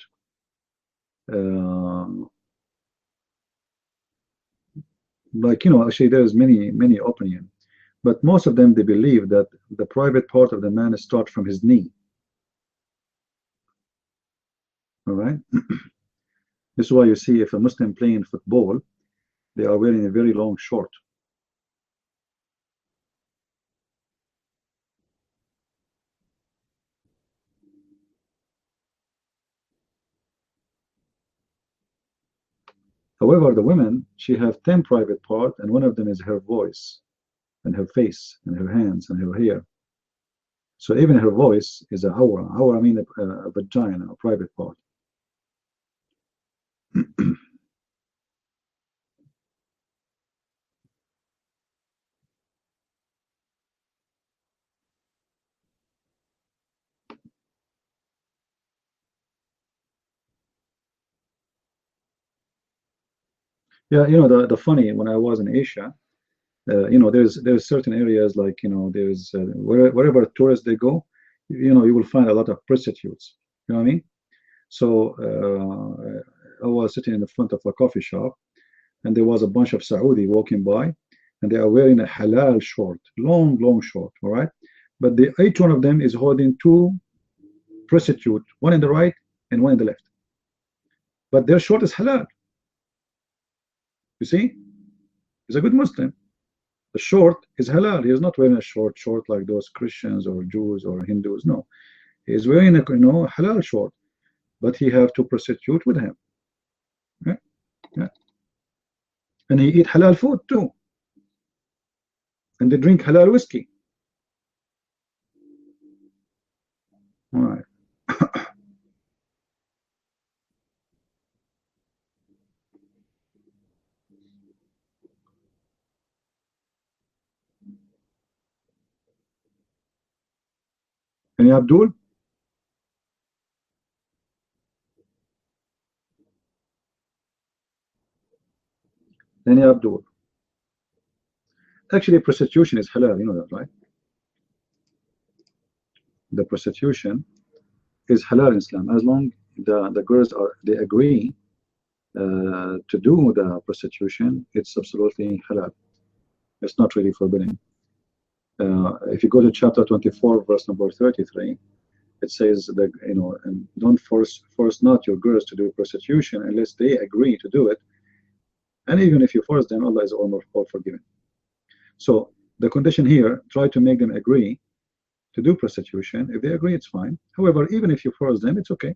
like, you know, actually there's many opinions, but most of them, they believe that the private part of the man start from his knee. All right. This is why you see if a Muslim playing football, they are wearing a very long short. However, the women, she have 10 private parts, and one of them is her voice, and her face, and her hands, and her hair. So even her voice is a awra. Awra, I mean a vagina, a private part. Yeah, you know, the funny, when I was in Asia, you know, there's certain areas, like, you know, there's wherever tourists they go, you know, you will find a lot of prostitutes. You know what I mean? So I was sitting in the front of a coffee shop, and there was a bunch of Saudi walking by, and they are wearing a halal short, long short. All right, but each one of them is holding 2 prostitutes, one in the right and one in the left, but their short is halal. You see, he's a good Muslim. The short is halal. He is not wearing a short like those Christians or Jews or Hindus. No, he is wearing a, you know, halal short, but he have 2 prostitutes with him. Yeah. Yeah. And he eat halal food too, and they drink halal whiskey. All right. Any Abdul? Any Abdul? Actually, prostitution is halal. You know that, right? The prostitution is halal in Islam, as long the girls they agree to do the prostitution. It's absolutely halal. It's not really forbidden. If you go to chapter 24, verse number 33, it says that, you know, and don't force not your girls to do prostitution unless they agree to do it. And even if you force them, Allah is all forgiving. So the condition here, try to make them agree to do prostitution. If they agree, it's fine. However, even if you force them, it's okay.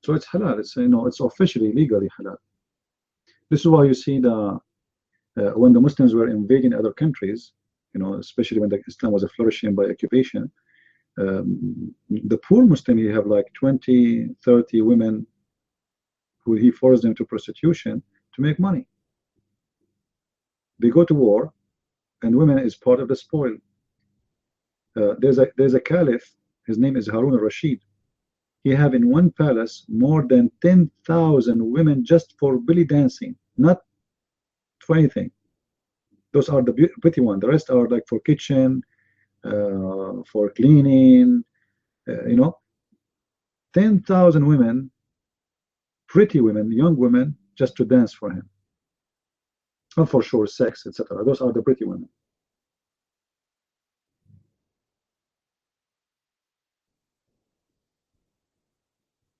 So it's halal. It's, you know, it's officially, legally halal. This is why you see the when the Muslims were invading other countries, you know, especially when the Islam was flourishing by occupation, the poor Muslim, he have like 20, 30 women who he forced them to prostitution to make money. They go to war, and women is part of the spoil. There's a caliph, his name is Harun al-Rashid. He have in one palace more than 10,000 women just for belly dancing, not for anything. Those are the pretty ones. The rest are like for kitchen, for cleaning, you know, 10,000 women, pretty women, young women, just to dance for him. And for sure, sex, etc. Those are the pretty women.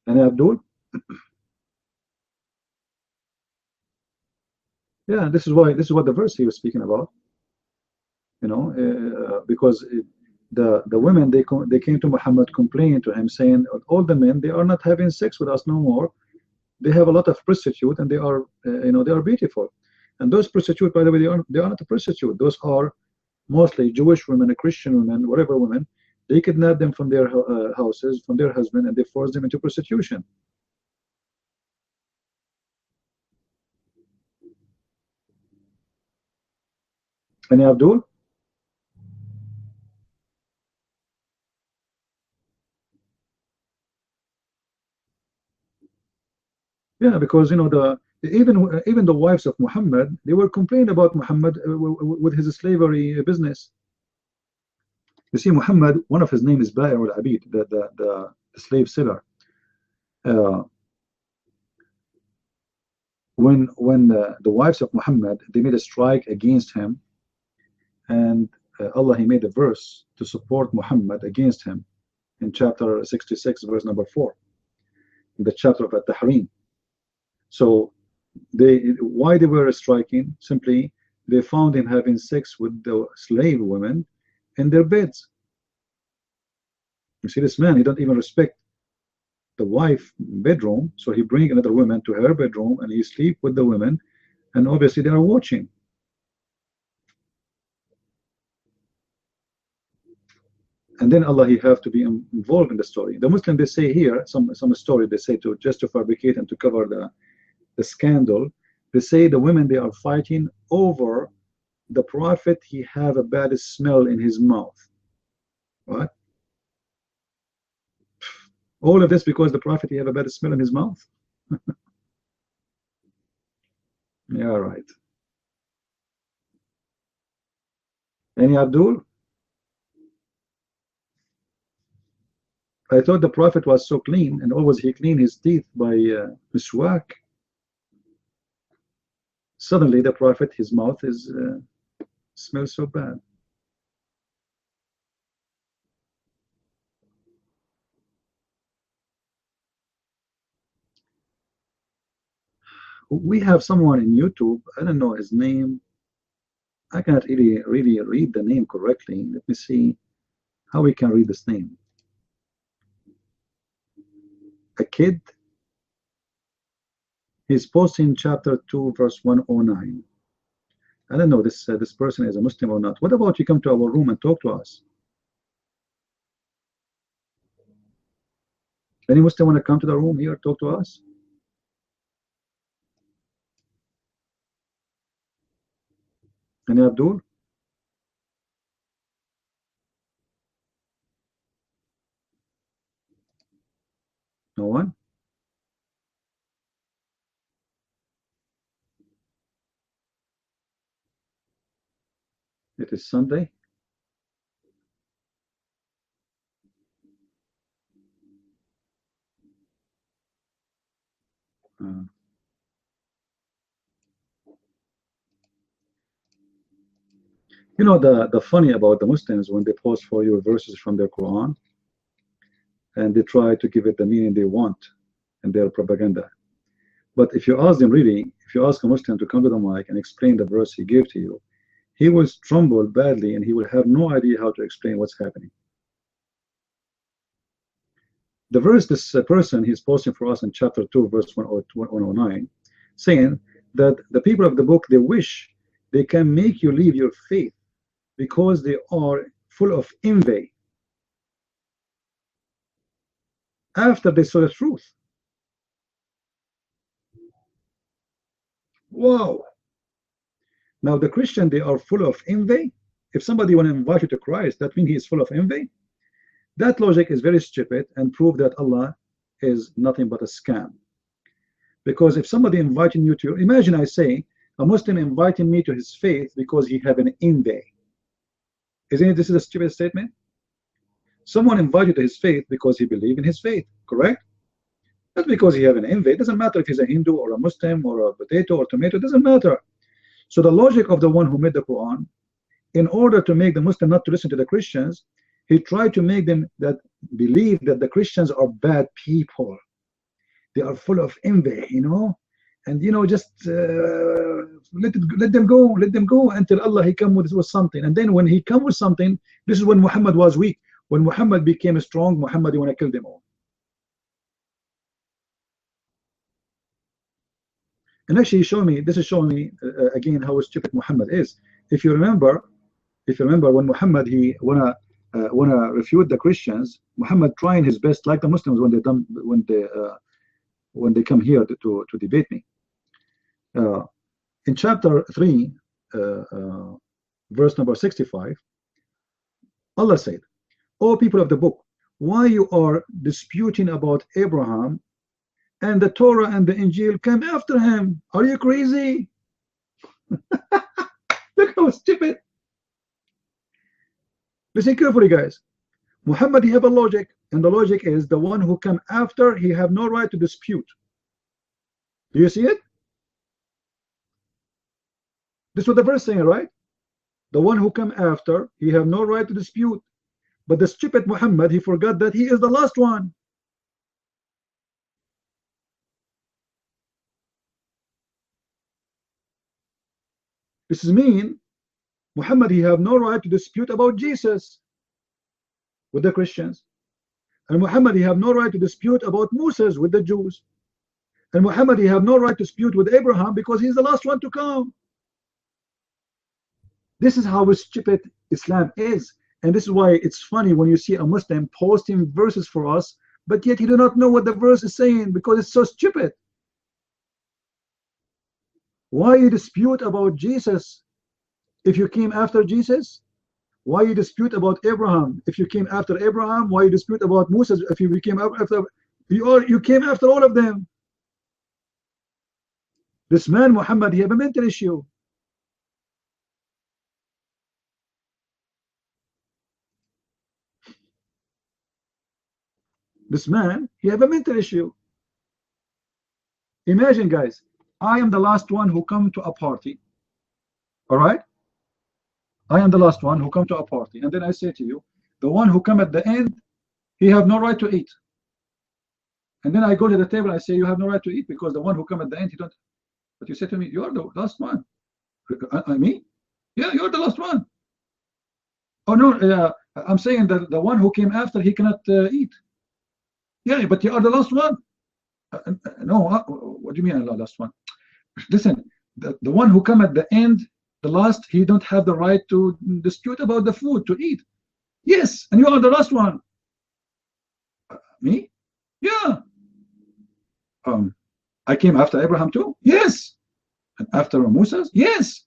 And Abdul? Yeah, this is what the verse he was speaking about. You know, because the women, they came to Muhammad complaining to him, saying all the men, they are not having sex with us no more. They have a lot of prostitute, and they are you know, they are beautiful. And those prostitute, by the way, they are not a prostitute. Those are mostly Jewish women, Christian women, whatever women. They kidnap them from their houses, from their husband, and they force them into prostitution. Any Abdul? Yeah, because you know, even the wives of Muhammad, they were complaining about Muhammad with his slavery business. You see, Muhammad, one of his name is Ba'i al-Abid, the slave seller. When the wives of Muhammad, they made a strike against him, and Allah, he made a verse to support Muhammad against him in chapter 66, verse number 4, in the chapter of At-Tahrim. So why they were striking? Simply, they found him having sex with the slave women in their beds. You see, this man, he don't even respect the wife bedroom, so he bring another woman to her bedroom and he sleep with the women, and obviously they are watching. And then Allah, he have to be involved in the story. The Muslim, they say here, some story, they say to just to fabricate and to cover the scandal, they say the women, they are fighting over the Prophet, he have a bad smell in his mouth. What? All of this because the Prophet, he have a bad smell in his mouth? Yeah, right. Any Abdul? I thought the Prophet was so clean, and always he cleaned his teeth by miswak. Suddenly the Prophet, his mouth is smells so bad. We have someone in YouTube, I don't know his name. I cannot really read the name correctly. Let me see how we can read this name. A kid. He's posting chapter 2, verse 109. I don't know this person is a Muslim or not. What about you come to our room and talk to us? Any Muslim want to come to the room here, talk to us? Any Abdul? No one? It is Sunday. You know, the funny about the Muslims, when they post for you verses from their Quran, and they try to give it the meaning they want in their propaganda. But if you ask them really, if you ask a Muslim to come to the mic and explain the verse he gave to you, he will tremble badly and he will have no idea how to explain what's happening. The verse this person he's posting for us in chapter 2, verse 109, saying that the people of the book, they wish they can make you leave your faith because they are full of envy after they saw the truth. Wow. Now the Christian, they are full of envy. If somebody want to invite you to Christ, that means he is full of envy. That logic is very stupid and prove that Allah is nothing but a scam. Because if somebody inviting you to, imagine I say, a Muslim inviting me to his faith because he have an envy. Isn't it? This is a stupid statement. Someone invited to his faith because he believed in his faith, correct? Not because he have an envy. It doesn't matter if he's a Hindu or a Muslim or a potato or tomato. It doesn't matter. So the logic of the one who made the Quran, in order to make the Muslim not to listen to the Christians, he tried to make them that believe that the Christians are bad people. They are full of envy, you know, and you know, just let them go until Allah he come with something. And then when he come with something, this is when Muhammad was weak. When Muhammad became strong, Muhammad, you want to kill them all. And actually, this is showing me again how stupid Muhammad is. If you remember when Muhammad he wanna refute the Christians, Muhammad trying his best, like the Muslims when they come here to debate me. In chapter 3, verse number 65, Allah said, "O people of the book, why you are disputing about Abraham, and the Torah and the Injil came after him? Are you crazy?" Look how stupid. Listen carefully, guys. Muhammad, he have a logic, and the logic is the one who come after, he have no right to dispute. Do you see it? This was the first thing, right? The one who come after, he have no right to dispute. But the stupid Muhammad, he forgot that he is the last one. This is mean Muhammad, he have no right to dispute about Jesus with the Christians. And Muhammad, he have no right to dispute about Moses with the Jews. And Muhammad, he have no right to dispute with Abraham because he's the last one to come. This is how stupid Islam is. And this is why it's funny when you see a Muslim posting verses for us, but yet you do not know what the verse is saying because it's so stupid. Why you dispute about Jesus if you came after Jesus? Why you dispute about Abraham if you came after Abraham? Why you dispute about Moses if you came after you came after all of them? This man Muhammad, he have a mental issue. This man, he have a mental issue. Imagine, guys, I am the last one who come to a party. All right? I am the last one who come to a party. And then I say to you, the one who come at the end, he have no right to eat. And then I go to the table, I say, you have no right to eat because the one who come at the end, he don't. But you say to me, you are the last one. I mean? Yeah, you're the last one. Oh, no, I'm saying that the one who came after, he cannot eat. Yeah, but you are the last one. No, what do you mean I'm the last one? Listen, the one who come at the end, the last, he don't have the right to dispute about the food to eat. Yes, and you are the last one. Me? Yeah. I came after Abraham too? Yes. And after Moses? Yes.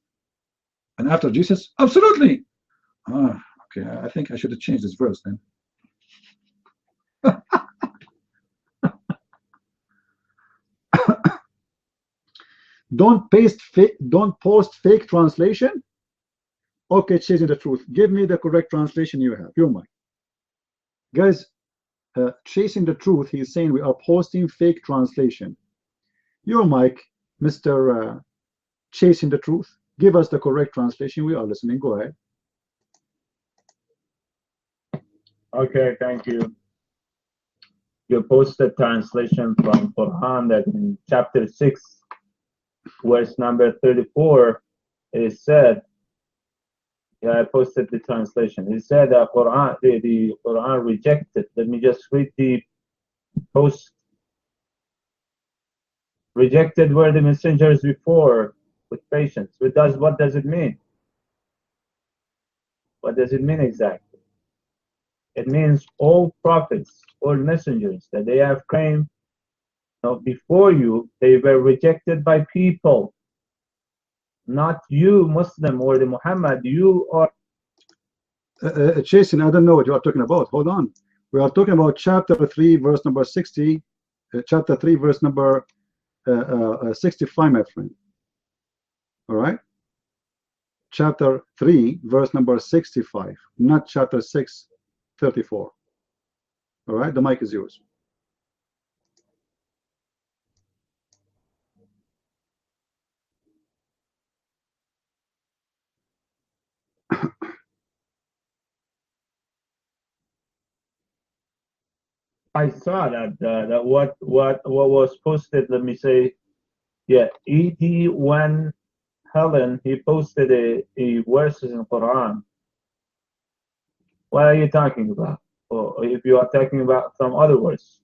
And after Jesus? Absolutely. Okay, I think I should have changed this verse then. Don't post fake translation. Okay, chasing the truth. Give me the correct translation you have. Your mic, guys. Chasing the truth. He's saying we are posting fake translation. Your mic, Mr. Chasing the truth. Give us the correct translation. We are listening. Go ahead. Okay, thank you. You posted translation from Quran that in chapter 6. Verse number 34, it is said, I posted the translation. It said that the Quran rejected. Let me just read the post. Rejected were the messengers before with patience. What does it mean? What does it mean exactly? It means all prophets, all messengers that they have claimed before you, they were rejected by people. Not you, Muslim, or the Muhammad. You are. Jason, I don't know what you are talking about. Hold on. We are talking about chapter 3, verse number 60. Chapter 3, verse number 65, my friend. All right. chapter 3, verse number 65, not chapter 6, 34. All right, the mic is yours. I saw that what was posted. Let me say, yeah, ED1 Helen, he posted a verses in Quran. What are you talking about? Or if you are talking about some other verse?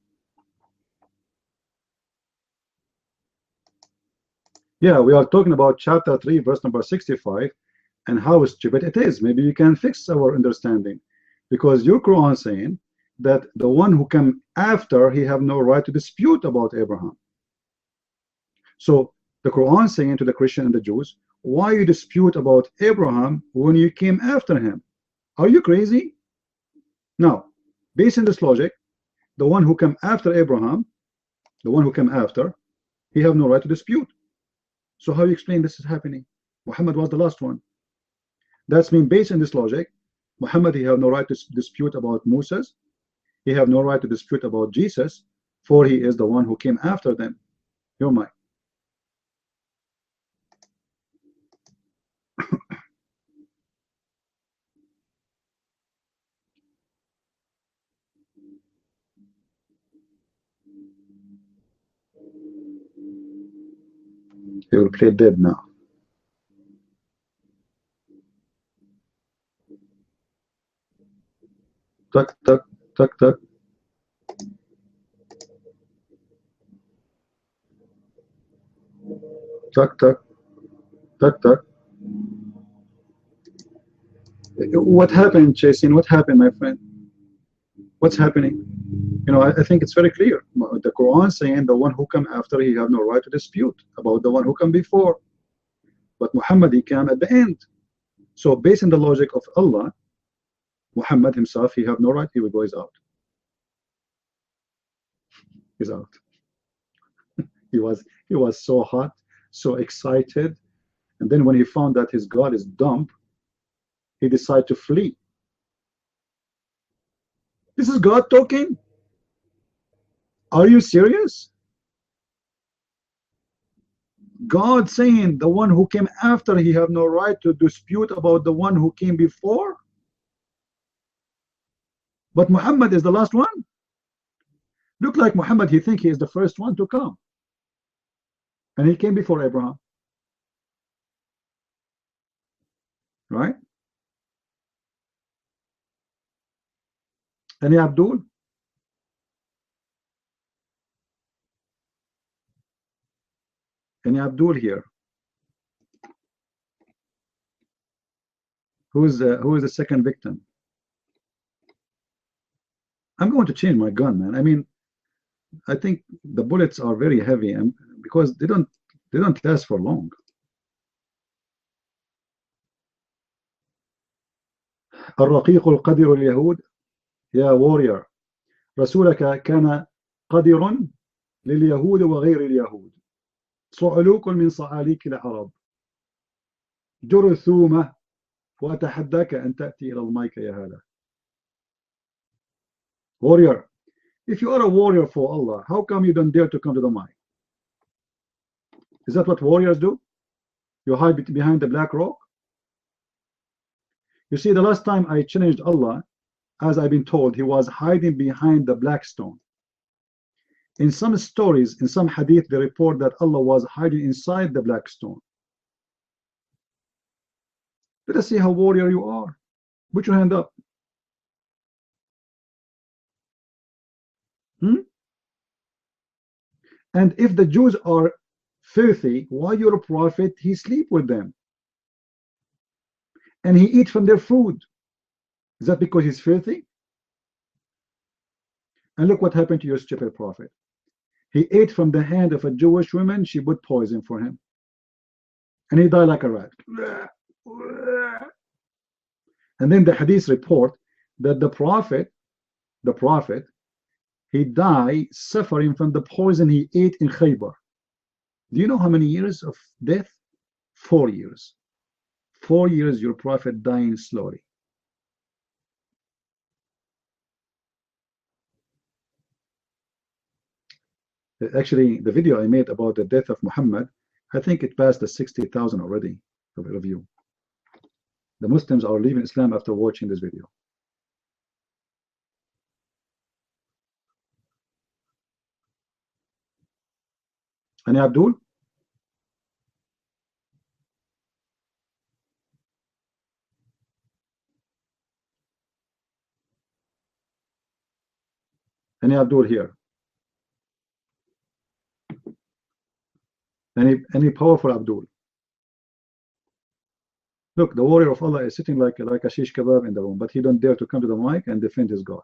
Yeah, we are talking about chapter 3, verse number 65, and how stupid it is. Maybe you can fix our understanding, because your Quran saying that the one who came after, he have no right to dispute about Abraham. So the Quran saying to the Christian and the Jews, why you dispute about Abraham when you came after him? Are you crazy? Now, based on this logic, the one who came after Abraham, the one who came after, he have no right to dispute. So how you explain this is happening? Muhammad was the last one. That's mean based on this logic, Muhammad, he have no right to dispute about Moses. He have no right to dispute about Jesus, for he is the one who came after them. Your mic. He will play dead now. Tuck, tuck, tuck, tuck. Tuck, tuck, tuck, tuck. What happened, Jason? What happened, my friend? What's happening? You know, I think it's very clear. The Quran saying the one who come after, he have no right to dispute about the one who come before. But Muhammad, he came at the end. So based on the logic of Allah, Muhammad himself, he have no right. Here we go, he's out. He's out. he was so hot, so excited, and then when he found that his God is dumb, he decided to flee. This is God talking? Are you serious? God saying the one who came after, he have no right to dispute about the one who came before? But Muhammad is the last one. Look like Muhammad, he think he is the first one to come. And he came before Abraham. Right? Any Abdul? Any Abdul here? Who is the second victim? I'm going to change my gun, man. I mean, I think the bullets are very heavy, and because they don't last for long. الرقيق القدر اليهود يا warrior رسولك كان قدر لليهود وغير اليهود صعلوك من صعاليك العرب جرثومة وأتحداك أن تأتي إلى المايك يا هذا. Warrior, if you are a warrior for Allah, how come you don't dare to come to the mic? Is that what warriors do? You hide behind the black rock? You see, the last time I challenged Allah, as I've been told, he was hiding behind the black stone. In some stories, in some hadith, they report that Allah was hiding inside the black stone. Let us see how warrior you are. Put your hand up. And if the Jews are filthy, why your prophet, he sleep with them? And he eat from their food. Is that because he's filthy? And look what happened to your stupid prophet. He ate from the hand of a Jewish woman. She put poison for him. And he died like a rat. And then the hadith report that the prophet, he died suffering from the poison he ate in Khaybar. Do you know how many years of death? 4 years. 4 years your prophet dying slowly. Actually, the video I made about the death of Muhammad, I think it passed the 60,000 already of a review. The Muslims are leaving Islam after watching this video. Any Abdul? Any Abdul here? Any powerful Abdul? Look, the warrior of Allah is sitting like a shish kebab in the room, but he don't dare to come to the mic and defend his God.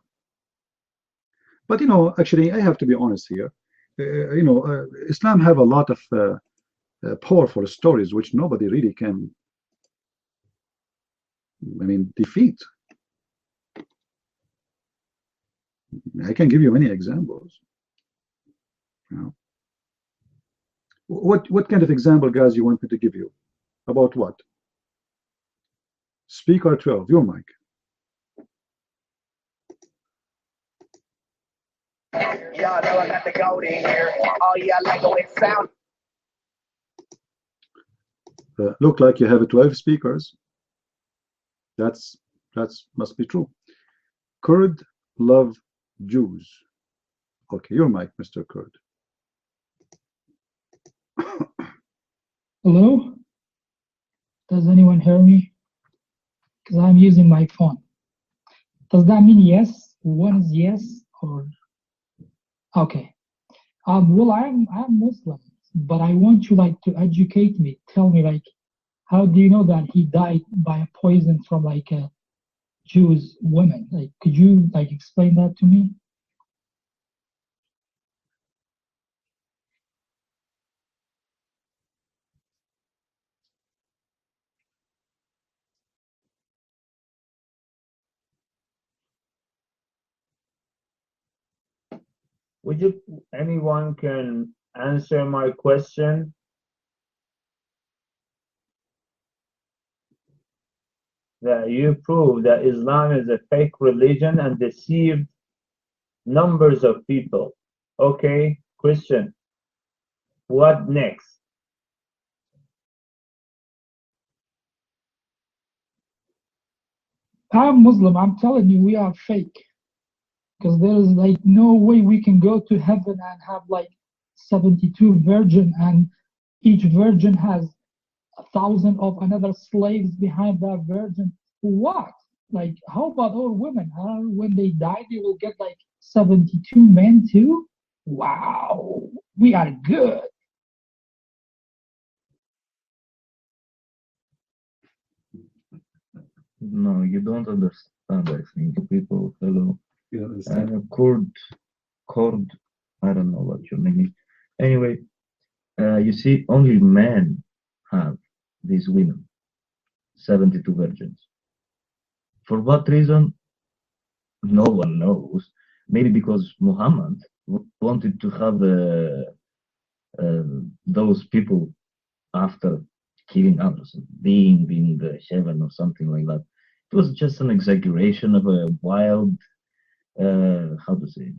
But you know, actually, I have to be honest here. You know, Islam have a lot of powerful stories which nobody really can, I mean, defeat. I can give you many examples. You know. What kind of example, guys, you want me to give you? About what? Speaker 12, your mic. Y'all know I got the gold in here. Oh yeah, I like the way it sounds. Look like you have 12 speakers. That's must be true. Kurd love Jews. Okay, your mic, Mr. Kurd. Hello? Does anyone hear me? Because I'm using my phone. Does that mean yes? One is yes or? Okay. Well, I'm Muslim, but I want you like to educate me. Tell me like, how do you know that he died by a poison from like a Jewish woman? Like, could you like explain that to me? Would you, anyone can answer my question? That you prove that Islam is a fake religion and deceived numbers of people. Okay, Christian, what next? I'm Muslim. I'm telling you, we are fake. Because there is like no way we can go to heaven and have like 72 virgin, and each virgin has 1,000 of another slaves behind that virgin. What? Like, how about all women? Huh? When they die, they will get like 72 men too? Wow, we are good. No, you don't understand, I think, people. Hello. You understand? Kurd, I don't know what you mean. Anyway, you see, only men have these women, 72 virgins. For what reason? No one knows. Maybe because Muhammad wanted to have those people after killing others, being in the heaven or something like that. It was just an exaggeration of a wild, how to say,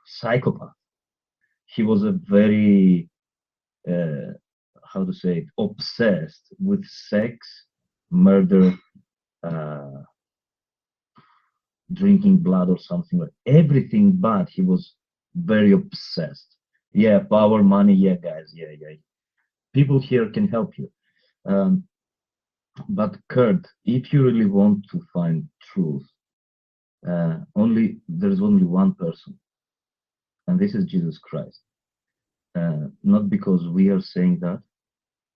psychopath. He was a very, how to say, obsessed with sex, murder, drinking blood or something like everything bad. He was very obsessed. Yeah, power, money. Yeah, guys. Yeah. People here can help you. But Kurt, if you really want to find truth, there's only one person, and this is Jesus Christ. Not because we are saying that,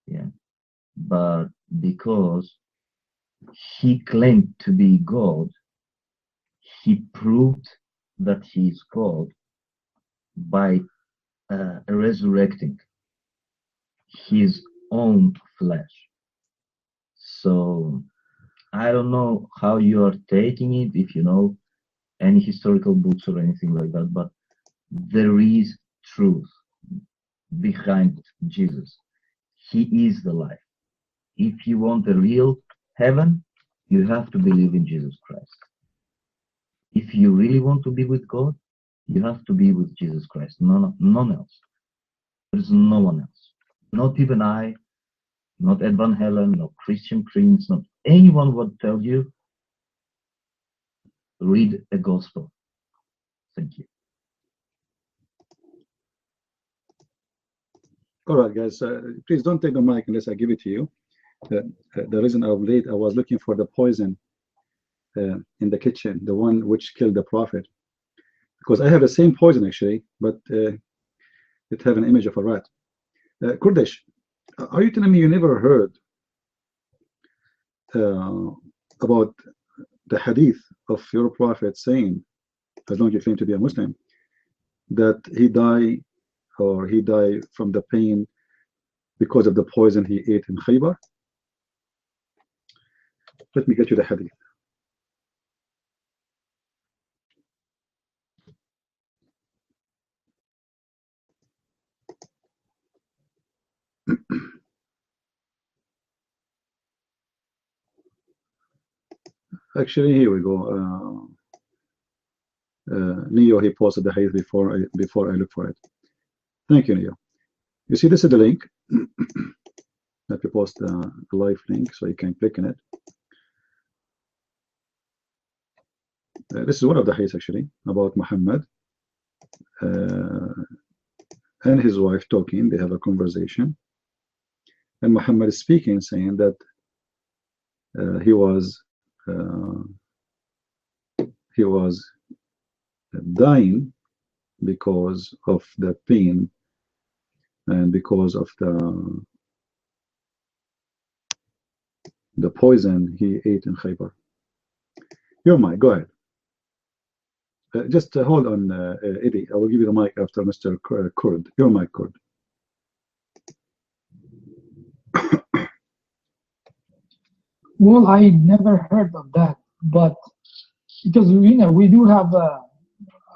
yeah, but because he claimed to be God. He proved that he is God by resurrecting his own flesh. So I don't know how you are taking it, if you know any historical books or anything like that, but there is truth behind Jesus. He is the life. if you want a real heaven, you have to believe in Jesus Christ. If you really want to be with God, you have to be with Jesus Christ. None else. There is no one else. Not even I, not Ed Van Halen, no Christian Prince, not anyone would tell you, read a gospel. Thank you. All right, guys, please don't take the mic unless I give it to you. The reason I'm late, I was looking for the poison in the kitchen, the one which killed the prophet. Because I have the same poison actually, but it have an image of a rat. Kurdish, are you telling me you never heard about the hadith of your prophet saying, as long as you claim to be a Muslim, that he died from the pain because of the poison he ate in Khaybar? Let me get you the hadith. Actually, here we go. Neo, he posted the hadith before I look for it. Thank you, Neo. You see, this is the link. Let me post the live link so you can click on it. This is one of the hadiths actually about Muhammad and his wife talking. They have a conversation, and Muhammad is speaking, saying that he was dying because of the pain and because of the poison he ate in Khaybar. Your mic, go ahead. Just hold on, Eddie. I will give you the mic after Mr. Kurd. Your mic, Kurd. Well, I never heard of that, but because we do have a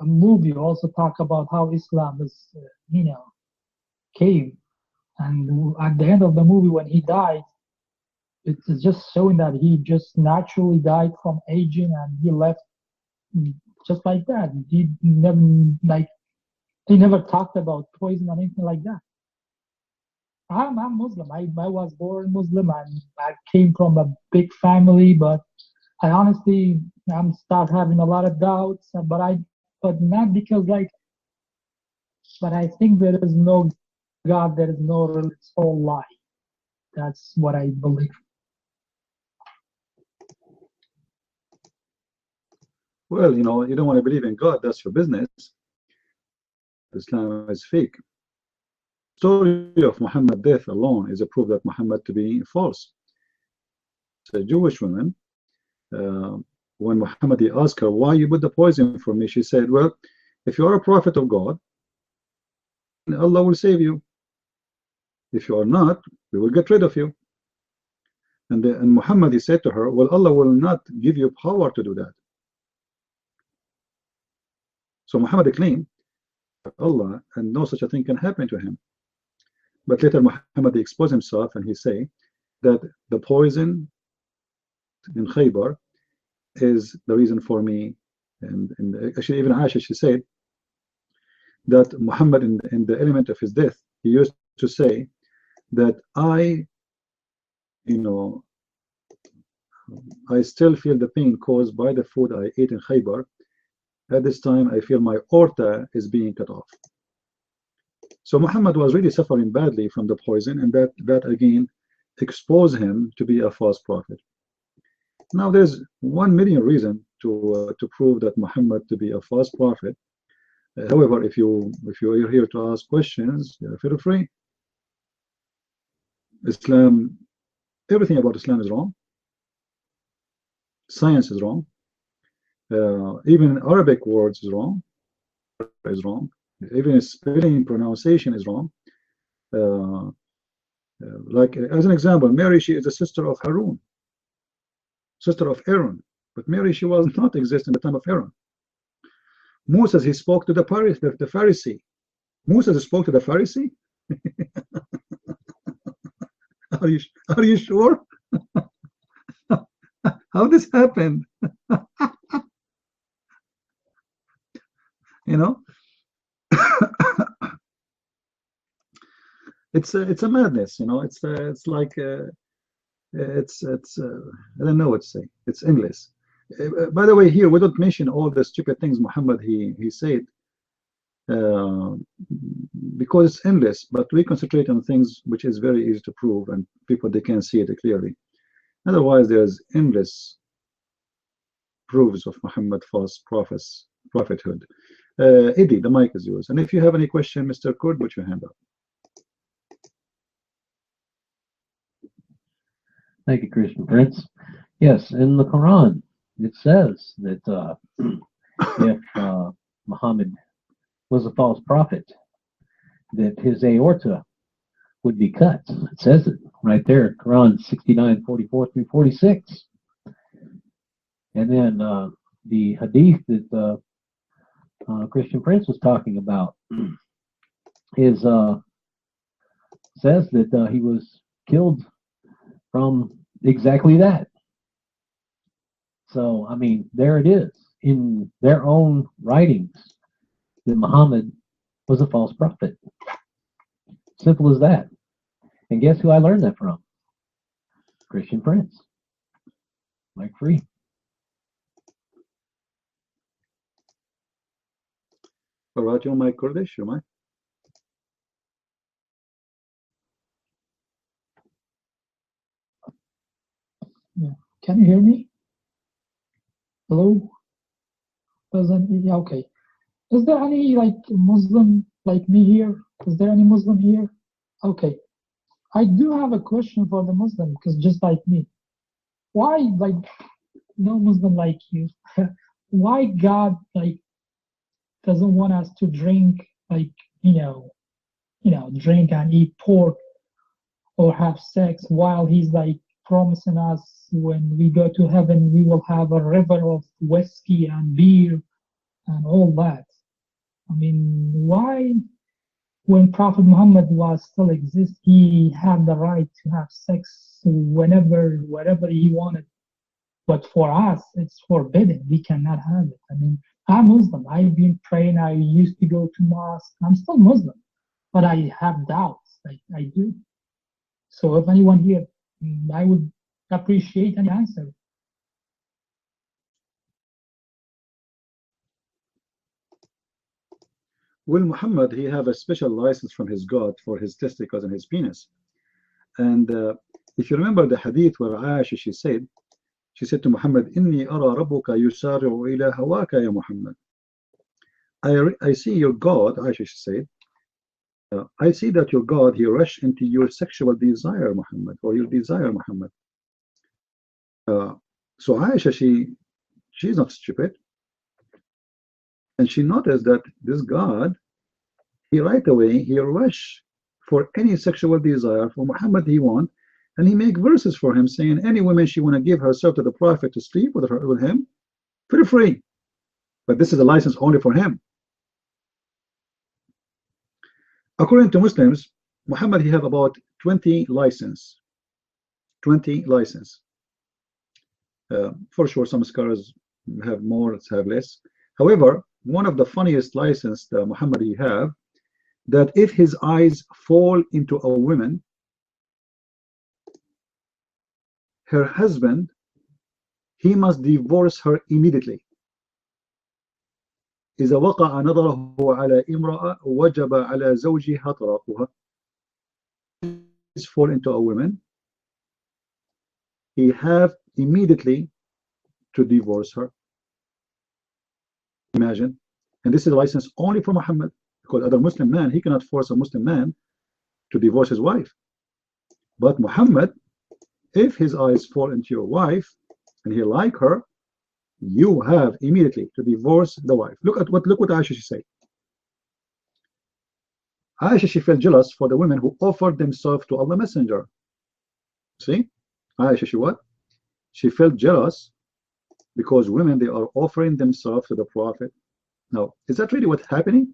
movie also talk about how Islam is came, and at the end of the movie when he died, it's just showing that he just naturally died from aging and he left just like that. He never talked about poison or anything like that. I'm Muslim. I was born Muslim and I came from a big family, but I honestly start having a lot of doubts. But not because but I think there is no God, there is no religion, it's all lie. That's what I believe. Well, you don't want to believe in God, that's your business. Islam is fake. The story of Muhammad's death alone is a proof that Muhammad to be false. So a Jewish woman, when Muhammad asked her, why you put the poison for me? She said, well, if you are a prophet of God, Allah will save you. If you are not, we will get rid of you. And Muhammad, he said to her, well, Allah will not give you power to do that. So Muhammad claimed Allah, and no such a thing can happen to him. But later Muhammad exposed himself and he say that the poison in Khaybar is the reason for me. And actually even Aisha, she said that Muhammad in the element of his death, he used to say that I still feel the pain caused by the food I ate in Khaybar. At this time, I feel my aorta is being cut off. So Muhammad was really suffering badly from the poison, and that again exposed him to be a false prophet. Now, there's 1 million reasons to prove that Muhammad to be a false prophet. However, if you're here to ask questions, feel free. Islam, everything about Islam is wrong. Science is wrong. Even Arabic words is wrong. Even spelling pronunciation is wrong. Like as an example, Mary, she is the sister of Harun, sister of Aaron, but Mary, she was not exist in the time of Aaron. Moses, he spoke to the Pharisee. Moses spoke to the Pharisee. Are you sure? How this happened? You know, it's a madness. You know, it's like I don't know what to say. It's endless. By the way, here we don't mention all the stupid things Muhammad he said because it's endless. But we concentrate on things which is very easy to prove, and people they can see it clearly. Otherwise, there's endless proofs of Muhammad false prophethood. Eddie, the mic is yours. And if you have any question, Mr. Kurd, put your hand up. Thank you, Christian Prince. Yes, in the Quran, it says that if Muhammad was a false prophet, that his aorta would be cut. It says it right there, Quran 69:44 through 46. And then the hadith that Christian Prince was talking about is says that he was killed from exactly that. So, I mean, there it is in their own writings that Muhammad was a false prophet. Simple as that. And guess who I learned that from? Christian Prince. Mike Free. All right, your mic, Kurdish, your mic. Yeah. Can you hear me? Hello? Yeah, okay. Is there any like Muslim like me here? Is there any Muslim here? Okay. I do have a question for the Muslim because just like me. Why like no Muslim like you? Why God like doesn't want us to drink like drink and eat pork or have sex while he's like promising us when we go to heaven we will have a river of whiskey and beer and all that. I mean, why when Prophet Muhammad was still exist he had the right to have sex whenever whatever he wanted, but for us it's forbidden. We cannot have it. I mean, I'm Muslim. I've been praying. I used to go to mosque. I'm still Muslim, but I have doubts. I do. So if anyone here, I would appreciate an answer. Well, Muhammad, he have a special license from his God for his testicles and his penis. And if you remember the hadith where Aisha, she said to Muhammad, Inni ara rabbuka yusari'u ila hawaka ya Muhammad. I see your God, Aisha, she said, I see that your God, he rushed into your sexual desire, Muhammad, or your desire, Muhammad. So Aisha, she's not stupid. And she noticed that this God, he right away, he rushed for any sexual desire for Muhammad he want, and he make verses for him saying any woman she want to give herself to the Prophet to sleep with him, feel free. But this is a license only for him. According to Muslims, Muhammad he have about 20 license. 20 license. For sure, some scholars have more, have less. However, one of the funniest license that Muhammad he have, that if his eyes fall into a woman, her husband, he must divorce her immediately. إذا وقع نظره على امرأة وجب على زوجها طلاقها. Fall into a woman, he have immediately to divorce her. Imagine. And this is a license only for Muhammad, because other Muslim man, he cannot force a Muslim man to divorce his wife. But Muhammad, if his eyes fall into your wife and he like her, you have immediately to divorce the wife. Look what Aisha she said. Aisha, she felt jealous for the women who offered themselves to Allah Messenger. See, Aisha, she what? She felt jealous because women, they are offering themselves to the Prophet. Now, is that really what's happening?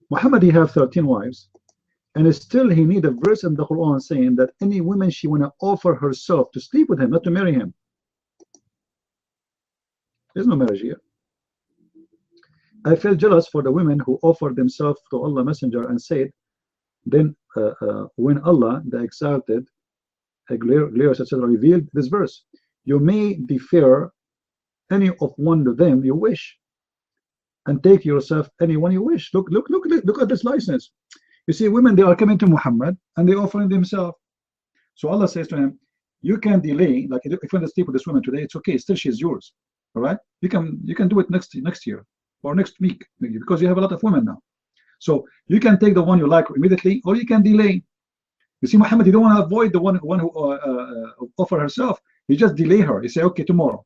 Muhammad, he have 13 wives. And still he need a verse in the Quran saying that any woman she want to offer herself to sleep with him, not to marry him. There's no marriage here. I feel jealous for the women who offer themselves to Allah Messenger and said, then when Allah, the Exalted, glorious, etc., revealed this verse, you may defer any of one of them you wish, and take yourself anyone you wish. Look at this license. You see, women, they are coming to Muhammad and they offering themselves. So Allah says to him, you can delay, like if you want to sleep with this woman today, it's okay, still she's yours. All right, you can do it next year or next week, because you have a lot of women now. So you can take the one you like immediately, or you can delay. You see, Muhammad, you don't want to avoid the one who offer herself. You just delay her. You say, okay, tomorrow.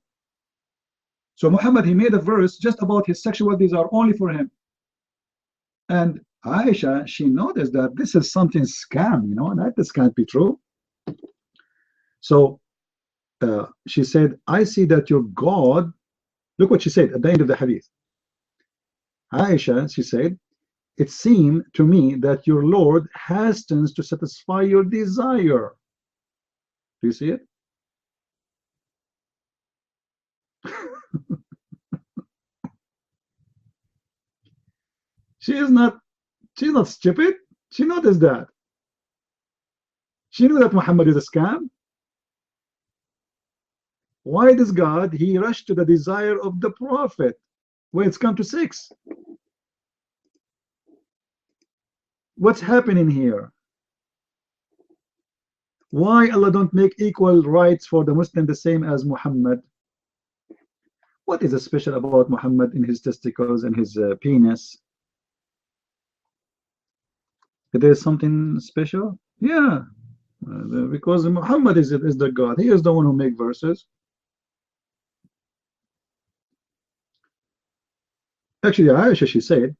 So Muhammad, he made a verse just about his sexual desire only for him. And Aisha, she noticed that this is something scam, you know, that this can't be true. So she said, I see that your God, look what she said at the end of the hadith. Aisha, she said, it seemed to me that your Lord hastens to satisfy your desire. Do you see it? she's not stupid. She noticed that. She knew that Muhammad is a scam. Why does God, he rushed to the desire of the Prophet when it's come to sex? What's happening here? Why Allah don't make equal rights for the Muslim the same as Muhammad? What is special about Muhammad in his testicles and his penis? Is there something special? Yeah, because Muhammad is the God. He is the one who makes verses. Actually, Aisha, she said,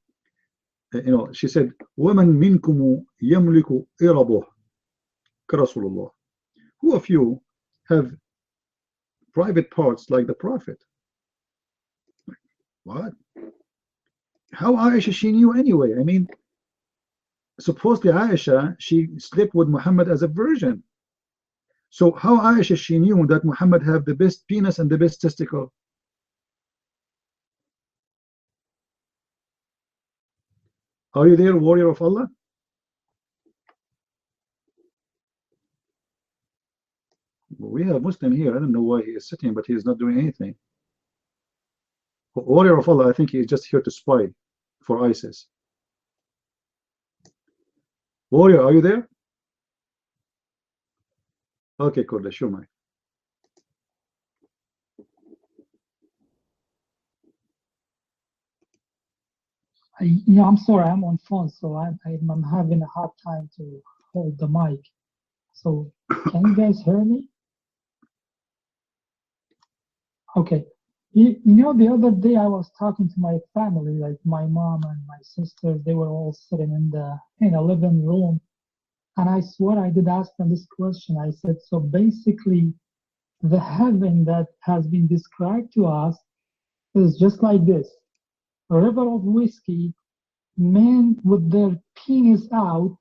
she said, وَمَنْ مِنْكُمُ يَمْلِكُ إِرَبُهُ كَرَسُولُ اللَّهِ. Who of you have private parts like the Prophet? What? How Aisha, she knew anyway? I mean, supposedly Aisha, she slept with Muhammad as a virgin. So how Aisha, she knew that Muhammad have the best penis and the best testicle? Are you there, warrior of Allah? We have Muslim here. I don't know why he is sitting, but he is not doing anything. Warrior of Allah, I think he is just here to spy for ISIS. Warrior, are you there? Okay, Kurda, sure, Mike. Yeah, I'm sorry, I'm on phone, so I'm having a hard time to hold the mic. So can you guys hear me? Okay. You know, the other day I was talking to my family, like my mom and my sisters. They were all sitting in the living room, and I swear I did ask them this question. I said, so basically, the heaven that has been described to us is just like this: a river of whiskey, men with their penis out,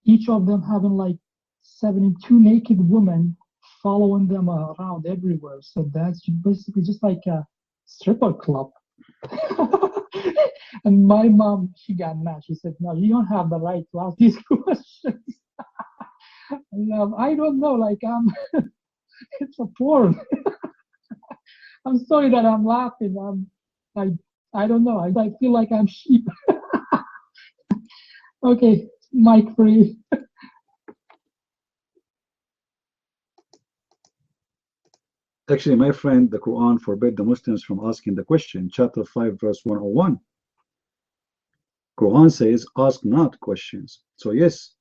each of them having like 72 naked women following them around everywhere. So that's basically just like a stripper club. And my mom, she got mad. She said, no, you don't have the right to ask these questions. I don't know, like it's a porn. I'm sorry that I'm laughing. I don't know. I feel like I'm sheep. Okay, mic free. Actually, my friend, the Quran forbade the Muslims from asking the question. Chapter 5, verse 101. Quran says, ask not questions. So yes,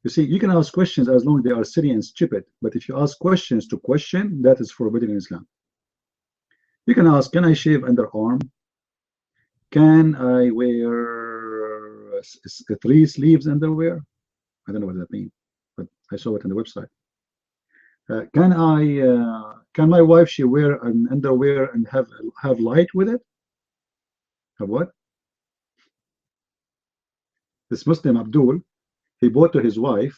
you see, you can ask questions as long as they are silly and stupid. But if you ask questions to question, that is forbidden in Islam. You can ask, can I shave underarm? Can I wear 3 sleeves underwear? I don't know what that means, but I saw it on the website. Can my wife, she wear an underwear and have light with it? Have what? This Muslim Abdul, he bought to his wife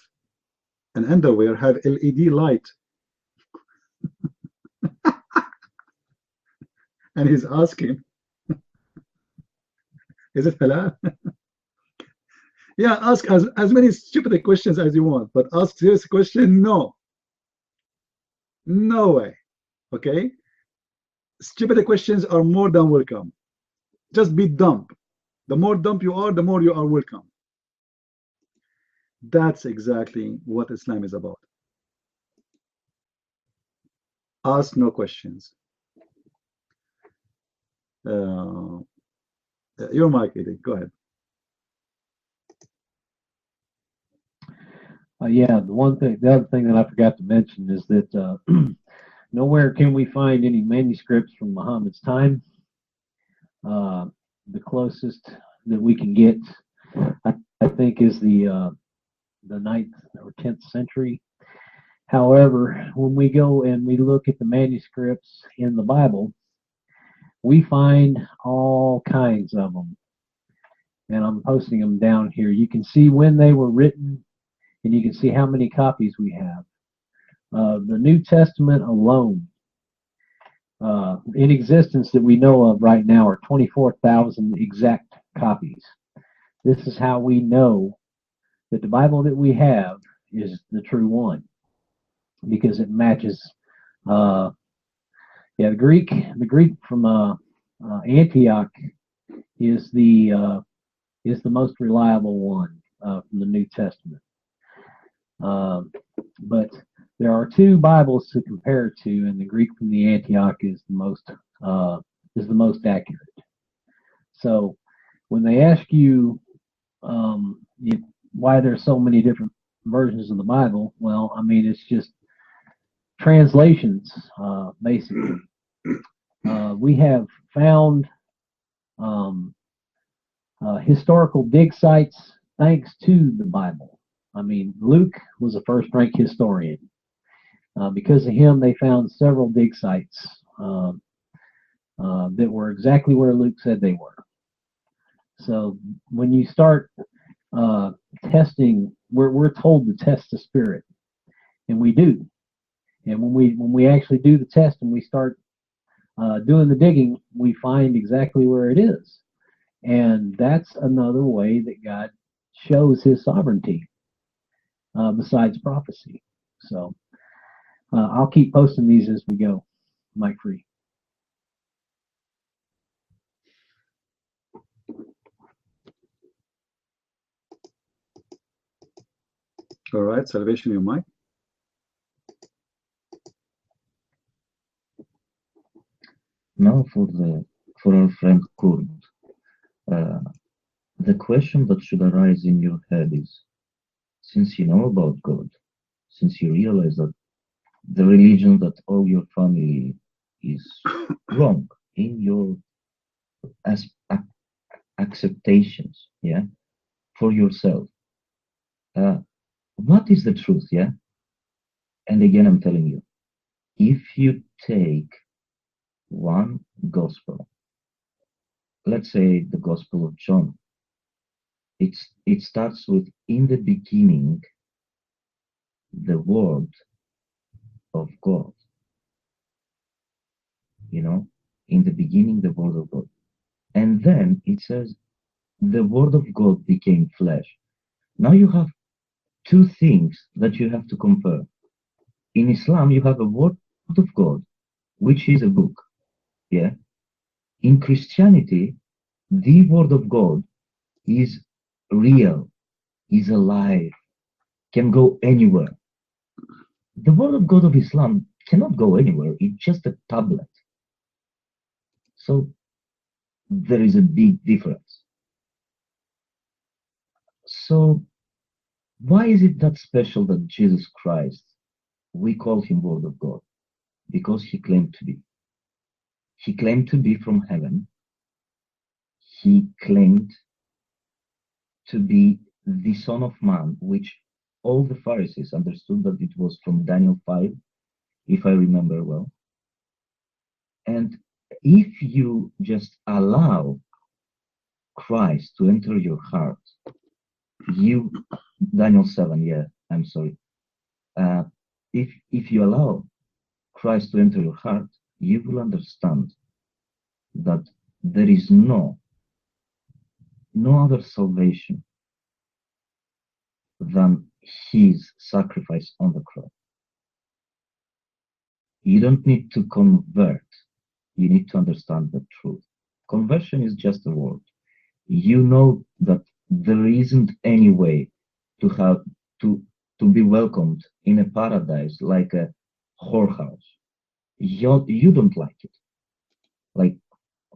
an underwear have LED light. And he's asking, is it halal? Yeah, ask as many stupid questions as you want, but ask serious question, no. No way. Okay? Stupid questions are more than welcome. Just be dumb. The more dumb you are, the more you are welcome. That's exactly what Islam is about. Ask no questions. Your mic, Eddie. Go ahead. Yeah, the other thing that I forgot to mention is that nowhere can we find any manuscripts from Muhammad's time. The closest that we can get, I think, is the 9th or 10th century. However, when we go and we look at the manuscripts in the Bible, we find all kinds of them. And I'm posting them down here. You can see when they were written, and you can see how many copies we have. The New Testament alone, in existence that we know of right now, are 24,000 exact copies. This is how we know that the Bible that we have is the true one, because it matches. The Greek from Antioch is the most reliable one from the New Testament. But there are two Bibles to compare to, and the Greek from the Antioch is the most accurate. So when they ask you why there's so many different versions of the Bible, well, I mean, it's just translations, basically. We have found historical dig sites thanks to the Bible. I mean, Luke was a first-rank historian. Because of him, they found several dig sites that were exactly where Luke said they were. So when you start testing, we're told to test the spirit, and we do. And when we actually do the test and we start doing the digging, we find exactly where it is. And that's another way that God shows his sovereignty, besides prophecy. So I'll keep posting these as we go. Mic free. All right, Salvation, your mic. Now for our friend Kurd, the question that should arise in your head is, since you know about God, since you realize that the religion that all your family is wrong in your acceptations, yeah, for yourself, what is the truth, yeah? And again, I'm telling you, if you take one gospel, let's say the Gospel of John, it starts with, in the beginning, the Word of God. You know, in the beginning, the Word of God. And then it says, the Word of God became flesh. Now you have two things that you have to compare. In Islam, you have a Word of God, which is a book. Yeah. In Christianity, the Word of God is real, is alive, can go anywhere. The Word of God of Islam cannot go anywhere. It's just a tablet. So there is a big difference. So why is it that special that Jesus Christ, we call him Word of God? Because he claimed to be. He claimed to be from heaven. He claimed to be the Son of Man, which all the Pharisees understood that it was from Daniel 5, if I remember well. And if you just allow Christ to enter your heart, you Daniel 7, yeah, I'm sorry. If you allow Christ to enter your heart, you will understand that there is no other salvation than his sacrifice on the cross. You don't need to convert. You need to understand the truth. Conversion is just a word. You know that there isn't any way to have to be welcomed in a paradise like a whorehouse. You don't like it, like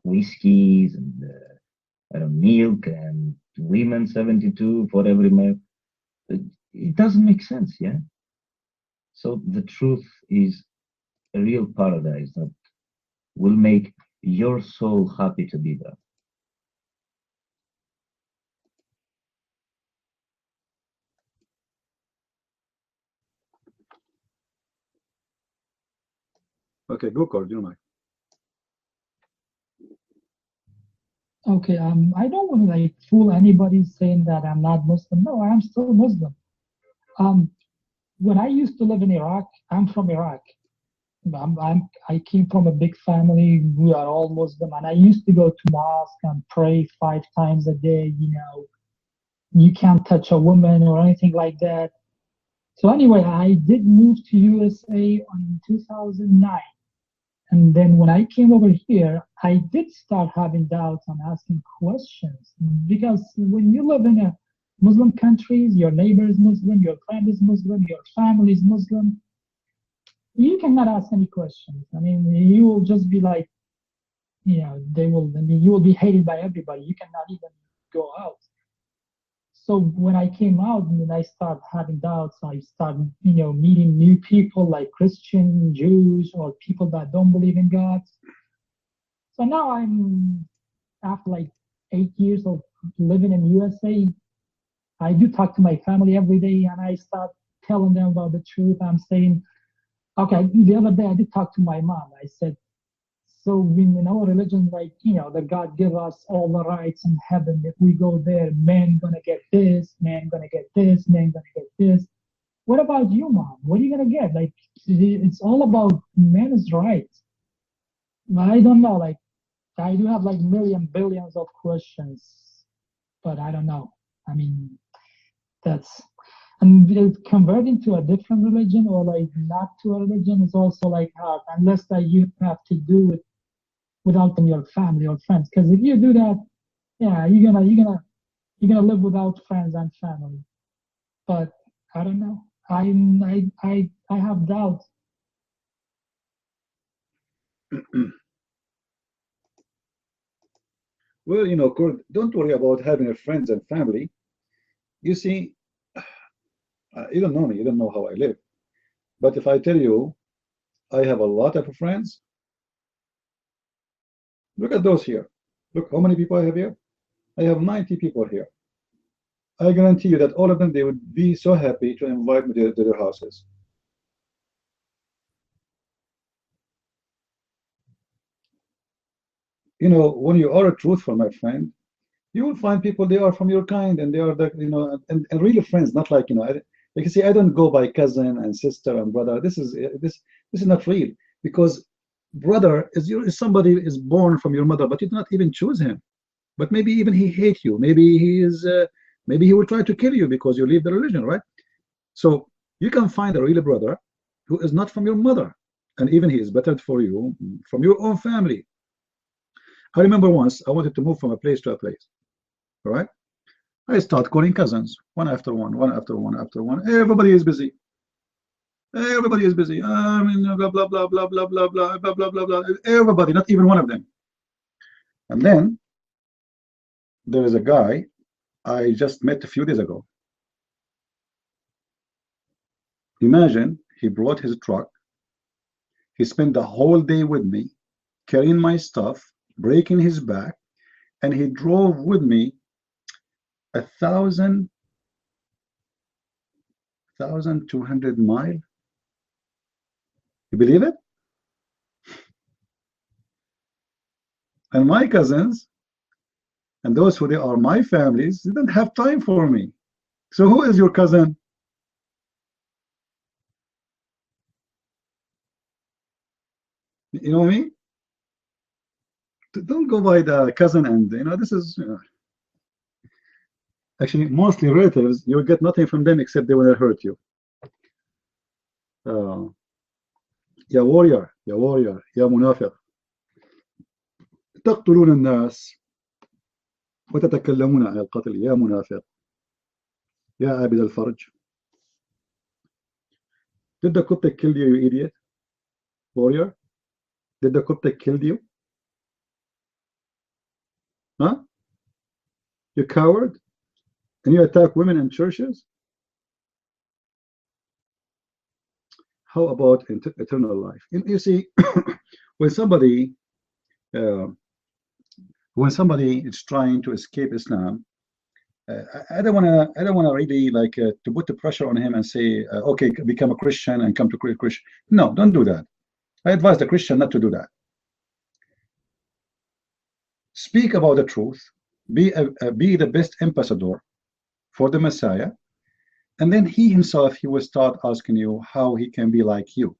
whiskeys and milk and women 72 for every male. It doesn't make sense, yeah. So the truth is a real paradise that will make your soul happy to be there. Okay, go, Cord, you know. Okay, I don't want to like fool anybody saying that I'm not Muslim. No, I'm still Muslim. When I used to live in Iraq, I'm from Iraq. I came from a big family. We are all Muslim, and I used to go to mosque and pray 5 times a day. You know, you can't touch a woman or anything like that. So anyway, I did move to USA in 2009. And then when I came over here, I did start having doubts and asking questions. Because when you live in a Muslim countries, your neighbor is Muslim, your friend is Muslim, your family is Muslim, you cannot ask any questions. I mean, you will just be like, you know, you will be hated by everybody. You cannot even go out. So when I came out and I started having doubts, I started, you know, meeting new people like Christian, Jews, or people that don't believe in God. So now I'm, after like 8 years of living in USA, I do talk to my family every day, and I start telling them about the truth. I'm saying, okay, the other day I did talk to my mom. I said, so in our religion, like, you know, that God give us all the rights in heaven. If we go there, man gonna get this, man gonna get this, man gonna get this. What about you, Mom? What are you gonna get? Like, it's all about man's rights. I don't know. Like, I do have like billions of questions, but I don't know. I mean, that's, and converting to a different religion or like not to a religion is also like hard, unless that you have to do it without your family or friends. Because if you do that, yeah, you're gonna live without friends and family. But I don't know. I have doubts. Well, you know, Cord, don't worry about having a friends and family. You see, you don't know me. You don't know how I live. But if I tell you, I have a lot of friends. Look at those here. Look how many people I have here. I have 90 people here. I guarantee you that all of them, they would be so happy to invite me to their houses. You know, when you are truthful, my friend, you will find people, they are from your kind, and they are the, you know, and really friends, not like, you know, like you see, I don't go by cousin and sister and brother. This is not real, because brother is somebody is born from your mother, but you do not even choose him. But maybe even he hates you. Maybe he is. Maybe he will try to kill you because you leave the religion, right? So you can find a real brother who is not from your mother, and even he is better for you from your own family. I remember once I wanted to move from a place to a place. All right, I start calling cousins one after one, one after one after one. Everybody is busy. Everybody is busy. I mean, blah blah blah blah blah blah blah blah blah blah blah. Everybody, not even one of them. And then there is a guy I just met a few days ago. Imagine, he brought his truck. He spent the whole day with me, carrying my stuff, breaking his back, and he drove with me 1,200 miles. You believe it? And my cousins and those who they are my families, they don't have time for me So who is your cousin? You know me? Don't go by the cousin, and this is actually mostly relatives. You will get nothing from them except they will hurt you. يا warrior يا warrior يا منافق تقتلون الناس وتتكلمون عن القتل يا منافق يا عابد الفرج. Did the Coptic kill you, you idiot? Warrior? Did the Coptic kill you? Huh? You coward? And you attack women in churches? How about eternal life? You see, when somebody is trying to escape Islam, I don't want to really like to put the pressure on him and say, okay, become a Christian and come to Christian. No, don't do that. I advise the Christian not to do that. Speak about the truth. Be the best ambassador for the Messiah, and then he himself will start asking you how he can be like you.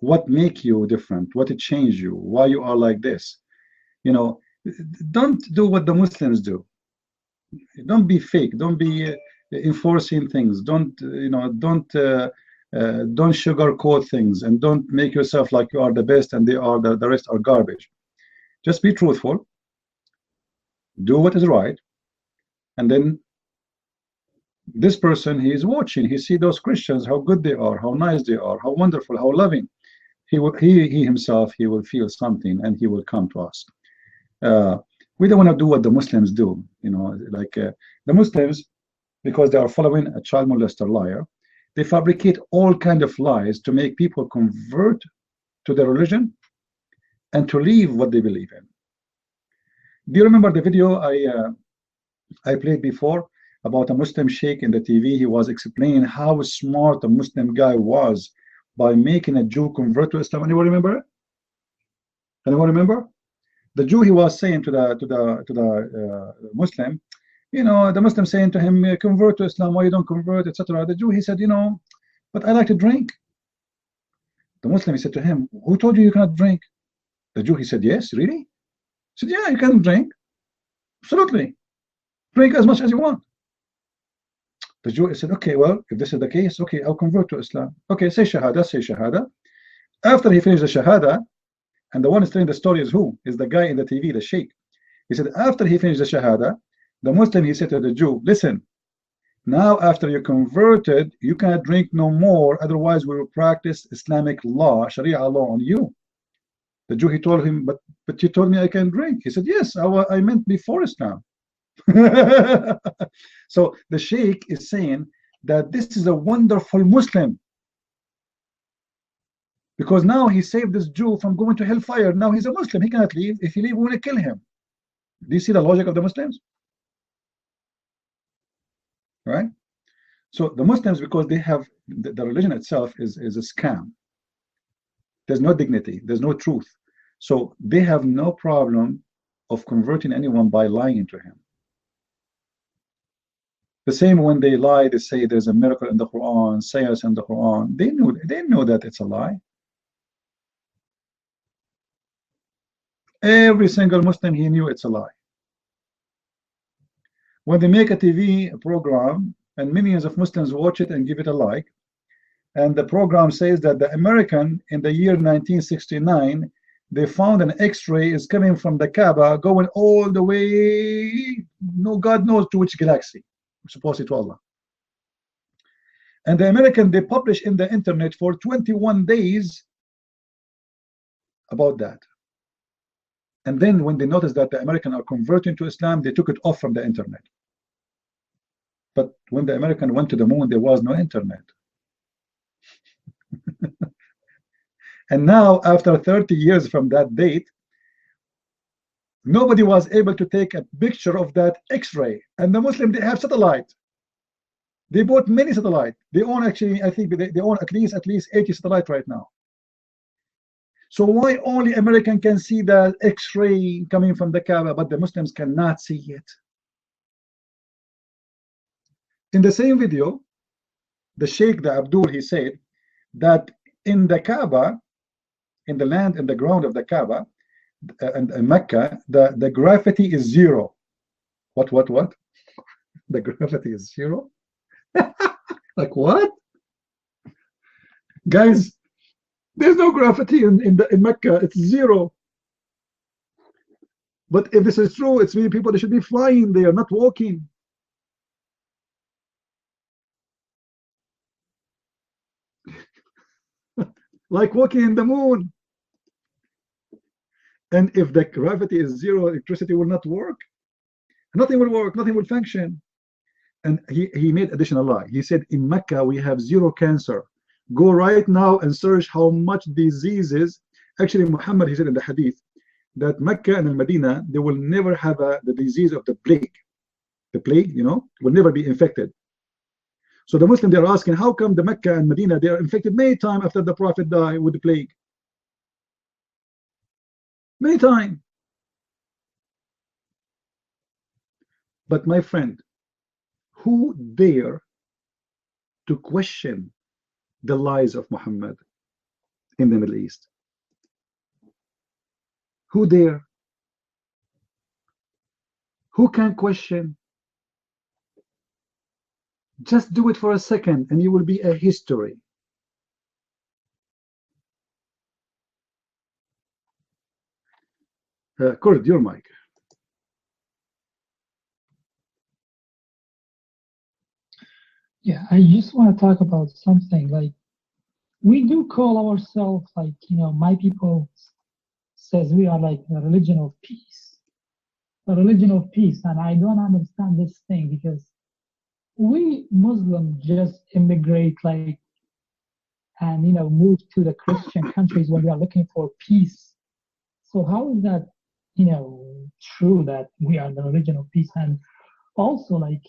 What make you different? What changed you? Why you are like this? Don't do what the Muslims do. Don't be fake. Don't be enforcing things. Don't sugarcoat things, and don't make yourself like you are the best and the rest are garbage. Just be truthful. Do what is right, and then this person, he is watching. He see those Christians, how good they are, how nice they are, how wonderful, how loving. He himself, he will feel something, and he will come to us. We don't want to do what the Muslims do, the Muslims, because they are following a child molester liar, they fabricate all kind of lies to make people convert to the religion and to leave what they believe in. Do you remember the video I played before about a Muslim sheikh in the TV? He was explaining how smart a Muslim guy was by making a Jew convert to Islam. Anyone remember it? Anyone remember? The Jew, he was saying to the Muslim, the Muslim saying to him, convert to Islam, why you don't convert, etc. The Jew, he said, but I like to drink. The Muslim, he said to him, who told you cannot drink? The Jew, he said, yes, really? He said, yeah, you can drink. Absolutely. Drink as much as you want. The Jew said, okay, well, if this is the case, okay, I'll convert to Islam. Okay, say Shahada, say Shahada. After he finished the Shahada, and the one telling the story is who? Is the guy in the TV, the sheikh. He said, after he finished the Shahada, the Muslim, he said to the Jew, listen, now after you're converted, you cannot drink no more, otherwise we will practice Islamic law, Sharia law on you. The Jew, he told him, but you told me I can drink. He said, yes, I meant before Islam. So the sheikh is saying that this is a wonderful Muslim, because now he saved this Jew from going to hellfire. Now he's a Muslim, he cannot leave. If he leave, we want to kill him. Do you see the logic of the Muslims? Right? So the Muslims, because they have the religion itself is a scam. There's no dignity, there's no truth. So they have no problem of converting anyone by lying to him. The same when they lie, they say there's a miracle in the Quran, say us in the Quran. They know that it's a lie. Every single Muslim, he knew it's a lie. When they make a TV program and millions of Muslims watch it and give it a like, and the program says that the American in the year 1969, they found an X-ray is coming from the Kaaba going all the way, God knows to which galaxy, supposedly to Allah. And the American, they publish in the internet for 21 days about that. And then when they noticed that the American are converting to Islam, they took it off from the internet. But when the American went to the moon, there was no internet. And now, after 30 years from that date, nobody was able to take a picture of that X-ray. And the Muslim, they have satellite. They bought many satellites. They own actually, I think they own at least 80 satellites right now. So why only American can see the X-ray coming from the Kaaba, but the Muslims cannot see it? In the same video, the Sheikh, the Abdul, he said that in the Kaaba, in the land and the ground of the Kaaba and Mecca, the gravity is zero. What? The gravity is zero? Like what? Guys, there's no gravity in Mecca. It's zero. But if this is true, it's mean people, they should be flying there, not walking. Like walking in the moon. And if the gravity is zero, electricity will not work. Nothing will work, nothing will function. And he made additional lie. He said, in Mecca, we have zero cancer. Go right now and search how much diseases. Actually, Muhammad, he said in the hadith, that Mecca and Medina, they will never have the disease of the plague. The plague, you know, will never be infected. So the Muslims, they're asking, how come the Mecca and Medina, they are infected many times after the Prophet died with the plague? Many times. But my friend, who dare to question the lies of Muhammad in the Middle East? Who dare? Who can question? Just do it for a second and you will be a history. Kurt, your mic. Yeah, I just want to talk about something like we do call ourselves like, you know, my people says we are like a religion of peace. A religion of peace, and I don't understand this thing because we Muslims just immigrate like and, you know, move to the Christian countries when we are looking for peace. So how is that, you know, true that we are the religion of peace? And also like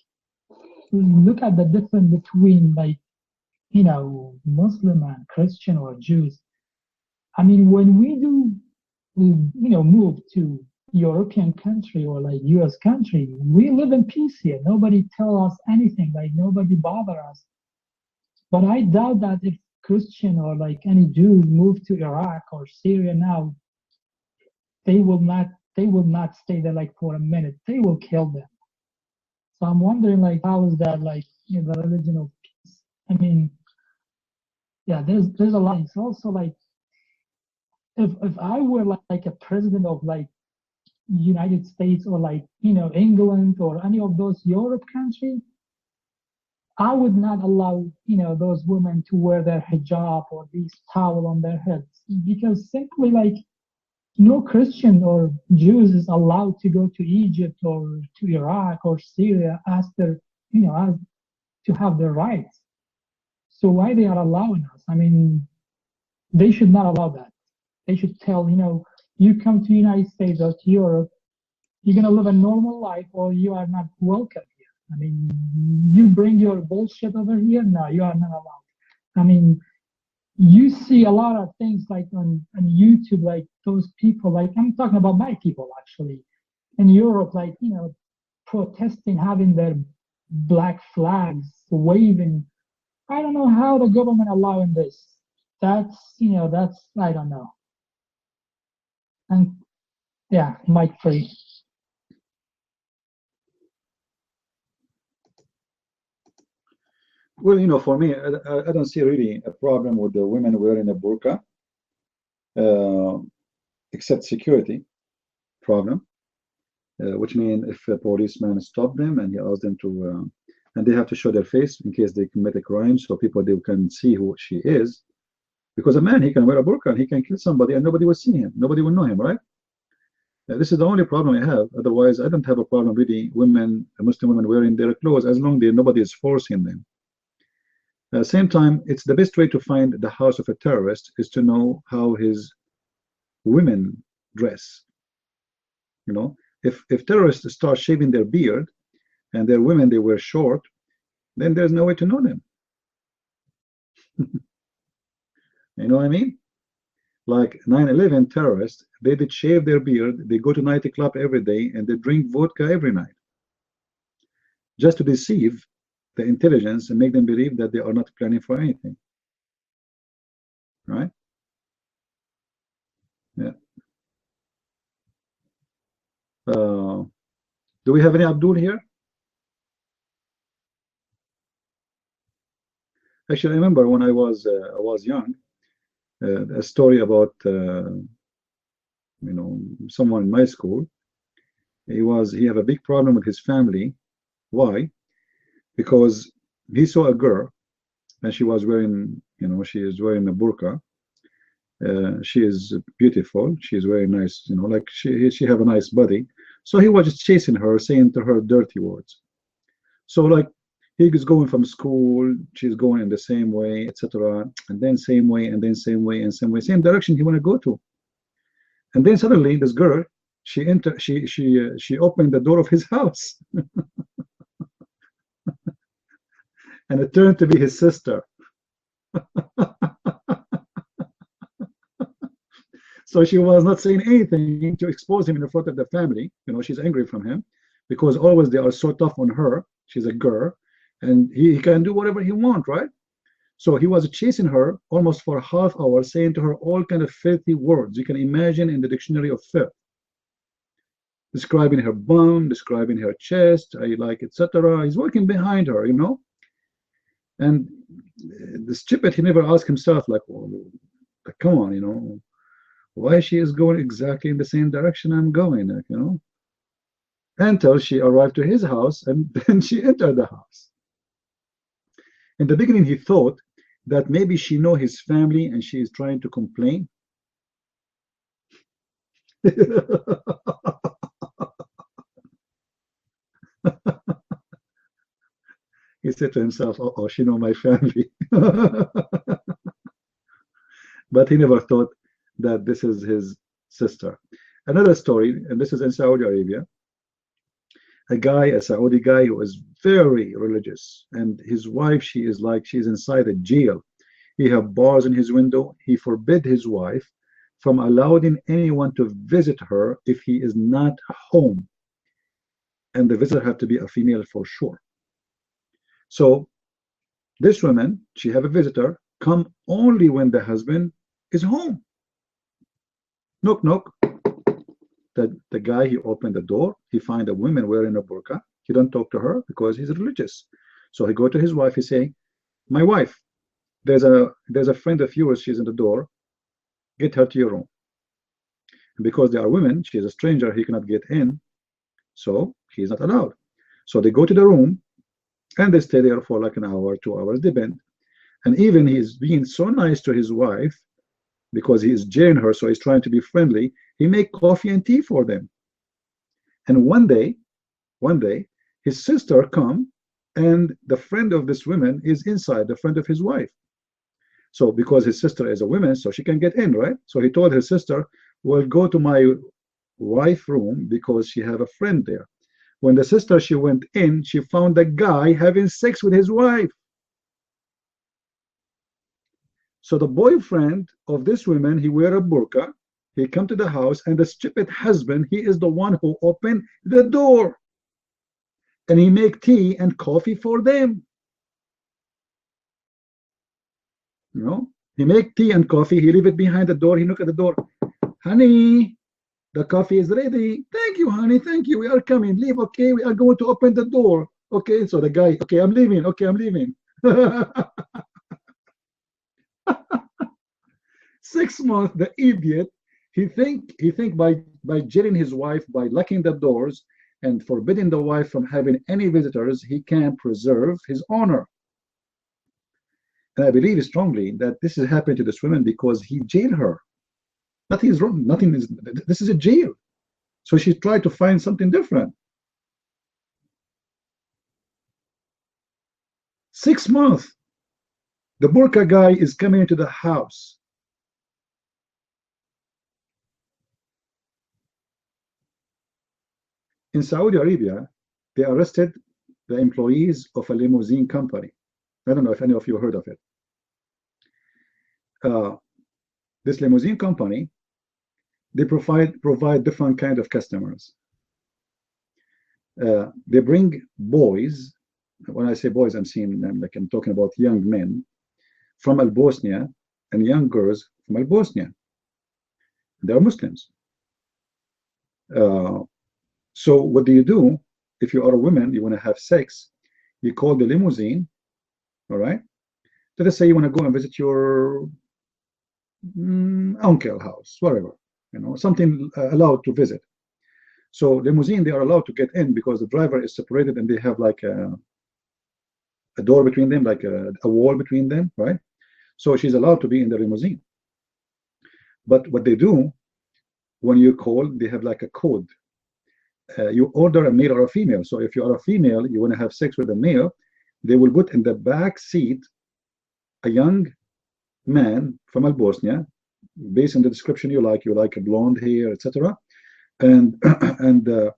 look at the difference between like, you know, Muslim and Christian or Jews. I mean, when we do, you know, move to European country or like US country, we live in peace here. Nobody tell us anything, like nobody bother us. But I doubt that if Christian or like any Jews move to Iraq or Syria now, they will not stay there like for a minute. They will kill them. So I'm wondering like how is that like, you know, the religion of peace? I mean, yeah, there's a lot. It's also like if I were like a president of like United States or like, you know, England or any of those Europe countries, I would not allow, you know, those women to wear their hijab or these towel on their heads because simply like no Christian or Jews is allowed to go to Egypt or to Iraq or Syria as their, you know, as to have their rights. So why they are allowing us? I mean, they should not allow that. They should tell, you know, you come to the United States or to Europe, you're going to live a normal life or you are not welcome here. I mean, you bring your bullshit over here, no, you are not allowed. I mean, you see a lot of things like on YouTube, like those people, like I'm talking about my people actually, in Europe, like, you know, protesting, having their black flags, waving. I don't know how the government allowing this. That's, you know, that's, I don't know. And yeah, mic free. Well, you know, for me, I don't see really a problem with the women wearing a burqa, except security problem, which means if a policeman stop them and he asks them to, and they have to show their face in case they commit a crime, so people they can see who she is. Because a man, he can wear a burqa and he can kill somebody and nobody will see him, nobody will know him, right? This is the only problem I have. Otherwise, I don't have a problem with the women, Muslim women wearing their clothes as long as nobody is forcing them. At the same time, it's the best way to find the house of a terrorist is to know how his women dress. You know, if terrorists start shaving their beard and their women they wear short, then there's no way to know them. You know what I mean? Like 9/11 terrorists, they did shave their beard, they go to nightclub every day, and they drink vodka every night, just to deceive the intelligence and make them believe that they are not planning for anything. Right? Yeah. Do we have any Abdul here? Actually, I remember when I was young, a story about someone in my school. He had a big problem with his family. Why? Because he saw a girl, and she was wearing, she is wearing a burqa. She is beautiful. She is very nice, like she have a nice body. So he was just chasing her, saying to her dirty words. So like he is going from school, she's going in the same way, etc., and then same way, and then same way, and same way, same direction he want to go to. And then suddenly this girl, she opened the door of his house, and it turned to be his sister. So she was not saying anything to expose him in front of the family. She's angry from him because always they are so tough on her. She's a girl, and he can do whatever he wants, right? So he was chasing her almost for a half hour, saying to her all kind of filthy words you can imagine in the dictionary of filth, describing her bum, describing her chest, I like, etc. He's working behind her, and the stupid, he never asked himself, like, well, come on, why she is going exactly in the same direction I'm going, until she arrived to his house, and then she entered the house. In the beginning, he thought that maybe she know his family and she is trying to complain. He said to himself, oh, she know my family. But he never thought that this is his sister. Another story, and this is in Saudi Arabia. A Saudi guy who is very religious, and his wife, she's inside a jail. He have bars in his window. He forbid his wife from allowing anyone to visit her if he is not home, and the visitor have to be a female for sure. So this woman, she have a visitor come only when the husband is home. Knock, knock. The guy, he opened the door. He find a woman wearing a burqa. He don't talk to her because he's religious. So he go to his wife. He say, my wife, there's a friend of yours. She's in the door. Get her to your room. And because they are women, she is a stranger. He cannot get in. So he's not allowed. So they go to the room, and they stay there for like an hour, 2 hours, depend. And even he's being so nice to his wife, because he is jailing her, so he's trying to be friendly. He make coffee and tea for them. And one day, his sister come, and the friend of this woman is inside, the friend of his wife. So because his sister is a woman, so she can get in, right? So he told his sister, well, go to my wife's room because she have a friend there. When the sister, she went in, she found the guy having sex with his wife. So the boyfriend of this woman, he wear a burqa, he come to the house, and the stupid husband, he is the one who opened the door. And he make tea and coffee for them. He make tea and coffee, he leave it behind the door, he knock at the door. Honey, the coffee is ready. Thank you, honey, thank you. We are coming. Leave, okay? We are going to open the door. Okay, so the guy, okay, I'm leaving. Okay, I'm leaving. 6 months, the idiot, he think by jailing his wife, by locking the doors and forbidding the wife from having any visitors, he can preserve his honor. And I believe strongly that this is happening to this woman because he jailed her. Nothing is wrong. This is a jail. So she tried to find something different. 6 months. The burqa guy is coming into the house. In Saudi Arabia, they arrested the employees of a limousine company. I don't know if any of you heard of it. This limousine company, they provide different kind of customers. They bring boys when I say boys, I'm seeing them like I'm talking about young men from Al-Bosnia and young girls from Al-Bosnia. They are Muslims. So what do? If you are a woman, you want to have sex, you call the limousine, all right? Let us say you want to go and visit your uncle house, whatever, you know, something allowed to visit. So limousine, they are allowed to get in because the driver is separated and they have like a door between them, like a wall between them, right? So she's allowed to be in the limousine. But what they do, when you call, they have like a code. You order a male or a female. So if you are a female, you want to have sex with a male, they will put in the back seat a young man from Al-Bosnia, based on the description you like a blonde hair, etc. And the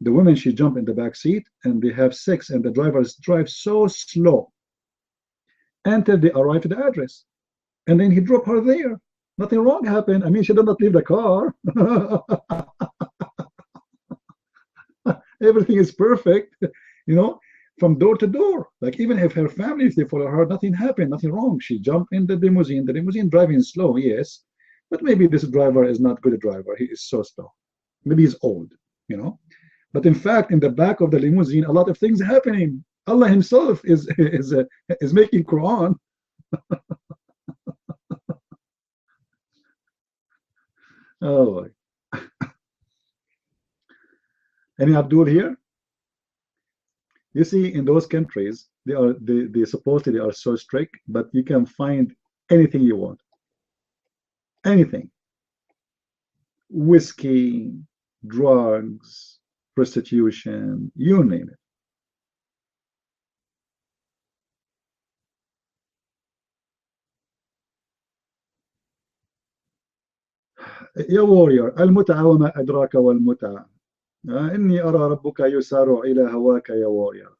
woman, she jump in the back seat and they have sex, and the drivers drive so slow until they arrive at the address, and then he drop her there. Nothing wrong happened. I mean, she did not leave the car. Everything is perfect, you know, from door to door. Like even if her family, if they follow her, nothing happened, nothing wrong. She jumped in the limousine driving slow, yes, but maybe this driver is not good driver. He is so slow. Maybe he's old, you know. But in fact, in the back of the limousine, a lot of things happening. Allah Himself is making Quran. Oh, any Abdul here? You see, in those countries, they supposedly are so strict, but you can find anything you want. Anything. Whiskey, drugs, prostitution, you name it. يا warrior المتعة وما أدراك والمتعة إني أرى ربك يسارع إلى هواك يا warrior.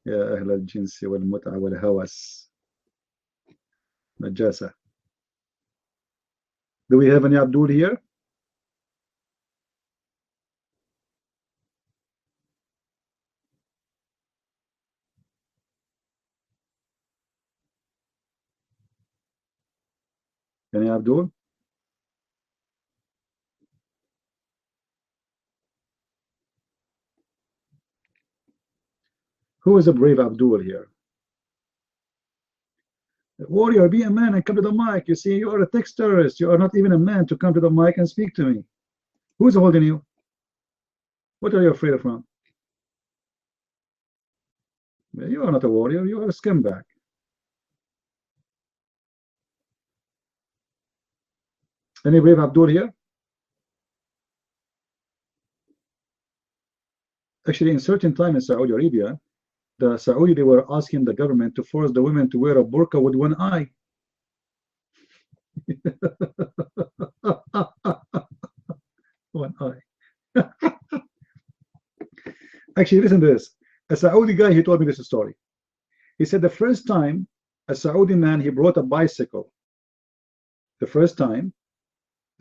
يا أهل الجنس والمتعة والهوس نجاسة. Do we have any Abdul here? Any Abdul? Who is a brave Abdul here? Warrior, be a man and come to the mic. You see, you are a text terrorist. You are not even a man to come to the mic and speak to me. Who is holding you? What are you afraid of from? You are not a warrior. You are a scumbag. Any brave Abdul here? Actually, in certain time in Saudi Arabia, the Saudi, they were asking the government to force the women to wear a burqa with one eye. One eye. Actually, listen to this. A Saudi guy, he told me this story. He said the first time a Saudi man, he brought a bicycle. The first time,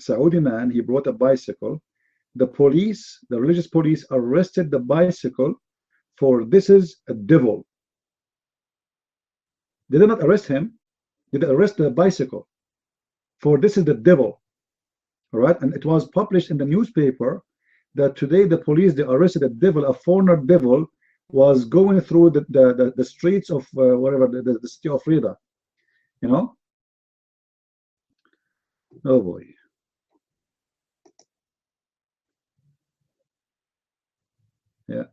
Saudi man, he brought a bicycle. The police, the religious police, arrested the bicycle for this is a devil. They did not arrest him. They did arrest the bicycle for this is the devil. All right, and it was published in the newspaper that today the police, they arrested a devil, a foreigner devil, was going through the streets of whatever the city of Riyadh. You know. Oh boy. Yeah.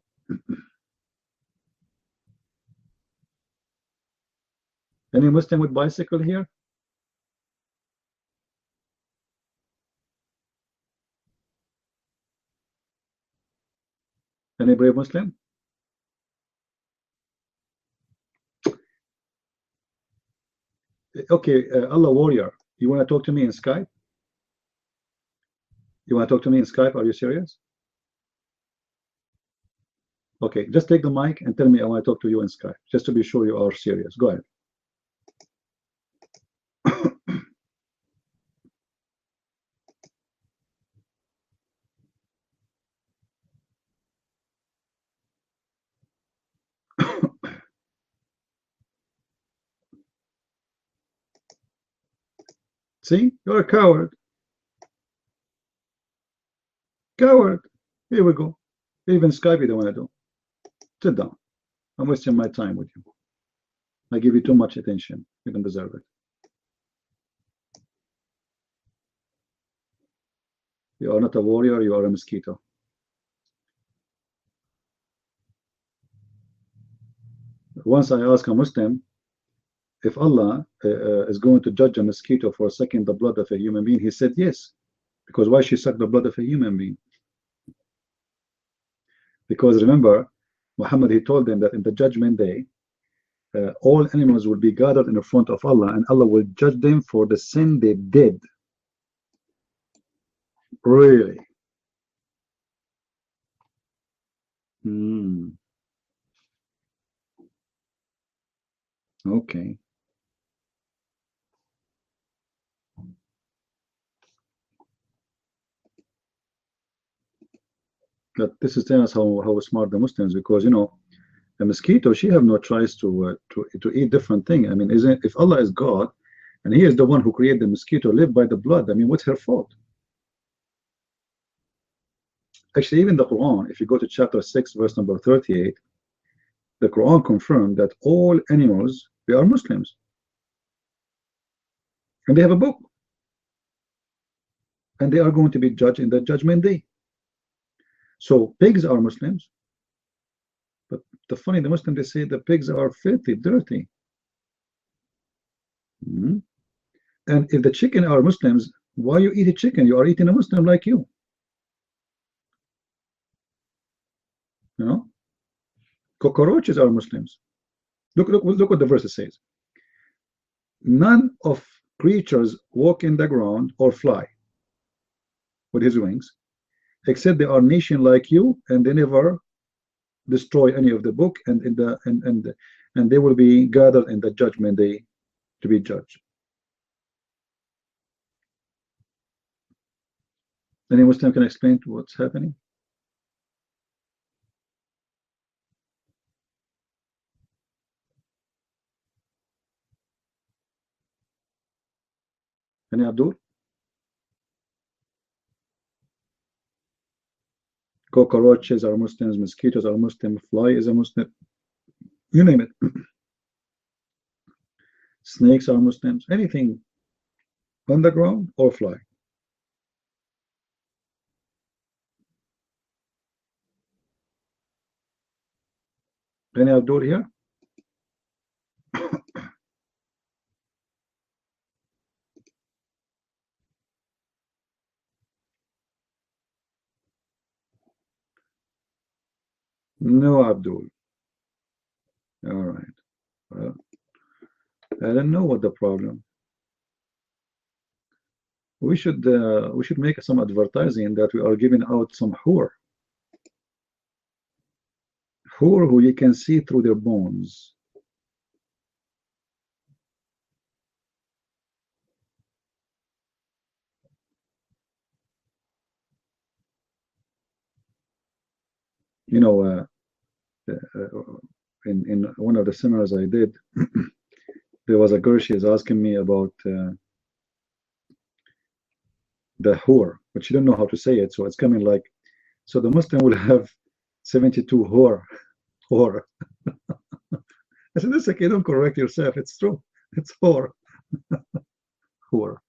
Any Muslim with bicycle here? Any brave Muslim? Okay, Allah warrior, you want to talk to me in Skype? You want to talk to me in Skype? Are you serious? Okay, just take the mic and tell me I want to talk to you in Skype, just to be sure you are serious. Go ahead. See, you're a coward. Coward. Here we go. Even Skype you don't want to do. Sit down. I'm wasting my time with you. I give you too much attention. You don't deserve it. You are not a warrior, you are a mosquito. Once I asked a Muslim if Allah is going to judge a mosquito for sucking the blood of a human being, he said yes. Because why she suck the blood of a human being? Because remember, Muhammad, he told them that in the judgment day, all animals will be gathered in the front of Allah, and Allah will judge them for the sin they did. Really? Okay. But this is telling us how smart the Muslims, because you know, a mosquito, she have no choice to eat different thing. I mean, isn't if Allah is God and He is the one who created the mosquito, live by the blood? I mean, what's her fault? Actually, even the Quran, if you go to chapter 6, verse number 38, the Quran confirmed that all animals, they are Muslims, and they have a book, and they are going to be judged in the judgment day. So pigs are Muslims, but the Muslims, they say the pigs are filthy, dirty. And if the chicken are Muslims, why you eat a chicken? You are eating a Muslim like you. You know, cockroaches are Muslims. Look what the verse says. None of creatures walk in the ground or fly with his wings, except they are nation like you, and they never destroy any of the book, and they will be gathered in the judgment day to be judged. Any Muslim can explain to what's happening? Any Abdul? Cockroaches are Muslims, mosquitoes are Muslim, fly is a Muslim, you name it. Snakes are Muslims, anything on the ground or fly. Any Abdul here? No, Abdul. All right. Well, I don't know what the problem. We should make some advertising that we are giving out some hur who you can see through their bones. You know, in one of the seminars I did, there was a girl, she is asking me about the hur, but she don't know how to say it, so it's coming like, so the Muslim will have 72 hur. I said, that's okay, don't correct yourself, it's true, it's hur. Hur.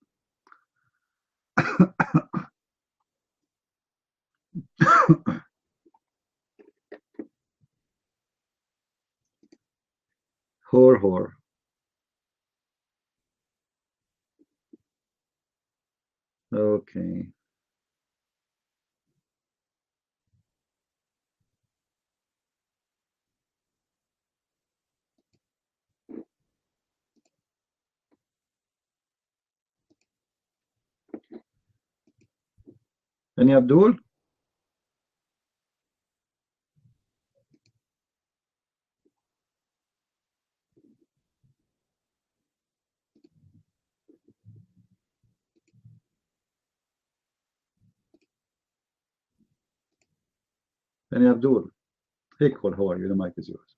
Hur. Okay. Any Abdul? Any Abdul? Hey, how are you? The mic is yours.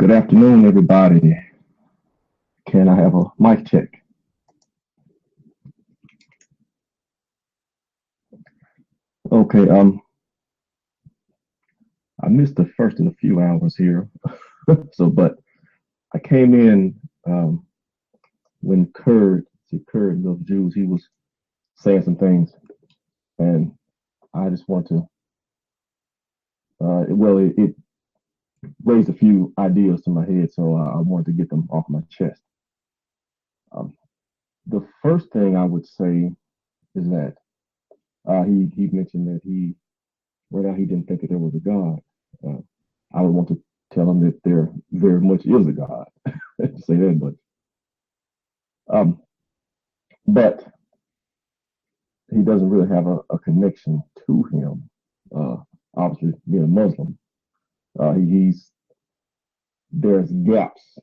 Good afternoon, everybody. Can I have a mic check? Okay, I missed the first of the few hours here. But I came in when Kurd of the Jews, he was saying some things, and I just want to, it raised a few ideas to my head, so I wanted to get them off my chest. The first thing I would say is that he mentioned that he didn't think that there was a God. I would want to tell him that there very much is a God. To say that much. But he doesn't really have a connection to him. Obviously, being a Muslim, there's gaps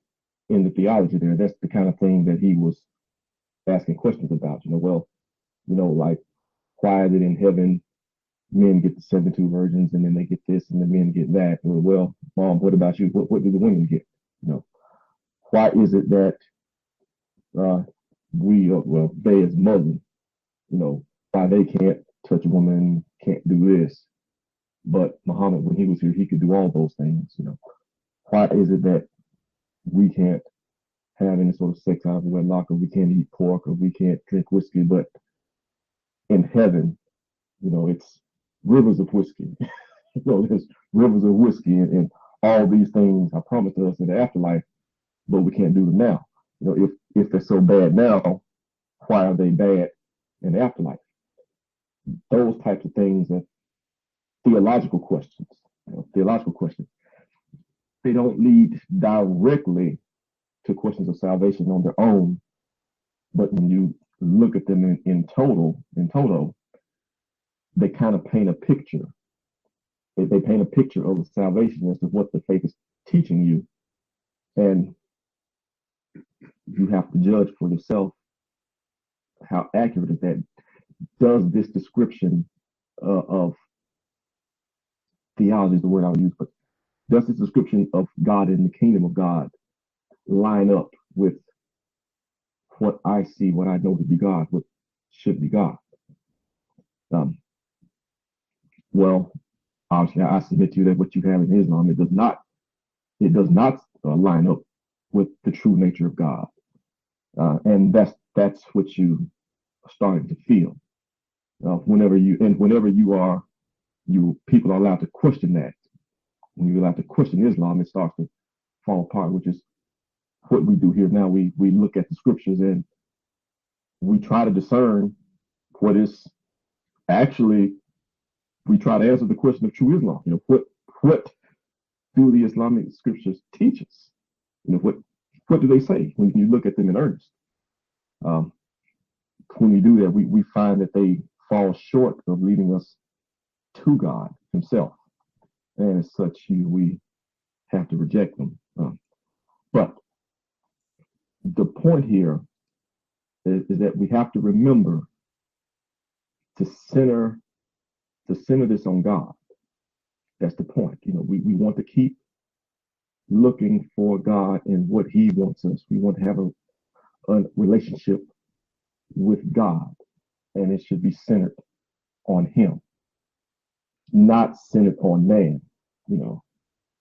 in the theology there. That's the kind of thing that he was asking questions about. Like, why is it in heaven men get the 72 virgins and then they get this and the men get that? Well, Mom, what about you? What do the women get? Why is it that they as Muslims, why they can't touch a woman, can't do this, but Muhammad, when he was here, he could do all those things. Why is it that we can't have any sort of sex out of wedlock, or we can't eat pork, or we can't drink whiskey, but in heaven, it's rivers of whiskey. There's rivers of whiskey and all these things are promised to us in the afterlife, but we can't do them now. If they're so bad now, why are they bad in the afterlife? Those types of things are theological questions. They don't lead directly to questions of salvation on their own, but when you look at them in total, they kind of paint a picture. They paint a picture of the salvation as to what the faith is teaching you, and you have to judge for yourself how accurate is that. Does this description of theology is the word I would use, but does this description of God in the kingdom of God line up with what I see, what I know to be God, what should be God? Well, obviously, I submit to you that what you have in Islam, it does not line up with the true nature of God, and that's what you are starting to feel. Whenever people are allowed to question that. When you're allowed to question Islam, it starts to fall apart, which is what we do here now. We look at the scriptures and we try to discern what is actually. We try to answer the question of true Islam. What do the Islamic scriptures teach us? What do they say when you look at them in earnest? When we do that, we find that they fall short of leading us to God Himself, and as such, we have to reject them. But the point here is that we have to remember to center this on God. That's the point. We want to keep looking for God and what He wants us. We want to have a relationship with God, and it should be centered on Him, not centered on man,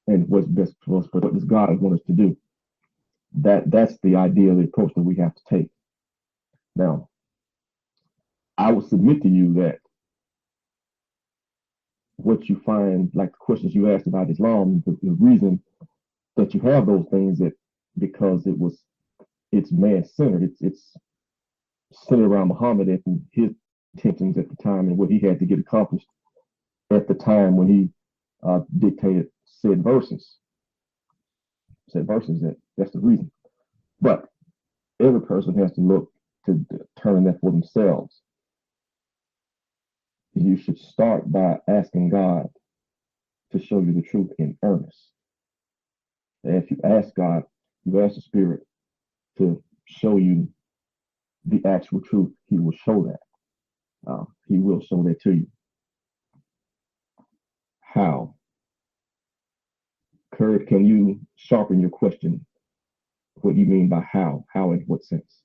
and what's best for us, but what does God want us to do? That's the idea, the approach that we have to take. Now, I will submit to you that what you find, like the questions you asked about Islam, the reason that you have those things, that because it's man-centered, it's centered around Muhammad and his intentions at the time and what he had to get accomplished at the time when he dictated said verses. That's the reason. But every person has to look to determine that for themselves. You should start by asking God to show you the truth in earnest. And if you ask God, you ask the Spirit to show you the actual truth, He will show that. He will show that to you. How? Kurt, can you sharpen your question? What do you mean by how? How in what sense?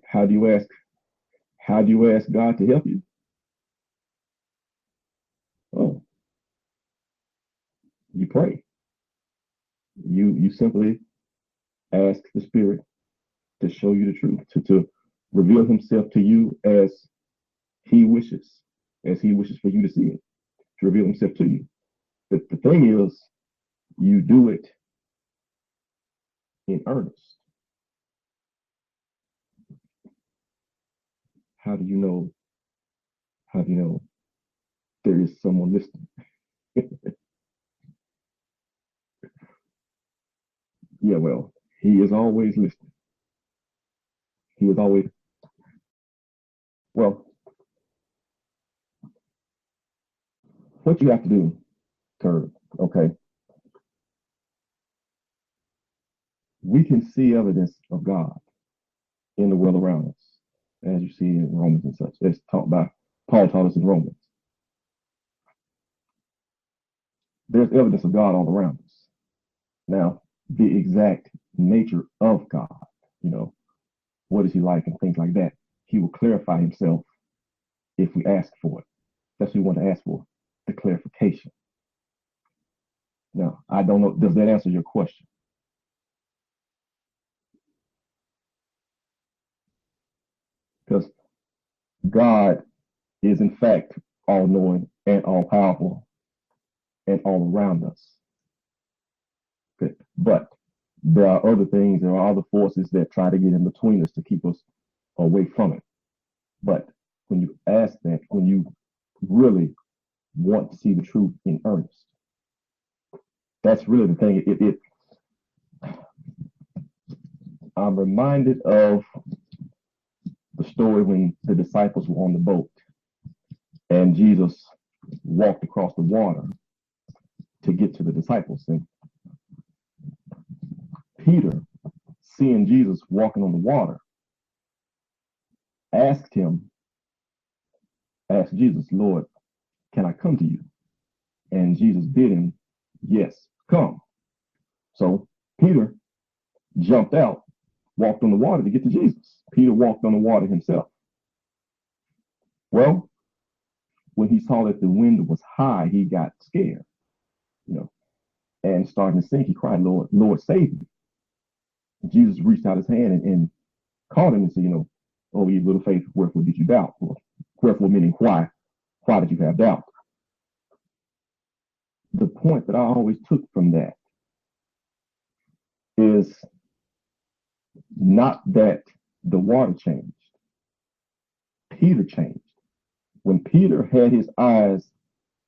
How do you ask God to help you? Oh, you pray. You simply ask the Spirit to show you the truth, to reveal himself to you as he wishes for you to see it, to reveal himself to you. But the thing is, you do it in earnest. How do you know there is someone listening? Yeah, well, he is always listening. He is always, well, what you have to do, Kurt, okay? We can see evidence of God in the world around us, as you see in Romans and such. It's taught by Paul taught us in Romans. There's evidence of God all around us. Now, the exact nature of God, what is he like and things like that, he will clarify himself if we ask for it. That's what we want to ask for, the clarification. Now, I don't know, does that answer your question? Because God is in fact all-knowing and all-powerful and all around us. Okay. But there are other things, there are other forces that try to get in between us to keep us away from it. But when you ask that, when you really want to see the truth in earnest, that's really the thing. I'm reminded of the story when the disciples were on the boat and Jesus walked across the water to get to the disciples. And Peter, seeing Jesus walking on the water, asked Jesus, Lord, can I come to you? And Jesus bid him, yes, come. So Peter jumped out, walked on the water to get to Jesus. Peter walked on the water himself. Well, when he saw that the wind was high, he got scared, and starting to sink. He cried, Lord, Lord, save me. Jesus reached out his hand and caught him and said, oh, ye little faith, wherefore did you doubt? Well, wherefore meaning why did you have doubt? The point that I always took from that is not that the water changed. Peter changed. When Peter had his eyes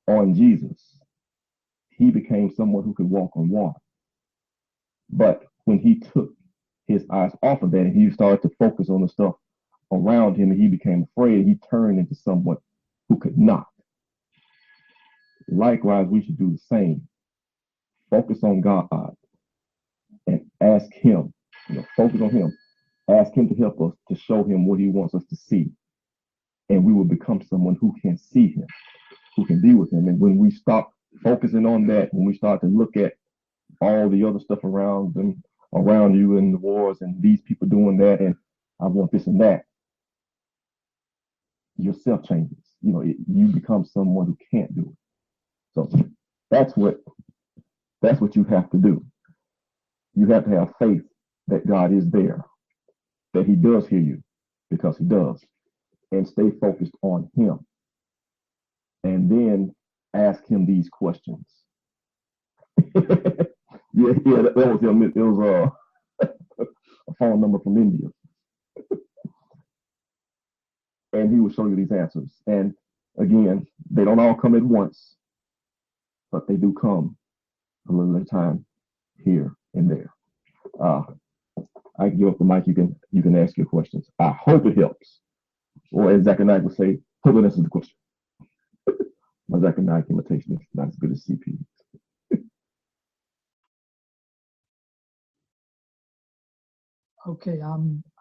on Jesus, he became someone who could walk on water. But when he took his eyes off of that and he started to focus on the stuff around him and he became afraid, he turned into someone who could not. Likewise, we should do the same. Focus on God and ask him, focus on him. Ask him to help us, to show him what he wants us to see. And we will become someone who can see him, who can be with him. And when we stop focusing on that, when we start to look at all the other stuff around you and the wars and these people doing that, and I want this and that, yourself changes. You become someone who can't do it. So that's what you have to do. You have to have faith that God is there, that he does hear you, because he does, and stay focused on him. And then ask him these questions. Yeah, that was him. It was a phone number from India. And he will show you these answers. And again, they don't all come at once, but they do come a little at a time, here and there. I can give up the mic. You can ask your questions. I hope it helps. Or as Zachariah would say, hope it answers the question. My Zachariah imitation is not as good as CP. Okay,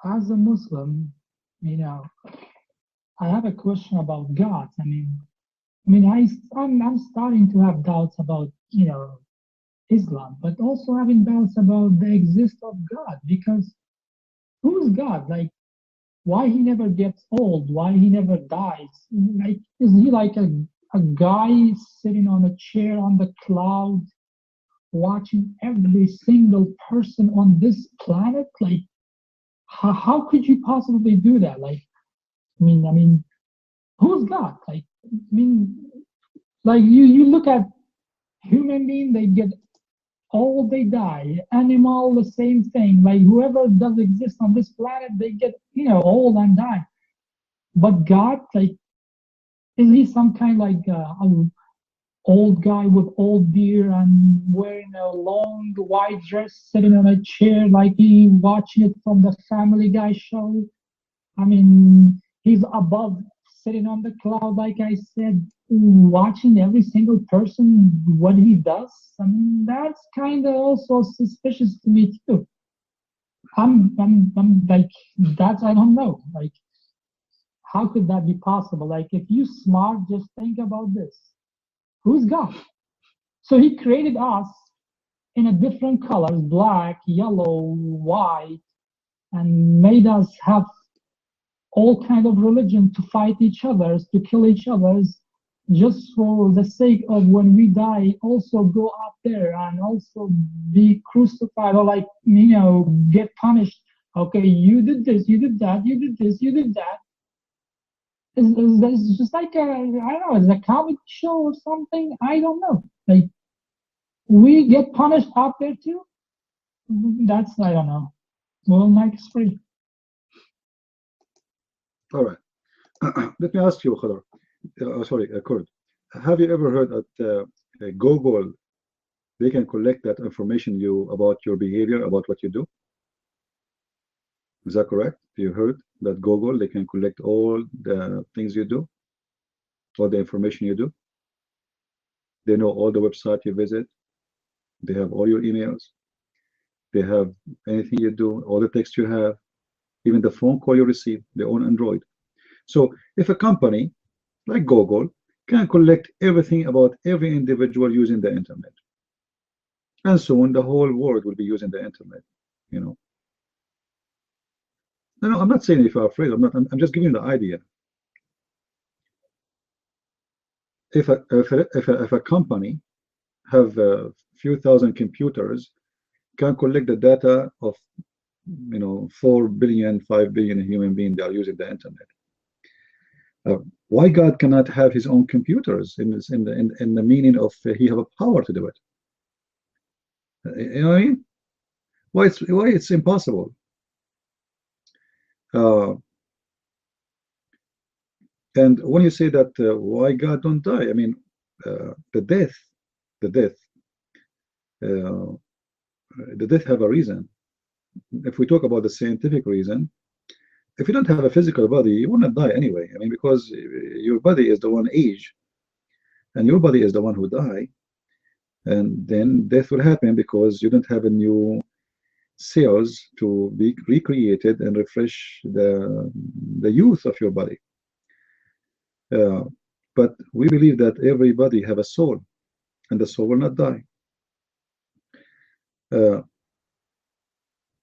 as a Muslim, I have a question about God. I'm starting to have doubts about, Islam, but also having doubts about the existence of God, because who's God? Like, why he never gets old? Why he never dies? Like, is he like a guy sitting on a chair on the cloud, watching every single person on this planet? Like, how could you possibly do that? Like, who's God? Like you look at human being, they get old, they die. Animal, the same thing. Like whoever does exist on this planet, they get, old and die. But God, like, is he some kind like a old guy with old beard and wearing a long white dress, sitting on a chair, like he watching it from the Family Guy show? He's above, sitting on the cloud, like I said, watching every single person, what he does. That's kind of also suspicious to me too. I'm like, that's, I don't know. Like, how could that be possible? Like, if you smart, just think about this. Who's God? So he created us in a different colors, black, yellow, white, and made us have all kind of religion to fight each other, to kill each other, just for the sake of when we die, also go up there and also be crucified or like, get punished. Okay, you did this, you did that, you did this, you did that. It's just like I don't know, it's a comedy show or something. I don't know. Like, we get punished up there too. That's, I don't know. Well, Nike is free. All right. Let me ask you, Khadr. Kurd. Have you ever heard that Google, they can collect that information about your behavior, about what you do? Is that correct? You heard that Google, they can collect all the things you do, all the information you do. They know all the website you visit. They have all your emails. They have anything you do, all the text you have, even the phone call you receive. They own Android. So if a company like Google can collect everything about every individual using the internet, and soon the whole world will be using the internet, No, I'm not saying if you're afraid. I'm just giving you the idea. If a company have a few thousand computers, can collect the data of 4 billion, 5 billion human beings that are using the internet. Why God cannot have his own computers in the meaning of he have a power to do it? You know what I mean? Why it's impossible? And when you say that why God don't die, the death have a reason. If we talk about the scientific reason, if you don't have a physical body, you will not die anyway. Because your body is the one age, and your body is the one who die, and then death will happen because you don't have a new cells to be recreated and refresh the youth of your body. But we believe that everybody have a soul, and the soul will not die.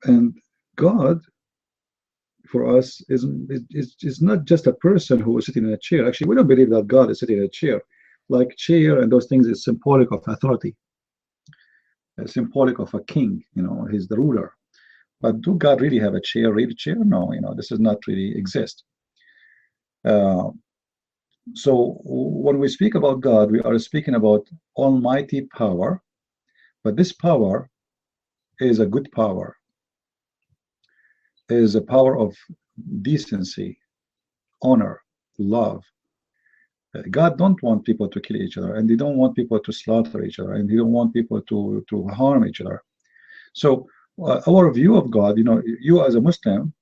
And God, for us, is not just a person who is sitting in a chair. Actually, we don't believe that God is sitting in a chair. Like chair and those things is symbolic of authority, symbolic of a king. He's the ruler. But do God really have a chair, real chair? No, this does not really exist. So when we speak about God, we are speaking about almighty power, but this power is a good power, is a power of decency, honor, love. God don't want people to kill each other, and they don't want people to slaughter each other, and he don't want people to harm each other. So our view of God, you as a Muslim,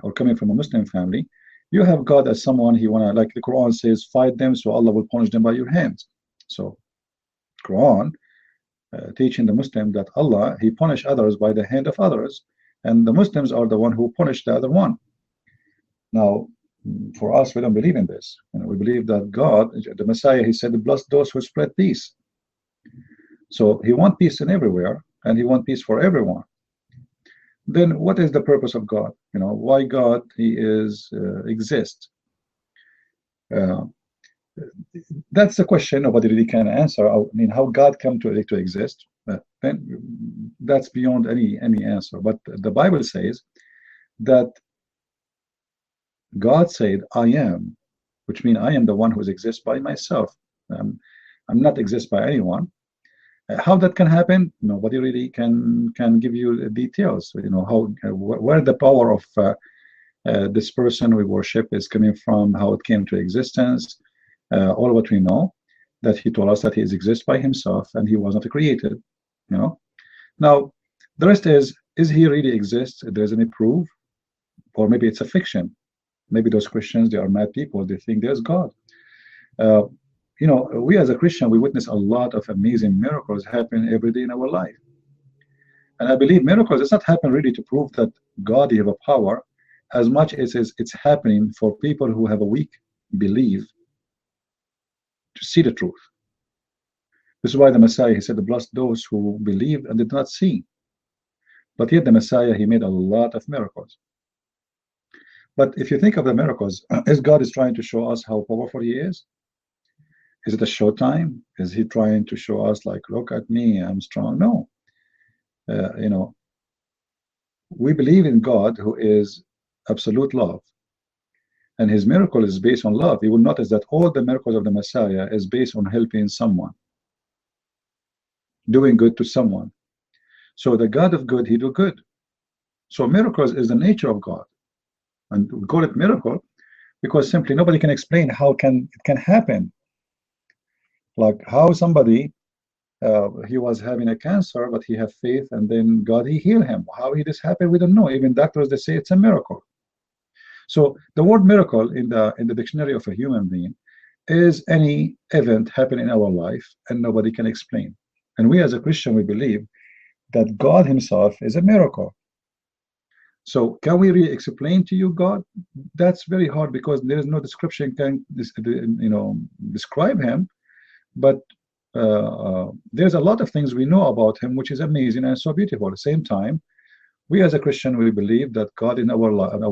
or coming from a Muslim family, you have God as someone he wanna, like the Quran says, fight them so Allah will punish them by your hands. So Quran teaching the Muslim that Allah, he punish others by the hand of others, and the Muslims are the one who punished the other one. Now, for us, we don't believe in this. We believe that God, the Messiah, he said, bless those who spread peace. So he wants peace in everywhere, and he wants peace for everyone. Then what is the purpose of God? Why God he exists? That's the question nobody really can answer. I mean, how God come to exist? Then that's beyond any answer. But the Bible says that God said, "I am," which means I am the one who exists by myself. I'm not exist by anyone. How that can happen? Nobody really can give you details. How where the power of this person we worship is coming from, how it came to existence. All what we know, that he told us that he exists by himself and he was not created. Now the rest is he really exists? If there's any proof, or maybe it's a fiction. Maybe those Christians, they are mad people. They think there's God. We as a Christian, we witness a lot of amazing miracles happen every day in our life. And I believe miracles, it's not happen really to prove that God you have a power, as much as it's happening for people who have a weak belief to see the truth. This is why the Messiah, he said, bless those who believe and did not see. But yet the Messiah, he made a lot of miracles. But if you think of the miracles, is God is trying to show us how powerful he is? Is it a showtime? Is he trying to show us like, look at me, I'm strong? No. We believe in God who is absolute love. And his miracle is based on love. You will notice that all the miracles of the Messiah is based on helping someone, doing good to someone. So the God of good, he do good. So miracles is the nature of God. And we call it miracle because simply nobody can explain how it can happen. Like how somebody, he was having a cancer, but he had faith, and then God, he healed him. How this happened, we don't know. Even doctors, they say it's a miracle. So the word miracle in the dictionary of a human being is any event happen in our life and nobody can explain. And we as a Christian, we believe that God himself is a miracle. So can we really explain to you God? That's very hard because there is no description can describe him. But there's a lot of things we know about him which is amazing and so beautiful. At the same time, we as a Christian, we believe that God in our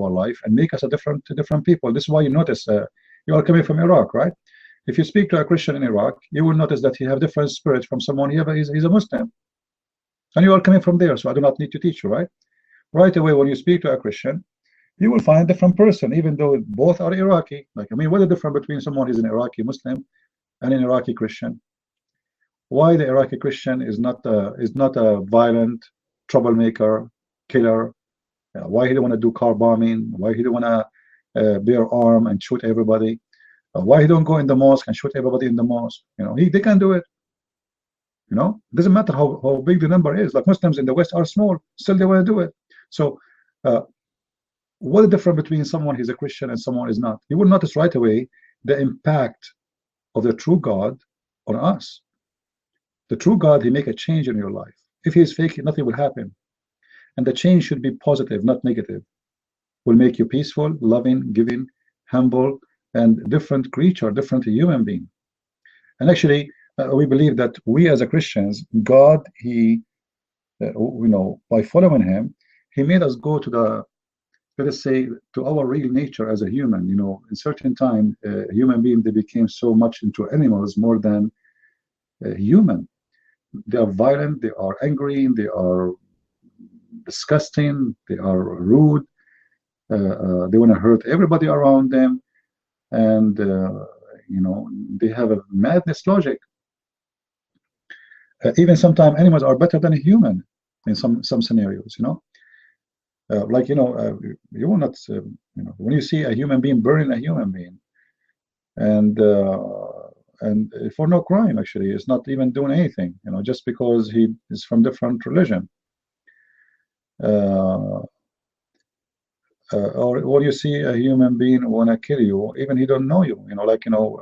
life and make us a different people. This is why you notice you are coming from Iraq, right? If you speak to a Christian in Iraq, you will notice that he have different spirit from someone here, but he's a Muslim. And you are coming from there, so I do not need to teach you, right? Right away, when you speak to a Christian, you will find a different person, even though both are Iraqi. Like, I mean, what is the difference between someone who's an Iraqi Muslim and an Iraqi Christian? Why the Iraqi Christian is not a violent troublemaker, killer? Why he don't want to do car bombing? Why he don't want to bear arm and shoot everybody? Why he don't go in the mosque and shoot everybody in the mosque? They can do it. It doesn't matter how big the number is. Like Muslims in the West are small, still they want to do it. So what is the difference between someone who's a Christian and someone is not? You will notice right away the impact of the true God on us. The true God, he make a change in your life. If he is fake, nothing will happen. And the change should be positive, not negative. Will make you peaceful, loving, giving, humble, and different creature, different human being. And actually, we believe that we as a Christians, God, he, by following him, he made us go to the, let us say, to our real nature as a human. In certain time, human beings, they became so much into animals more than human. They are violent, they are angry, they are disgusting, they are rude, they want to hurt everybody around them, and they have a madness logic. Even sometimes animals are better than a human in some scenarios. You will not when you see a human being burning a human being, and for no crime, actually, it's not even doing anything, just because he is from different religion. Or when you see a human being want to kill you, even he don't know you,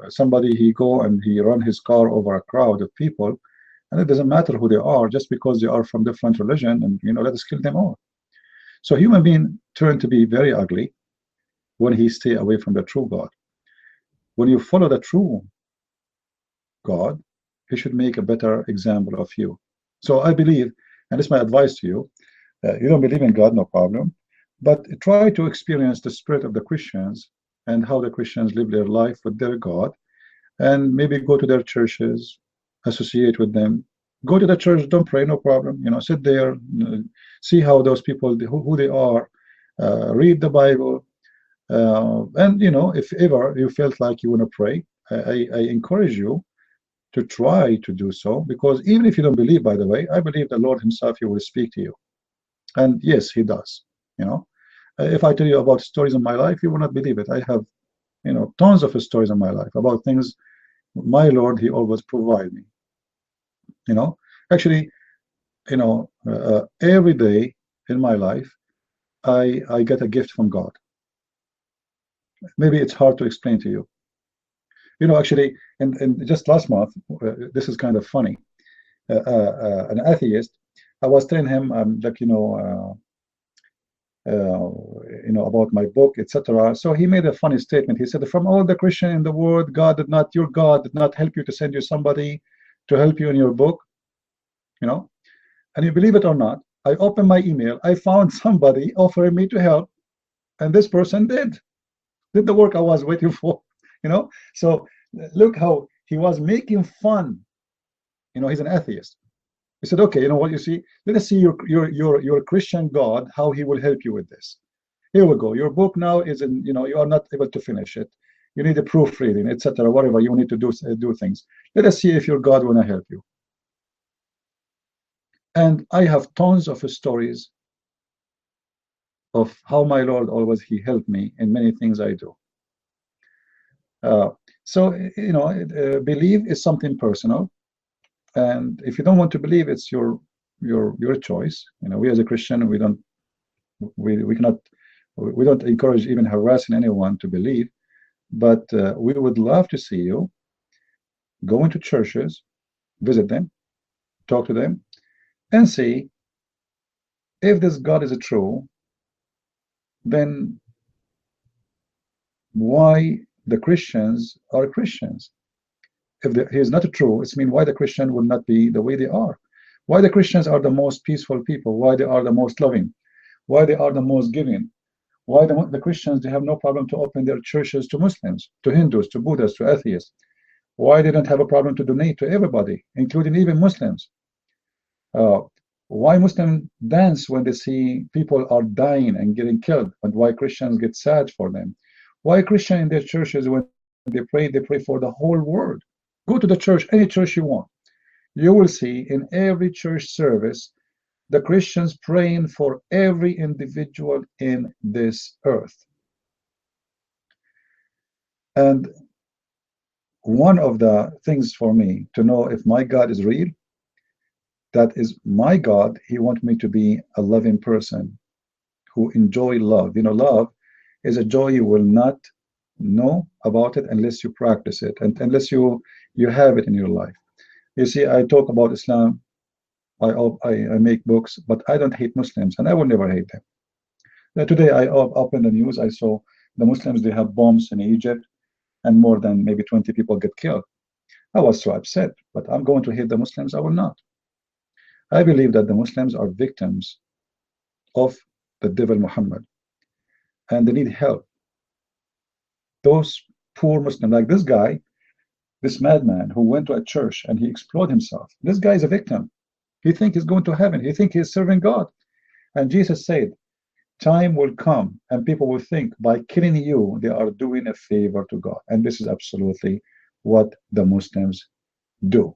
somebody, he go and he run his car over a crowd of people, and it doesn't matter who they are, just because they are from different religion, and let us kill them all. So human being turn to be very ugly when he stay away from the true God. When you follow the true God, he should make a better example of you. So I believe, and this is my advice to you, you don't believe in God, no problem, but try to experience the spirit of the Christians and how the Christians live their life with their God, and maybe go to their churches, associate with them. Go to the church, don't pray, no problem. You know, sit there, see how those people, who they are, read the Bible, and you know, if ever you felt like you want to pray, I encourage you to try to do so, because even if you don't believe, by the way, I believe the Lord himself, he will speak to you. And yes, he does. You know, if I tell you about stories in my life, you will not believe it. I have, you know, tons of stories in my life about things my Lord, he always provide me. You know, actually, you know, every day in my life, I get a gift from God. Maybe it's hard to explain to you. You know, actually, and just last month, this is kind of funny. An atheist, I was telling him, like, you know, about my book, etc. So he made a funny statement. He said, from all the Christian in the world, your God did not help you to send you somebody to help you in your book. You know, and you believe it or not, I opened my email, I found somebody offering me to help, and this person did the work I was waiting for. You know, so look how he was making fun. You know, he's an atheist. He said, okay, you know what, you see, let us see your Christian God, how he will help you with this. Here we go. Your book now is in, you know, you are not able to finish it. You need a proofreading, etc. Whatever you need to do things. Let us see if your God want to help you. And I have tons of stories of how my Lord always he helped me in many things I do. So you know, believe is something personal, and if you don't want to believe, it's your choice. You know, we as a Christian, we don't encourage even harassing anyone to believe, but we would love to see you go into churches, visit them, talk to them, and see if this God is true, then why the Christians are Christians. If he is not true, it's mean why the Christian will not be the way they are. Why the Christians are the most peaceful people, why they are the most loving, why they are the most giving, why the Christians, they have no problem to open their churches to Muslims, to Hindus, to Buddhists, to atheists. Why they don't have a problem to donate to everybody, including even Muslims. Why Muslims dance when they see people are dying and getting killed, and why Christians get sad for them. Why Christians in their churches, when they pray for the whole world. Go to the church, any church you want. You will see in every church service the Christians praying for every individual in this earth. And one of the things for me to know if my God is real, that is my God, he wants me to be a loving person who enjoy love. You know, love is a joy you will not know about it unless you practice it, and unless you have it in your life. You see, I talk about Islam, I make books, but I don't hate Muslims, and I will never hate them. Today I opened the news, I saw the Muslims, they have bombs in Egypt, and more than maybe 20 people get killed. I was so upset, but I'm going to hate the Muslims? I will not. I believe that the Muslims are victims of the devil Muhammad, and they need help. Those poor Muslims, like this guy, this madman who went to a church and he explored himself. This guy is a victim. He thinks he's going to heaven. He thinks he's serving God. And Jesus said, time will come and people will think by killing you, they are doing a favor to God. And this is absolutely what the Muslims do.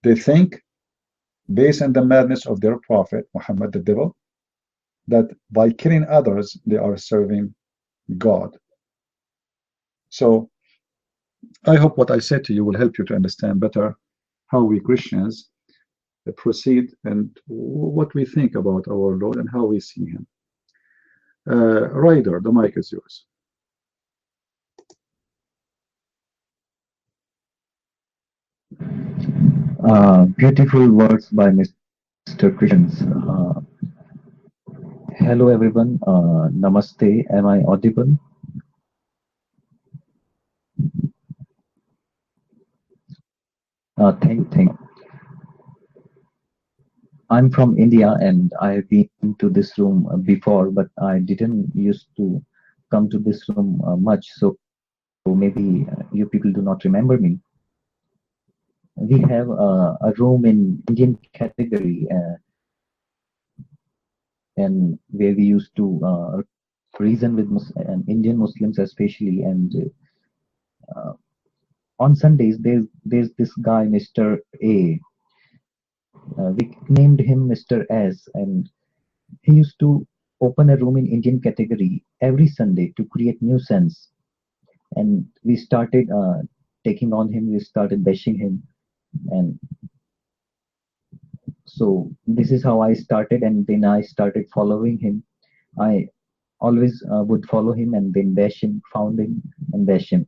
They think, based on the madness of their prophet, Muhammad the devil, that by killing others, they are serving God. So I hope what I said to you will help you to understand better how we Christians proceed and what we think about our Lord and how we see him. Ryder, the mic is yours. Beautiful words by Mr. Christians. Hello everyone. Namaste. Am I audible? Thank. I'm from India and I've been to this room before, but I didn't used to come to this room much. So maybe you people do not remember me. We have a room in Indian category and where we used to reason with Indian Muslims especially. And on Sundays, there's this guy, Mr. A. We named him Mr. S, and he used to open a room in Indian category every Sunday to create nuisance. And we started taking on him, we started bashing him. And so this is how I started, and then I started following him. I always would follow him and then bash him, found him and bash him.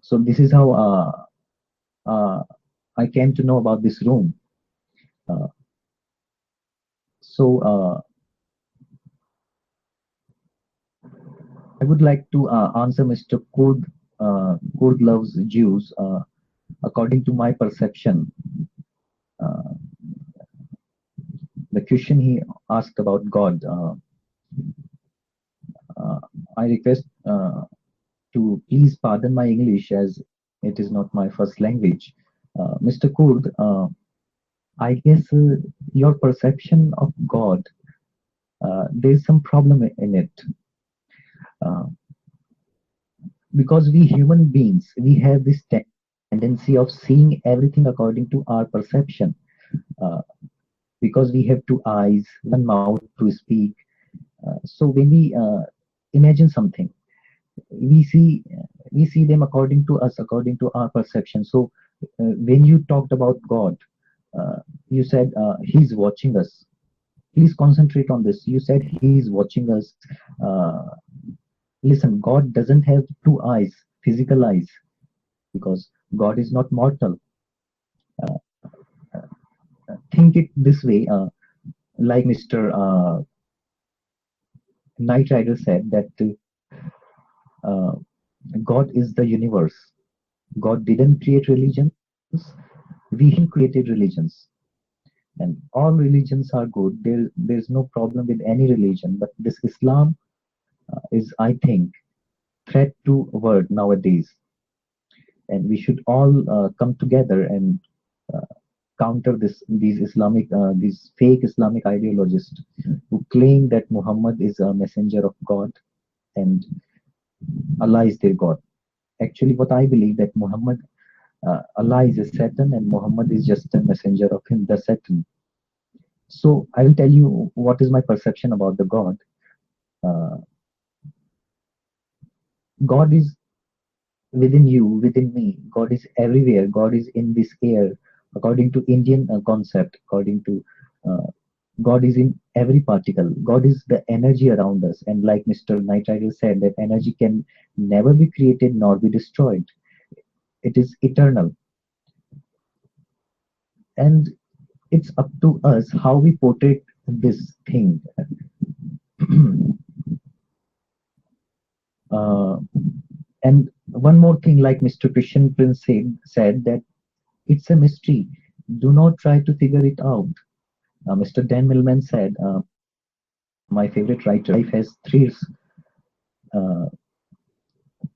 So this is how I came to know about this room. I would like to answer Mr. Kurd. Kurd loves Jews. According to my perception, the question he asked about God, I request to please pardon my English as it is not my first language. Mr. Kurd, I guess your perception of God, there's some problem in it. Because we human beings, we have this tendency of seeing everything according to our perception. Because we have two eyes, one mouth to speak. So when we imagine something, we see them according to us, according to our perception. So when you talked about God, you said He's watching us. Please concentrate on this. You said He's watching us. Listen, God doesn't have two eyes, physical eyes, because God is not mortal. Think it this way, like Mr. Knight Rider said, that God is the universe. God didn't create religions. We created religions. And all religions are good. There's no problem with any religion. But this Islam is, I think, threat to word nowadays. And we should all come together and counter these fake Islamic ideologists who claim that Muhammad is a messenger of God and Allah is their God. Actually, what I believe that Muhammad, Allah is a Satan and Muhammad is just a messenger of him, the Satan. So I will tell you what is my perception about the God. God is within you, within me. God is everywhere. God is in this air. According to Indian concept, according to God is in every particle. God is the energy around us. And like Mr. Knight Rider said, that energy can never be created nor be destroyed. It is eternal. And it's up to us how we portray this thing. And one more thing, like Mr. Christian Prince said that it's a mystery. Do not try to figure it out. Mr. Dan Millman said, my favorite writer, life has three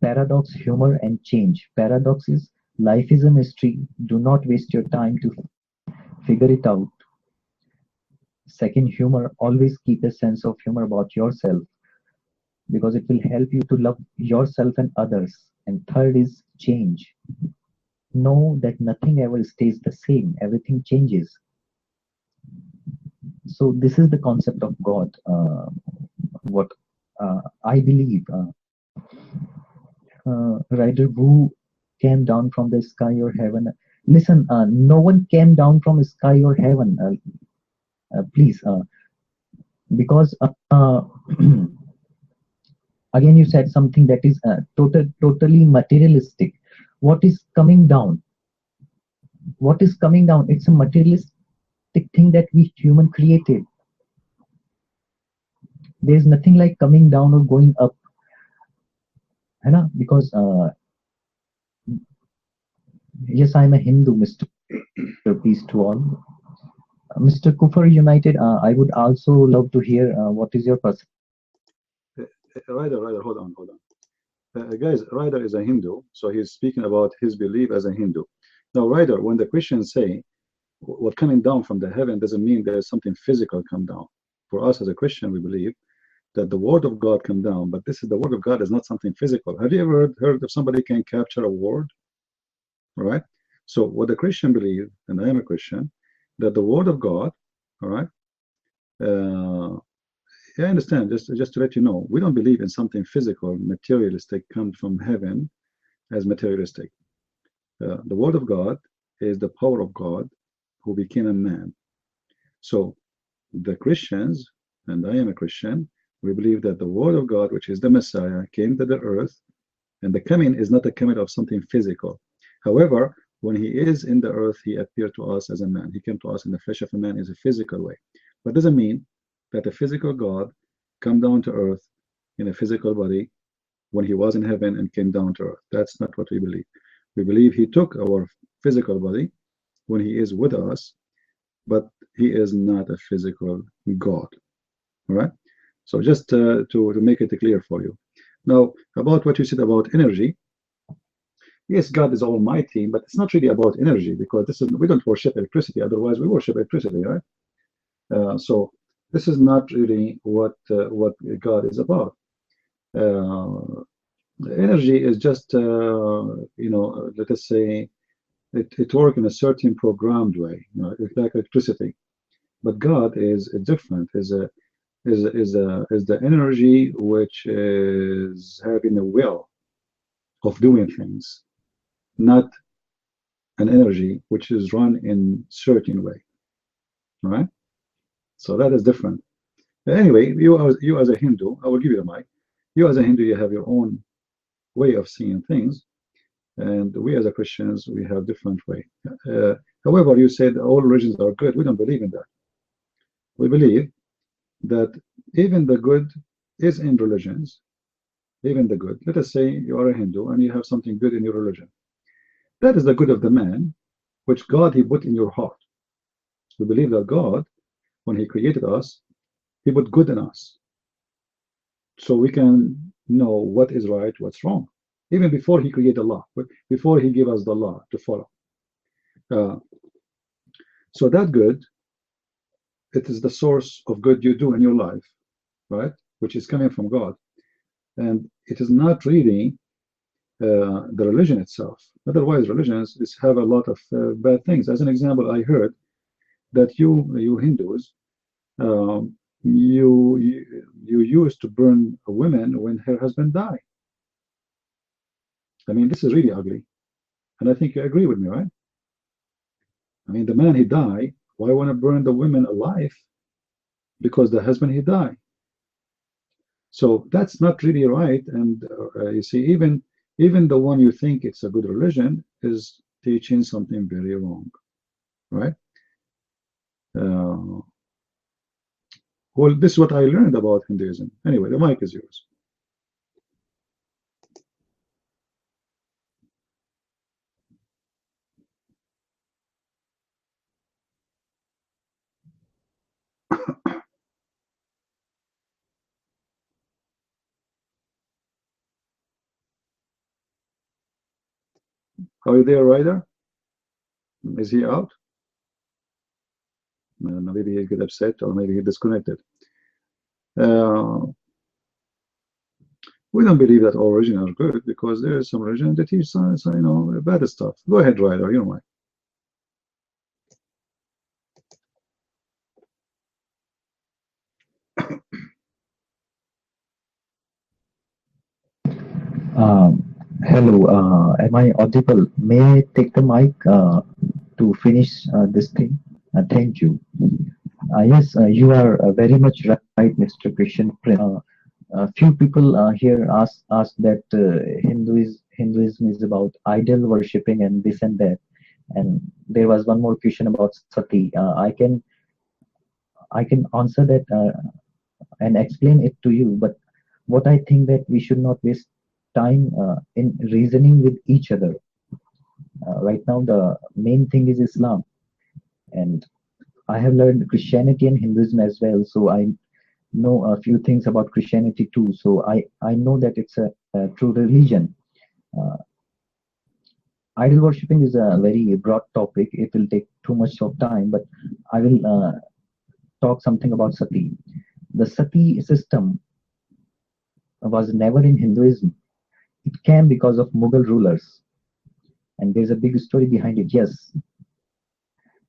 paradox, humor, and change. Paradox is life is a mystery. Do not waste your time to figure it out. Second, humor. Always keep a sense of humor about yourself, because it will help you to love yourself and others. And third is change. Know that nothing ever stays the same. Everything changes. So this is the concept of God. What I believe. Rider, who came down from the sky or heaven? Listen, no one came down from sky or heaven. Please, because again you said something that is totally materialistic. What is coming down? What is coming down? It's a materialistic thing that we human created. there is nothing like coming down or going up, है ना? Because yes, I'm a Hindu, Mr. Peace to all. Mr. Kufar United, I would also love to hear what is your perspective. Ryder, hold on. Guys, Ryder is a Hindu, so he's speaking about his belief as a Hindu. Now, Ryder, when the Christians say what coming down from the heaven doesn't mean there's something physical come down. For us as a Christian, we believe that the word of God come down, but this is the word of God is not something physical. Have you ever heard if somebody can capture a word? All right. So what the Christian believe, and I am a Christian, that the word of God, all right. I understand. Just to let you know, we don't believe in something physical, materialistic, come from heaven as materialistic. The word of God is the power of God who became a man. So the Christians, and I am a Christian, we believe that the word of God, which is the Messiah, came to the earth, and the coming is not the coming of something physical. However, when he is in the earth, he appeared to us as a man. He came to us in the flesh of a man, is a physical way. But doesn't mean that the physical God come down to earth in a physical body when he was in heaven and came down to earth. That's not what we believe. We believe he took our physical body when he is with us, but he is not a physical God. All right. So just to make it clear for you. Now, about what you said about energy. Yes, God is almighty, but it's not really about energy, because we don't worship electricity. Otherwise, we worship electricity, right? So this is not really what God is about. Energy is just let us say it works in a certain programmed way, it's like electricity. But God is different. Is the energy which is having a will of doing things, not an energy which is run in certain way, right? So that is different. Anyway, you as a Hindu, I will give you the mic. You as a Hindu, you have your own way of seeing things, and we as a Christians, we have different way. However, you said all religions are good. We don't believe in that. We believe that even the good is in religions. Even the good. Let us say you are a Hindu and you have something good in your religion. That is the good of the man, which God he put in your heart. We believe that God, when he created us, he put good in us, so we can know what is right, what's wrong, even before he created law, before he gave us the law to follow. So that good, it is the source of good you do in your life, right? Which is coming from God, and it is not really the religion itself. Otherwise, religions have a lot of bad things. As an example, I heard that you Hindus, you used to burn a woman when her husband died. I mean, this is really ugly, and I think you agree with me, right? I mean, the man he died, why want to burn the women alive? Because the husband he died. So that's not really right. And you see, even the one you think it's a good religion is teaching something very wrong, right? Well, this is what I learned about Hinduism. Anyway, the mic is yours. Are you there, Ryder? Is he out? Maybe he get upset, or maybe he disconnected. We don't believe that all religions are good, because there is some religion that teach bad stuff. Go ahead, Ryder. You know why. Hello, am I audible? May I take the mic to finish this thing? Thank you. Yes, you are very much right, Mr. Christian. A few people here ask that Hinduism is about idol worshipping and this and that. And there was one more question about sati. I can answer that and explain it to you. But what I think that we should not waste time in reasoning with each other. Right now, the main thing is Islam, and I have learned Christianity and Hinduism as well, so I know a few things about Christianity too. So I know that it's a true religion. Idol worshipping is a very broad topic. It will take too much of time, but I will talk something about sati. The sati system was never in Hinduism. It came because of Mughal rulers, and there's a big story behind it. Yes,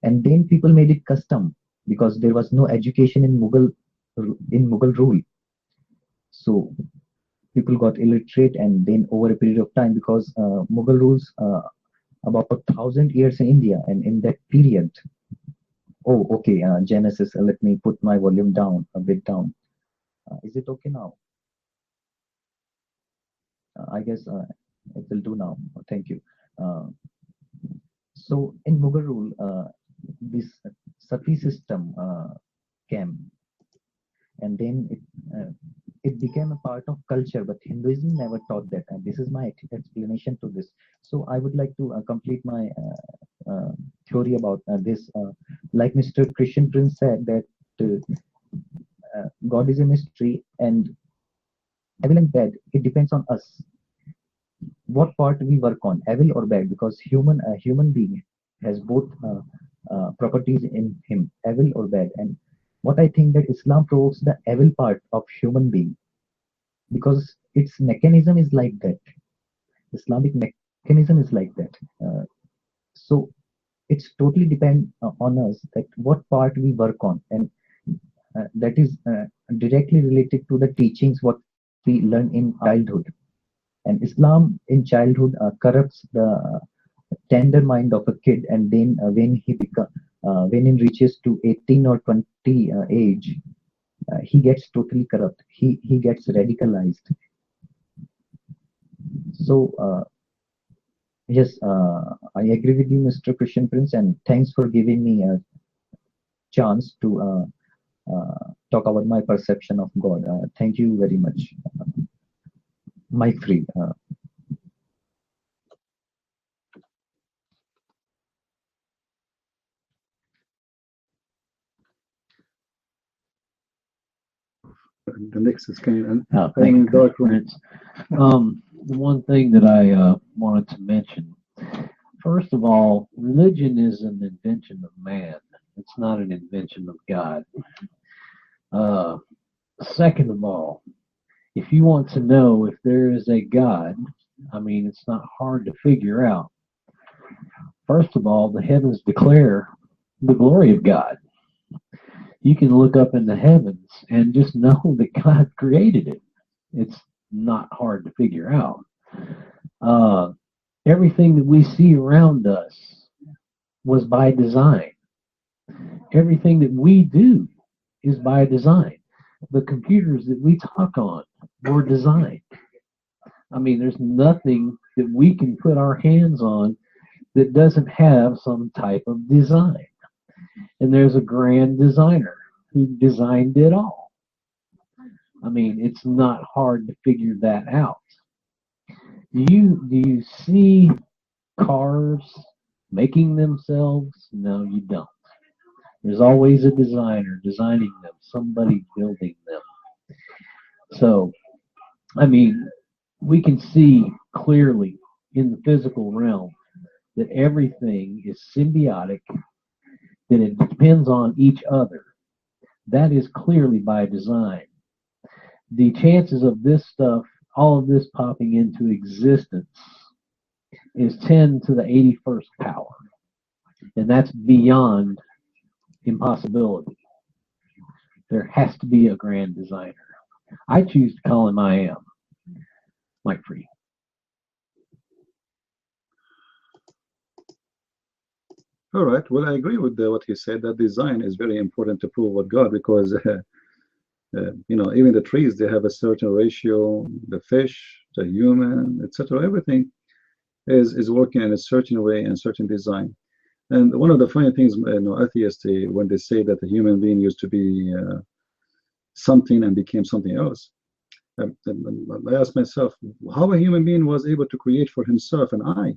and then people made it custom because there was no education in Mughal rule. So people got illiterate, and then over a period of time, because Mughal rules about 1,000 years in India, and in that period, oh, okay, Genesis, let me put my volume down, a bit down. Is it okay now? I guess it will do now. Thank you. So in Mughal rule, this sati system came, and then it became a part of culture, but Hinduism never taught that, and this is my explanation to this. So I would like to complete my theory about this. Like Mr. Christian Prince said, that God is a mystery, and evil and bad, it depends on us what part we work on, evil or bad, because a human being has both properties in him, evil or bad. And what I think that Islam provokes the evil part of human being, because its mechanism is like that. Islamic mechanism is like that. So it's totally depend on us that what part we work on, and that is directly related to the teachings what we learn in childhood. And Islam in childhood corrupts the tender mind of a kid, and then when he reaches to 18 or 20 age, he gets totally corrupt. He gets radicalized. So yes, I agree with you, Mr. Christian Prince, and thanks for giving me a chance to talk about my perception of God. Thank you very much. Mic free. The next is Cain. Thank you, Prince. The one thing that I wanted to mention, first of all, religion is an invention of man. It's not an invention of God. Second of all, if you want to know if there is a God, I mean, it's not hard to figure out. First of all, the heavens declare the glory of God. You can look up in the heavens and just know that God created it. It's not hard to figure out. Everything that we see around us was by design. Everything that we do is by design. The computers that we talk on were designed. I mean, there's nothing that we can put our hands on that doesn't have some type of design. And there's a grand designer who designed it all. I mean, it's not hard to figure that out. Do you see cars making themselves? No, you don't. There's always a designer designing them, somebody building them. So, I mean, we can see clearly in the physical realm that everything is symbiotic, that it depends on each other. That is clearly by design. The chances of this stuff, all of this popping into existence, is 10 to the 81st power. And that's beyond impossibility. There has to be a grand designer. I choose to call him I am. Mike Free. All right. Well, I agree with what he said, that design is very important to prove what God, because you know, even the trees, they have a certain ratio, the fish, the human, etc. Everything is working in a certain way and certain design. And one of the funny things, you know, atheists, when they say that the human being used to be something and became something else. And I asked myself, how a human being was able to create for himself an eye?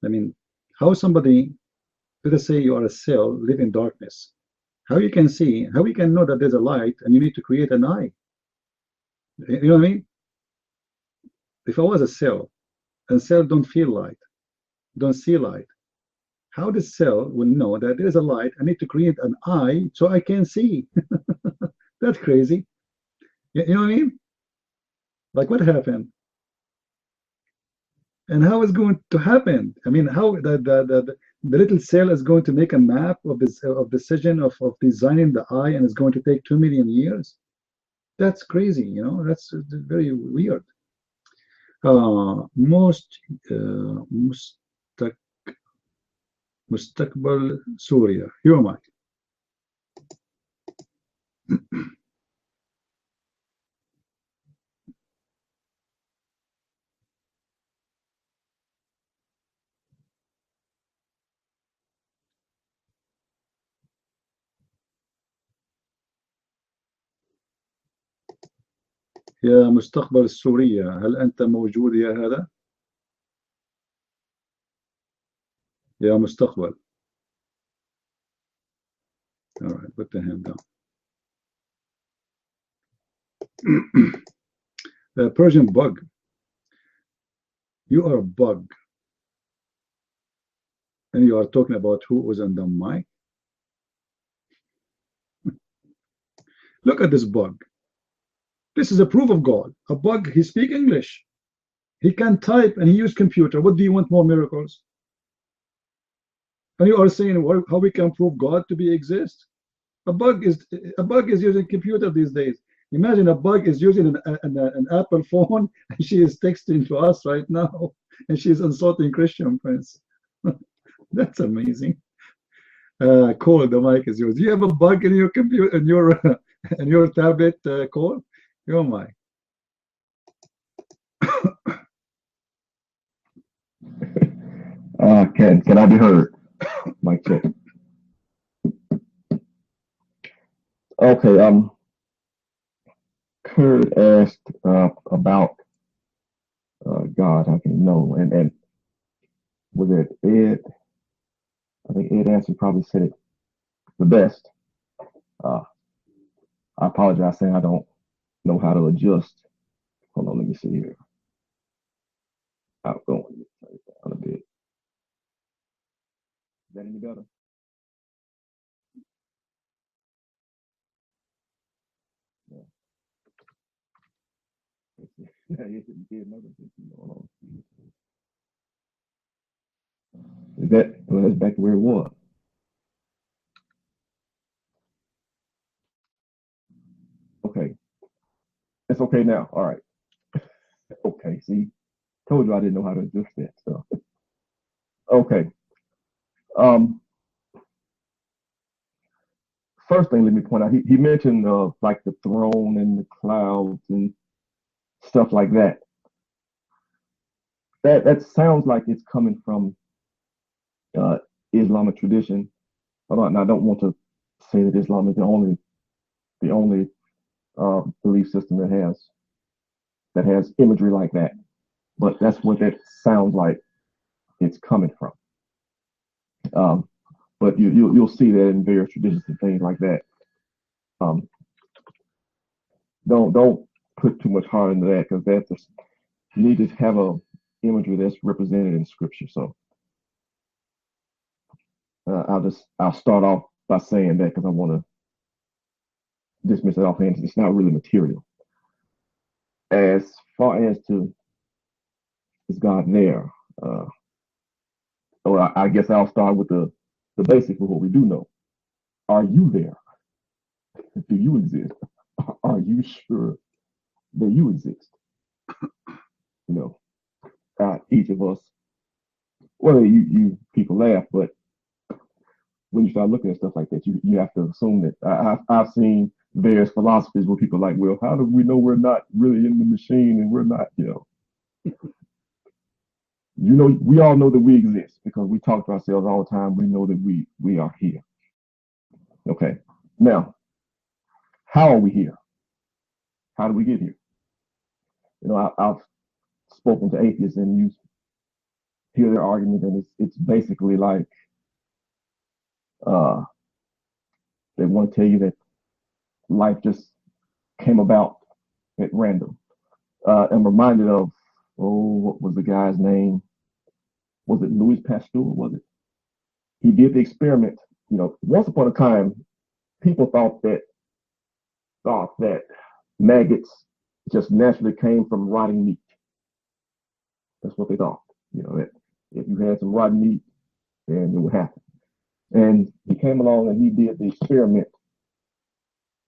I mean, how somebody, let us say you are a cell, live in darkness. How you can see, how we can know that there's a light and you need to create an eye? You know what I mean? If I was a cell, and cell don't feel light, don't see light, how the cell will know that there's a light, I need to create an eye so I can see? That's crazy. You know what I mean? Like, what happened? And how is going to happen? I mean, how the little cell is going to make a map of this of decision of designing the eye, and it's going to take 2 million years? That's crazy, you know. That's very weird. مستقبل سوريا. You're Mike. يا مستقبل السورية، هل أنت موجود يا هذا؟ يا مستقبل. All right, put the hand down. Persian bug. You are a bug. And you are talking about who was on the mic? Look at this bug. This is a proof of God. A bug, he speaks English. He can type and he uses computer. What do you want more miracles? And you are saying how we can prove God to be exist? A bug is using computer these days. Imagine a bug is using an Apple phone and she is texting to us right now and she is insulting Christian friends. That's amazing. Cole, the mic is yours. Do you have a bug in your computer, in your tablet, Cole? Oh my. Can I be heard? Mic check. Okay, Kurt asked about God, how can you know? And was it Ed? I think Ed answered, probably said it the best. I apologize saying I don't know how to adjust. Hold on, let me see here. Outgoing, turn it down a bit. Is that any better? Is that, well, that's back to where it was. Okay. It's okay now. All right. Okay, see, told you I didn't know how to adjust that. So, okay. First thing, let me point out, he mentioned like the throne and the clouds and stuff like that. That sounds like it's coming from Islamic tradition. And I don't want to say that Islam is the only belief system that has imagery like that, but that's what that sounds like it's coming from. But you'll see that in various traditions and things like that. Don't put too much heart into that, because that's you need to have a imagery that's represented in Scripture. So I'll start off by saying that, because I want to dismiss it offhand. It's not really material. As far as to is God there? Or I guess I'll start with the basics of what we do know. Are you there? Do you exist? Are you sure that you exist? You know, each of us. Well, you people laugh, but when you start looking at stuff like that, you have to assume that. I've seen various philosophies where people are like, well, how do we know we're not really in the machine and we're not, we all know that we exist because we talk to ourselves all the time. We know that we are here. Okay. Now, how are we here? How did we get here? You know, I've spoken to atheists, and you hear their argument, and it's basically like they want to tell you that life just came about at random. I'm reminded of, what was the guy's name? Was it Louis Pasteur? Was it? He did the experiment. You know, once upon a time, people thought that maggots just naturally came from rotting meat. That's what they thought. You know, that if you had some rotten meat, then it would happen. And he came along and he did the experiment,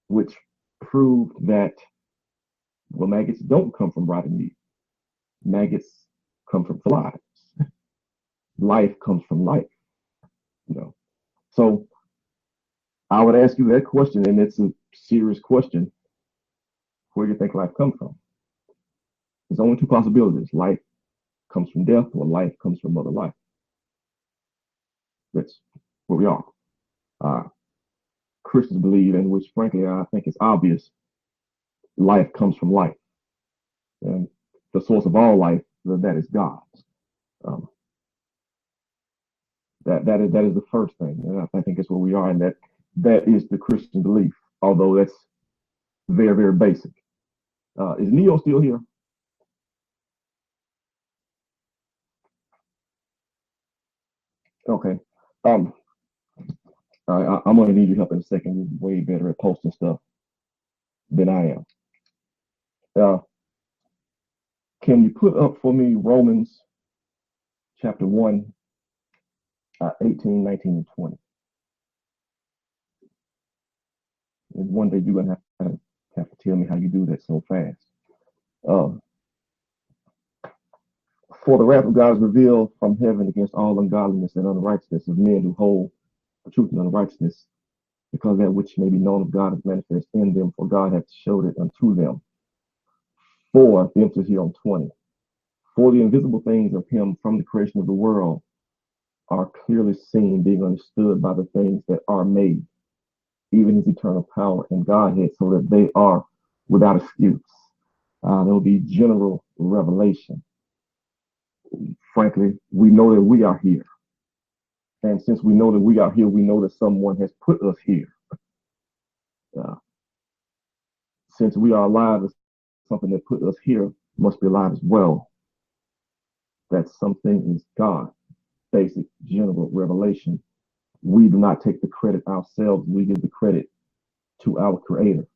which proved that, well, maggots don't come from rotten meat. Maggots come from flies. Life comes from life. You know, so I would ask you that question, and it's a serious question. Where do you think life comes from? There's only two possibilities: life comes from death, or life comes from other life. That's where we are. Christians believe, and which frankly I think is obvious, life comes from life, and the source of all life, that is God. That is the first thing, and I think it's where we are, and that is the Christian belief. Although that's very, very basic. Is Neo still here? Okay. I'm going to need your help in a second. You're way better at posting stuff than I am. Can you put up for me Romans chapter 1, 18, 19, and 20? And one day you're going to have to tell me how you do that so fast. For the wrath of God is revealed from heaven against all ungodliness and unrighteousness of men who hold the truth and unrighteousness, because that which may be known of God is manifest in them, for God hath showed it unto them. For, the emphasis here on 20, for the invisible things of him from the creation of the world are clearly seen, being understood by the things that are made, even his eternal power and Godhead, so that they are without excuse. There will be general revelation. Frankly, we know that we are here. And since we know that we are here, we know that someone has put us here. Since we are alive, something that put us here must be alive as well. That something is God. Basic general revelation. We do not take the credit ourselves. We give the credit to our Creator.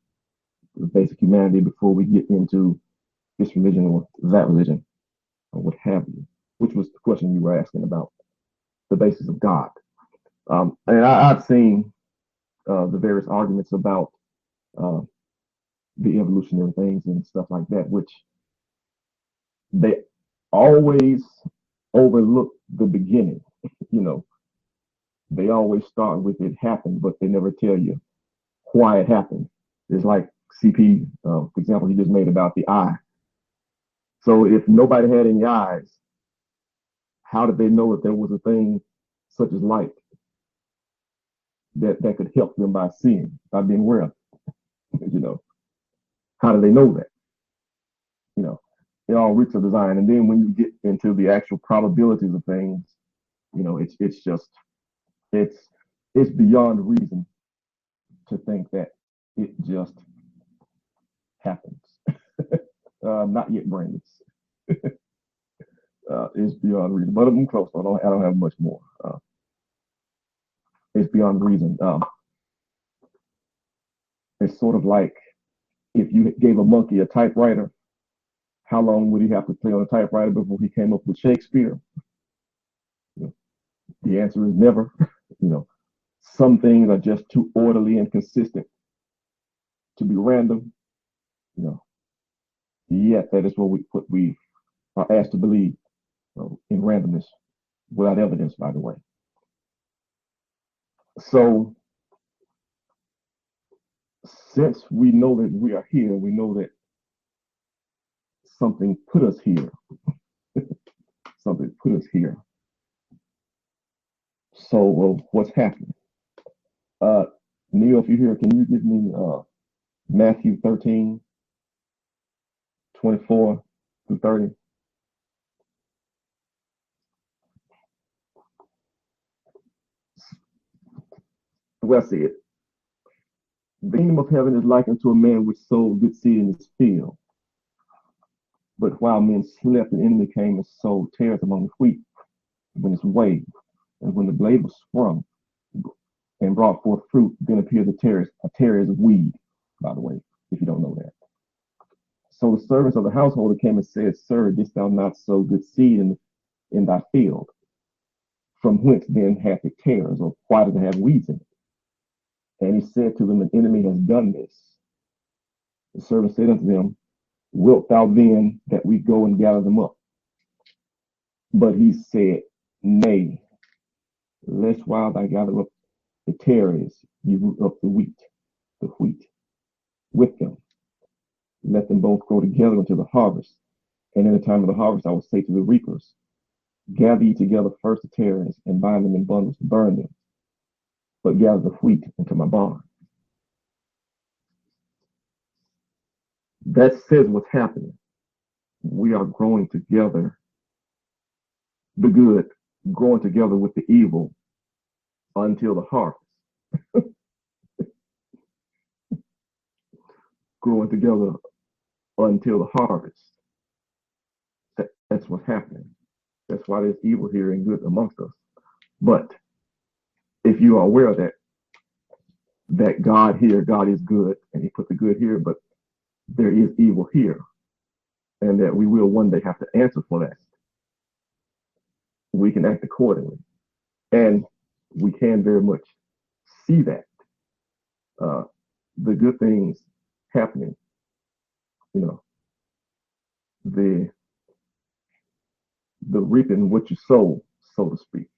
The basic humanity before we get into this religion or that religion or what have you, which was the question you were asking about the basis of God. And I've seen the various arguments about the evolutionary things and stuff like that, which they always overlook the beginning. You know, they always start with it happened, but they never tell you why it happened. It's like CP, for example, he just made about the eye. So if nobody had any eyes, how did they know that there was a thing such as light that could help them by seeing, by being aware of it? You know, how do they know that? You know, it all roots of design. And then when you get into the actual probabilities of things, you know, it's beyond reason to think that it just happens. Not yet, Brandon. It's beyond reason, but I'm close. I don't have much more. It's beyond reason. It's sort of like if you gave a monkey a typewriter, how long would he have to play on a typewriter before he came up with Shakespeare? You know, the answer is never. You know, some things are just too orderly and consistent to be random. You know, yet that is what we are asked to believe, in randomness, without evidence, by the way. So, since we know that we are here, we know that something put us here. Something put us here. So, what's happening? Neil, if you're here, can you give me Matthew 13, 24 through 30. Well said. The kingdom of heaven is like unto a man which sowed good seed in his field. But while men slept, an enemy came and sowed tares among the wheat, when it's waved, and when the blade was sprung and brought forth fruit, then appeared the tares. A tare is a weed, by the way, if you don't know that. So the servants of the householder came and said, Sir, didst thou not sow good seed in thy field? From whence then hath it tares, or why does it have weeds in it? And he said to them, An enemy has done this. The servant said unto them, Wilt thou then that we go and gather them up? But he said, Nay, lest while thou gather up the tares, you root up the wheat with them. Let them both grow together until the harvest. And in the time of the harvest I will say to the reapers, Gather ye together first the tares, and bind them in bundles to burn them, but gather the wheat into my barn. That says what's happening. We are growing together, the good, growing together with the evil until the harvest. Growing together until the harvest. That's what's happening. That's why there's evil here and good amongst us. But if you are aware of that God here, God is good, and he put the good here, but there is evil here, and that we will one day have to answer for that, we can act accordingly. And we can very much see that. The good things happening, the reaping what you sow, so to speak.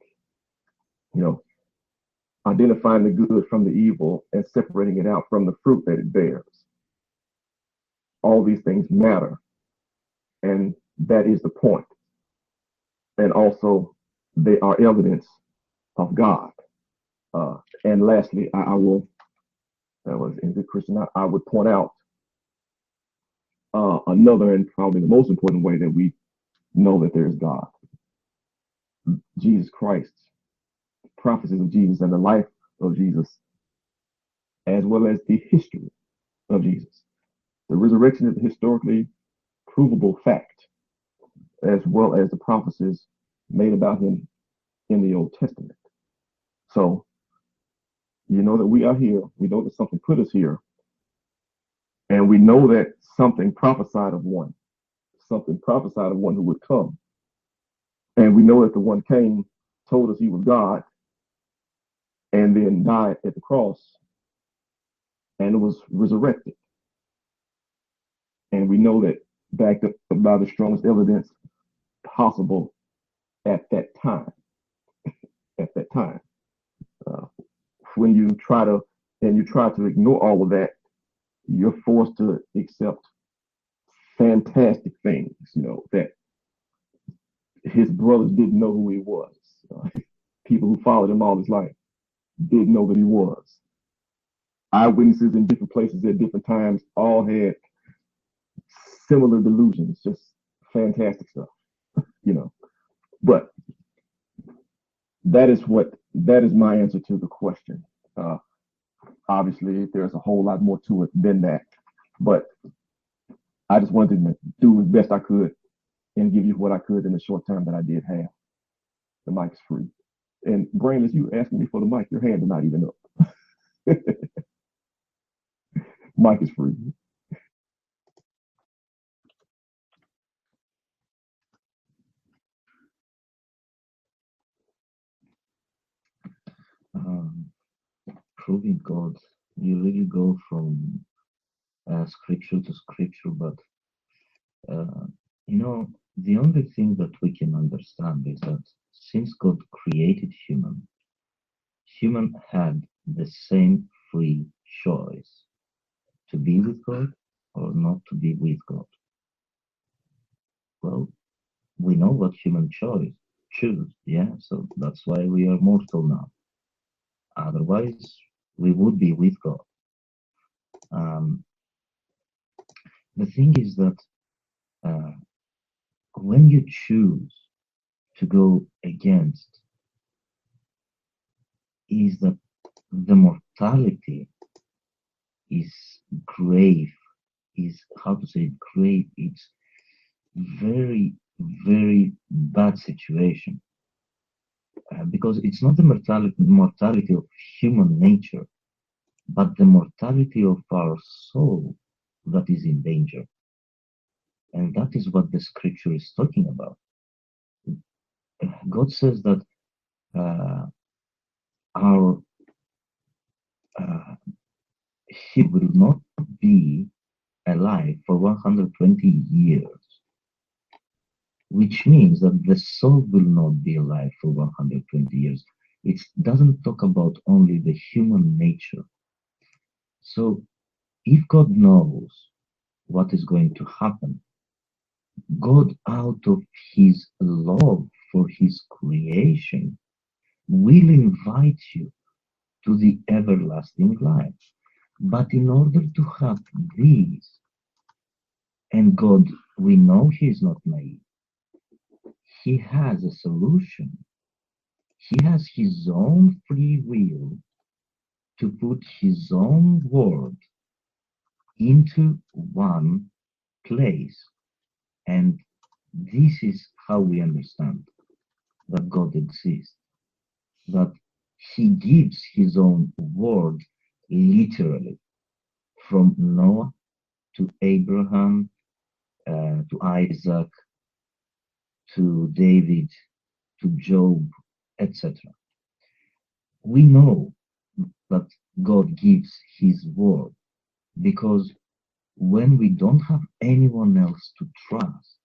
Identifying the good from the evil and separating it out from the fruit that it bears. All these things matter, and that is the point. And also, they are evidence of God. And lastly, I will, that was in good Christian, I would point out another and probably the most important way that we know that there is God. Jesus Christ, prophecies of Jesus and the life of Jesus, as well as the history of Jesus. The resurrection is a historically provable fact, as well as the prophecies made about him in the Old Testament. So, you know that we are here. We know that something put us here. And we know that something prophesied of one who would come. And we know that the one came, told us he was God, and then died at the cross, and was resurrected. And we know that backed up by the strongest evidence possible at that time. At that time. When you try to ignore all of that, you're forced to accept fantastic things, that his brothers didn't know who he was. People who followed him all his life didn't know that he was. Eyewitnesses in different places at different times all had similar delusions, just fantastic stuff, But that is my answer to the question. Obviously, there's a whole lot more to it than that, but I just wanted to do as best I could and give you what I could in the short time that I did have. The mic's free. And Brainless, you asking me for the mic, your hand is not even up. Mic is free. Proving God, you really go from scripture to scripture, but the only thing that we can understand is that since God created human had the same free choice to be with God or not to be with God. Well, we know what human choose, yeah, so that's why we are mortal now. Otherwise, we would be with God. the thing is that when you choose to go against, is that the mortality is grave, is, how to say, grave. It's very, very bad situation, because it's not the mortality of human nature, but the mortality of our soul that is in danger. And that is what the scripture is talking about. God says that our he will not be alive for 120 years, which means that the soul will not be alive for 120 years. It doesn't talk about only the human nature. So if God knows what is going to happen, God, out of his love for his creation, will invite you to the everlasting life. But in order to have these, and God, we know he is not naive, he has a solution. He has his own free will to put his own word into one place. And this is how we understand that God exists, that he gives his own word literally, from Noah to Abraham, to Isaac, to David, to Job, etc. We know that God gives his word, because when we don't have anyone else to trust,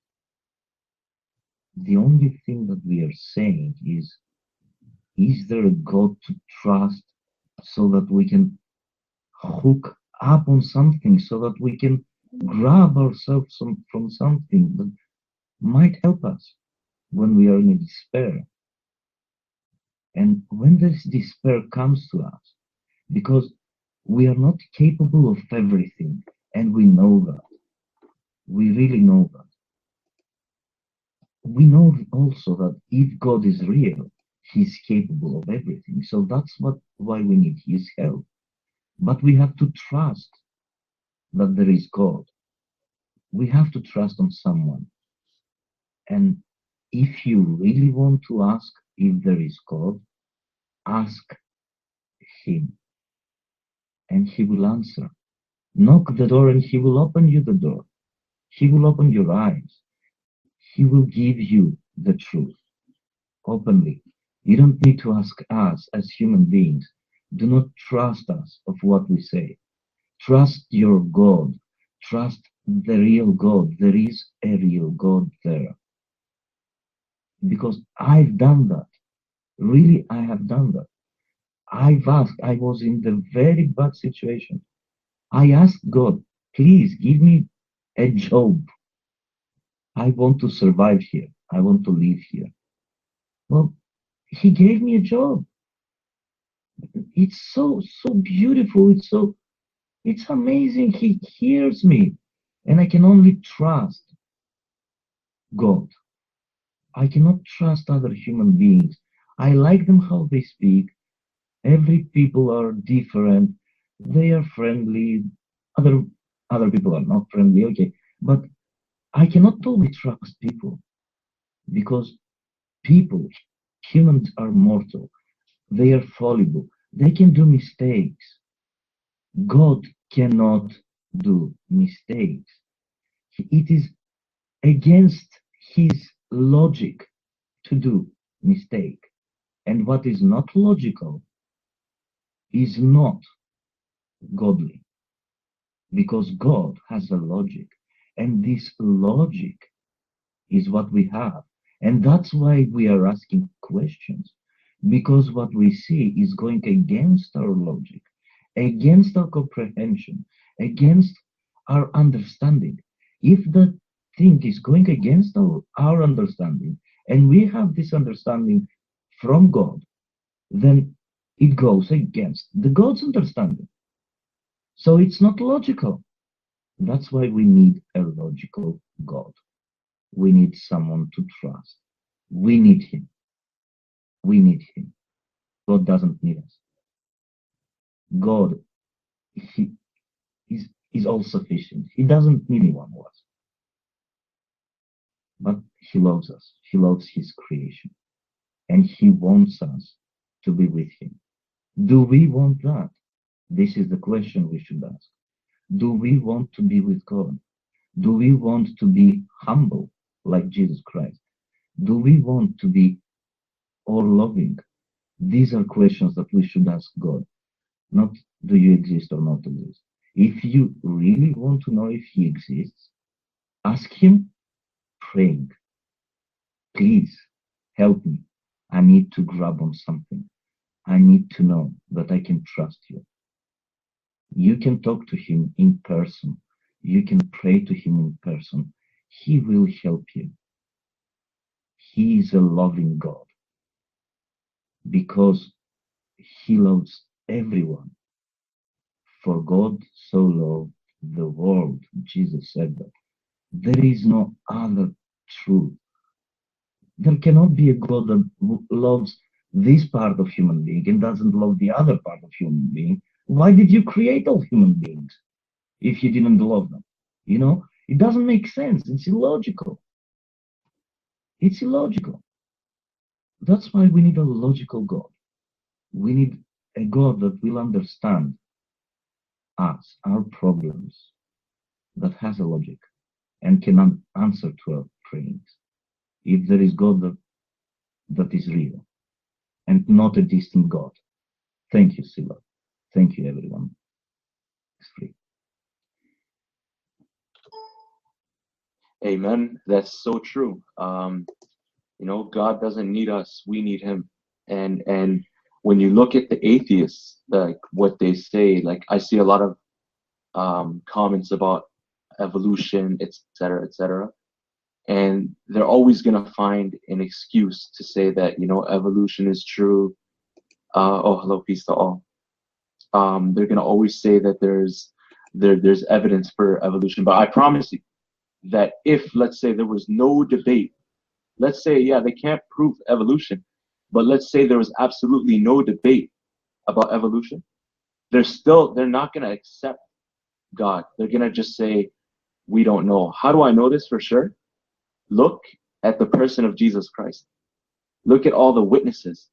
the only thing that we are saying is there a God to trust, so that we can hook up on something, so that we can grab ourselves from something that might help us when we are in despair. And when this despair comes to us, because we are not capable of everything, and we know that. We really know that. We know also that if God is real, he's capable of everything. So that's why we need his help. But we have to trust that there is God. We have to trust on someone. And if you really want to ask if there is God, ask him, and he will answer. Knock the door and he will open you the door. He will open your eyes. He will give you the truth openly. You don't need to ask us as human beings. Do not trust us of what we say. Trust your God. Trust the real God. There is a real God there. Because I've done that. Really, I have done that. I've asked. I was in the very bad situation. I asked God, please give me a job. I want to survive here. I want to live here. Well, he gave me a job. It's so beautiful. It's amazing. He hears me, and I can only trust God. I cannot trust other human beings. I like them how they speak. Every people are different. They are friendly. Other people are not friendly. Okay, but I cannot totally trust people, because people, humans are mortal. They are fallible. They can do mistakes. God cannot do mistakes. It is against his logic to do mistake. And what is not logical is not godly, because God has a logic, and this logic is what we have. And that's why we are asking questions, because what we see is going against our logic, against our comprehension, against our understanding. If the thing is going against our understanding, and we have this understanding from God, then it goes against the God's understanding. So it's not logical. That's why we need a logical God. We need someone to trust. We need him. We need him. God doesn't need us. God, he is all sufficient. He doesn't need anyone else. But he loves us. He loves his creation. And he wants us to be with him. Do we want that? This is the question we should ask. Do we want to be with God? Do we want to be humble like Jesus Christ? Do we want to be all loving? These are questions that we should ask God. Not do you exist or not exist. If you really want to know if he exists, ask him praying. Please help me. I need to grab on something. I need to know that I can trust you. You can talk to him in person. You can pray to him in person. He will help you. He is a loving God because he loves everyone. For God so loved the world, Jesus said that. There is no other truth. There cannot be a God that loves this part of human being and doesn't love the other part of human being. Why did you create all human beings if you didn't love them? You know, it doesn't make sense. It's illogical. It's illogical. That's why we need a logical God. We need a God that will understand us, our problems, that has a logic and can answer to our prayers. If there is God that is real and not a distant God. Thank you, Sila. Thank you, everyone. It's free. Amen. That's so true. You know, God doesn't need us; we need Him. And when you look at the atheists, like what they say, like I see a lot of comments about evolution, etc., and they're always gonna find an excuse to say that, you know, evolution is true. Oh, hello, peace to all. They're gonna always say that there's evidence for evolution, but I promise you that if, let's say, there was no debate, let's say, yeah, they can't prove evolution, but let's say there was absolutely no debate about evolution, they're not gonna accept God. They're gonna just say, we don't know. How do I know this for sure? Look at the person of Jesus Christ. Look at all the witnesses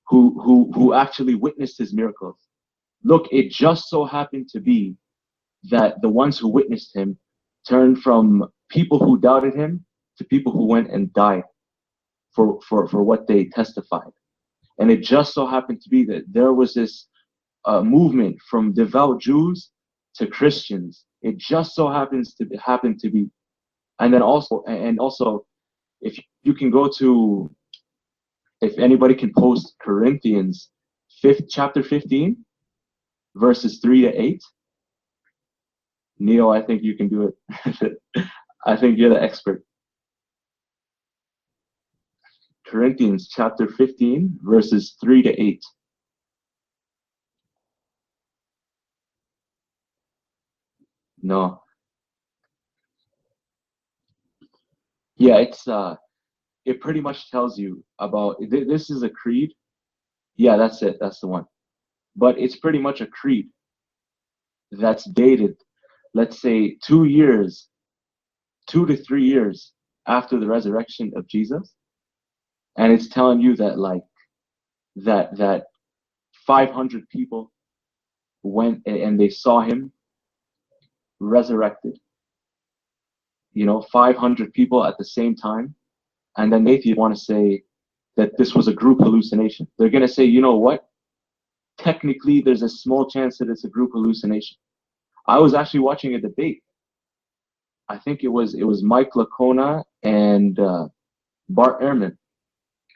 who actually witnessed his miracles. Look, it just so happened to be that the ones who witnessed him turned from people who doubted him to people who went and died for what they testified. And it just so happened to be that there was this movement from devout Jews to Christians. It just so happens to be. And then also, if you can go to, if anybody can post Corinthians chapter 15, verses 3 to 8. Neil, I think you can do it. I think you're the expert. Corinthians chapter 15, verses 3 to 8. No. Yeah, it pretty much tells you about, this is a creed. Yeah, that's it. That's the one. But it's pretty much a creed that's dated, let's say, 2 to 3 years after the resurrection of Jesus. And it's telling you that like that 500 people went and they saw him resurrected. You know, 500 people at the same time. And then atheists want to say that this was a group hallucination. They're going to say, you know what? Technically, there's a small chance that it's a group hallucination. I was actually watching a debate. I think it was Mike Licona and Bart Ehrman.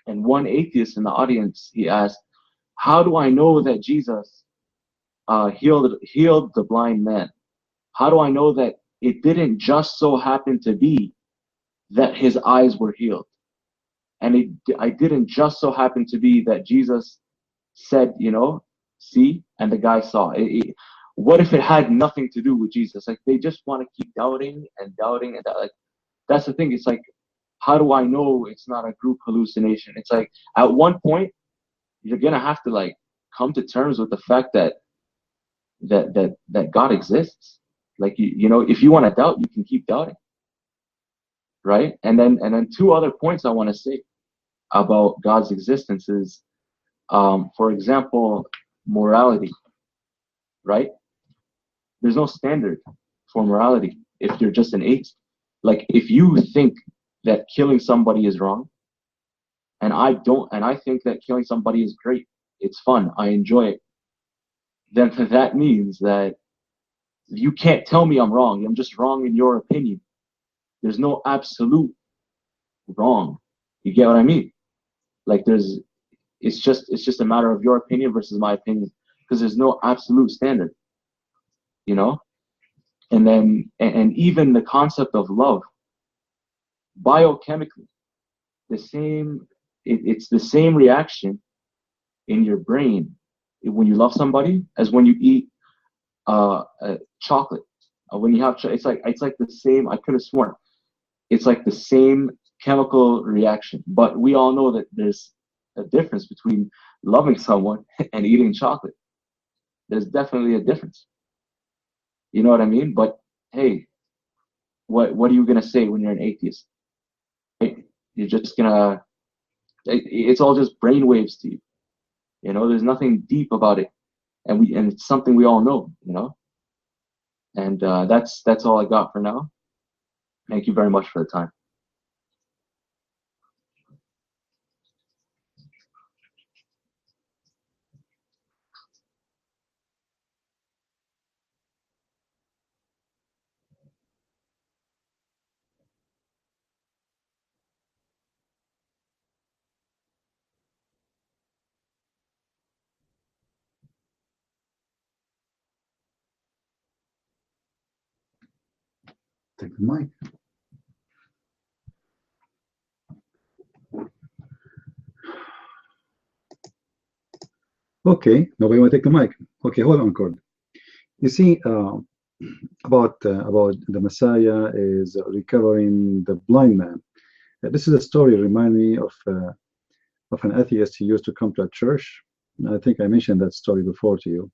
And one atheist in the audience, he asked, how do I know that Jesus healed the blind man? How do I know that it didn't just so happen to be that his eyes were healed? And I didn't just so happen to be that Jesus said, you know, see, and the guy saw. what if it had nothing to do with Jesus? Like they just want to keep doubting and doubting and like that's the thing. It's like, how do I know it's not a group hallucination? It's like at one point you're gonna have to like come to terms with the fact that God exists. Like you know, if you want to doubt, you can keep doubting, right? And then two other points I want to say about God's existence is, for example, morality, right? There's no standard for morality if you're just an atheist. Like if you think that killing somebody is wrong, and I don't, and I think that killing somebody is great, it's fun, I enjoy it, then that means that you can't tell me I'm wrong. I'm just wrong in your opinion. There's no absolute wrong. You get what I mean? Like it's just a matter of your opinion versus my opinion, because there's no absolute standard, you know? And then, and even the concept of love, biochemically, it's the same reaction in your brain when you love somebody as when you eat chocolate. When you have, it's like the same. I could have sworn it's like the same chemical reaction. But we all know that there's a difference between loving someone and eating chocolate. There's definitely a difference. You know what I mean? But hey, what are you gonna say when you're an atheist? Right? You're just gonna. It's all just brainwaves to you. You know, there's nothing deep about it, and it's something we all know. You know, and that's all I got for now. Thank you very much for the time. Take the mic. Okay, nobody want to take the mic. Okay, hold on, Cord. You see, about the Messiah is recovering the blind man. This is a story remind me of an atheist who used to come to a church. I think I mentioned that story before to you.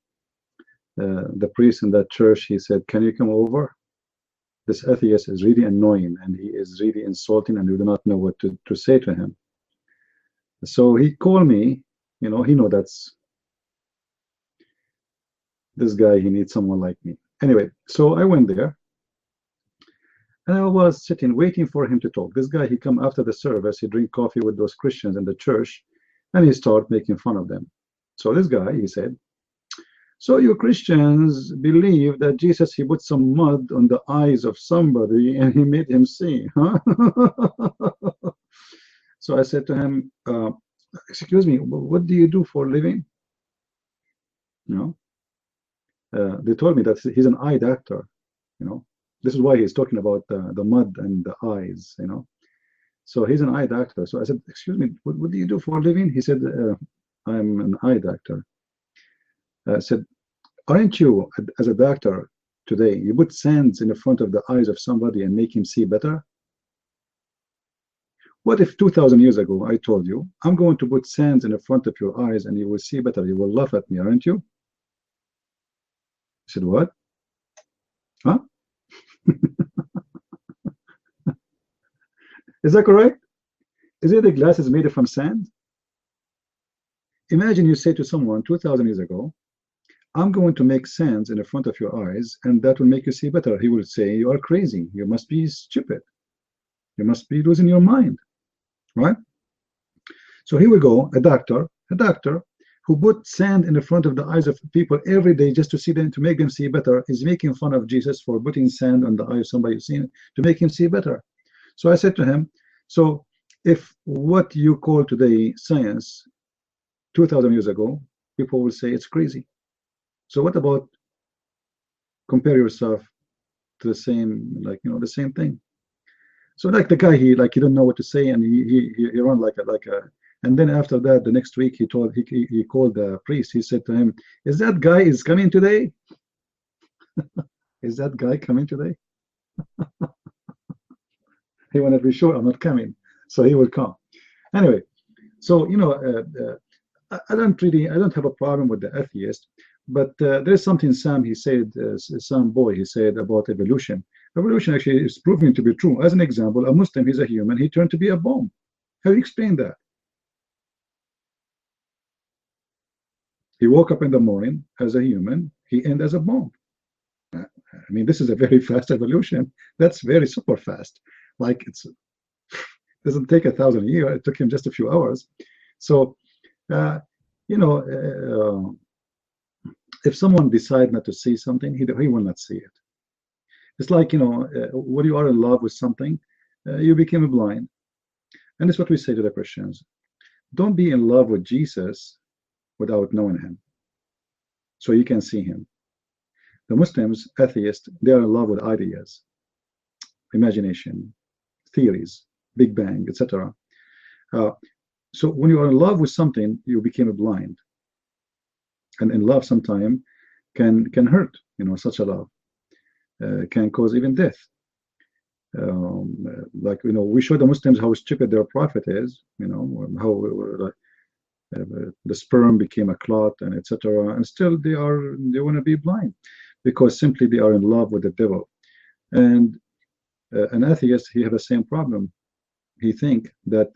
The priest in that church, he said, "Can you come over? This atheist is really annoying and he is really insulting and we do not know what to say to him." So he called me, you know, he know that's this guy, he needs someone like me. Anyway, so I went there and I was sitting waiting for him to talk. This guy, he come after the service, he drink coffee with those Christians in the church and he start making fun of them. So this guy, he said, "So you Christians believe that Jesus, he put some mud on the eyes of somebody and he made him see, huh?" So I said to him, "Excuse me, what do you do for a living?" You know, they told me that he's an eye doctor. You know, this is why he's talking about the mud and the eyes. You know, so he's an eye doctor. So I said, "Excuse me, what do you do for a living?" He said, "I'm an eye doctor." I said, "Aren't you, as a doctor today, you put sands in the front of the eyes of somebody and make him see better? What if 2,000 years ago I told you, I'm going to put sands in the front of your eyes and you will see better? You will laugh at me, aren't you?" I said, "What? Huh?" Is that correct? Is it the glass is made from sand? Imagine you say to someone 2,000 years ago, "I'm going to make sands in the front of your eyes and that will make you see better." He will say, "You are crazy. You must be stupid. You must be losing your mind." Right? So here we go, a doctor who put sand in the front of the eyes of people every day just to see them, to make them see better, is making fun of Jesus for putting sand on the eye of somebody seen to make him see better. So I said to him, "So if what you call today science 2,000 years ago, people will say it's crazy. So what about compare yourself to the same, like, you know, the same thing?" So like the guy, he didn't know what to say, and he ran like a. And then after that, the next week he called the priest. He said to him, "Is that guy is coming today?" Is that guy coming today? He want to be sure I'm not coming, so he will come. Anyway, so I don't have a problem with the atheist, but there's something Sam said about evolution. Evolution actually is proving to be true. As an example, a Muslim, he's a human, he turned to be a bomb. How do you explain that? He woke up in the morning as a human, he ended as a bomb. I mean, this is a very fast evolution. That's very super fast. Like it doesn't take 1,000 years. It took him just a few hours. So, if someone decides not to see something, he will not see it. It's like, when you are in love with something, you become blind. And it's what we say to the Christians. Don't be in love with Jesus without knowing him, so you can see him. The Muslims, atheists, they are in love with ideas, imagination, theories, Big Bang, etc. So when you are in love with something, you become blind. And in love sometimes can hurt, such a love. Can cause even death. We show the Muslims how stupid their prophet is, how the sperm became a clot and etc. And still they want to be blind because simply they are in love with the devil. And an atheist, he have the same problem. He think that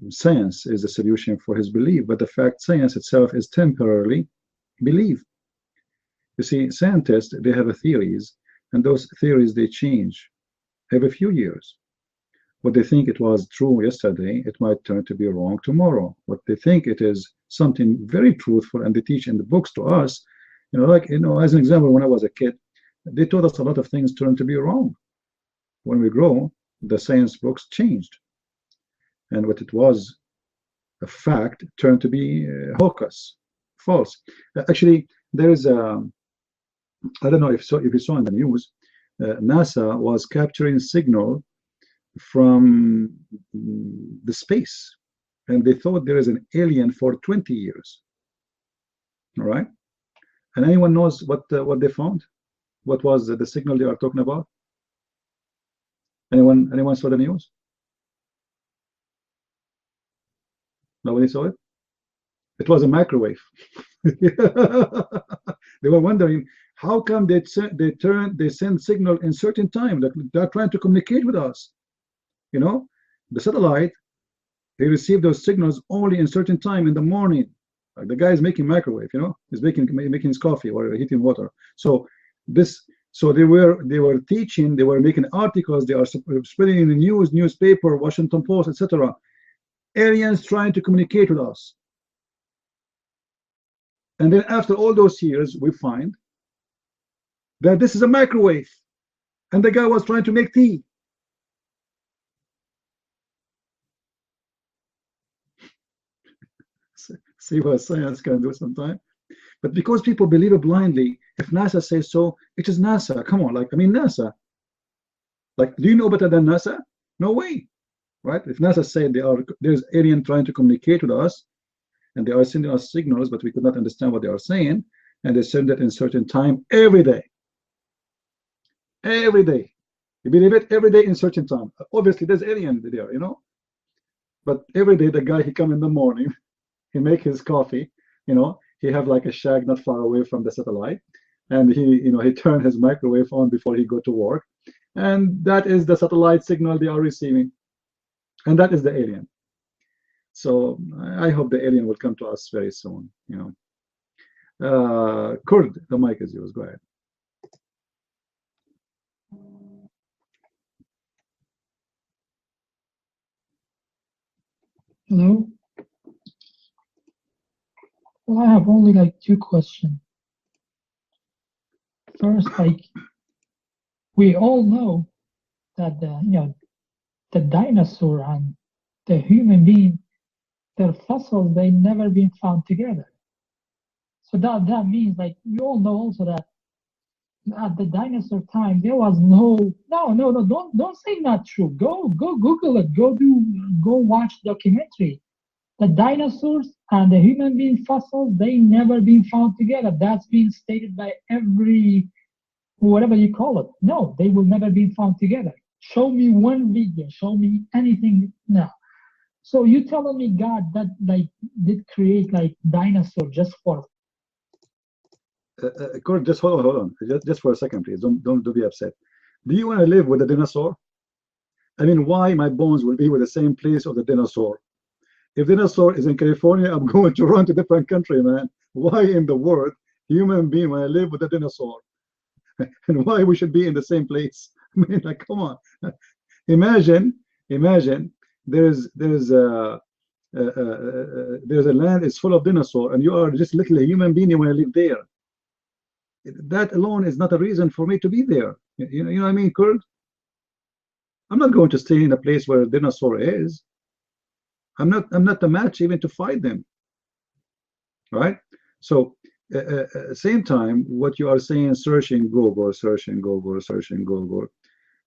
science is the solution for his belief, but the fact science itself is temporarily belief. You see, scientists, they have theories, and those theories, they change every few years. What they think it was true yesterday, it might turn to be wrong tomorrow. What they think it is something very truthful, and they teach in the books to us, as an example, when I was a kid, they taught us a lot of things turned to be wrong. When we grow, the science books changed. And what it was a fact turned to be hocus, false. Actually, there is I don't know if you saw in the news, NASA was capturing signal from the space, and they thought there is an alien for 20 years. All right, and anyone knows what they found? What was the signal they are talking about? Anyone saw the news? Nobody saw it. It was a microwave. They were wondering how come they send signal in certain time, that they're trying to communicate with us. The satellite, they receive those signals only in certain time in the morning. Like the guy is making microwave, he's making his coffee or heating water. So they were teaching, they were making articles, they are spreading in the news, newspaper, Washington Post, etc. Aliens trying to communicate with us. And then after all those years, we find that this is a microwave, and the guy was trying to make tea. See what science can do sometimes. But because people believe it blindly, if NASA says so, it is NASA. Come on, NASA. Do you know better than NASA? No way, right? If NASA said there's alien trying to communicate with us, and they are sending us signals, but we could not understand what they are saying, and they send it in certain time every day. Every day. You believe it? Every day in certain time. Obviously, there's alien there, But every day, the guy, he come in the morning, he make his coffee, he have like a shack not far away from the satellite, and he turn his microwave on before he go to work, and that is the satellite signal they are receiving, and that is the alien. So I hope the alien will come to us very soon. Kurd, the mic is yours. Go ahead. Hello. Well, I have only 2 questions. First, we all know that the dinosaur and the human being, their fossils, they never been found together. So that means we all know also that at the dinosaur time there was no don't say not true. Go Google it. Go watch documentary. The dinosaurs and the human being fossils, they never been found together. That's been stated by every, whatever you call it. No, they will never be found together. Show me one video, show me anything. No. So you telling me God that like did create like dinosaur just for Kurt, just hold on. Just for a second, please. Don't be upset. Do you want to live with a dinosaur? I mean, why my bones will be with the same place of the dinosaur? If dinosaur is in California, I'm going to run to different country, man. Why in the world human being when I live with a dinosaur? And why we should be in the same place? I mean, like, come on. Imagine there's a land is full of dinosaur, and you are just literally a human being when I live there. That alone is not a reason for me to be there. You know what I mean, Kurt? I'm not going to stay in a place where a dinosaur is. I'm not a match even to fight them, right? So same time, what you are saying, searching Google,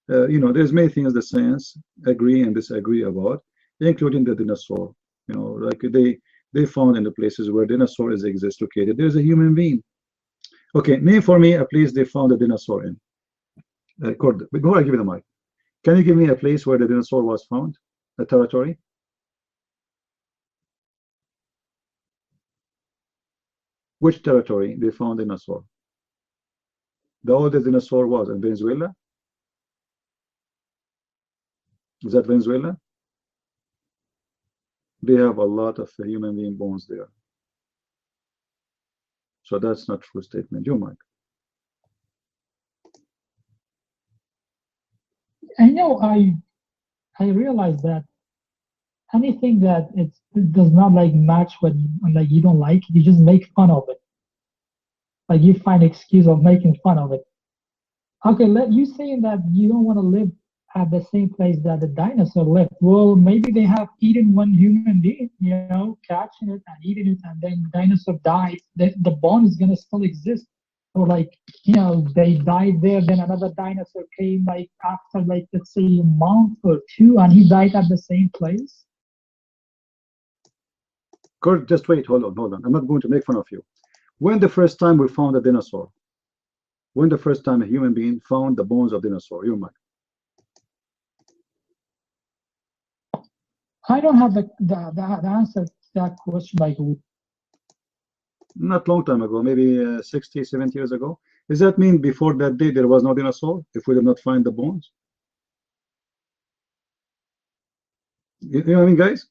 you know, there's many things that science agree and disagree about, including the dinosaur. You know, like they found in the places where dinosaurs exist located, there's a human being. Okay, name for me a place they found a dinosaur in. Kurt, before I give you the mic, can you give me a place where the dinosaur was found, a territory? Which territory they found dinosaur? The oldest dinosaur was in Venezuela. Is that Venezuela? They have a lot of human being bones there. So that's not true statement. You, Mike. I know I realize that anything that it does not like match what like you don't like, you just make fun of it. Like you find excuse of making fun of it. Okay, let you saying that you don't want to live at the same place that the dinosaur lived. Well, maybe they have eaten one human being, you know, catching it and eating it, and then the dinosaur died. The bone is gonna still exist. Or like, you know, they died there, then another dinosaur came like after like let's say a month or two, and he died at the same place. Kurt, just wait, hold on. I'm not going to make fun of you. When the first time we found a dinosaur? When the first time a human being found the bones of dinosaur? You, Mike. I don't have the answer to that question. Like, not long time ago, maybe 60, 70 years ago. Does that mean before that day there was no dinosaur? If we did not find the bones, you know what I mean, guys?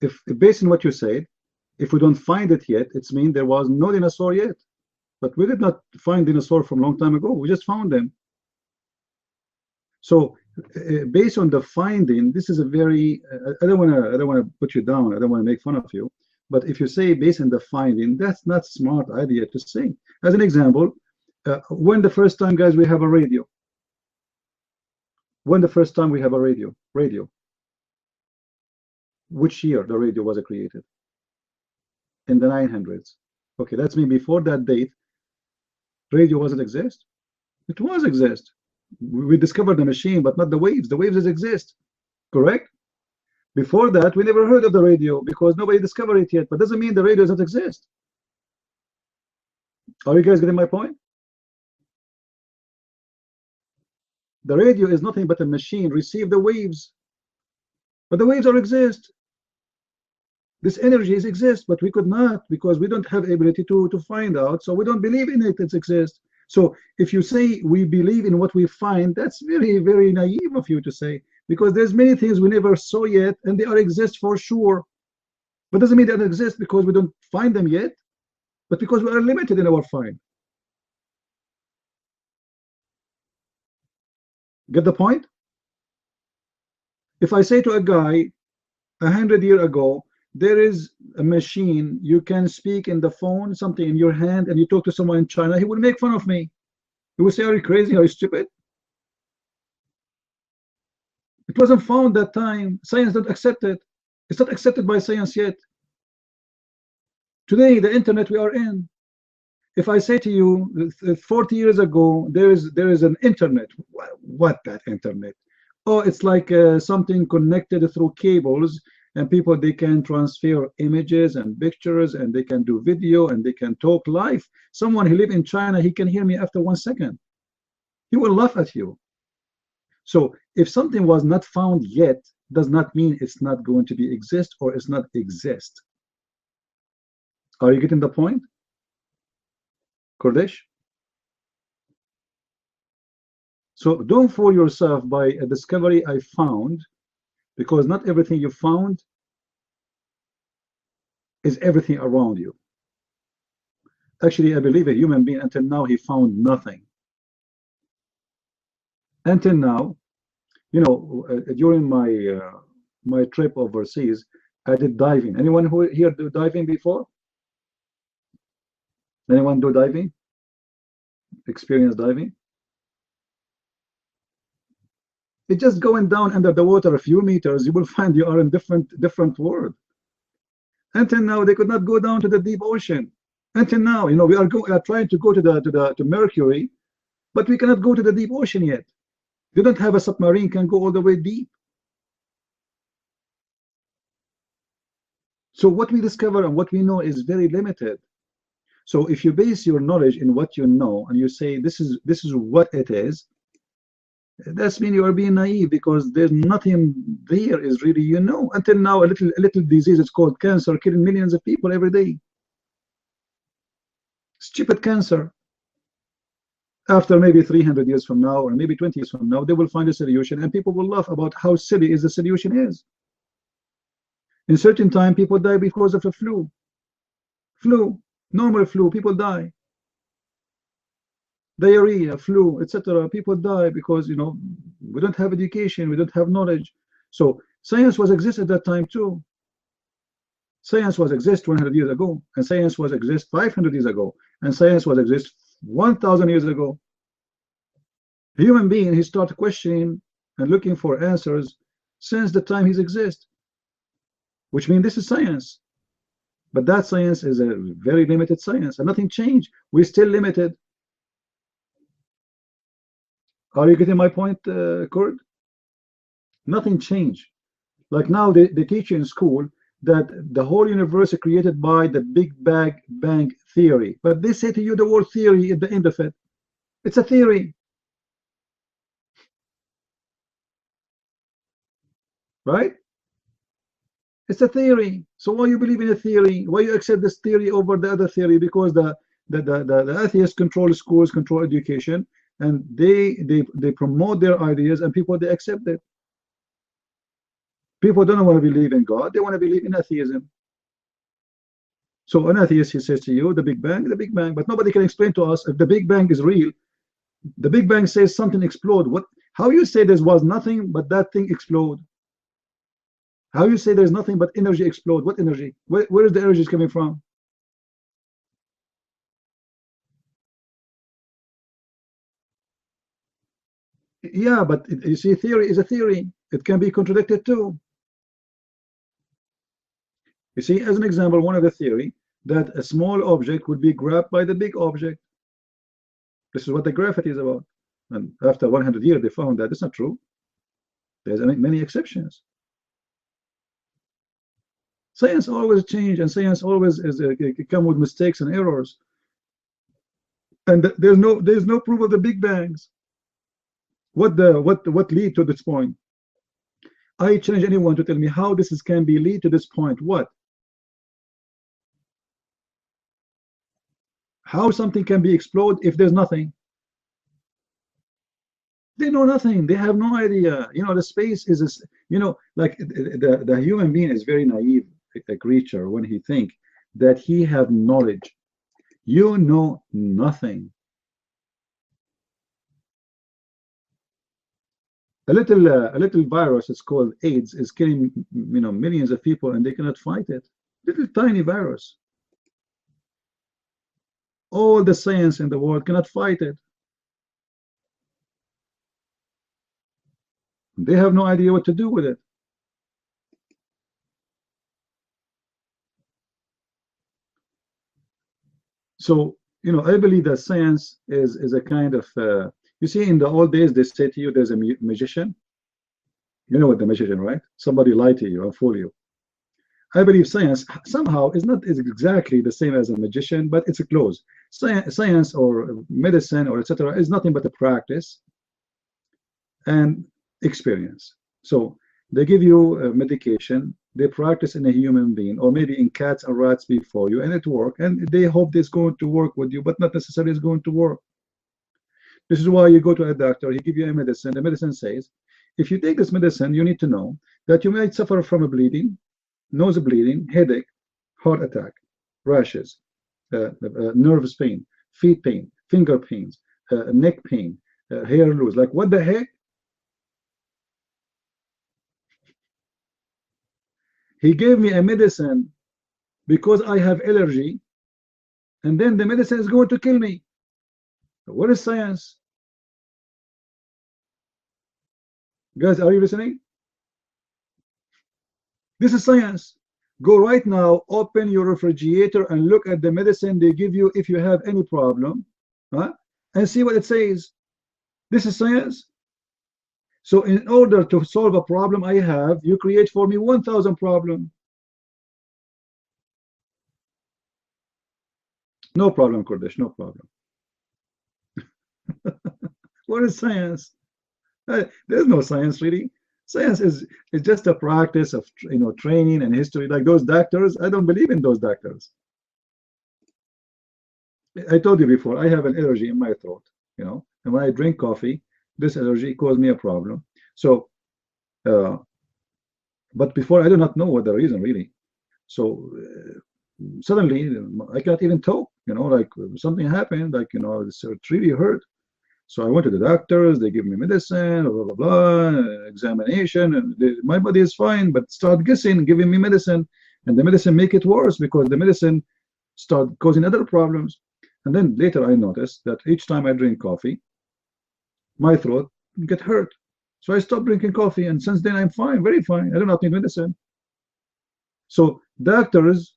If based on what you said, if we don't find it yet, it's mean there was no dinosaur yet. But we did not find dinosaur from a long time ago. We just found them. So based on the finding, this is a very I don't want to put you down. I don't want to make fun of you. But if you say based on the finding, that's not smart idea to say. As an example, when the first time, guys, we have a radio. When the first time we have a radio. Which year the radio was created? In the 900s. Okay, that's mean before that date, radio wasn't exist. It was exist. We discovered the machine, but not the waves. The waves exist, correct? Before that, we never heard of the radio because nobody discovered it yet. But doesn't mean the radio doesn't exist. Are you guys getting my point? The radio is nothing but a machine receive the waves, but the waves exist. This energy exists, but we could not because we don't have ability to find out. So we don't believe in it. It exists. So if you say we believe in what we find, that's very, very naive of you to say, because there's many things we never saw yet, and they exist for sure. But doesn't mean they don't exist because we don't find them yet, but because we are limited in our find. Get the point? If I say to a guy 100 years ago, there is a machine, you can speak in the phone, something in your hand, and you talk to someone in China, he would make fun of me. He would say, are you crazy? Are you stupid? It wasn't found that time. Science don't accept it. It's not accepted by science yet. Today, the internet we are in, if I say to you 40 years ago, there is an internet. What that internet? Oh, it's like something connected through cables. and people, they can transfer images and pictures, and they can do video, and they can talk live. Someone who live in China, he can hear me after 1 second. He will laugh at you. So if something was not found yet, does not mean it's not going to be exist or it's not exist. Are you getting the point, Kurdish? So don't fool yourself by a discovery I found, because not everything you found is everything around you. Actually, I believe a human being, until now, he found nothing. Until now, you know, during my my trip overseas, I did diving. Anyone who here do diving before? Anyone do diving? Experience diving? It's just going down under the water a few meters, you will find you are in different world. Until now, they could not go down to the deep ocean. Until now, you know, we are trying to go to Mercury, but we cannot go to the deep ocean yet. You don't have a submarine can go all the way deep. So what we discover and what we know is very limited. So if you base your knowledge in what you know and you say this is what it is, that's mean you are being naive, because there's nothing there is really, you know. Until now, a little disease is called cancer, killing millions of people every day. Stupid cancer. After maybe 300 years from now, or maybe 20 years from now, they will find a solution, and people will laugh about how silly is the solution is. In certain time, people die because of a flu, normal flu, people die. Diarrhea, flu, etc. People die because, you know, we don't have education, we don't have knowledge. So science was exist at that time too. Science was exist 100 years ago, and science was exist 500 years ago, and science was exist 1,000 years ago. A human being, he started questioning and looking for answers since the time he's exist, which means this is science. But that science is a very limited science, and nothing changed. We're still limited. Are you getting my point, Kurt? Nothing changed. Like now, they teach you in school that the whole universe is created by the Big Bang theory. But they say to you the word theory at the end of it. It's a theory. Right? It's a theory. So why you believe in a theory? Why you accept this theory over the other theory? Because the atheists control schools, control education, and they promote their ideas, and people, they accept it. People don't want to believe in God, they want to believe in atheism. So an atheist, he says to you, the Big Bang, but nobody can explain to us if the Big Bang is real. The Big Bang says something explode. How you say there was nothing but that thing explode? How you say there's nothing but energy explode? What energy? Where is the energy coming from? Yeah, but you see, theory is a theory. It can be contradicted too. You see, as an example, one of the theory that a small object would be grabbed by the big object. This is what the gravity is about. And after 100 years, they found that it's not true. There's many exceptions. Science always change, and science always come with mistakes and errors. And there's no proof of the Big Bangs. What lead to this point? I challenge anyone to tell me how this can be lead to this point. What? How something can be explode if there's nothing? They know nothing. They have no idea. You know, the space is, you know, like the human being is very naive, a creature, when he think that he have knowledge. You know nothing. A little virus, it's called AIDS, is killing, you know, millions of people, and they cannot fight it. Little tiny virus. All the science in the world cannot fight it. They have no idea what to do with it. So, you know, I believe that science is a kind of, you see, in the old days, they say to you, there's a magician. You know what the magician, right? Somebody lie to you and fool you. I believe science somehow is exactly the same as a magician, but it's close. Science or medicine or etc. is nothing but a practice and experience. So they give you a medication, they practice in a human being or maybe in cats and rats before you, and it works, and they hope it's going to work with you, but not necessarily it's going to work. This is why you go to a doctor, he give you a medicine. The medicine says, if you take this medicine, you need to know that you might suffer from a bleeding, nose bleeding, headache, heart attack, rashes, nerves pain, feet pain, finger pains, neck pain, hair loss. Like, what the heck? He gave me a medicine because I have allergy, and then the medicine is going to kill me. What is science? Guys, are you listening? This is science. Go right now, open your refrigerator and look at the medicine they give you if you have any problem, and see what it says. This is science. So in order to solve a problem I have, you create for me 1,000 problems. No problem, Kurdish, no problem. What is science? There's no science really. Science is just a practice of training and history. Like those doctors, I don't believe in those doctors. I told you before, I have an allergy in my throat, and when I drink coffee, this allergy caused me a problem. So, but before I do not know what the reason really. So suddenly I can't even talk. Like something happened. Like it really hurt. So I went to the doctors. They give me medicine, blah blah blah, examination, and my body is fine. But start guessing, giving me medicine, and the medicine make it worse because the medicine start causing other problems. And then later I noticed that each time I drink coffee, my throat get hurt. So I stopped drinking coffee, and since then I'm fine, very fine. I do not need medicine. So doctors,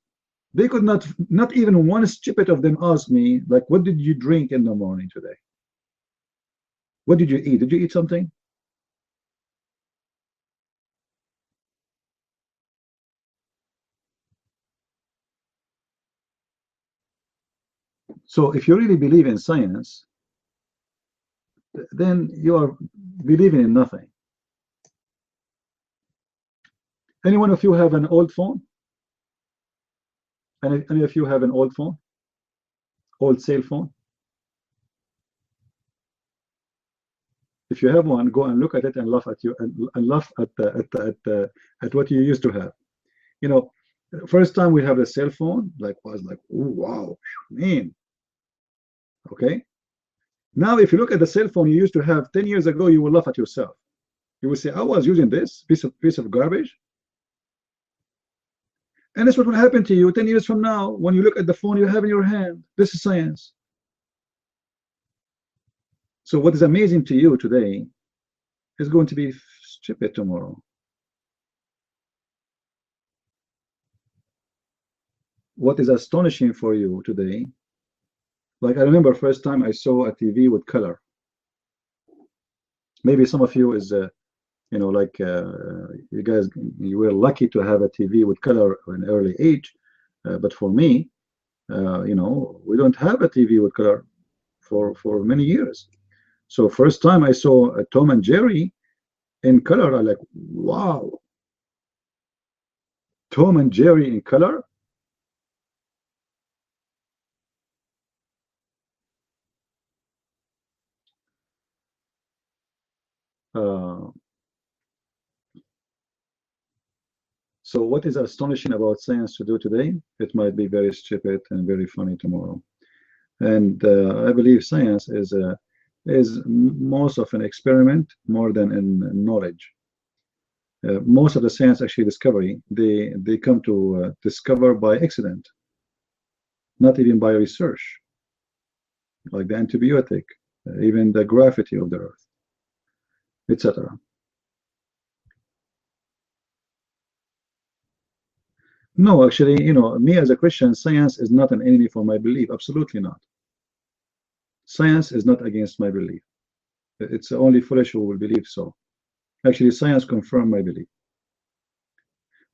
they could not even one stupid of them ask me, like, what did you drink in the morning today? What did you eat? Did you eat something? So if you really believe in science, then you are believing in nothing. Any one of you have an old phone? Any of you have an old phone? Old cell phone? If you have one, go and look at it and laugh at you and laugh at what you used to have. First time we have a cell phone, was like, oh, wow, man. Okay. Now, if you look at the cell phone you used to have 10 years ago, you will laugh at yourself. You will say, I was using this piece of garbage. And that's what will happen to you 10 years from now when you look at the phone you have in your hand. This is science. So what is amazing to you today is going to be stupid tomorrow. What is astonishing for you today, like I remember first time I saw a TV with color. Maybe some of you is, you guys, you were lucky to have a TV with color in an early age. But for me, we don't have a TV with color for many years. So first time I saw Tom and Jerry in color, I'm like, wow. Tom and Jerry in color? So what is astonishing about science to do today? It might be very stupid and very funny tomorrow. And I believe science is most of an experiment more than in knowledge. Most of the science actually discovery, they come to discover by accident, not even by research, like the antibiotic, even the gravity of the earth, etc. No, actually, me as a Christian, science is not an enemy for my belief. Absolutely not. Science is not against my belief. It's only foolish who will believe so. Actually, science confirms my belief.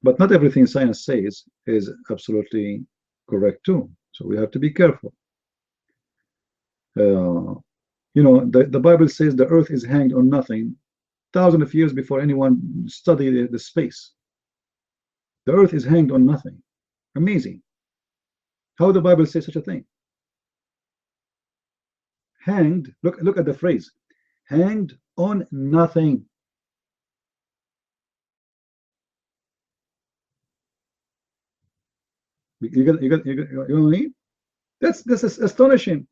But not everything science says is absolutely correct too. So we have to be careful. You know, the Bible says the earth is hanged on nothing thousands of years before anyone studied the space. The earth is hanged on nothing. Amazing. How the Bible says such a thing? Hanged, look at the phrase. Hanged on nothing. You know what I mean? That's astonishing.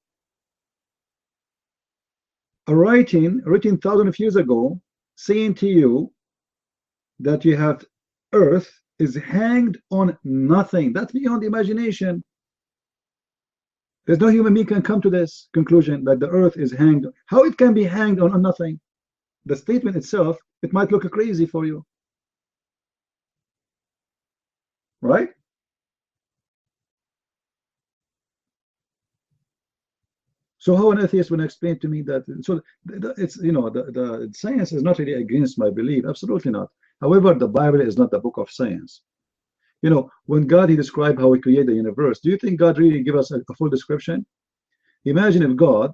A writing written thousands of years ago saying to you that you have earth is hanged on nothing. That's beyond imagination. There's no human being can come to this conclusion that the earth is hanged. How it can be hanged on nothing? The statement itself, it might look crazy for you. Right? So how an atheist will explain to me that? So it's, you know, the science is not really against my belief. Absolutely not. However, the Bible is not the book of science. You know, when God, he described how he created the universe, do you think God really give us a full description? Imagine if God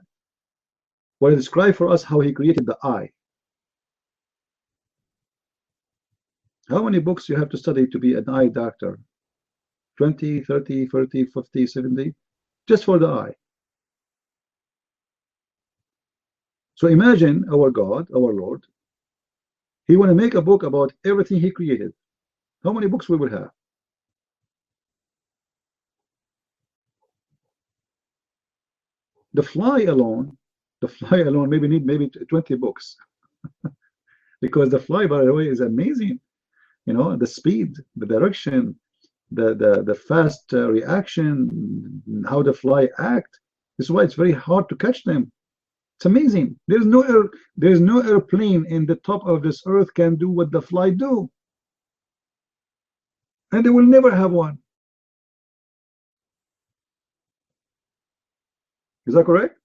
were to describe for us how he created the eye. How many books you have to study to be an eye doctor? 20, 30, 40, 50, 70? Just for the eye. So imagine our God, our Lord, he want to make a book about everything he created. How many books we will have? The fly alone maybe need 20 books. Because the fly, by the way, is amazing. You know, the speed, the direction, the fast reaction, how the fly act. This is why it's very hard to catch them. It's amazing. There's no airplane in the top of this earth can do what the fly do. And they will never have one. Is that correct?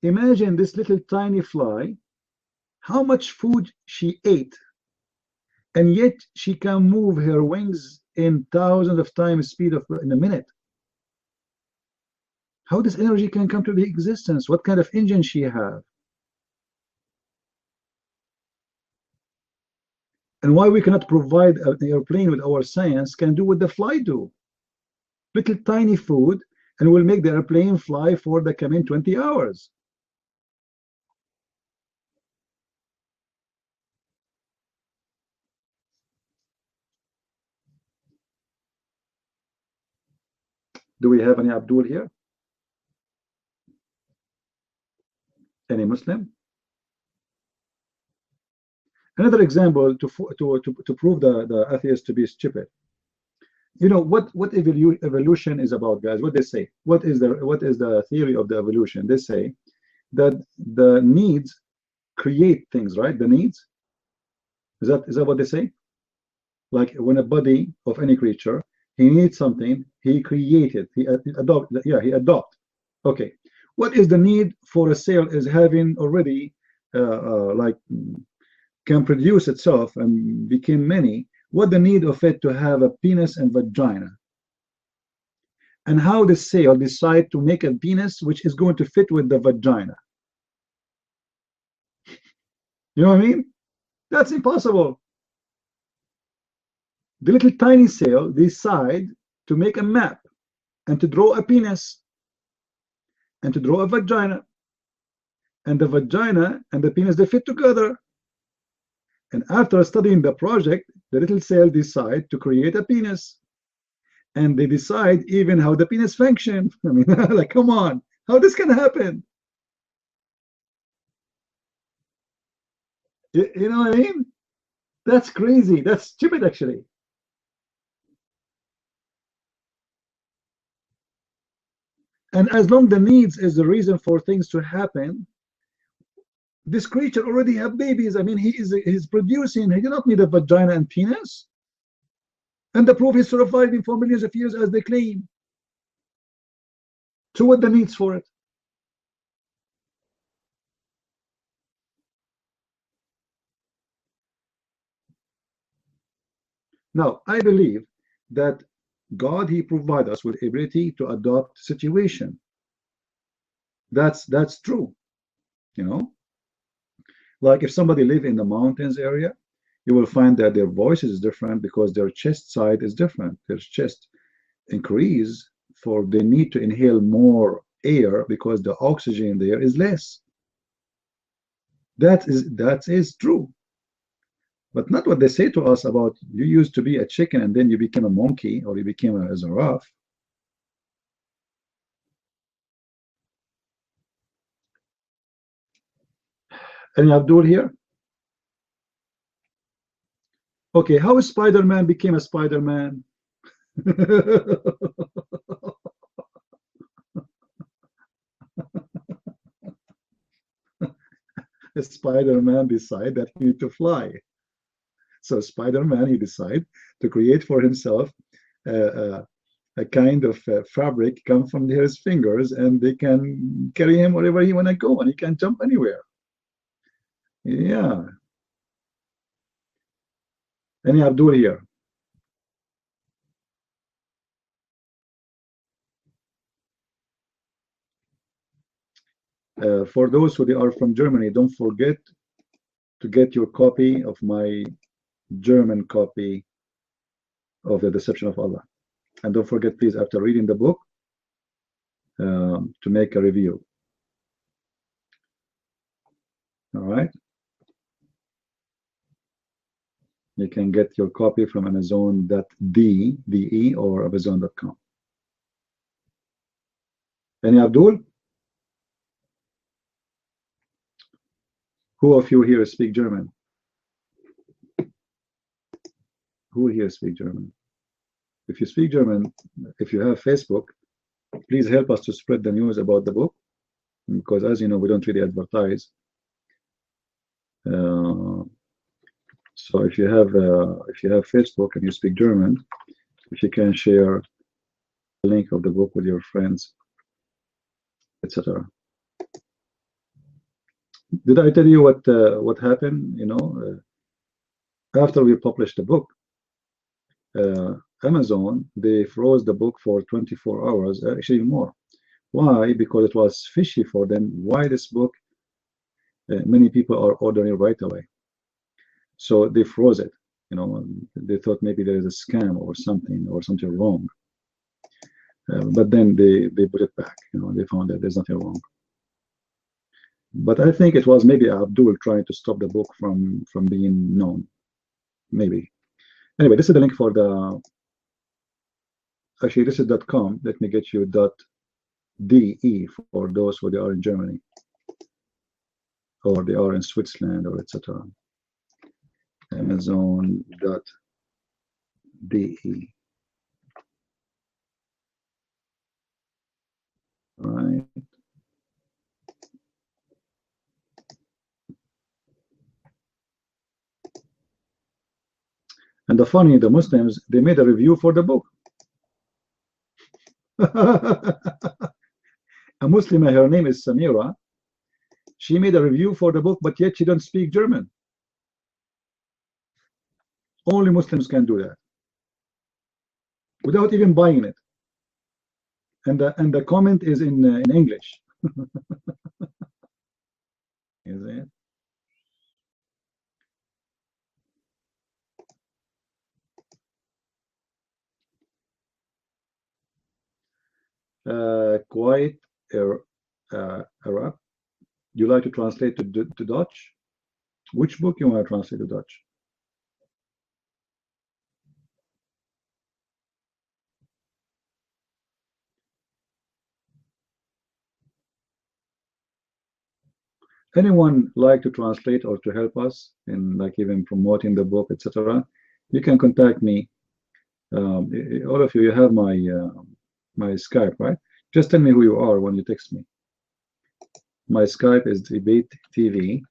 Imagine this little tiny fly, how much food she ate, and yet she can move her wings in thousands of times speed in a minute. How this energy can come to the existence? What kind of engine she have? And why we cannot provide an airplane with our science can do what the fly do. Little tiny food, and we'll make the airplane fly for the coming 20 hours. Do we have any Abdul here? Any Muslim? Another example to prove the atheist to be stupid. You know what evolution is about, guys? What they say? What is the theory of the evolution? They say that the needs create things, right? The needs. Is that what they say? Like when a body of any creature, he needs something, he created, he adopt. Okay. What is the need for a cell is having already like can produce itself and become many? What the need of it to have a penis and vagina? And how the cell decide to make a penis which is going to fit with the vagina? You know what I mean? That's impossible. The little tiny cell decide to make a map and to draw a penis and to draw a vagina, and the vagina and the penis, they fit together. And after studying the project, the little cell decide to create a penis, and they decide even how the penis function. I mean, like, come on, how this can happen? You know what I mean? That's crazy. That's stupid, actually. And as long the needs is the reason for things to happen, this creature already have babies. I mean, he's producing. He did not need a vagina and penis. And the proof is surviving for millions of years as they claim. So what the needs for it? Now, I believe that God, He provides us with ability to adopt situation. That's true. You know, like if somebody live in the mountains area, you will find that their voice is different because their chest side is different. Their chest increase for they need to inhale more air because the oxygen there is less. That is true. But not what they say to us about you used to be a chicken and then you became a monkey or you became a giraffe. Any Abdul here? Okay, how Spider-Man became a Spider-Man? Spider-Man decided that he need to fly. So Spider-Man, he decided to create for himself a kind of fabric come from his fingers, and they can carry him wherever he want to go, and he can jump anywhere. Yeah. Any Abdul here? For those who are from Germany, don't forget to get your copy of my German copy of The Deception of Allah. And don't forget, please, after reading the book, to make a review. All right? You can get your copy from Amazon.de or Amazon.com. Any Abdul? Who of you here speak German? Who here speak German? If you speak German, if you have Facebook, please help us to spread the news about the book, because as you know, we don't really advertise. So if you have Facebook and you speak German, if you can share the link of the book with your friends, etc. Did I tell you what happened? You know, after we published the book, Amazon, they froze the book for 24 hours, actually more. Why? Because it was fishy for them. Why this book? Many people are ordering right away, so they froze it. You know, they thought maybe there is a scam or something wrong. But then they put it back. You know, they found that there's nothing wrong. But I think it was maybe Abdul trying to stop the book from being known. Maybe. Anyway, this is the link for the. Actually, this is .com. Let me get you .de for those who they are in Germany, or they are in Switzerland, or etc. Amazon.de. All right. And the Muslims, they made a review for the book. A Muslim, her name is Samira. She made a review for the book, but yet she doesn't speak German. Only Muslims can do that without even buying it. And the comment is in English. Is it? Quite Arab. You like to translate to Dutch? Which book you want to translate to Dutch? Anyone like to translate or to help us in like even promoting the book, etc.? You can contact me. All of you have my my Skype, right? Just tell me who you are when you text me. My Skype is Debate TV.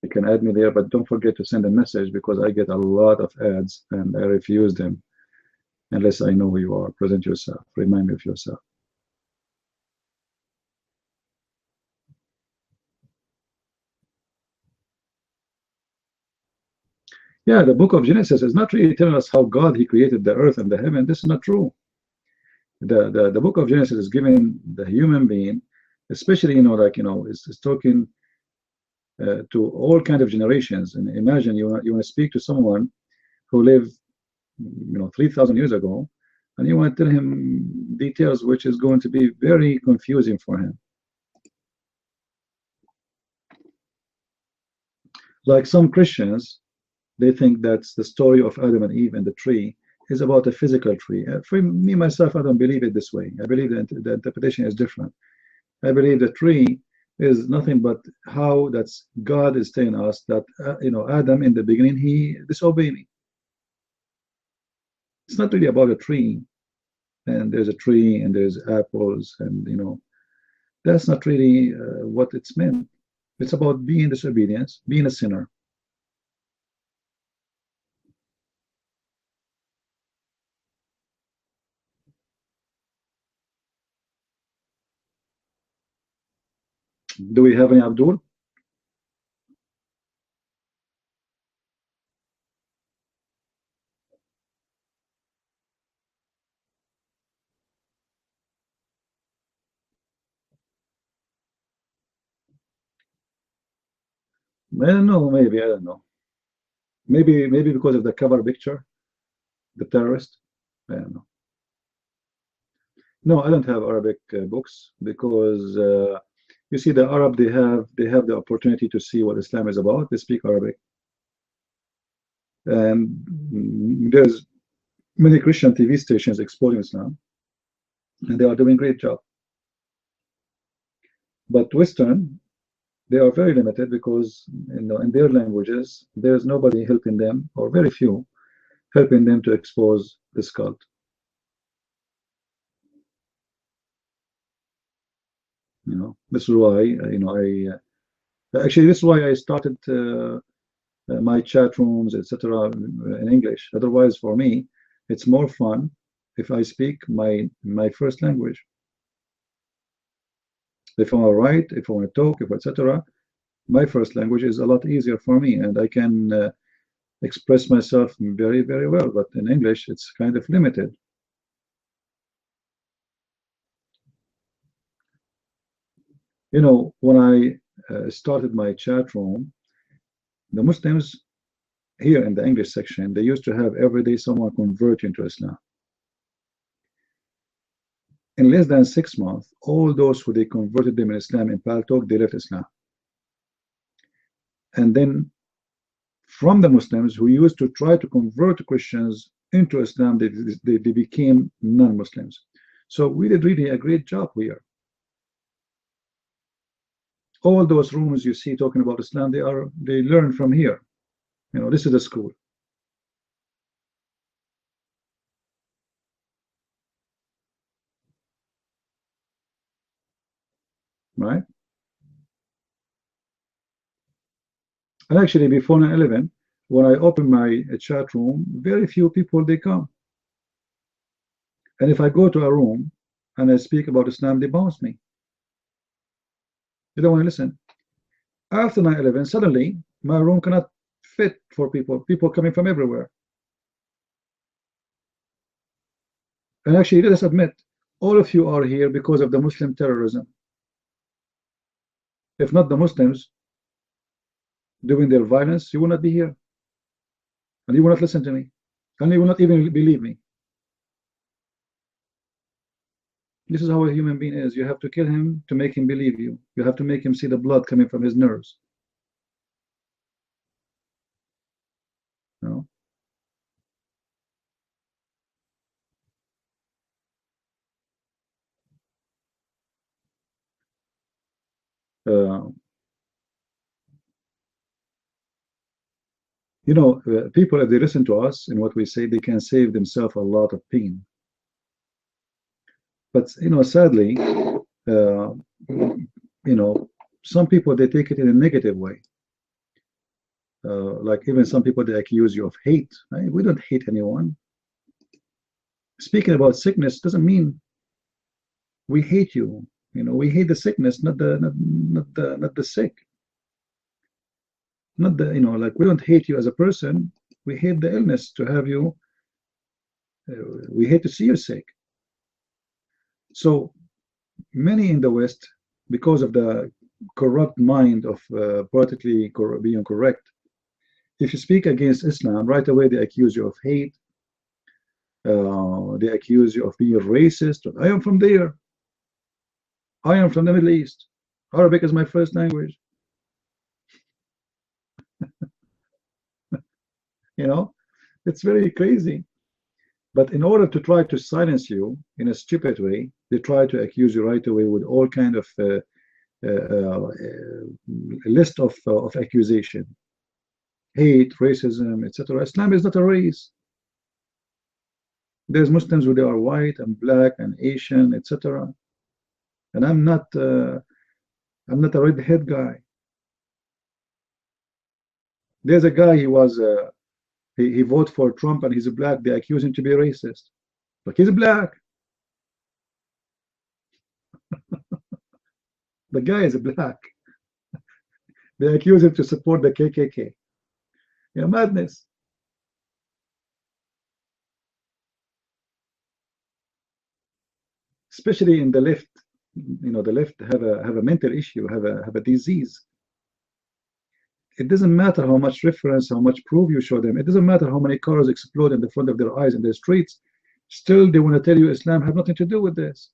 You can add me there, but don't forget to send a message because I get a lot of ads and I refuse them unless I know who you are. Present yourself. Remind me of yourself. Yeah, the book of Genesis is not really telling us how God he created the earth and the heaven. This is not true. The book of Genesis is giving the human being, especially is talking to all kind of generations. And imagine you want to speak to someone who lived 3,000 years ago, and you want to tell him details which is going to be very confusing for him. Like some Christians, they think that the story of Adam and Eve and the tree is about a physical tree. For me, myself, I don't believe it this way. I believe that the interpretation is different. I believe the tree is nothing but how that's God is telling us that, Adam in the beginning, he disobeyed me. It's not really about a tree, and there's a tree and there's apples, and that's not really what it's meant. It's about being disobedience, being a sinner. Do we have any Abdul? I don't know, maybe, I don't know. Maybe because of the cover picture, the terrorist. I don't know. No, I don't have Arabic books because you see, the Arab they have the opportunity to see what Islam is about. They speak Arabic, and there's many Christian TV stations exposing Islam, and they are doing a great job. But Western, they are very limited because in their languages there's nobody helping them, or very few helping them to expose this cult. This is why actually this is why I started my chat rooms, etc. in English. Otherwise, for me, it's more fun if I speak my first language. If I want to write, if I want to talk, etc., my first language is a lot easier for me, and I can express myself very, very well. But in English, it's kind of limited. When I started my chat room, the Muslims here in the English section, they used to have every day someone convert into Islam. In less than 6 months, all those who they converted them in Islam in Paltalk, they left Islam. And then from the Muslims who used to try to convert Christians into Islam, they became non-Muslims. So we did really a great job here. All those rooms you see talking about Islam, they learn from here. This is the school. Right? And actually, before 9/11, when I open my chat room, very few people they come. And if I go to a room and I speak about Islam, they bounce me. They don't want to listen. After 9/11, suddenly my room cannot fit for people coming from everywhere. And actually, let us admit, all of you are here because of the Muslim terrorism. If not the Muslims doing their violence, you will not be here. And you will not listen to me. And you will not even believe me. This is how a human being is. You have to kill him to make him believe you. You have to make him see the blood coming from his nerves. No? People, if they listen to us and what we say, they can save themselves a lot of pain. But sadly, some people they take it in a negative way. Like even some people they accuse you of hate. Right? We don't hate anyone. Speaking about sickness doesn't mean we hate you. We hate the sickness, not the sick. Not the like we don't hate you as a person. We hate the illness to have you. We hate to see you sick. So many in the West, because of the corrupt mind of politically being correct, if you speak against Islam, right away they accuse you of hate. They accuse you of being racist. I am from there. I am from the Middle East. Arabic is my first language. You know, it's very crazy. But in order to try to silence you in a stupid way, they try to accuse you right away with all kind of list of accusation, hate, racism, etc. Islam is not a race. There's Muslims who they are white and black and Asian, etc. And I'm not a redhead guy. There's a guy, he was he voted for Trump and he's black. They accuse him to be racist. But he's black. The guy is black. They accuse him to support the KKK. Yeah, madness. Especially in the left, you know, the left have a mental issue, have a disease. It doesn't matter how much reference, how much proof you show them. It doesn't matter how many cars explode in the front of their eyes in the streets. Still, they want to tell you Islam have nothing to do with this.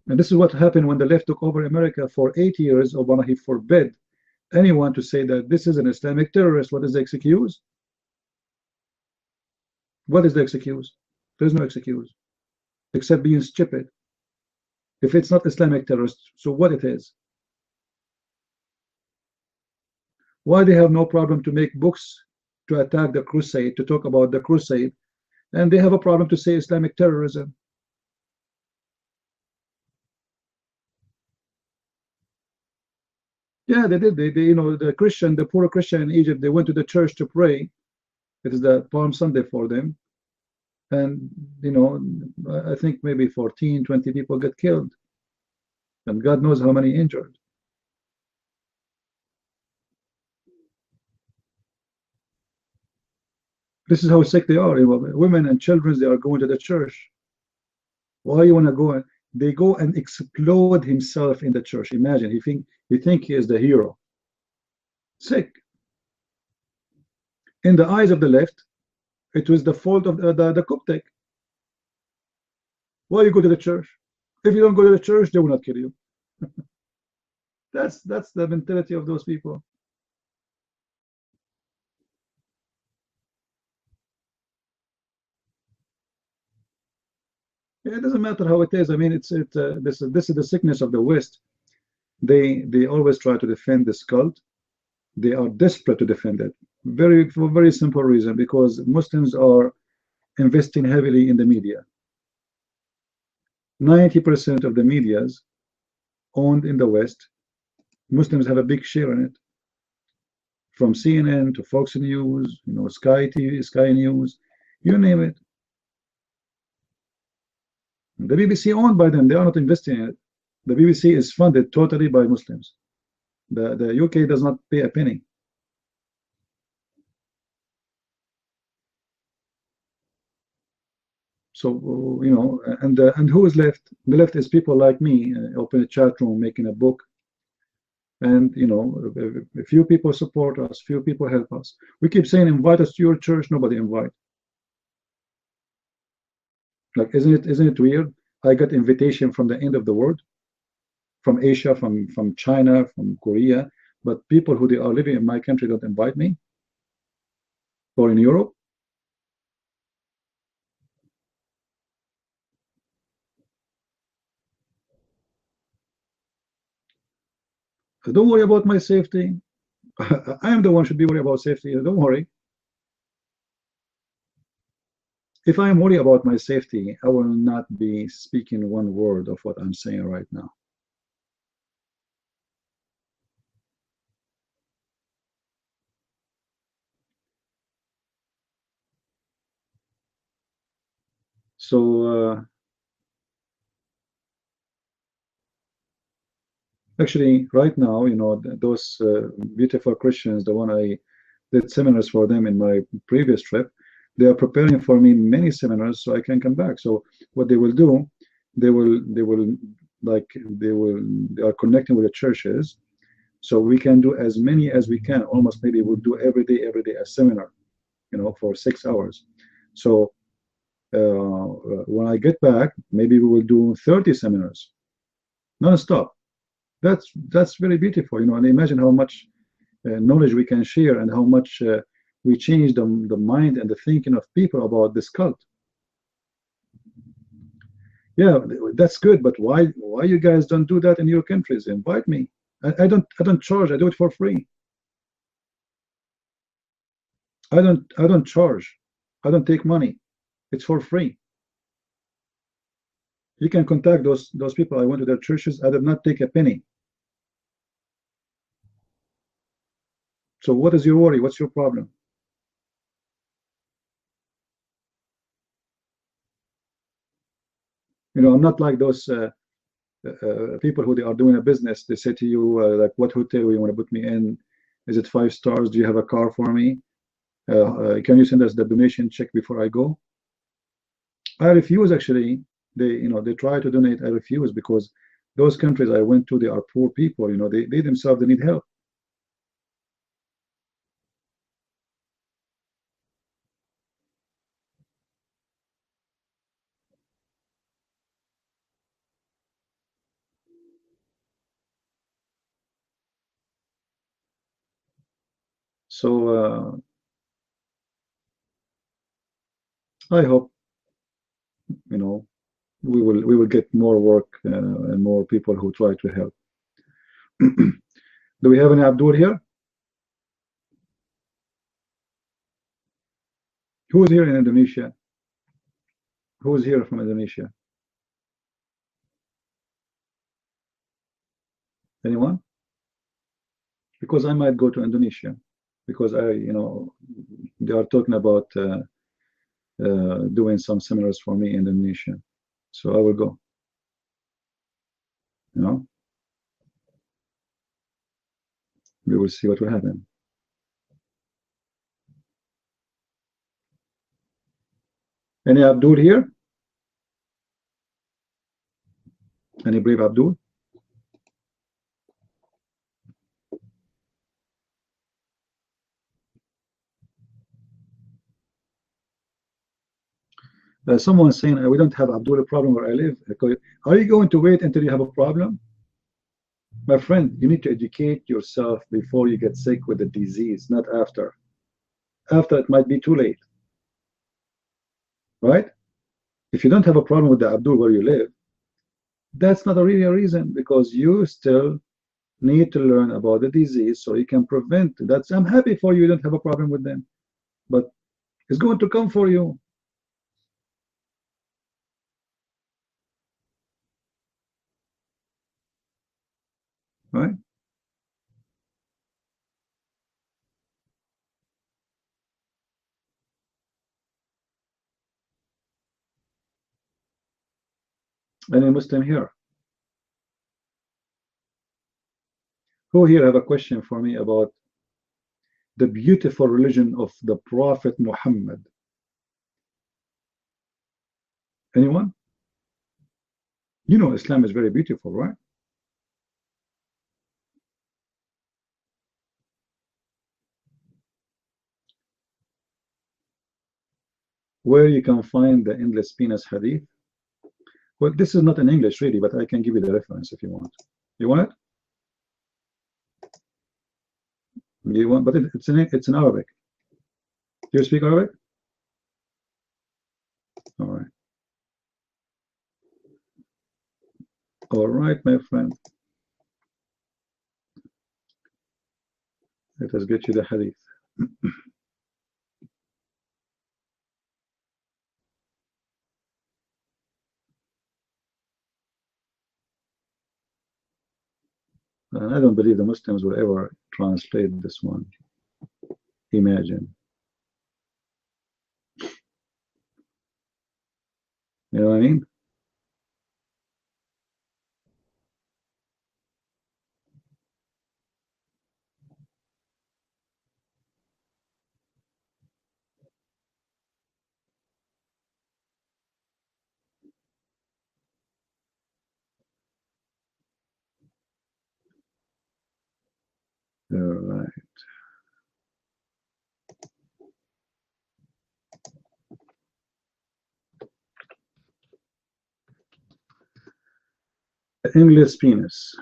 And this is what happened when the left took over America for 8 years. Obama, he forbade anyone to say that this is an Islamic terrorist. What is the excuse? What is the excuse? There's no excuse except being stupid. If it's not Islamic terrorist, so what it is? Why they have no problem to make books to attack the crusade, to talk about the crusade, and they have a problem to say Islamic terrorism? Yeah, they did. They you know, the poor Christian in Egypt, they went to the church to pray. It is the Palm Sunday for them. And, you know, I think maybe 14, 20 people get killed. And God knows how many injured. This is how sick they are. Women and children, they are going to the church. Why you want to go? They go and explode himself in the church. Imagine, he think he is the hero. Sick. In the eyes of the left, it was the fault of the Coptic. Why you go to the church? If you don't go to the church, they will not kill you. That's the mentality of those people. It doesn't matter how it is. I mean, this is the sickness of the West. They always try to defend this cult. They are desperate to defend it. For a very simple reason, because Muslims are investing heavily in the media. 90% of the medias owned in the West, Muslims have a big share in it. From CNN to Fox News, you know, Sky TV, Sky News, you name it. The BBC owned by them. They are not investing in it. The BBC is funded totally by Muslims. The UK does not pay a penny. So, you know, and who is left? The left is people like me, open a chat room, making a book. And, you know, a few people support us, few people help us. We keep saying, invite us to your church. Nobody invite. Like, isn't it weird? I got invitation from the end of the world, from Asia, from China, from Korea, but people who they are living in my country don't invite me, or in Europe. Don't worry about my safety. I am the one who should be worried about safety. Don't worry. If I am worried about my safety, I will not be speaking one word of what I'm saying right now. So Actually, right now, you know, those beautiful Christians, the one I did seminars for them in my previous trip, they are preparing for me many seminars so I can come back. So what they will do, they are connecting with the churches, so we can do as many as we can. Almost maybe we'll do every day a seminar, you know, for 6 hours. So when I get back, maybe we will do 30 seminars non-stop. That's very beautiful, you know. And imagine how much knowledge we can share, and how much we change the mind and the thinking of people about this cult. Yeah, that's good, but why you guys don't do that in your countries? Invite me. I don't charge. I do it for free. I don't charge. I don't take money. It's for free. You can contact those people. I went to their churches. I did not take a penny. So what is your worry? What's your problem? You know, I'm not like those people who they are doing a business. They say to you, like, what hotel you want to put me in? Is it 5 stars? Do you have a car for me? Can you send us the donation check before I go? I refuse, actually. They try to donate. I refuse, because those countries I went to, they are poor people. You know, they themselves, they need help. So I hope, you know, we will get more work and more people who try to help. Do we have any Abdul here? Who is here in Indonesia? Who is here from Indonesia? Anyone? Because I might go to Indonesia, because you know, they are talking about doing some seminars for me in Indonesia, so I will go. You know, we will see what will happen. Any Abdul here? Any brave Abdul? Someone saying we don't have Abdul problem where I live. Are you going to wait until you have a problem? My friend, you need to educate yourself before you get sick with the disease, not after. After, it might be too late. Right? If you don't have a problem with the Abdul where you live, that's not really a reason, because you still need to learn about the disease so you can prevent that. I'm happy for you don't have a problem with them, but it's going to come for you. Right? Any Muslim here? Who here have a question for me about the beautiful religion of the Prophet Muhammad? Anyone? You know, Islam is very beautiful, right? Where you can find the endless penis hadith? Well, this is not in English really, but I can give you the reference if you want. You want it? You want? But it's in Arabic. Do you speak Arabic? All right. All right, my friend. Let us get you the hadith. And I don't believe the Muslims will ever translate this one. Imagine. You know what I mean? endless penis.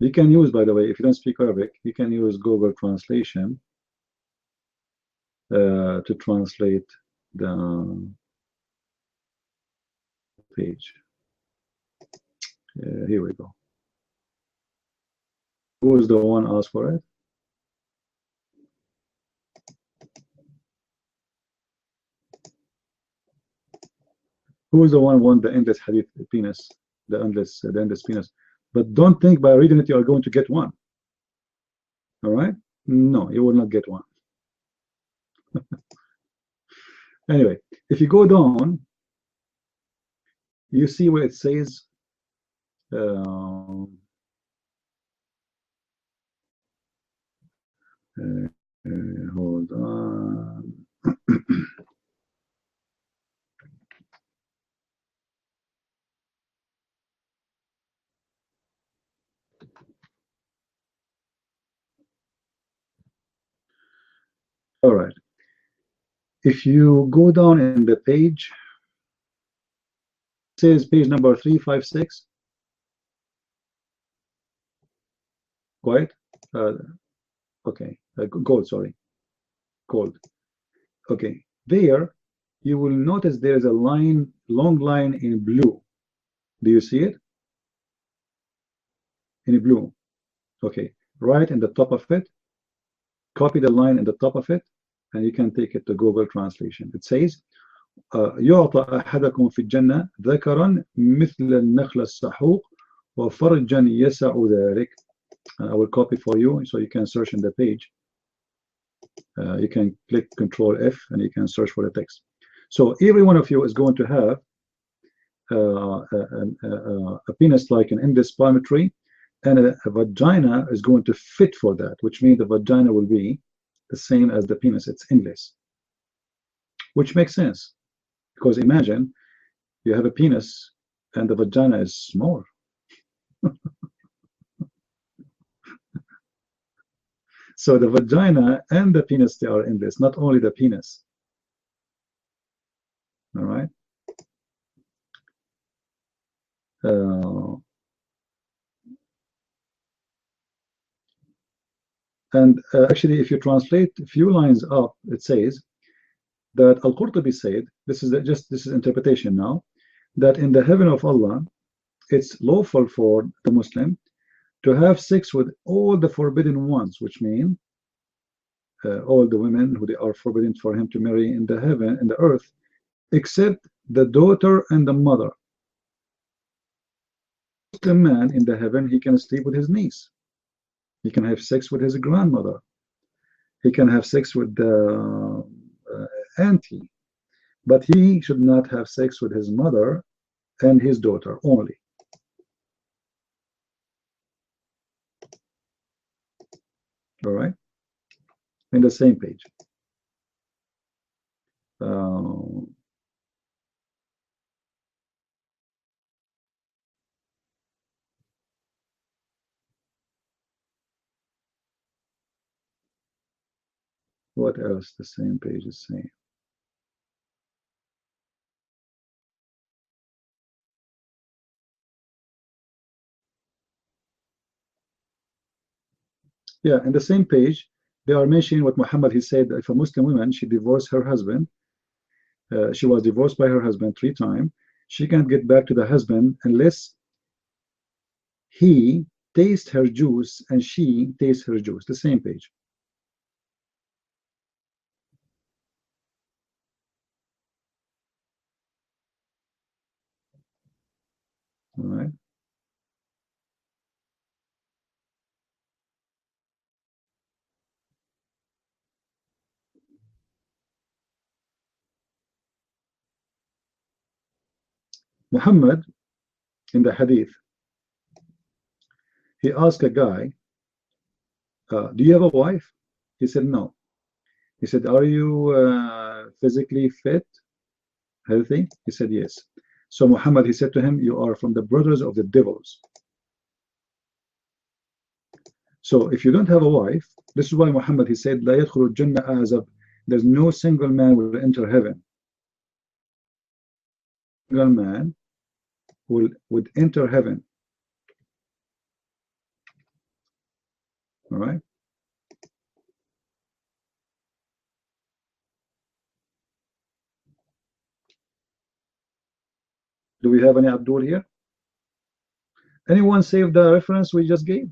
You can use, by the way, if you don't speak Arabic, you can use Google Translation to translate the page. Here we go. Who is the one asked for it? Who is the one want the endless hadith penis? The endless penis. But don't think by reading it you are going to get one. All right? No, you will not get one. Anyway, if you go down, you see where it says hold on. All right. If you go down in the page, it says page number 356. Quiet. Okay. Gold. Sorry. Gold. Okay. There, you will notice there is a line, long line in blue. Do you see it? In blue. Okay. Right in the top of it. Copy the line in the top of it, and you can take it to Google Translation. It says, يعطى أحدكم في الجنة ذكرا مثل النخل السحوق وفرجا يسع ذلك. I will copy for you so you can search in the page. You can click Control F and you can search for the text. So every one of you is going to have a penis like an endless palm tree, and a vagina is going to fit for that, which means the vagina will be the same as the penis. It's endless, which makes sense, because imagine you have a penis and the vagina is small. So the vagina and the penis, they are endless, not only the penis. All right. Actually, if you translate a few lines up, it says that Al-Qurtubi said, this is interpretation now, that in the heaven of Allah, it's lawful for the Muslim to have sex with all the forbidden ones, which mean all the women who they are forbidden for him to marry in the heaven, in the earth, except the daughter and the mother. The man in the heaven, he can sleep with his niece. He can have sex with his grandmother. He can have sex with the auntie. But he should not have sex with his mother and his daughter only. All right? In the same page. What else the same page is saying? Yeah, in the same page, they are mentioning what Muhammad, he said that if a Muslim woman, she divorced her husband, she was divorced by her husband 3 times, she can't get back to the husband unless he tastes her juice and she tastes her juice. The same page. All right. Muhammad, in the hadith, he asked a guy, do you have a wife? He said, no. He said, are you physically fit, healthy? He said, yes. So Muhammad, he said to him, you are from the brothers of the devils. So if you don't have a wife, this is why Muhammad, he said, لا يدخل الجنة أعزب. There's no single man will enter heaven. Single man would enter heaven. All right. Do we have any Abdul here? Anyone save the reference we just gave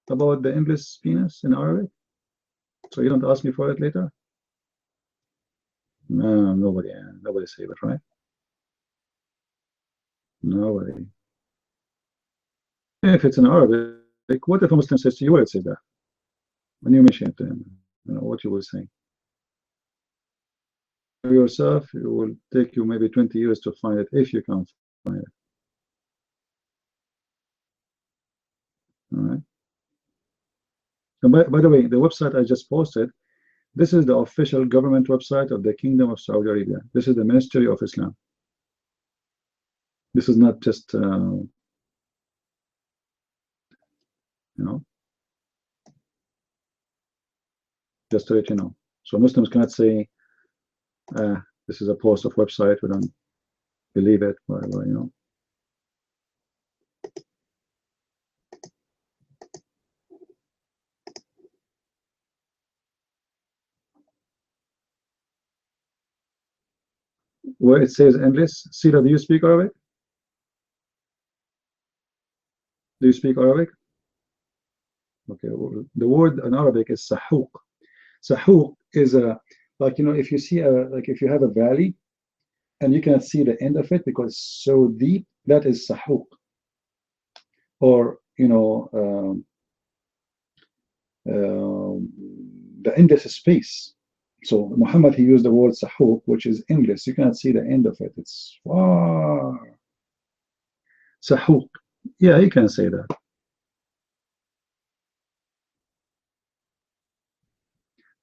about the endless penis in Arabic? So you don't ask me for it later? No, nobody save it, right? Nobody. If it's in Arabic, what if a Muslim says to you, where it says that? When you mention it to him, you know what you will say. Yourself, it will take you maybe 20 years to find it, if you can find it. All right. And by the way, the website I just posted, this is the official government website of the Kingdom of Saudi Arabia. This is the Ministry of Islam. This is not just, you know, just to let you know. So Muslims cannot say, this is a post of website, we don't believe it, whatever, you know. Where it says endless, Sira, do you speak Arabic? Do you speak Arabic? Okay, well, the word in Arabic is sahuq. Sahuq is a, like, you know, if you see a, like if you have a valley and you cannot see the end of it because it's so deep, that is sahuq. Or, you know, the endless space. So Muhammad, he used the word sahuq, which is endless. You cannot see the end of it. It's far. Sahuq. Yeah, you can say that.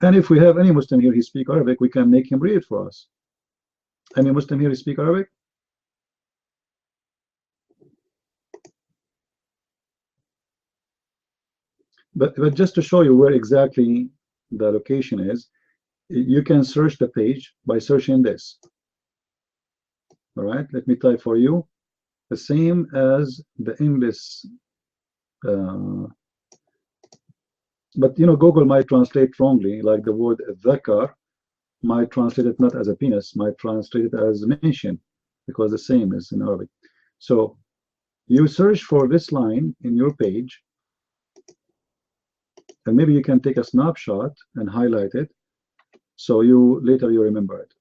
And if we have any Muslim here, he speak Arabic, we can make him read it for us. Any Muslim here, he speak Arabic? But just to show you where exactly the location is, you can search the page by searching this. All right, let me type for you. The same as the endless, but you know, Google might translate wrongly, like the word dhakar might translate it not as a penis, might translate it as mention, because the same is in Arabic. So you search for this line in your page, and maybe you can take a snapshot and highlight it, so you later you remember it.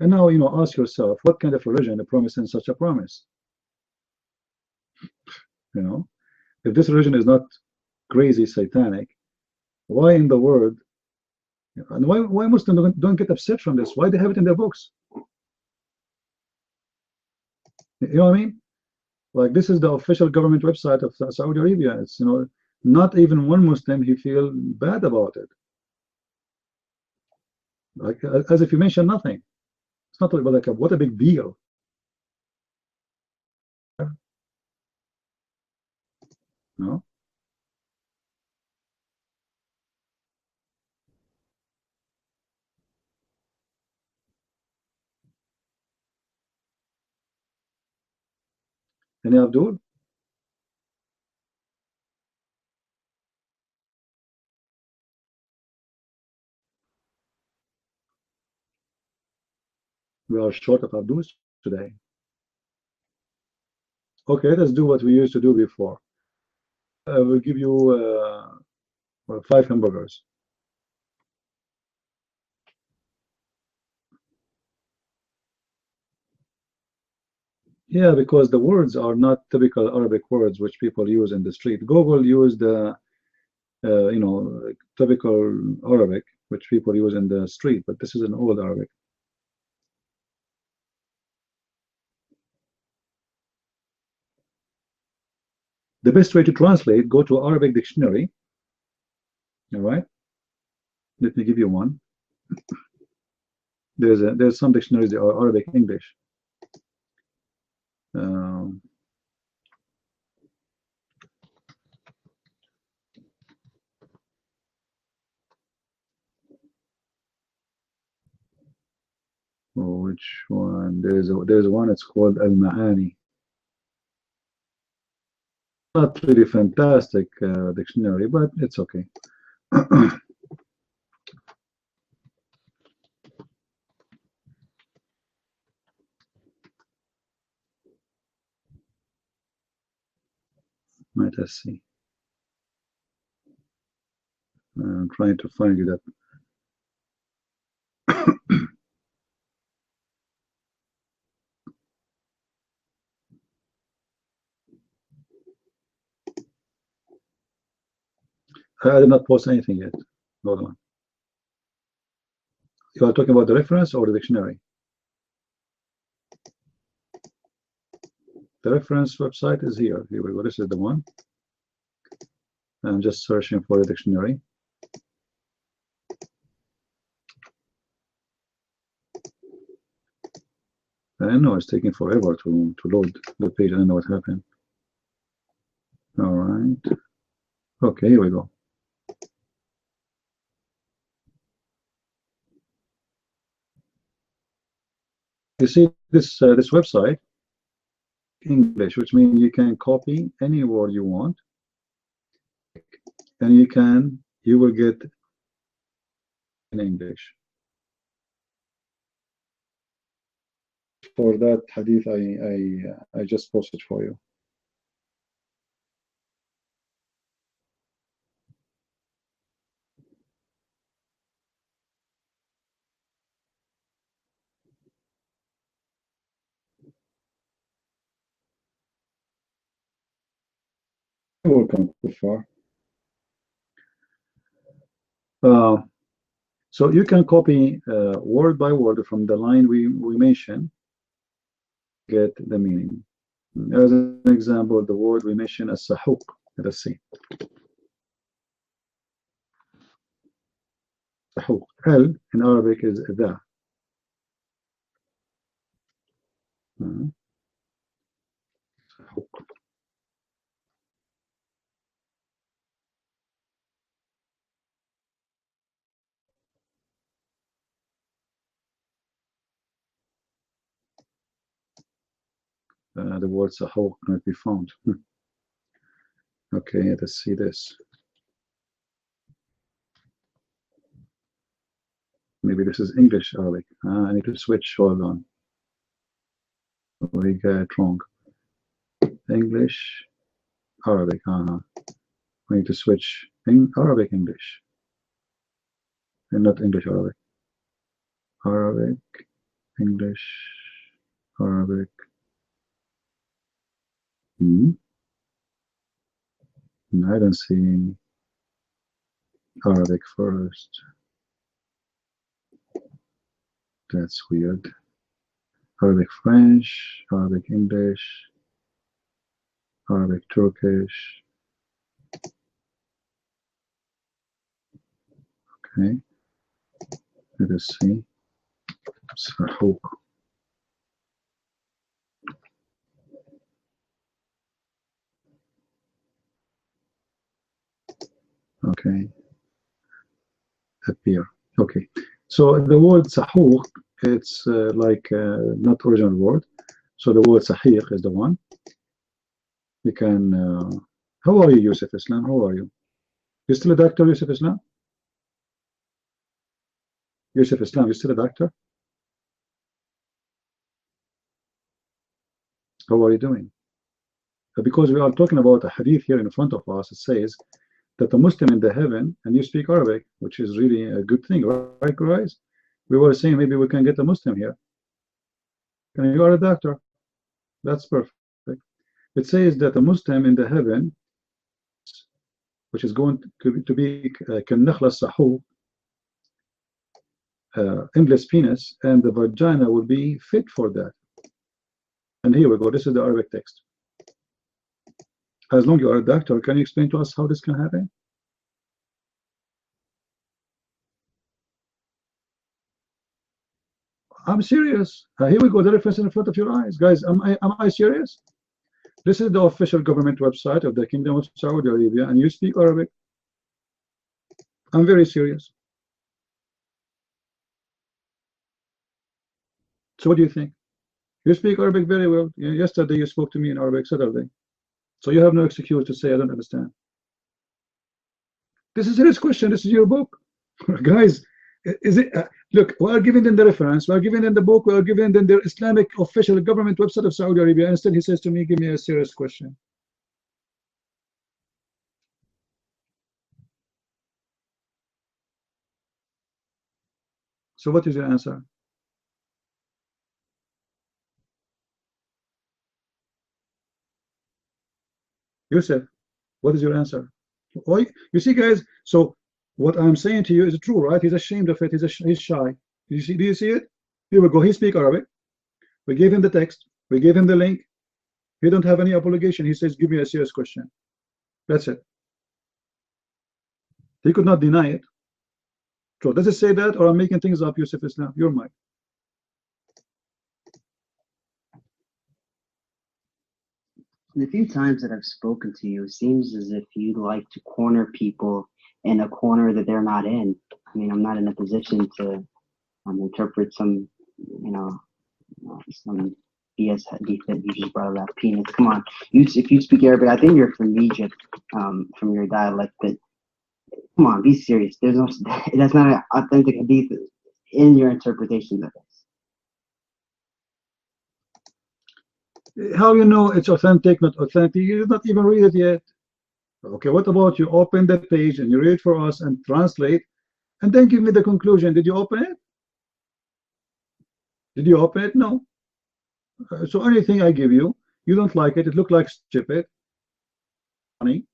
And now, you know, ask yourself, what kind of religion promises such a promise? You know, if this religion is not crazy satanic, why in the world, and why Muslims don't get upset from this? Why they have it in their books? You know what I mean? Like, this is the official government website of Saudi Arabia. It's, you know, not even one Muslim he feel bad about it. Like, as if you mentioned nothing. It's not like what a big deal. No. Any Abdul? We are short of Abduls today. Okay, let's do what we used to do before. We'll give you well, 5 hamburgers. Yeah, because the words are not typical Arabic words which people use in the street. Google used the you know, typical Arabic which people use in the street, but this is an old Arabic. The best way to translate, go to Arabic dictionary. All right, let me give you one. There's some dictionaries that are Arabic English. Which one? There's one. It's called Al Maani. Not really fantastic dictionary, but it's okay. Let us see. I'm trying to find you that. I did not post anything yet. Hold on. You are talking about the reference or the dictionary? The reference website is here. Here we go. This is the one. I'm just searching for the dictionary. I know it's taking forever to load the page. I don't know what happened. All right. Okay, here we go. You see this this website, English, which means you can copy any word you want, and you will get in English. For that hadith, I just posted for you. Welcome, Kufar. So you can copy word by word from the line we mentioned, get the meaning. As an example, the word we mentioned as sahuq. Let us see. Sahuq. Al in Arabic is the. Sahuq. The word sahuq cannot be found. Okay, let's see this. Maybe this is English Arabic. I need to switch. Hold on. We got it wrong. English Arabic. We need to switch in Arabic English. And not English Arabic. Arabic English Arabic. I don't see Arabic first. That's weird. Arabic French, Arabic English, Arabic Turkish. Okay. Let us see. Sahuq. Okay. Appear. Okay. So the word sahuq, it's like not original word. So the word sahiq is the one. You can. How are you, Yusuf Islam? How are you? You still a doctor, Yusuf Islam? Yusuf Islam, you still a doctor? How are you doing? Because we are talking about a hadith here in front of us. It says that a Muslim in the heaven, and you speak Arabic, which is really a good thing, right, guys? We were saying maybe we can get a Muslim here. And you are a doctor. That's perfect. It says that a Muslim in the heaven, which is going to be كالنخلة السحوق, endless penis, and the vagina will be fit for that. And here we go. This is the Arabic text. As long as you are a doctor, can you explain to us how this can happen? I'm serious. Here we go. The reference in front of your eyes, guys. Am I serious? This is the official government website of the Kingdom of Saudi Arabia, and you speak Arabic. I'm very serious. So what do you think? You speak Arabic very well. Yesterday you spoke to me in Arabic, Saturday. So you have no excuse to say I don't understand. This is his question. This is your book. Guys, is it look, we are giving them the reference, we are giving them the book, we are giving them the Islamic official government website of Saudi Arabia. Instead he says to me, give me a serious question. So what is your answer? Yusuf, what is your answer? Why? You see, guys, so what I'm saying to you is true, right? He's ashamed of it. He's shy. Do you see it? Here we go. He speaks Arabic. We gave him the text. We gave him the link. He don't have any obligation. He says, give me a serious question. That's it. He could not deny it. So does it say that, or I'm making things up, Yusuf Islam? You're mine. The few times that I've spoken to you, it seems as if you like to corner people in a corner that they're not in. I mean, I'm not in a position to interpret some, some BS hadith that you just brought about penis. Come on, if you speak Arabic, I think you're from Egypt, from your dialect, but come on, be serious. There's no, that's not an authentic hadith in your interpretation of it. How you know it's authentic, not authentic? You did not even read it yet. Okay, what about you open that page and you read it for us and translate, and then give me the conclusion. Did you open it? Did you open it? No. So anything I give you, you don't like it. It looked like stupid, funny,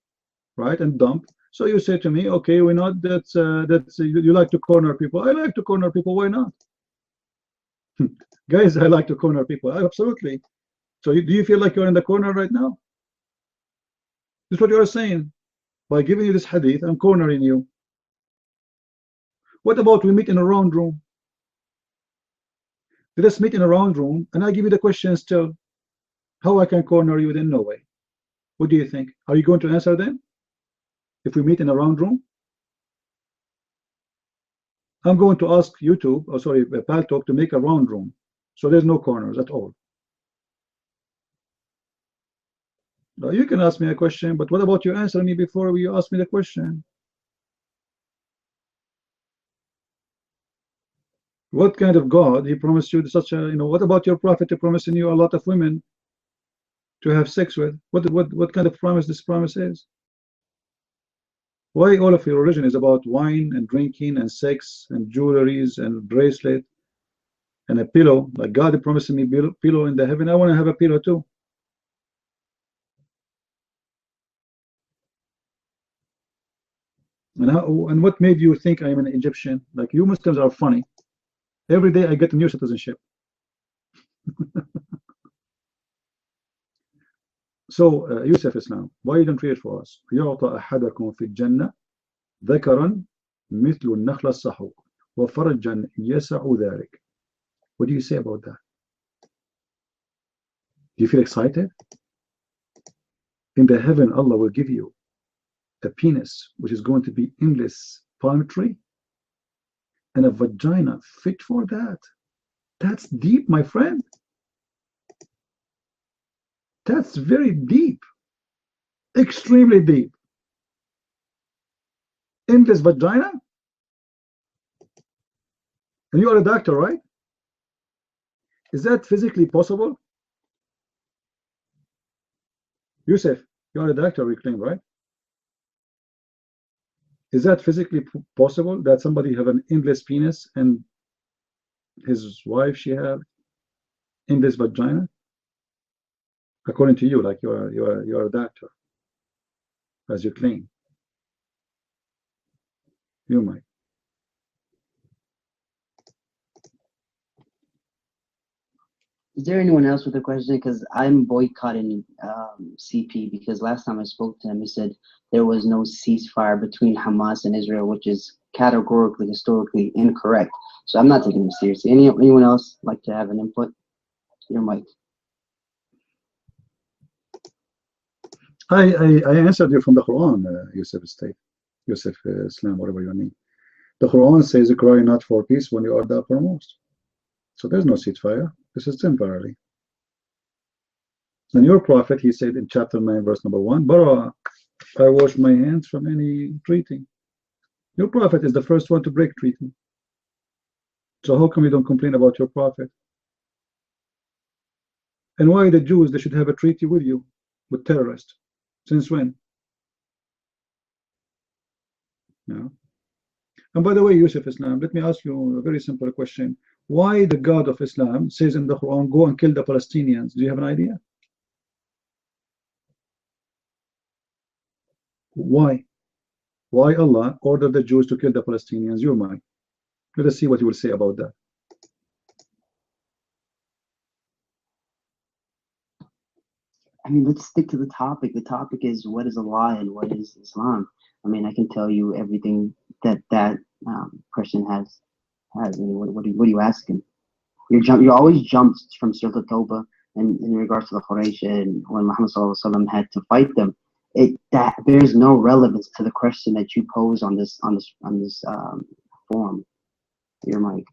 right, and dumb. So you say to me, okay, we're not. That's you like to corner people. I like to corner people. Why not? Guys, I like to corner people. Absolutely. So do you feel like you're in the corner right now? This is what you are saying. By giving you this hadith, I'm cornering you. What about we meet in a round room? Let us meet in a round room and I give you the question still. How I can corner you? In no way. What do you think? Are you going to answer them? If we meet in a round room? I'm going to ask YouTube, or sorry, Paltalk, to make a round room. So there's no corners at all. Now you can ask me a question, but what about you answering me before you ask me the question? What kind of God he promised you such a, what about your prophet promising you a lot of women to have sex with? What kind of promise this promise is? Why all of your religion is about wine and drinking and sex and jewelries and bracelet and a pillow? Like God is promising me pillow in the heaven. I want to have a pillow too. And what made you think I'm an Egyptian? Like, you Muslims are funny. Every day I get a new citizenship. So Yusuf Islam, why you don't read for us? يعطى أحدكم في الجنة ذكرا مثل النخل الصحوق وفرجا يسع ذلك. What do you say about that? Do you feel excited? In the heaven, Allah will give you a penis which is going to be endless palm tree and a vagina fit for that. That's deep, my friend. That's very deep, extremely deep. Endless vagina. And you are a doctor, right? Is that physically possible? Yusuf, you are a doctor, we claim, right? Is that physically possible that somebody have an endless penis and his wife, she have endless vagina? According to you, like you're a doctor, as you claim. You might. Is there anyone else with a question? Because I'm boycotting CP because last time I spoke to him, he said there was no ceasefire between Hamas and Israel, which is categorically, historically incorrect. So I'm not taking him seriously. Anyone else like to have an input? Your mic. I answered you from the Quran, Yusuf Islam, whatever your name. The Quran says, cry not for peace when you are the uppermost. So there's no ceasefire. This is temporary. And your prophet, he said in chapter 9, verse number 1, Bara, I wash my hands from any treaty. Your prophet is the first one to break treaty. So how come you don't complain about your prophet? And why the Jews, they should have a treaty with you, with terrorists? Since when? Yeah. And by the way, Yusuf Islam, let me ask you a very simple question. Why the God of Islam says in the Quran, go and kill the Palestinians? Do you have an idea? Why? Why Allah ordered the Jews to kill the Palestinians? Your mind. Let us see what you will say about that. I mean, let's stick to the topic. The topic is what is Allah and what is Islam. I mean, I can tell you everything that person has. I mean, what are you asking? You always jumped from Surah Tawbah and in regards to the Quraysh and when Muhammad Sallallahu Alaihi Wasallam had to fight them. That bears no relevance to the question that you pose on this forum. Your mic.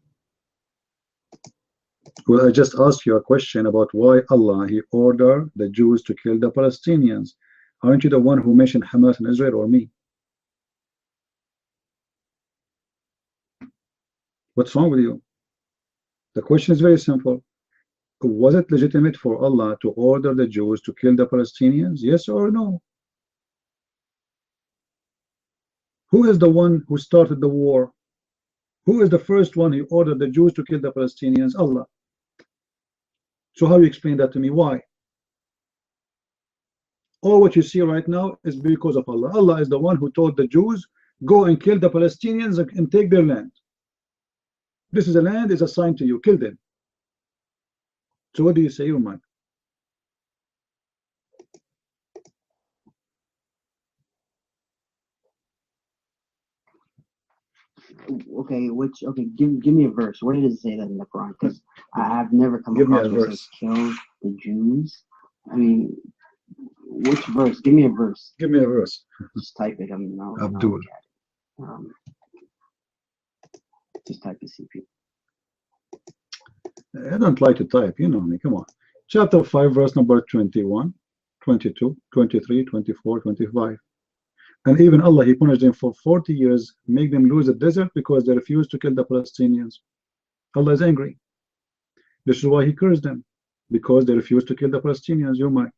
Well, I just asked you a question about why Allah he ordered the Jews to kill the Palestinians. Aren't you the one who mentioned Hamas and Israel, or me? What's wrong with you? The question is very simple. Was it legitimate for Allah to order the Jews to kill the Palestinians? Yes or no? Who is the one who started the war? Who is the first one who ordered the Jews to kill the Palestinians? Allah. So how do you explain that to me? Why? All what you see right now is because of Allah. Allah is the one who told the Jews, go and kill the Palestinians and take their land. This is a land is assigned to you. Kill them. So what do you say, Uman? Okay, give me a verse. Where does it say that in the Quran? Because I've never come across where it says kill the Jews. I mean, which verse? Give me a verse. Give me a verse. Just type it. I mean, Abdul. Just type the CP. I don't like to type, you know me, come on. Chapter 5, verse number 21, 22, 23, 24, 25. And even Allah, he punished them for 40 years, make them lose the desert because they refused to kill the Palestinians. Allah is angry. This is why he cursed them, because they refused to kill the Palestinians. You're mine.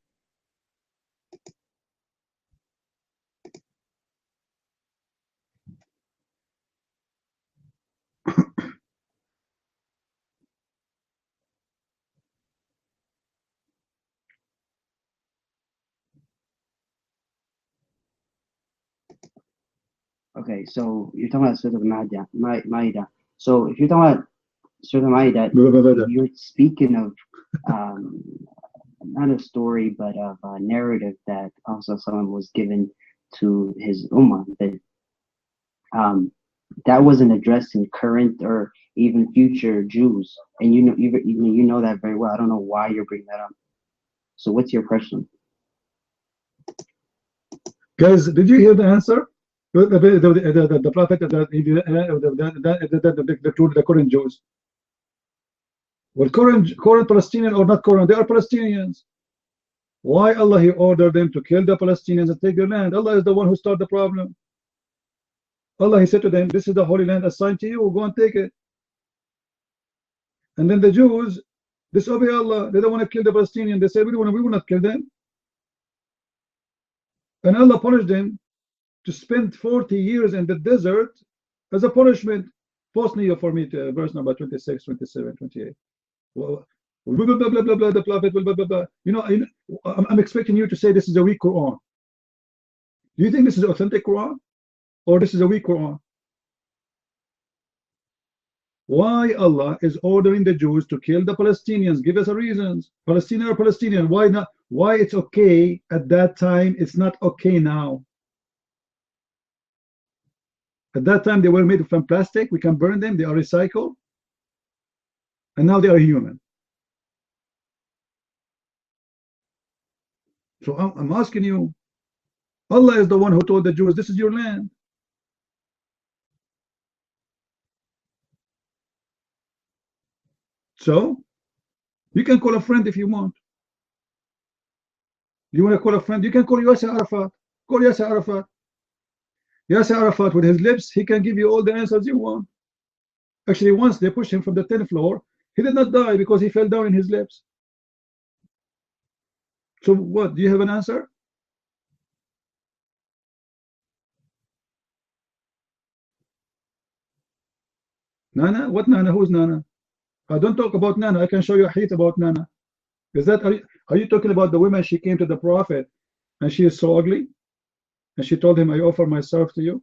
Okay, so you're talking about Surah Al-Ma'idah. So if you're talking about Surah Al-Ma'idah, you're speaking of not a story, but of a narrative that Prophet ﷺ was given to his ummah. That wasn't addressing current or even future Jews, and you know that very well. I don't know why you're bringing that up. So what's your question? Guys, did you hear the answer? The prophet, the current Jews. Well, current Palestinian or not current, they are Palestinians. Why Allah he ordered them to kill the Palestinians and take their land? Allah is the one who started the problem. Allah he said to them, this is the holy land assigned to you, go and take it. And then the Jews disobey Allah. They don't want to kill the Palestinians. They say we will not kill them. And Allah punished them to spend 40 years in the desert as a punishment. Post Neo for me to verse number 26, 27, 28. Well, blah, blah, blah, blah, blah, the prophet, blah, blah, blah, blah. You know, I'm expecting you to say this is a weak Quran. Do you think this is authentic Quran? Or this is a weak Quran? Why Allah is ordering the Jews to kill the Palestinians? Give us a reasons. Palestinian or Palestinian? Why not? Why it's okay at that time? It's not okay now. At that time, they were made from plastic. We can burn them. They are recycled. And now they are human. So I'm asking you, Allah is the one who told the Jews, this is your land. So you can call a friend if you want. You want to call a friend, you can call Yasser Arafat. Call Yasser Arafat. Yasser Arafat, with his lips, he can give you all the answers you want. Actually, once they pushed him from the 10th floor, he did not die because he fell down in his lips. So what, do you have an answer? Nana? What Nana? Who's Nana? I don't talk about Nana. I can show you a hadith about Nana. Is that, are you talking about the woman, she came to the Prophet and she is so ugly? And she told him, I offer myself to you.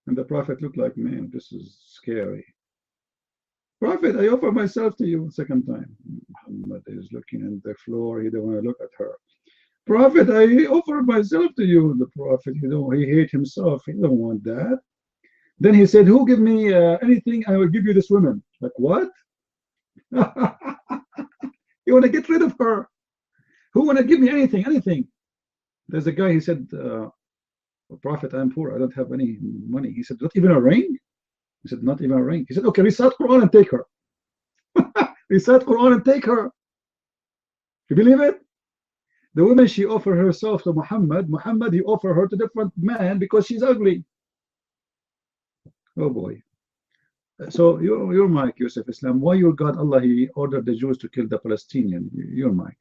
And the Prophet looked like, man, this is scary. Prophet, I offer myself to you. Second time. Muhammad is looking at the floor. He don't want to look at her. Prophet, I offer myself to you. The Prophet, he hate himself. He don't want that. Then he said, who give me anything, I will give you this woman. Like, what? You want to get rid of her? Who want to give me anything? Anything? There's a guy, he said, Prophet, I'm poor. I don't have any money. He said, not even a ring? He said, not even a ring. He said, okay, recite Quran and take her. Recite Quran and take her. You believe it? The woman, she offered herself to Muhammad. Muhammad, he offered her to different man because she's ugly. Oh boy. So your mic, Yusuf Islam, why your God Allah, he ordered the Jews to kill the Palestinian? Your mic.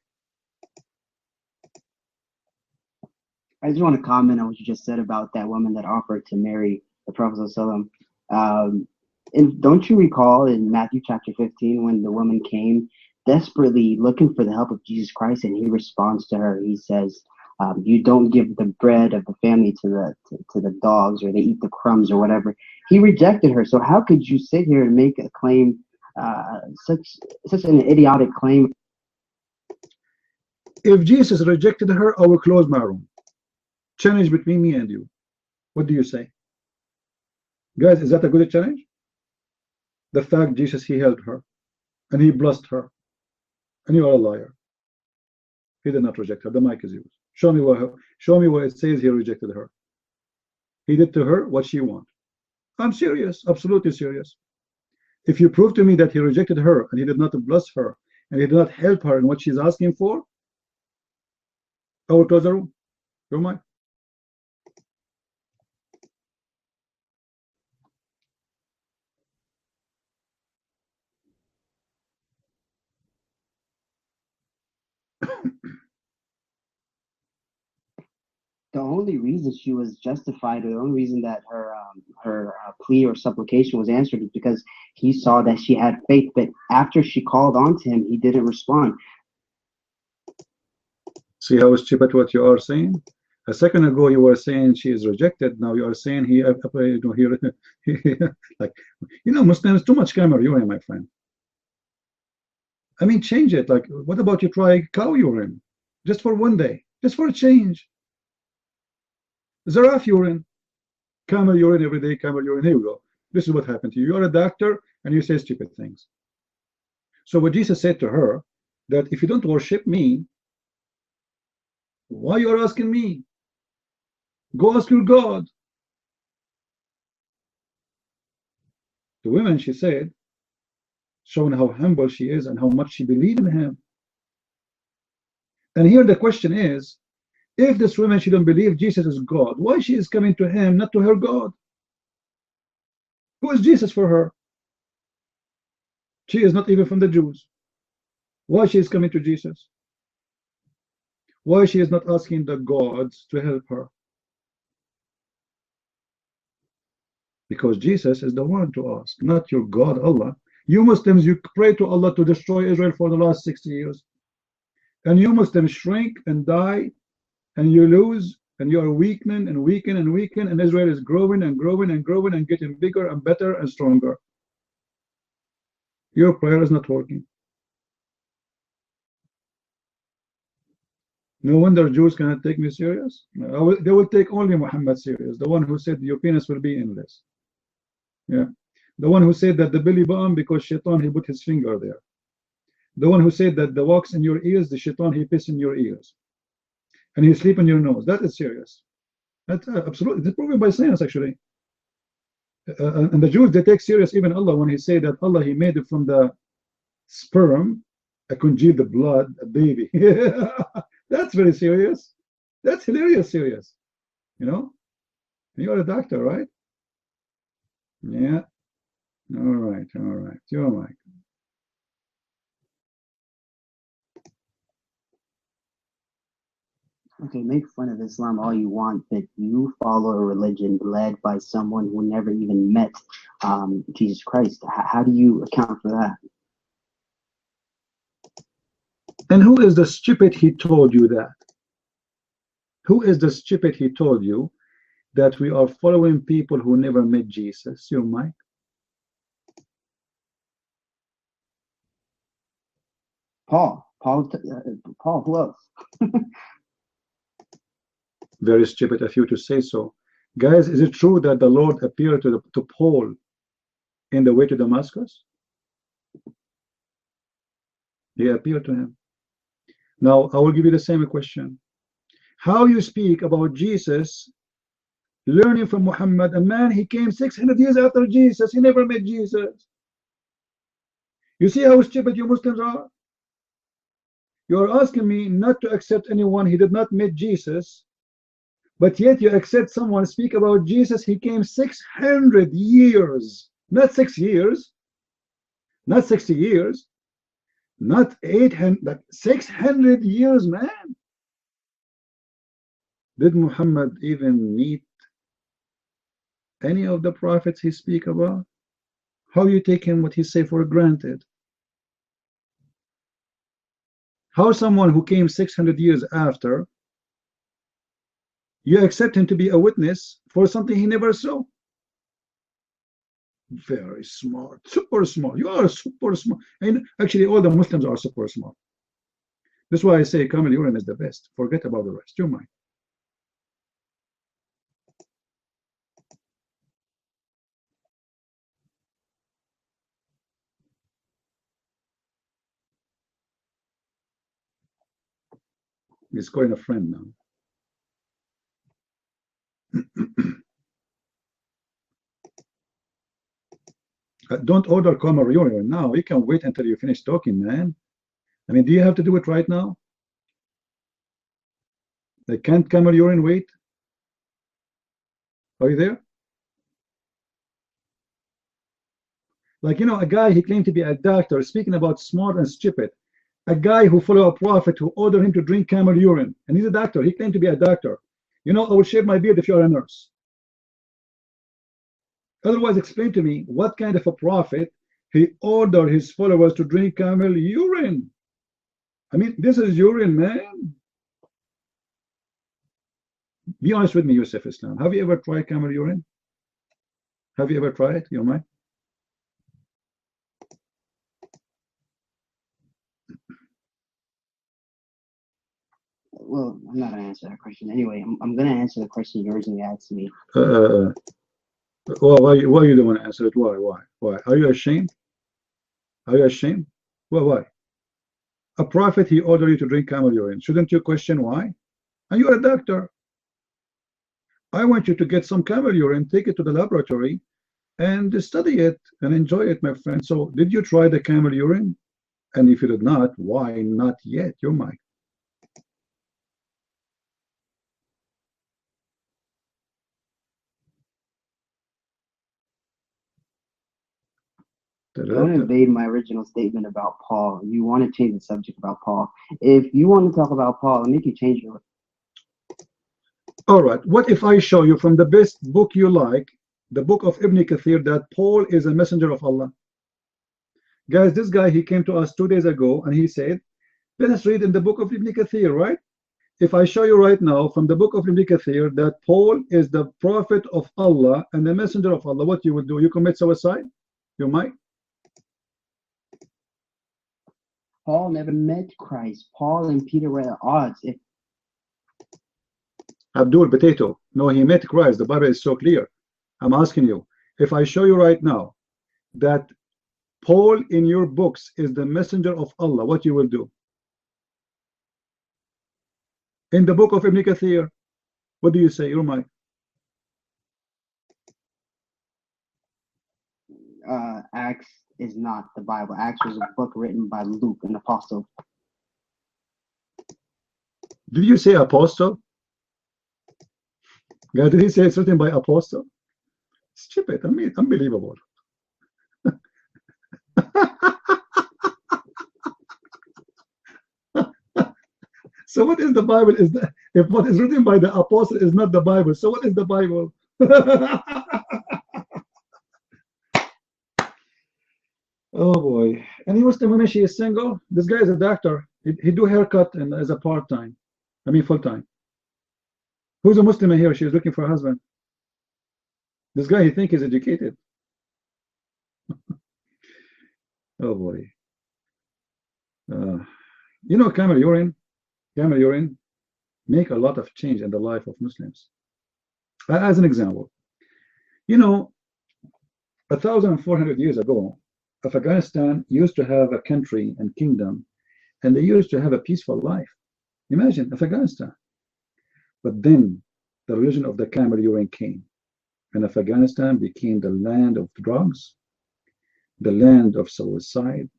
I just want to comment on what you just said about that woman that offered to marry the Prophet ﷺ. And don't you recall in Matthew chapter 15 when the woman came desperately looking for the help of Jesus Christ, and he responds to her, he says, you don't give the bread of the family to the dogs, or they eat the crumbs or whatever. He rejected her. So how could you sit here and make a claim, such an idiotic claim? If Jesus rejected her, I will close my room. Challenge between me and you. What do you say? Guys, is that a good challenge? The fact Jesus, he held her and he blessed her, and you are a liar. He did not reject her. The mic is yours. Show me where it says he rejected her. He did to her what she wanted. I'm serious, absolutely serious. If you prove to me that he rejected her and he did not bless her and he did not help her in what she's asking for, I will close the room. Your mic. The only reason she was justified, or the only reason that her plea or supplication was answered, is because he saw that she had faith. But after she called on to him, he didn't respond. See how stupid what you are saying? A second ago you were saying she is rejected. Now you are saying he like, Muslims too much camera urine, my friend. I mean, change it. Like, what about you try cow urine just for one day, just for a change? Giraffe urine, camel urine every day, camel urine. Here we go. This is what happened to you. You are a doctor and you say stupid things. So what Jesus said to her, that if you don't worship me, why you are asking me? Go ask your God. The woman, she said, showing how humble she is and how much she believed in him. And here the question is, if this woman, she don't believe Jesus is God, why she is coming to him, not to her God? Who is Jesus for her? She is not even from the Jews. Why she is coming to Jesus? Why she is not asking the gods to help her? Because Jesus is the one to ask, not your God Allah. You Muslims, you pray to Allah to destroy Israel for the last 60 years. And you Muslims shrink and die, and you lose, and you are weakening and weakening and weakening, and Israel is growing and growing and growing and getting bigger and better and stronger. Your prayer is not working. No wonder Jews cannot take me serious. They will take only Muhammad serious, the one who said your penis will be endless. Yeah, the one who said that the belly button, because Shaitan, he put his finger there. The one who said that the wax in your ears, the Shaitan, he piss in your ears. And he sleep in your nose. That is serious. That's absolutely, it's proven by science, actually. And the Jews, they take serious even Allah when he said that Allah, he made it from the sperm, a congealed blood, a baby. That's very serious. That's hilarious serious. You know? You're a doctor, right? Yeah. All right. You're Mike. Okay, make fun of Islam all you want, but you follow a religion led by someone who never even met Jesus Christ. How do you account for that? And who is the stupid he told you that? Who is the stupid he told you that we are following people who never met Jesus? You, Mike? Paul, who else? Very stupid of you to say so. Guys, is it true that the Lord appeared to Paul in the way to Damascus? He appeared to him. Now, I will give you the same question. How you speak about Jesus learning from Muhammad, a man, he came 600 years after Jesus, he never met Jesus. You see how stupid you Muslims are? You are asking me not to accept anyone he did not meet Jesus, but yet you accept someone speak about Jesus, he came 600 years, not 6 years, not 60 years, not 800, 600 years, man. Did Muhammad even meet any of the prophets he speak about? How you taking what he say for granted? How someone who came 600 years after, you accept him to be a witness for something he never saw? Very smart, super smart. You are super smart. And actually all the Muslims are super smart. That's why I say Kamel Urim is the best. Forget about the rest. You mind. He's calling a friend now. Don't order Kamel Urim now. You can wait until you finish talking, man. I mean, do you have to do it right now? Like, can't Kamel Urim wait? Are you there? Like, you know, a guy, he claimed to be a doctor, speaking about smart and stupid. A guy who followed a prophet who ordered him to drink camel urine, and he's a doctor. He claimed to be a doctor. You know, I will shave my beard if you're a nurse. Otherwise, explain to me what kind of a prophet he ordered his followers to drink camel urine. I mean, this is urine, man. Be honest with me, Yusuf Islam. Have you ever tried camel urine? Have you ever tried it? You mind? Well, I'm not going to answer that question. Anyway, I'm going to answer the question you originally asked me. Well, why you don't want to answer it? Why? Are you ashamed? Are you ashamed? Well, why? A prophet, he ordered you to drink camel urine. Shouldn't you question why? And you're a doctor. I want you to get some camel urine, take it to the laboratory, and study it and enjoy it, my friend. So, did you try the camel urine? And if you did not, why not yet? You're mine. Don't evade my original statement about Paul. You want to change the subject about Paul. If you want to talk about Paul, I'll make you change your. All right. What if I show you from the best book you like, the book of Ibn Kathir, that Paul is a messenger of Allah? Guys, this guy, he came to us 2 days ago and he said, let us read in the book of Ibn Kathir, right? If I show you right now from the book of Ibn Kathir that Paul is the prophet of Allah and the messenger of Allah, what you would do? You commit suicide? You might. Paul never met Christ. Paul and Peter were at odds. If Abdul Potato, no, he met Christ. The Bible is so clear. I'm asking you, if I show you right now that Paul in your books is the messenger of Allah, what you will do? In the book of Ibn Kathir, what do you say? You're mine. Acts is not the Bible. Acts was a book written by Luke, an apostle. Did you say apostle? God, did he say it's written by apostle? Stupid. I mean, unbelievable. So what is the Bible? Is that if what is written by the apostle is not the Bible? So what is the Bible? Oh boy! Any Muslim woman, she is single. This guy is a doctor. He do haircut and as a part-time. I mean full-time. Who's a Muslim here? She is looking for a husband. This guy, he think he's educated. Oh boy! You know, camel urine make a lot of change in the life of Muslims. As an example, you know, 1,400 years ago, Afghanistan used to have a country and kingdom, and they used to have a peaceful life. Imagine Afghanistan. But then the religion of the camel urine came, and Afghanistan became the land of drugs, the land of suicide,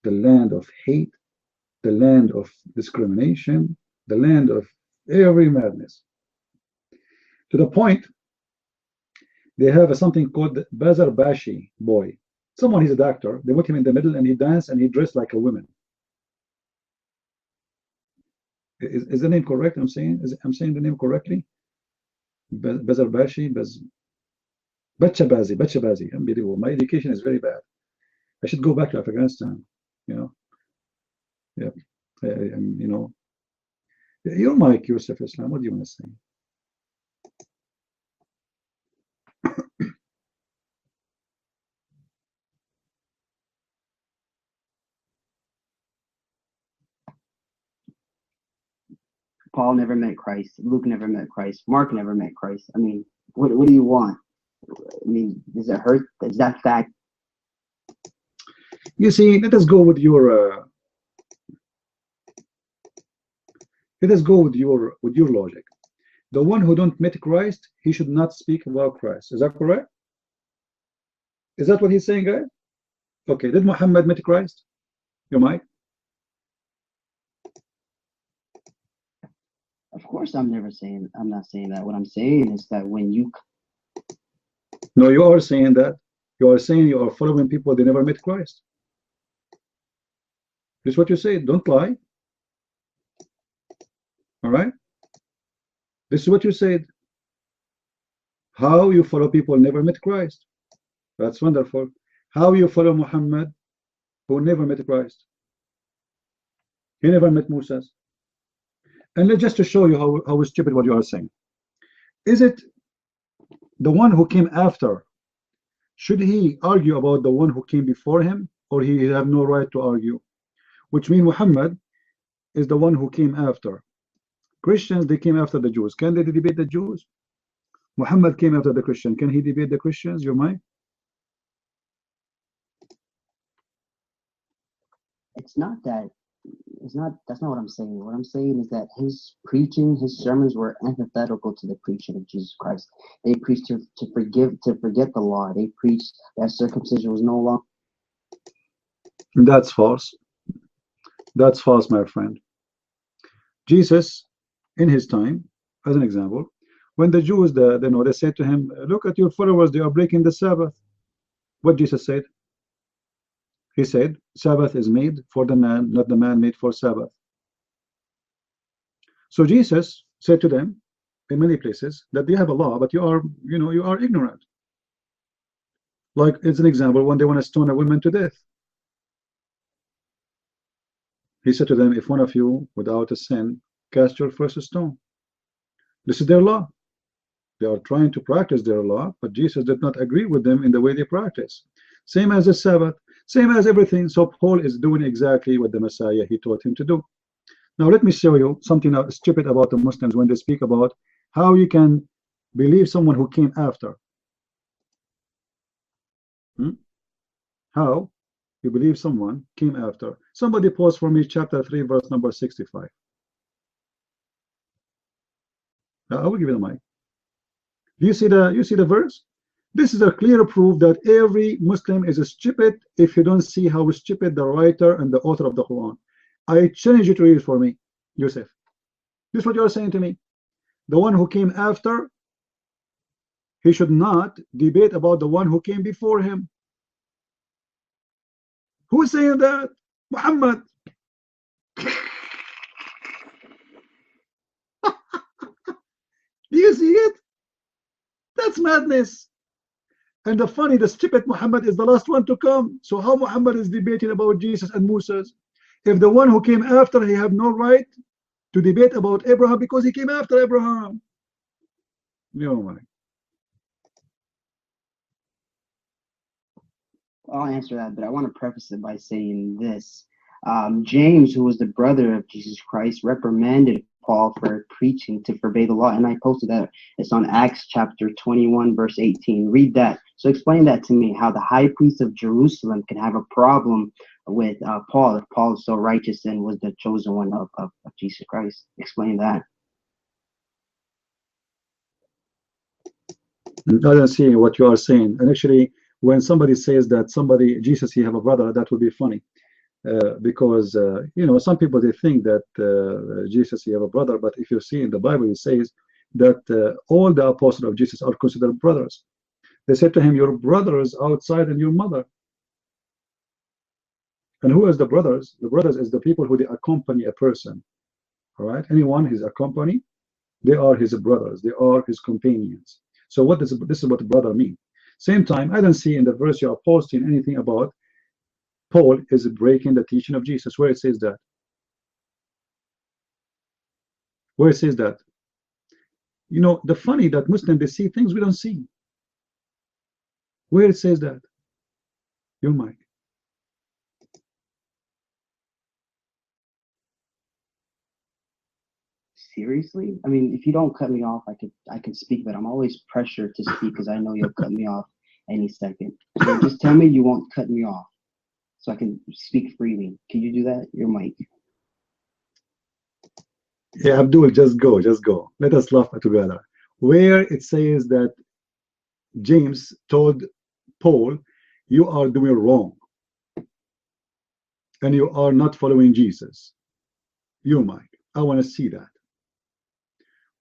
the land of hate, the land of discrimination, the land of every madness. To the point, they have something called the Bazarbashi boy. Someone, he's a doctor. They put him in the middle and he danced and he dressed like a woman. Is the name correct? I'm saying the name correctly? Bazarbashi, Bachabazi. Unbelievable. My education is very bad. I should go back to Afghanistan, you know. Yeah, you know, you're Mike, Yusuf Islam. What do you want to say? Paul never met Christ. Luke never met Christ. Mark never met Christ. I mean, what do you want? I mean, does it hurt? Is that fact? You see, let us go with your logic. The one who don't meet Christ, he should not speak about Christ. Is that correct? Is that what he's saying, guys? Okay, did Muhammad meet Christ? Your mic? Of course, I'm not saying that. What I'm saying is that when you... No, you are saying that. You are saying you are following people, they never met Christ. This is what you say. Don't lie. All right? This is what you said. How you follow people never met Christ. That's wonderful. How you follow Muhammad, who never met Christ. He never met Moses. And just to show you how stupid what you are saying. Is it the one who came after? Should he argue about the one who came before him, or he have no right to argue? Which means Muhammad is the one who came after. Christians, they came after the Jews. Can they debate the Jews? Muhammad came after the Christian. Can he debate the Christians? Your mind? It's not that. That's not what I'm saying. What I'm saying is that his preaching, his sermons were antithetical to the preaching of Jesus Christ. They preached to forget the law. They preached that circumcision was no longer. That's false. That's false, my friend. Jesus, in his time, as an example, when the Jews, they said to him, "Look at your followers; they are breaking the Sabbath." What Jesus said? He said, Sabbath is made for the man, not the man made for Sabbath. So Jesus said to them in many places that they have a law, but you are ignorant. Like, it's an example when they want to stone a woman to death. He said to them, if one of you without a sin cast your first stone. This is their law. They are trying to practice their law, but Jesus did not agree with them in the way they practice. Same as the Sabbath. Same as everything. So Paul is doing exactly what the Messiah he taught him to do. Now let me show you something stupid about the Muslims when they speak about how you can believe someone who came after. How you believe someone came after. Somebody post for me chapter 3 verse number 65. I will give you the mic. Do you see the verse? This is a clear proof that every Muslim is stupid if you don't see how stupid the writer and the author of the Quran. I challenge you to read it for me, Yusuf. This is what you are saying to me. The one who came after, he should not debate about the one who came before him. Who is saying that? Muhammad. Do you see it? That's madness. And the stupid Muhammad is the last one to come. So how Muhammad is debating about Jesus and Moses? If the one who came after, he have no right to debate about Abraham because he came after Abraham. No, man. I'll answer that, but I want to preface it by saying this. James, who was the brother of Jesus Christ, reprimanded Paul for preaching to forbey the law, and I posted that. It's on Acts chapter 21, verse 18. Read that. So explain that to me, how the high priest of Jerusalem can have a problem with Paul if Paul is so righteous and was the chosen one of Jesus Christ. Explain that. I don't see what you are saying. And actually, when somebody says that Jesus, he have a brother, that would be funny. Because you know, some people, they think that Jesus, he have a brother, but if you see in the Bible, it says that all the apostles of Jesus are considered brothers. They said to him, your brothers outside and your mother. And who is the brothers? The brothers is the people who they accompany a person. All right, anyone he's accompanied, they are his brothers, they are his companions. So what this is what brother mean. Same time, I don't see in the verse you are posting anything about Paul is breaking the teaching of Jesus. Where it says that? Where it says that? You know, the funny that Muslims, they see things we don't see. Where it says that? Your mic. Seriously? I mean, if you don't cut me off, I could speak, but I'm always pressured to speak because I know you'll cut me off any second. So just tell me you won't cut me off so I can speak freely. Can you do that? Your mic. Yeah, Abdul, just go. Let us laugh together. Where it says that James told Paul, you are doing wrong and you are not following Jesus. Your mic. I want to see that.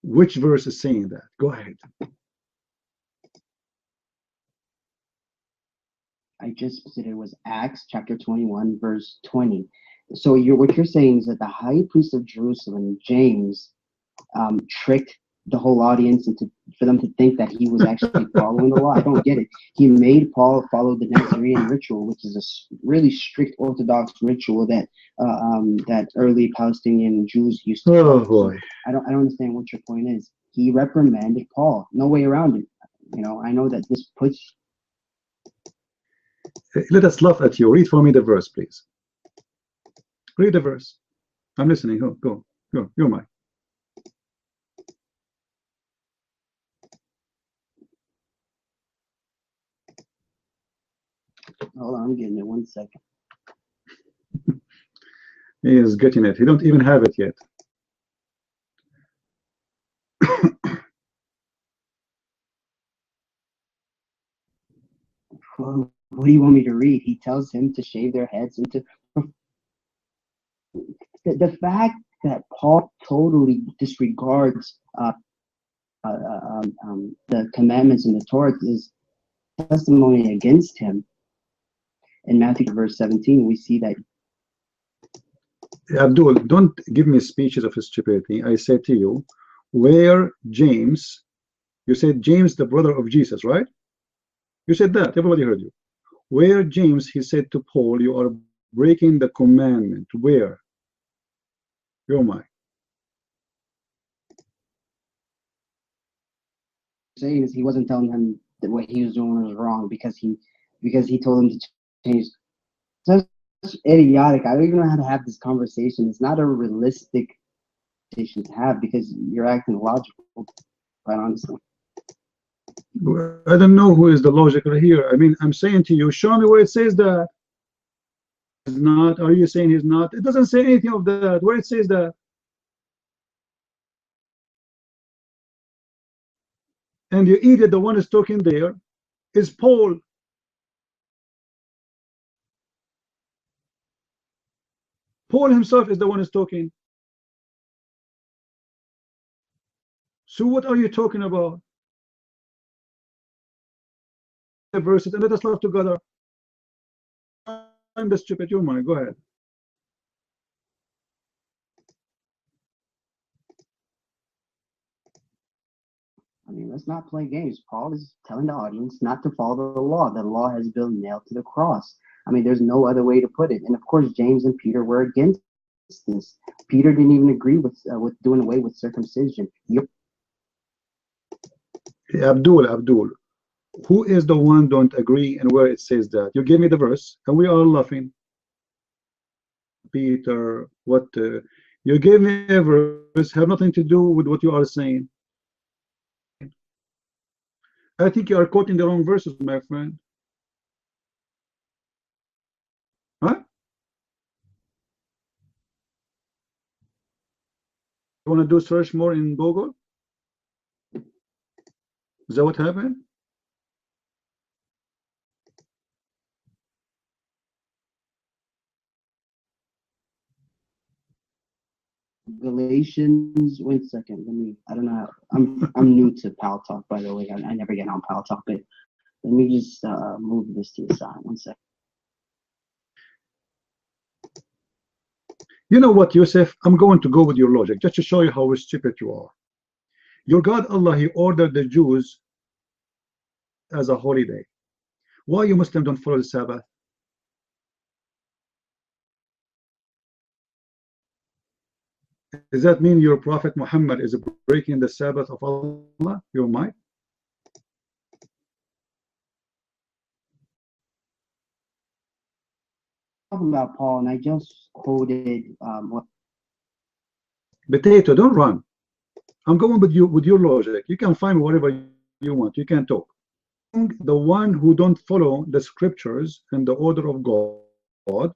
Which verse is saying that? Go ahead. I just said it was Acts chapter 21, verse 20. So what you're saying is that the high priest of Jerusalem, James, tricked the whole audience for them to think that he was actually following the law. I don't get it. He made Paul follow the Nazarene ritual, which is a really strict Orthodox ritual that that early Palestinian Jews used to follow. Oh boy. I don't understand what your point is. He reprimanded Paul. No way around it. You know, I know that this puts. Let us laugh at you. Read for me the verse, please. Read the verse. I'm listening. Go. You're mine. Hold on, I'm getting it. 1 second. He is getting it. He don't even have it yet. Well, what do you want me to read? He tells him to shave their heads and to. The fact that Paul totally disregards the commandments in the Torah is testimony against him. In Matthew verse 17, we see that. Abdul, don't give me speeches of stupidity. I said to you, where James, you said James, the brother of Jesus, right? You said that. Everybody heard you. Where James, he said to Paul, you are breaking the commandment. Where? You're mine. Saying is he wasn't telling him that what he was doing was wrong because he told him to change. That's idiotic. I don't even know how to have this conversation. It's not a realistic conversation to have because you're acting logical, quite honestly. I don't know who is the logical here. I mean, I'm saying to you, show me where it says that. He's not. Are you saying he's not? It doesn't say anything of that. Where it says that. And you idiot, the one is talking there, is Paul. Paul himself is the one who's talking. So what are you talking about? The verses, and let us love together. I'm the stupid, you're mine. Go ahead. I mean, let's not play games. Paul is telling the audience not to follow the law. The law has been nailed to the cross. I mean, there's no other way to put it. And of course, James and Peter were against this. Peter didn't even agree with doing away with circumcision. Abdul, who is the one don't agree and where it says that? You give me the verse, and we are laughing. Peter, what? You gave me a verse, have nothing to do with what you are saying. I think you are quoting the wrong verses, my friend. Huh? You want to do search more in Google? Is that what happened? Galatians, wait a second. I don't know. I'm new to Pal Talk, by the way. I never get on Pal Talk, but let me just move this to the side. 1 second. You know what, Yusuf? I'm going to go with your logic just to show you how stupid you are. Your God Allah, He ordered the Jews as a holiday. Why you Muslims don't follow the Sabbath? Does that mean your Prophet Muhammad is breaking the Sabbath of Allah? Your mind? Talking about Paul, and I just quoted what. Potato, don't run. I'm going with you with your logic. You can find whatever you want. You can talk. The one who don't follow the scriptures and the order of God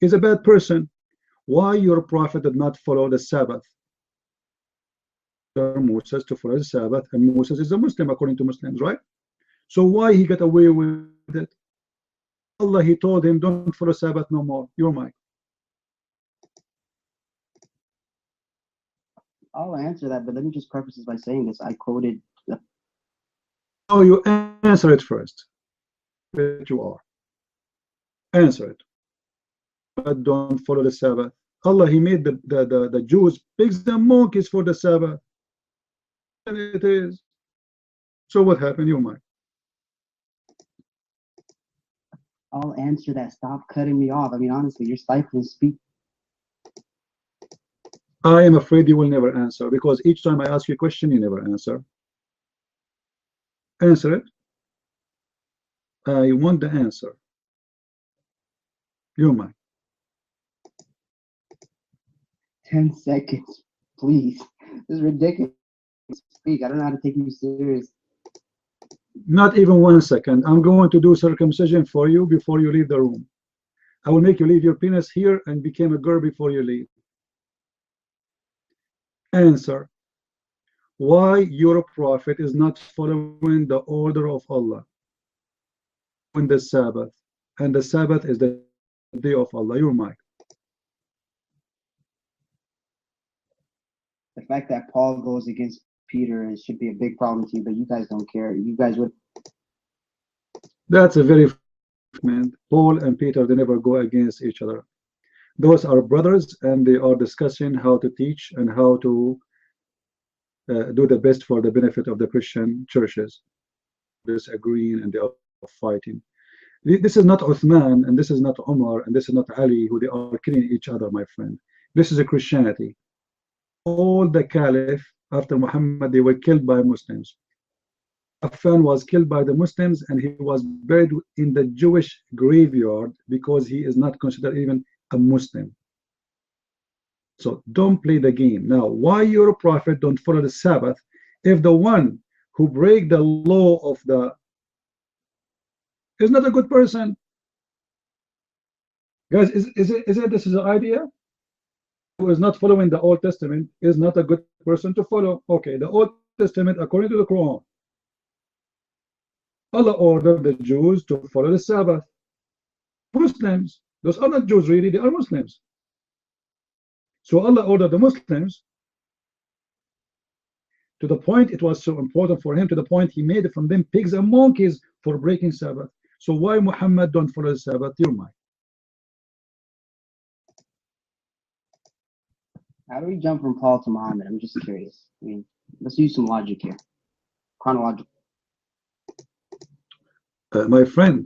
is a bad person. Why your prophet did not follow the Sabbath? Moses to follow the Sabbath, and Moses is a Muslim according to Muslims, right? So why he got away with it? Allah, He told him, don't follow Sabbath no more. You're mine. I'll answer that, but let me just preface this by saying this. I quoted. Oh, you answer it first. But you are. Answer it. But don't follow the Sabbath. Allah, He made the Jews pigs and monkeys for the Sabbath. And it is. So what happened? You're mine. I'll answer that. Stop cutting me off. I mean, honestly, you're stifling speech. I am afraid you will never answer, because each time I ask you a question, you never answer. Answer it. I want the answer. You're mine. 10 seconds, please. This is ridiculous. Speak. I don't know how to take you serious. Not even 1 second. I'm going to do circumcision for you before you leave the room. I will make you leave your penis here and become a girl before you leave. Answer. Why your prophet is not following the order of Allah on the Sabbath, and the Sabbath is the day of Allah? You're mine. The fact that Paul goes against Peter, it should be a big problem to you, but you guys don't care. You guys would. That's a very man. Paul and Peter, they never go against each other. Those are brothers, and they are discussing how to teach and how to do the best for the benefit of the Christian churches. Disagreeing and they are fighting. This is not Uthman, and this is not Umar, and this is not Ali, who they are killing each other, my friend. This is a Christianity. All the caliph after Muhammad, they were killed by Muslims. Affan was killed by the Muslims, and he was buried in the Jewish graveyard because he is not considered even a Muslim. So don't play the game. Now, why your prophet don't follow the Sabbath if the one who break the law of the is not a good person? Guys, is it this is the idea? Who is not following the Old Testament is not a good person to follow. Okay, the Old Testament according to the Quran. Allah ordered the Jews to follow the Sabbath. Muslims, those are not Jews really, they are Muslims. So Allah ordered the Muslims, to the point it was so important for him, to the point he made from them pigs and monkeys for breaking Sabbath. So why Muhammad don't follow the Sabbath? Your mind. How do we jump from Paul to Muhammad? I'm just curious. I mean, let's use some logic here. Chronological. My friend,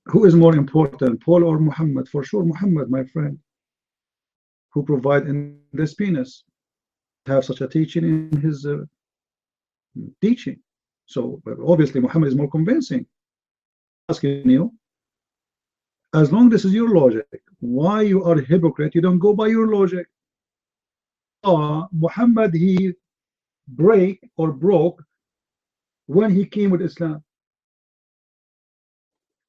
who is more important, Paul or Muhammad? For sure, Muhammad, my friend, who provide in this penis, have such a teaching in his teaching. So obviously, Muhammad is more convincing. Asking you, as long as this is your logic, why you are a hypocrite? You don't go by your logic. Muhammad, he broke when he came with Islam.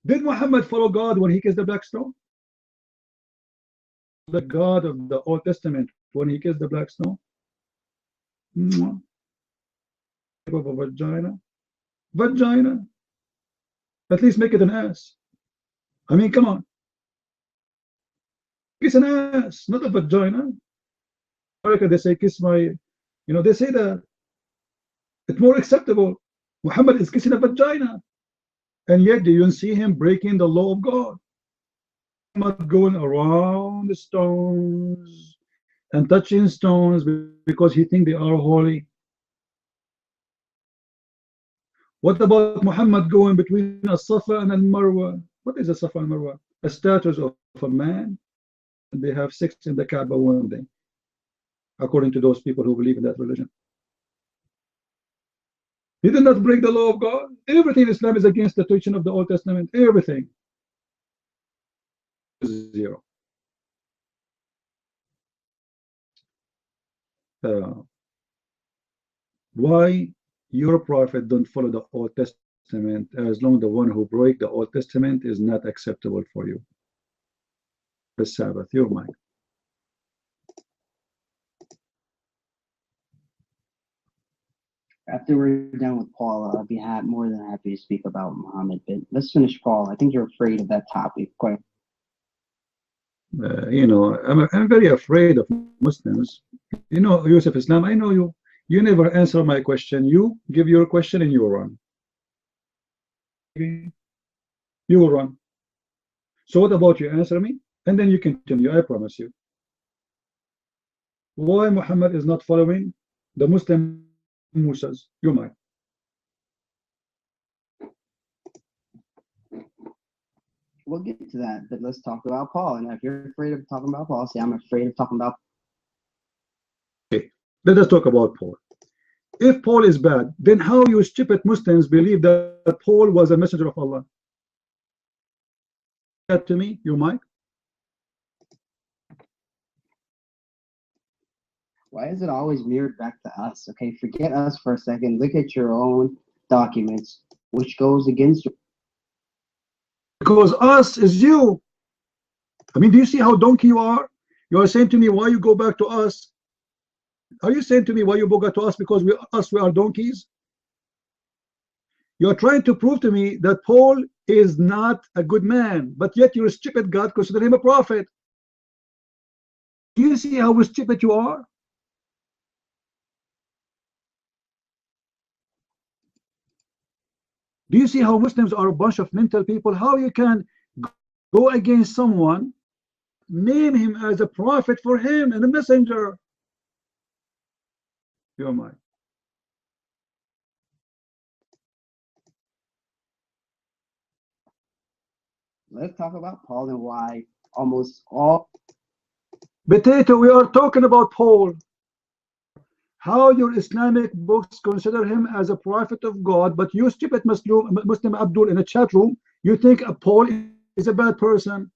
Did Muhammad follow God when he kissed the black stone? The God of the Old Testament when he kissed the black stone? Of a vagina. At least make it an ass. I mean, come on. Kiss an ass, not a vagina. America, they say kiss my, they say that it's more acceptable. Muhammad is kissing a vagina, and yet do you see him breaking the law of God? Muhammad going around the stones and touching stones because he thinks they are holy. What about Muhammad going between a Safa and a Marwa? What is a Safa and Marwa? A statue of a man. They have sex in the Kaaba one day, according to those people who believe in that religion. He did not break the law of God. Everything in Islam is against the teaching of the Old Testament. Everything. Zero. Why your prophet don't follow the Old Testament, as long as the one who broke the Old Testament is not acceptable for you? The Sabbath, your mind. After we're done with Paul, I'll be more than happy to speak about Muhammad. But let's finish Paul. I think you're afraid of that topic. Quite. I'm very afraid of Muslims. Yusuf Islam, I know you. You never answer my question. You give your question and you run. You will run. So what about you? Answer me, and then you continue. I promise you. Why Muhammad is not following the Muslim Musas? You might. We'll get to that, but let's talk about Paul. And if you're afraid of talking about Paul, say I'm afraid of talking about. Okay, let us talk about Paul. If Paul is bad, then how you stupid Muslims believe that Paul was a messenger of Allah? That to me, you might. Why is it always mirrored back to us? Okay, forget us for a second. Look at your own documents, which goes against. Because us is you. I mean, do you see how donkey you are? You are saying to me, why you go back to us? Are you saying to me why you go back to us because we are donkeys? You are trying to prove to me that Paul is not a good man, but yet you're a stupid God, consider him a prophet. Do you see how stupid you are? Do you see how Muslims are a bunch of mental people? How you can go against someone, name him as a prophet for him and a messenger? You're mine. Let's talk about Paul and why almost all. Potato, we are talking about Paul. How your Islamic books consider him as a prophet of God, but you stupid Muslim Abdul in a chat room, you think Paul is a bad person.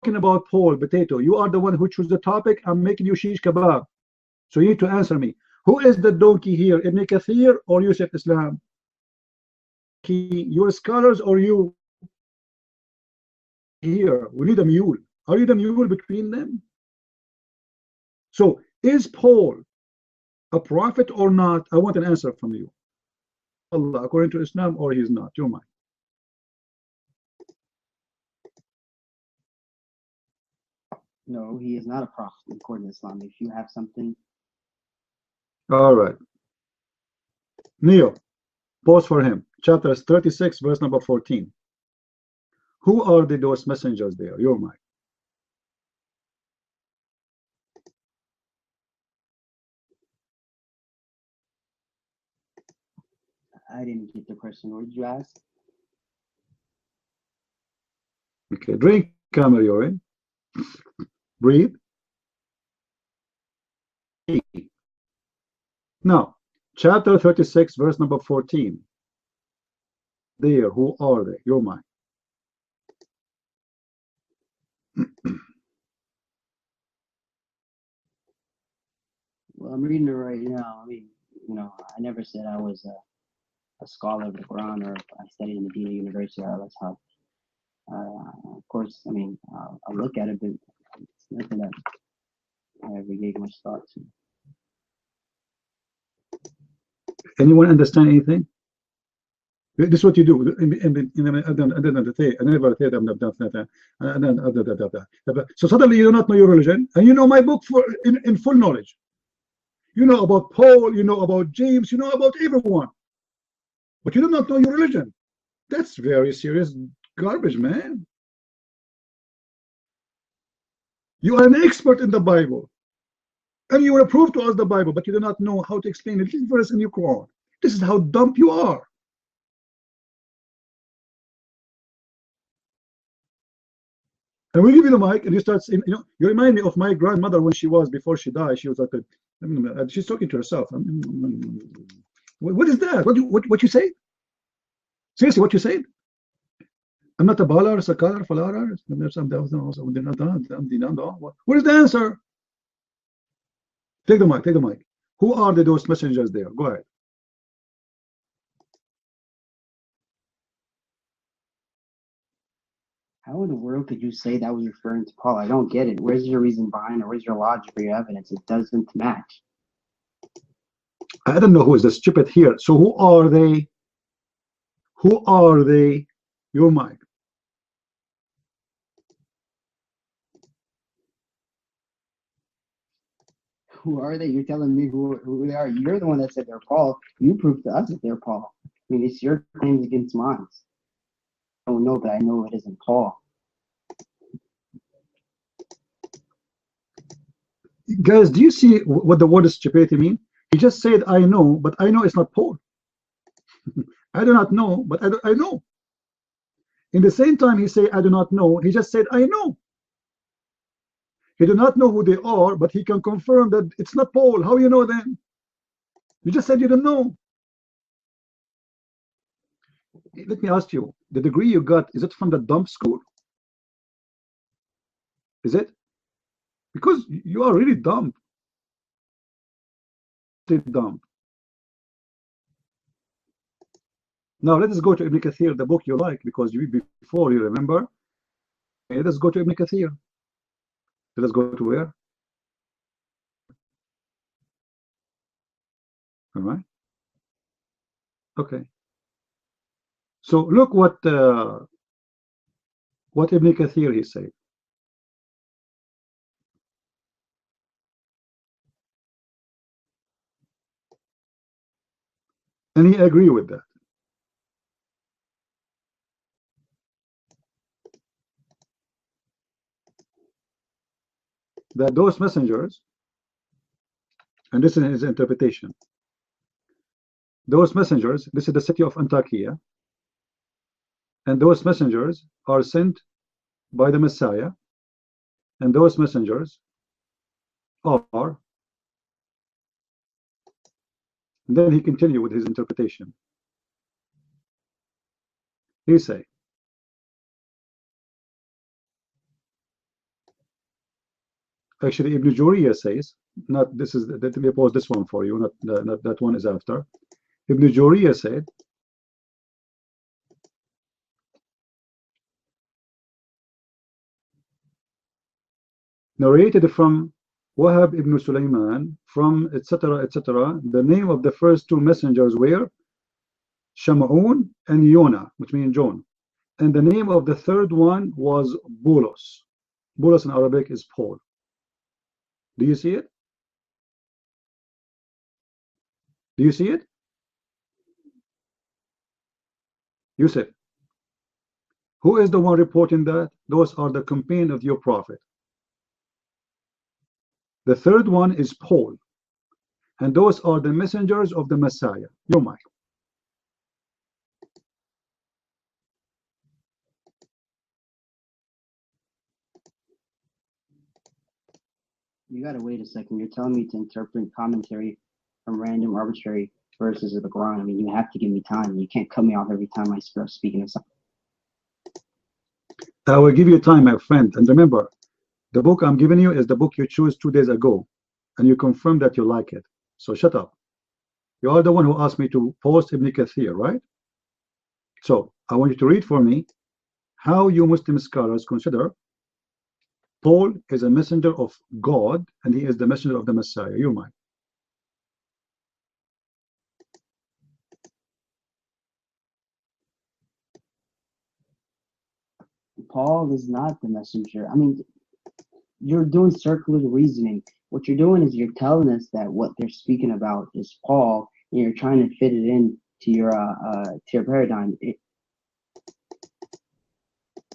Talking about Paul, Potato, you are the one who chose the topic. I'm making you shish kebab. So you need to answer me. Who is the donkey here, Ibn Kathir or Yusuf Islam? Your scholars or you? Here, we need a mule. Are you the mule between them? So, is Paul a prophet or not? I want an answer from you. Allah according to Islam or he's not? Your mind. No, he is not a prophet according to Islam. If you have something, All right. Neo, pause for him. Chapter 36, verse number 14. Who are those messengers there? Your mind. I didn't get the question. What did you ask? Okay, drink camel urine. Breathe. Now, chapter 36, verse number 14. There, who are they? Your mind. Well, I'm reading it right now. I mean, I never said I was a scholar of the Quran or I studied in Medina University or Al-Azhar. Of course, I mean, I'll look at it, but it's nothing that I ever gave much thought to. Anyone understand anything? This is what you do. So suddenly you do not know your religion, and you know my book in full knowledge. You know about Paul, you know about James, you know about everyone, but you do not know your religion. That's very serious garbage, man. You are an expert in the Bible, and you will prove to us the Bible, but you do not know how to explain it. This verse in your Quran. This is how dumb you are. And we give you the mic, and you start saying, you remind me of my grandmother when she was, before she died, she was like, she's talking to herself. What is that? What you say? Seriously, what you said? I'm not a baller, sakalar, falar. What is the answer? Take the mic, take the mic. Who are those messengers there? Go ahead. How in the world could you say that was referring to Paul? I don't get it. Where's your reason behind it? Where's your logic or your evidence? It doesn't match. I don't know who is the stupid here. So who are they? Who are they? Your mic. Who are they? You're telling me who they are. You're the one that said they're Paul. You proved to us that they're Paul. I mean, it's your claims against mine. I don't know, but I know it isn't Paul. Guys, do you see what the word stupidity mean? He just said, I know, but I know it's not Paul. I do not know, but I know. In the same time, he said, I do not know. He just said, I know. He do not know who they are, but he can confirm that it's not Paul. How you know then? You just said you don't know. Let me ask you, the degree you got, is it from the dump school? Is it? Because you are really dumb. Dumb. Now let us go to Ibn Kathir, the book you like, because before you remember. Okay, let us go to Ibn Kathir. Let us go to where? All right. Okay. So look what Ibn Kathir he said. And he agree with that. That those messengers, and this is his interpretation, those messengers, this is the city of Antakya, and those messengers are sent by the Messiah, and those messengers are, and then he continued with his interpretation. He say, actually Ibn Juriya says, not this is, let me pause this one for you, not that one is after. Ibn Juriya said, narrated from Wahab ibn Sulaiman, from etc., etc., the name of the first two messengers were Shamun, and Yona, which means John. And the name of the third one was Boulos. Boulos in Arabic is Paul. Do you see it? Do you see it? Yusuf. Who is the one reporting that? Those are the companions of your prophet. The third one is Paul. And those are the messengers of the Messiah. Your mic. You gotta wait a second. You're telling me to interpret commentary from random arbitrary verses of the Quran. I mean, you have to give me time. You can't cut me off every time I start speaking of something. I will give you time, my friend. And remember, the book I'm giving you is the book you chose 2 days ago. And you confirm that you like it. So shut up. You are the one who asked me to post Ibn Kathir, right? So I want you to read for me how you Muslim scholars consider Paul is a messenger of God and he is the messenger of the Messiah. You're mine. Paul is not the messenger. I mean, you're doing circular reasoning. What you're doing is you're telling us that what they're speaking about is Paul, and you're trying to fit it in to your paradigm.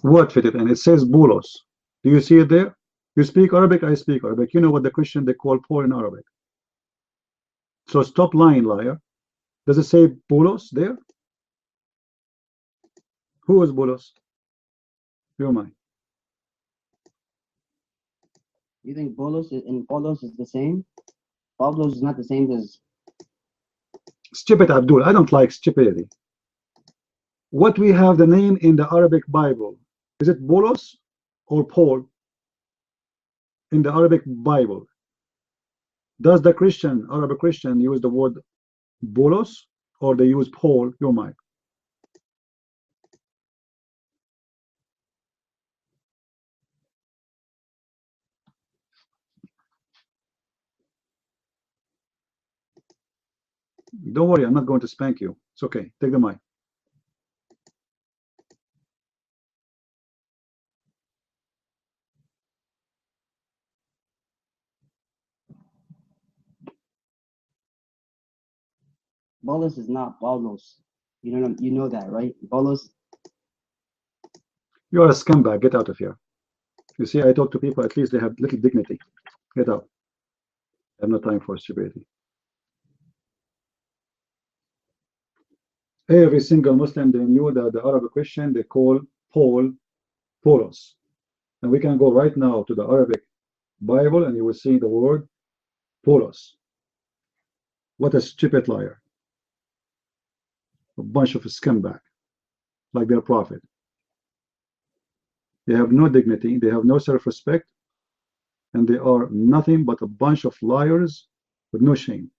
What fit it in? It says Boulos. Do you see it there? You speak Arabic, I speak Arabic. You know what the Christian they call Paul in Arabic. So stop lying, liar. Does it say Boulos there? Who is Boulos? You're mine. You think Bolos and Paulos is the same? Pablos is not the same as... Stupid Abdul. I don't like stupidity. What we have the name in the Arabic Bible, is it Boulos or Paul? In the Arabic Bible, does the Arabic Christian use the word Boulos or they use Paul? Your mind. Don't worry, I'm not going to spank you. It's okay. Take the mic. Bolos is not Paulos. You know that, right? Bolos. You're a scumbag. Get out of here. You see, I talk to people, at least they have little dignity. Get out. I have no time for stupidity. Every single Muslim, they knew that the Arabic Christian, they call Paul Paulos. And we can go right now to the Arabic Bible and you will see the word Paulos. What a stupid liar. A bunch of scumbag, like their prophet. They have no dignity, they have no self-respect, and they are nothing but a bunch of liars with no shame.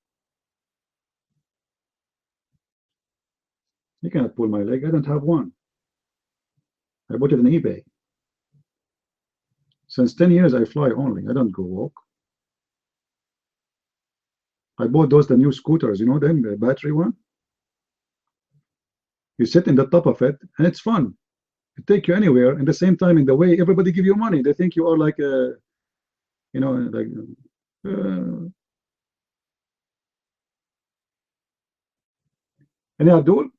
You cannot pull my leg. I don't have one. I bought it on eBay. Since 10 years I fly only. I don't go walk. I bought the new scooters, you know them, the battery one. You sit in the top of it and it's fun. It take you anywhere. And the same time, in the way, everybody give you money. They think you are like a, you know, like any Abdul?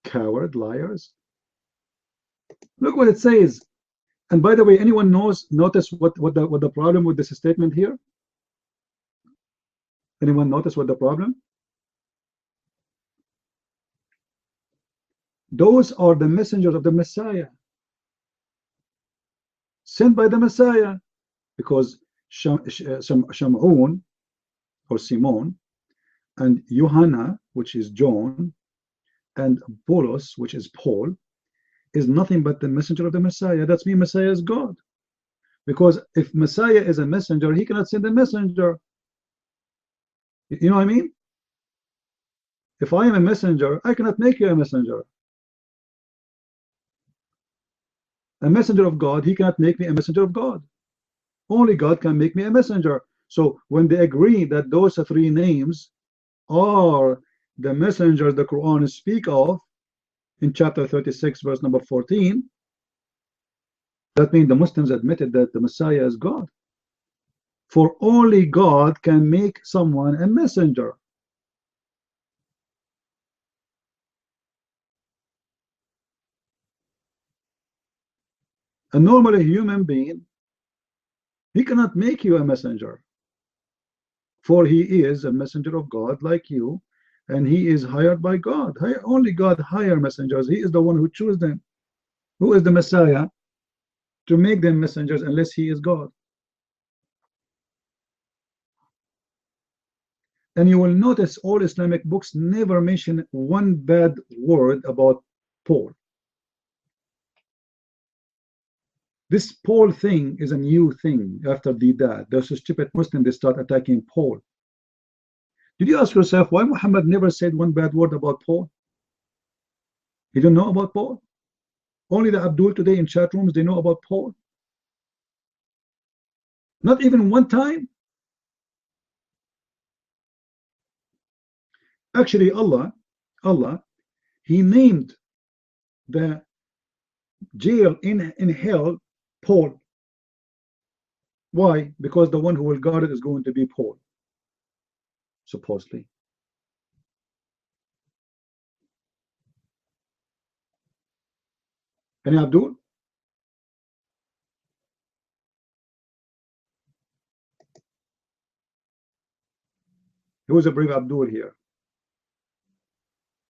Coward, liars. Look what it says. And by the way, anyone notice what the problem with this statement here? Anyone notice what the problem? Those are the messengers of the Messiah, sent by the Messiah, because Shamun or Simon and Johanna, which is John, and Paulos, which is Paul, is nothing but the messenger of the Messiah. That's mean Messiah is God. Because if Messiah is a messenger, he cannot send a messenger. You know what I mean? If I am a messenger, I cannot make you a messenger. A messenger of God, he cannot make me a messenger of God. Only God can make me a messenger. So when they agree that those 3 names are the messengers the Quran speak of in chapter 36 verse number 14, that means the Muslims admitted that the Messiah is God. For only God can make someone a messenger. A normal human being, he cannot make you a messenger, for he is a messenger of God like you, and he is hired by God. Only God hire messengers. He is the one who chooses them. Who is the Messiah to make them messengers unless he is God? And you will notice all Islamic books never mention one bad word about Paul. This Paul thing is a new thing after Didat. Those stupid Muslims, they start attacking Paul. Did you ask yourself why Muhammad never said one bad word about Paul? You don't know about Paul? Only the Abdul today in chat rooms, they know about Paul. Not even one time. Actually, Allah, he named the jail in hell Paul. Why? Because the one who will guard it is going to be Paul, supposedly. Any Abdul? Who is a brave Abdul here?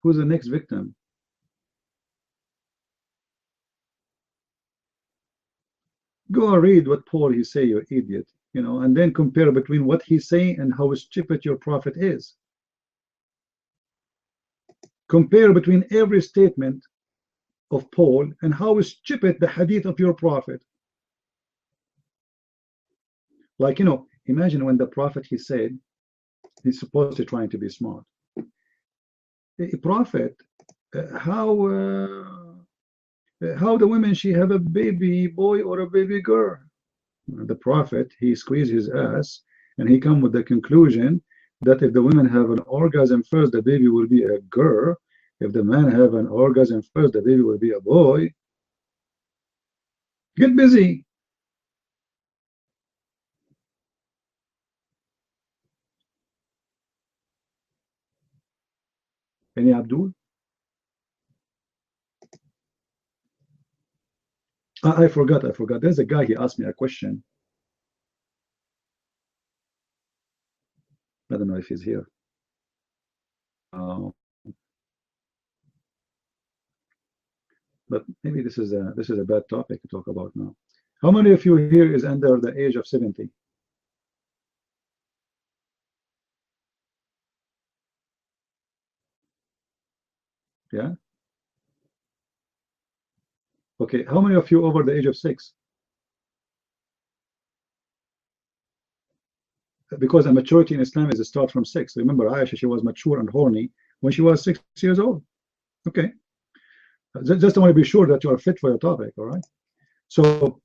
Who's the next victim? Go and read what Paul he say, you idiot, you know, and then compare between what he's saying and how stupid your prophet is. Compare between every statement of Paul and how stupid the hadith of your prophet. Like, you know, imagine when the prophet, he said, he's supposed to trying to be smart. A prophet, how the women, she have a baby boy or a baby girl? The prophet, he squeezed his ass and he come with the conclusion that if the women have an orgasm first, the baby will be a girl. If the man have an orgasm first, the baby will be a boy. Get busy. Any Abdul? I forgot. There's a guy, he asked me a question. I don't know if he's here. But maybe this is a bad topic to talk about now. How many of you here is under the age of 70? Yeah. Okay. How many of you over the age of 6? Because a maturity in Islam is a start from 6. Remember, Aisha, she was mature and horny when she was 6 years old. Okay. Just want to be sure that you are fit for your topic. All right. So,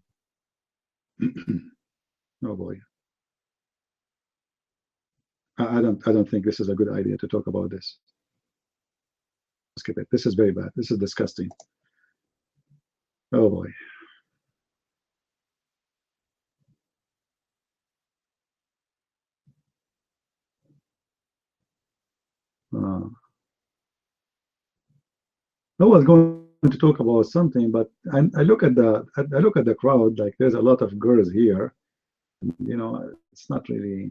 oh boy, I don't think this is a good idea to talk about this. Skip it. This is very bad. This is disgusting. Oh boy. I was going to talk about something, but I look at the crowd, like there's a lot of girls here. You know, it's not really.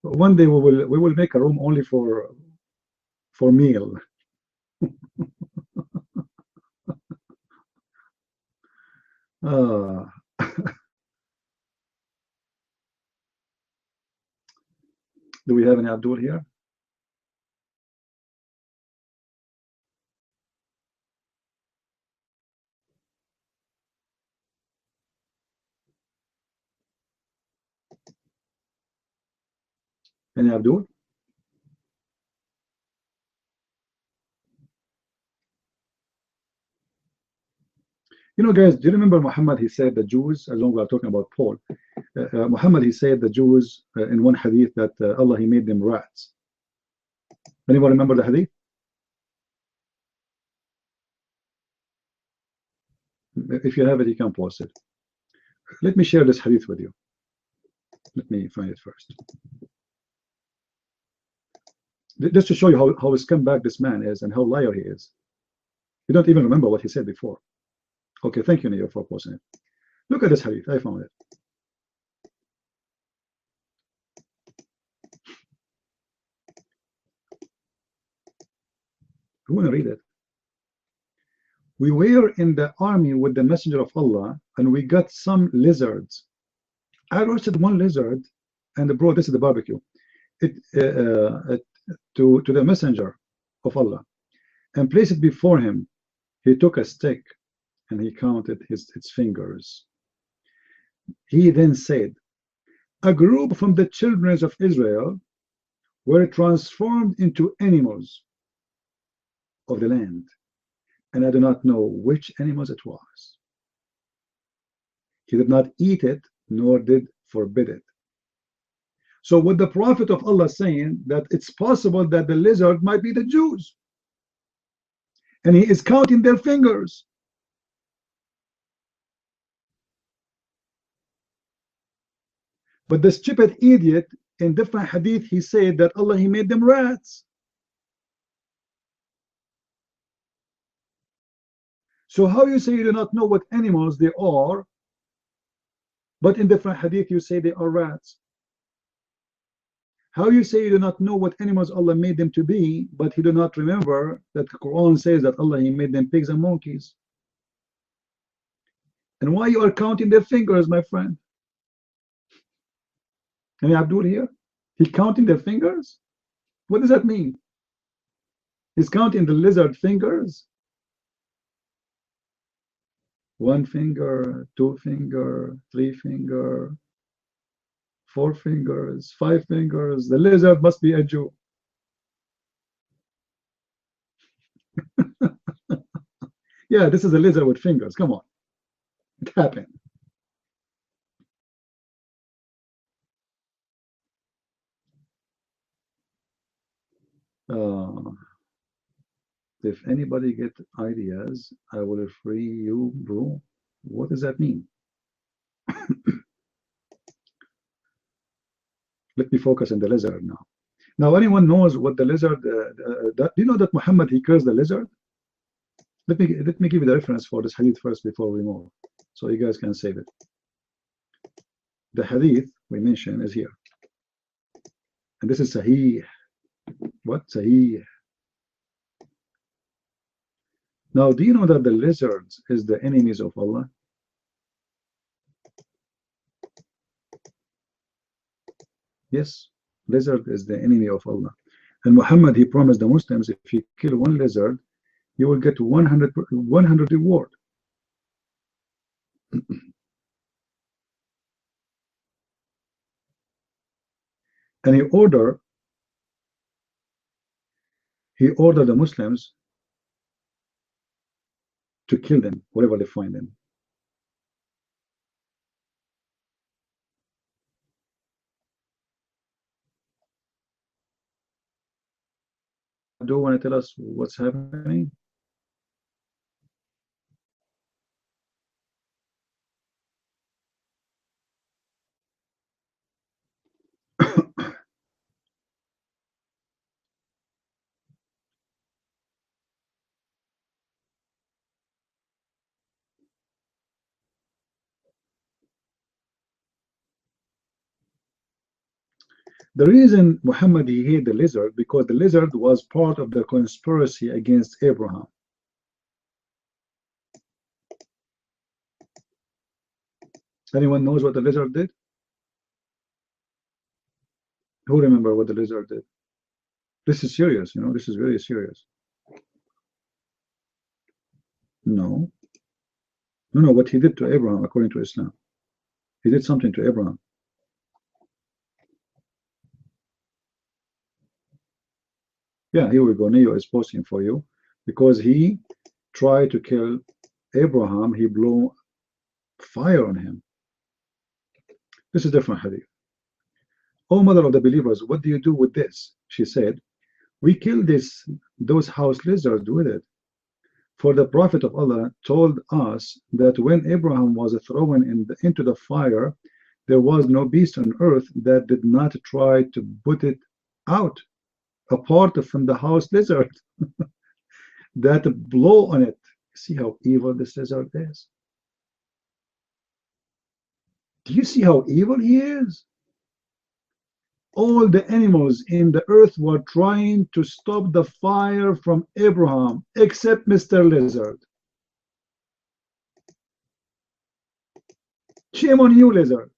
One day we will make a room only for meal. Do we have any Abdul here? Any Abdul? You know, guys, do you remember Muhammad? He said the Jews, as long as we're talking about Paul, Muhammad, he said the Jews in one hadith that Allah, he made them rats. Anyone remember the hadith? If you have it, you can post it. Let me share this hadith with you. Let me find it first. Just to show you how a scumbag this man is and how liar he is. You don't even remember what he said before. Okay, thank you, Neo, for posting it. Look at this hadith. I found it. Who want to read it? We were in the army with the messenger of Allah, and we got some lizards. I roasted one lizard and brought this to the barbecue to the messenger of Allah and placed it before him. He took a stick and he counted its fingers. He then said, a group from the children of Israel were transformed into animals of the land, and I do not know which animals it was. He did not eat it, nor did forbid it. So what the Prophet of Allah is saying, that it's possible that the lizard might be the Jews, and he is counting their fingers. But the stupid idiot in different hadith, he said that Allah, he made them rats. So how you say you do not know what animals they are, but in different hadith you say they are rats? How you say you do not know what animals Allah made them to be, but you do not remember that the Quran says that Allah, he made them pigs and monkeys? And why you are counting their fingers, my friend? Any Abdul here? He's counting their fingers? What does that mean? He's counting the lizard fingers? 1 finger, 2 finger, 3 finger, 4 fingers, 5 fingers. The lizard must be a Jew. Yeah, this is a lizard with fingers. Come on. It happened. If anybody get ideas, I will free you, bro. What does that mean? Let me focus on the lizard now. Now, anyone knows what the lizard? Do you know that Muhammad, he cursed the lizard? Let me give you the reference for this hadith first before we move, so you guys can save it. The hadith we mentioned is here, and this is Sahih. What? Sahih. Now, do you know that the lizards is the enemies of Allah? Yes, lizard is the enemy of Allah. And Muhammad, he promised the Muslims, if you kill one lizard, you will get 100 reward. And he ordered the Muslims to kill them wherever they find them. Do you want to tell us what's happening? The reason Muhammad he hated the lizard, because the lizard was part of the conspiracy against Abraham. Anyone knows what the lizard did? Who remember what the lizard did? This is serious, you know, this is very serious. No, what he did to Abraham according to Islam. He did something to Abraham. Yeah, here we go. Neo is posting for you, because he tried to kill Abraham. He blew fire on him. This is different hadith. O mother of the believers, what do you do with this? She said, We killed those house lizards with it. For the Prophet of Allah told us that when Abraham was thrown into the fire, there was no beast on earth that did not try to put it out, apart from the house lizard that blow on it. See how evil this lizard is? Do you see how evil he is? All the animals in the earth were trying to stop the fire from Abraham, except Mr. Lizard. Shame on you, lizard.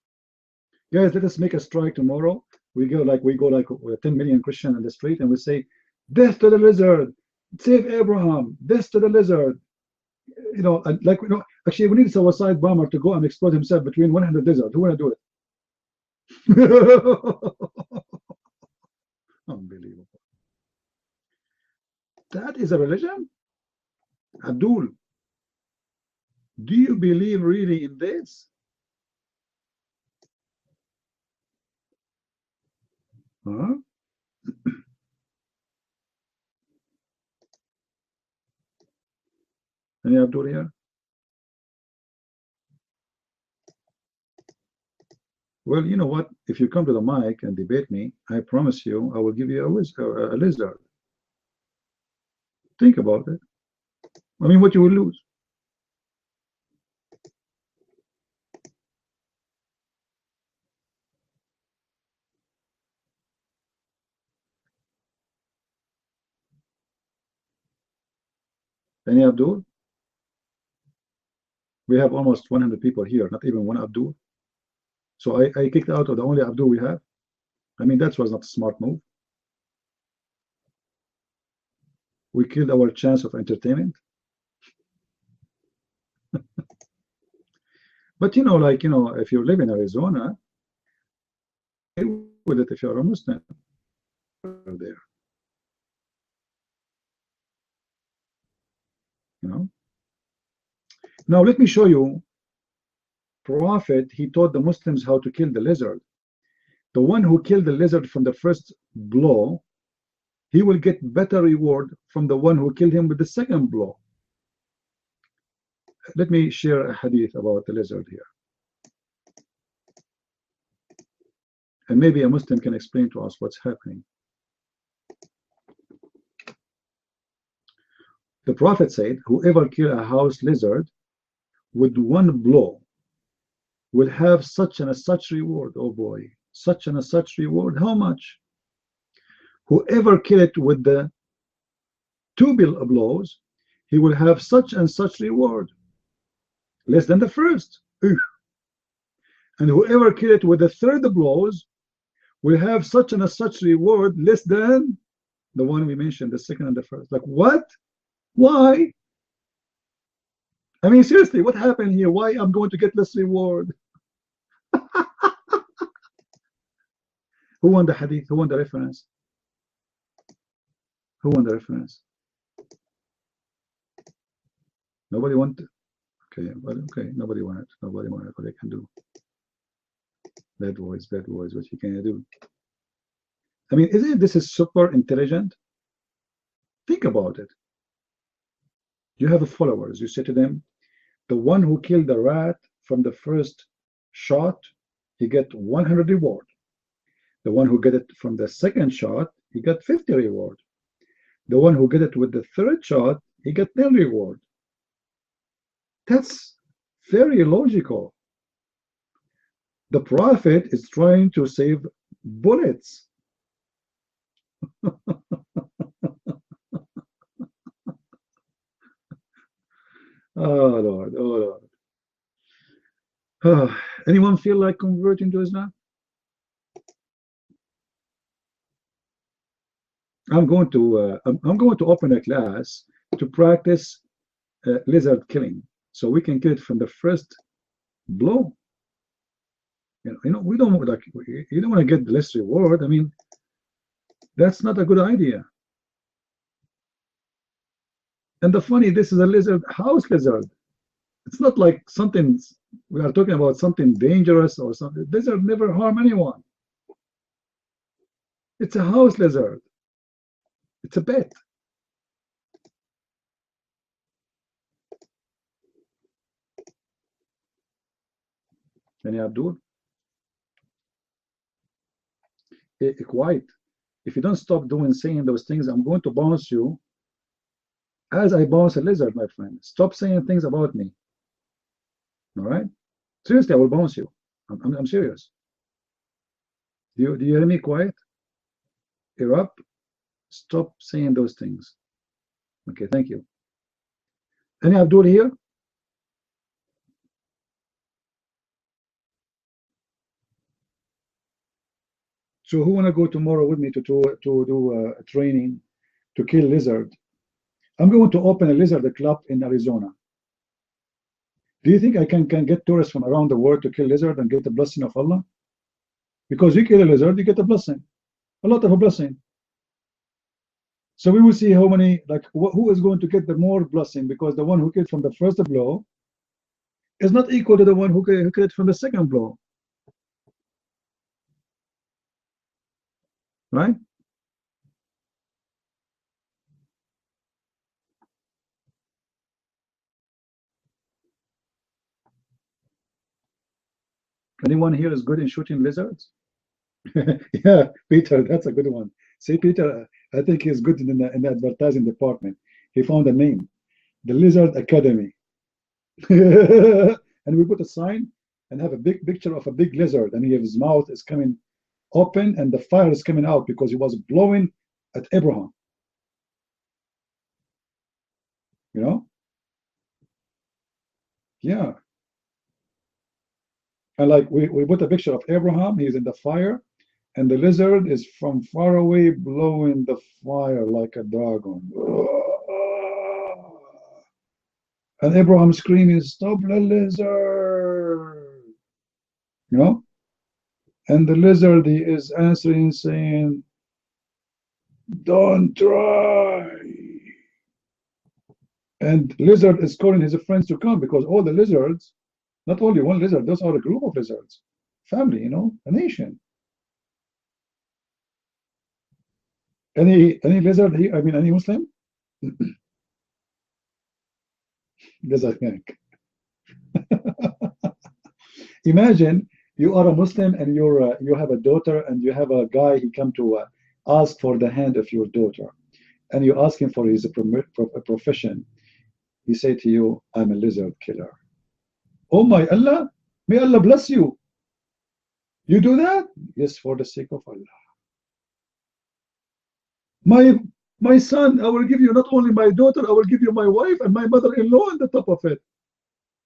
Guys, let us make a strike tomorrow. We go like 10 million Christians in the street, and we say, death to the lizard, save Abraham, death to the lizard. You know, like, you know, actually, we need a suicide bomber to go and explode himself between 100 lizards. Who want to do it? Unbelievable. That is a religion? Abdul, do you believe really in this? Huh? Any Abdul here? Well, you know what? If you come to the mic and debate me, I promise you, I will give you a lizard. Think about it. I mean, what you will lose. Any Abdul? We have almost 100 people here, not even one Abdul. So I kicked out of the only Abdul we have. I mean, that was not a smart move. We killed our chance of entertainment. But you know, like, you know, if you live in Arizona, with it if you're a Muslim there. You know. Now let me show you. Prophet, he taught the Muslims how to kill the lizard. The one who killed the lizard from the first blow, he will get better reward from the one who killed him with the second blow. Let me share a hadith about the lizard here. And maybe a Muslim can explain to us what's happening. The Prophet said, whoever kill a house lizard with one blow will have such and a such reward. Oh boy, such and a such reward. How much? Whoever kill it with the 2 blows, he will have such and such reward, less than the first. And whoever kill it with the 3 blows will have such and a such reward, less than the one we mentioned, the second and the first. Like, what? Why? I mean, seriously, what happened here? Why I'm going to get less reward? Who won the hadith? Who won the reference? Who won the reference? Nobody wanted. Okay, well, okay, nobody wanted. Nobody wanted. What they can do? Bad boys, what you can do? I mean, isn't this is super intelligent? Think about it. You have followers. You say to them, the one who killed the rat from the first shot, he get 100 reward. The one who get it from the second shot, he got 50 reward. The one who get it with the 3rd shot, he got 10 reward. That's very logical. The Prophet is trying to save bullets. Oh Lord, oh Lord. Anyone feel like converting to Islam? I'm going to open a class to practice lizard killing, so we can kill it from the first blow. You know, we don't like, you don't want to get less reward. I mean, that's not a good idea. And the funny, this is a lizard, house lizard. It's not like something, we are talking about something dangerous or something. Lizard never harm anyone. It's a house lizard. It's a bet. Any Abdul? Quiet. If you don't stop saying those things, I'm going to bounce you as I bounce a lizard, my friend. Stop saying things about me. All right? Seriously, I will bounce you. I'm serious. Do you hear me? Quiet. Erupt. Stop saying those things. Okay, thank you. Any Abdul here? So who wanna go tomorrow with me to do a training to kill lizard? I'm going to open a lizard club in Arizona. Do you think I can get tourists from around the world to kill lizard and get the blessing of Allah? Because you kill a lizard, you get a blessing, a lot of a blessing. So we will see how many, like, who is going to get the more blessing, because the one who killed from the first blow is not equal to the one who killed from the second blow. Right? Anyone here is good in shooting lizards? Yeah, Peter, that's a good one. See, Peter, I think he's good in the advertising department. He found a name, the Lizard Academy. And we put a sign and have a big picture of a big lizard, and his mouth is coming open and the fire is coming out because he was blowing at Abraham. You know? Yeah. And like we put a picture of Abraham, he's in the fire, and the lizard is from far away blowing the fire like a dragon. And Abraham screaming, "Stop the lizard!" You know? And the lizard, he is answering saying, "Don't try." And lizard is calling his friends to come, because all the lizards, not only one lizard, those are a group of lizards, family, you know, a nation. Any lizard here? I mean, any Muslim? Lizard Gang. Imagine you are a Muslim and you have a daughter, and you have a guy, he come to ask for the hand of your daughter, and you ask him for his profession. He say to you, "I'm a lizard killer." Oh my Allah, may Allah bless you. You do that? Yes, for the sake of Allah. My son, I will give you not only my daughter, I will give you my wife and my mother-in-law on the top of it.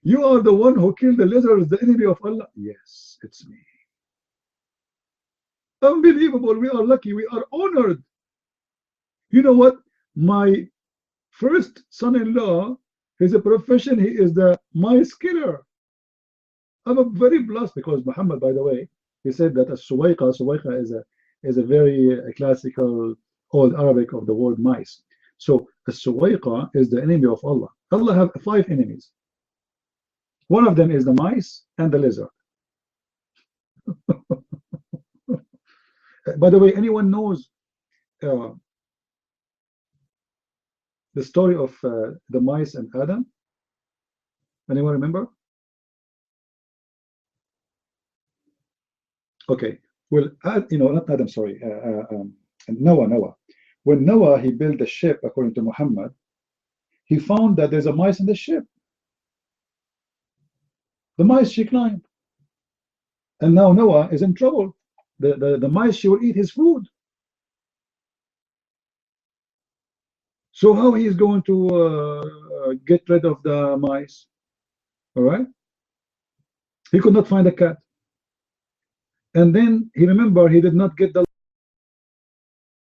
You are the one who killed the lizards, the enemy of Allah. Yes, it's me. Unbelievable. We are lucky. We are honored. You know what? My first son-in-law, his profession, he is the mice killer. I'm very blessed, because Muhammad, by the way, he said that a Suwaiqa is a very classical old Arabic of the word mice. So a Suwaiqa is the enemy of Allah. Allah have 5 enemies. One of them is the mice and the lizard. By the way, anyone knows the story of the mice and Adam? Anyone remember? Okay, well, you know, not Adam, sorry, Noah. When Noah, he built the ship, according to Muhammad, he found that there's a mice in the ship. The mice, she climbed. And now Noah is in trouble. The mice, she will eat his food. So how he is going to get rid of the mice? All right? He could not find a cat. And then he remembered he did not get the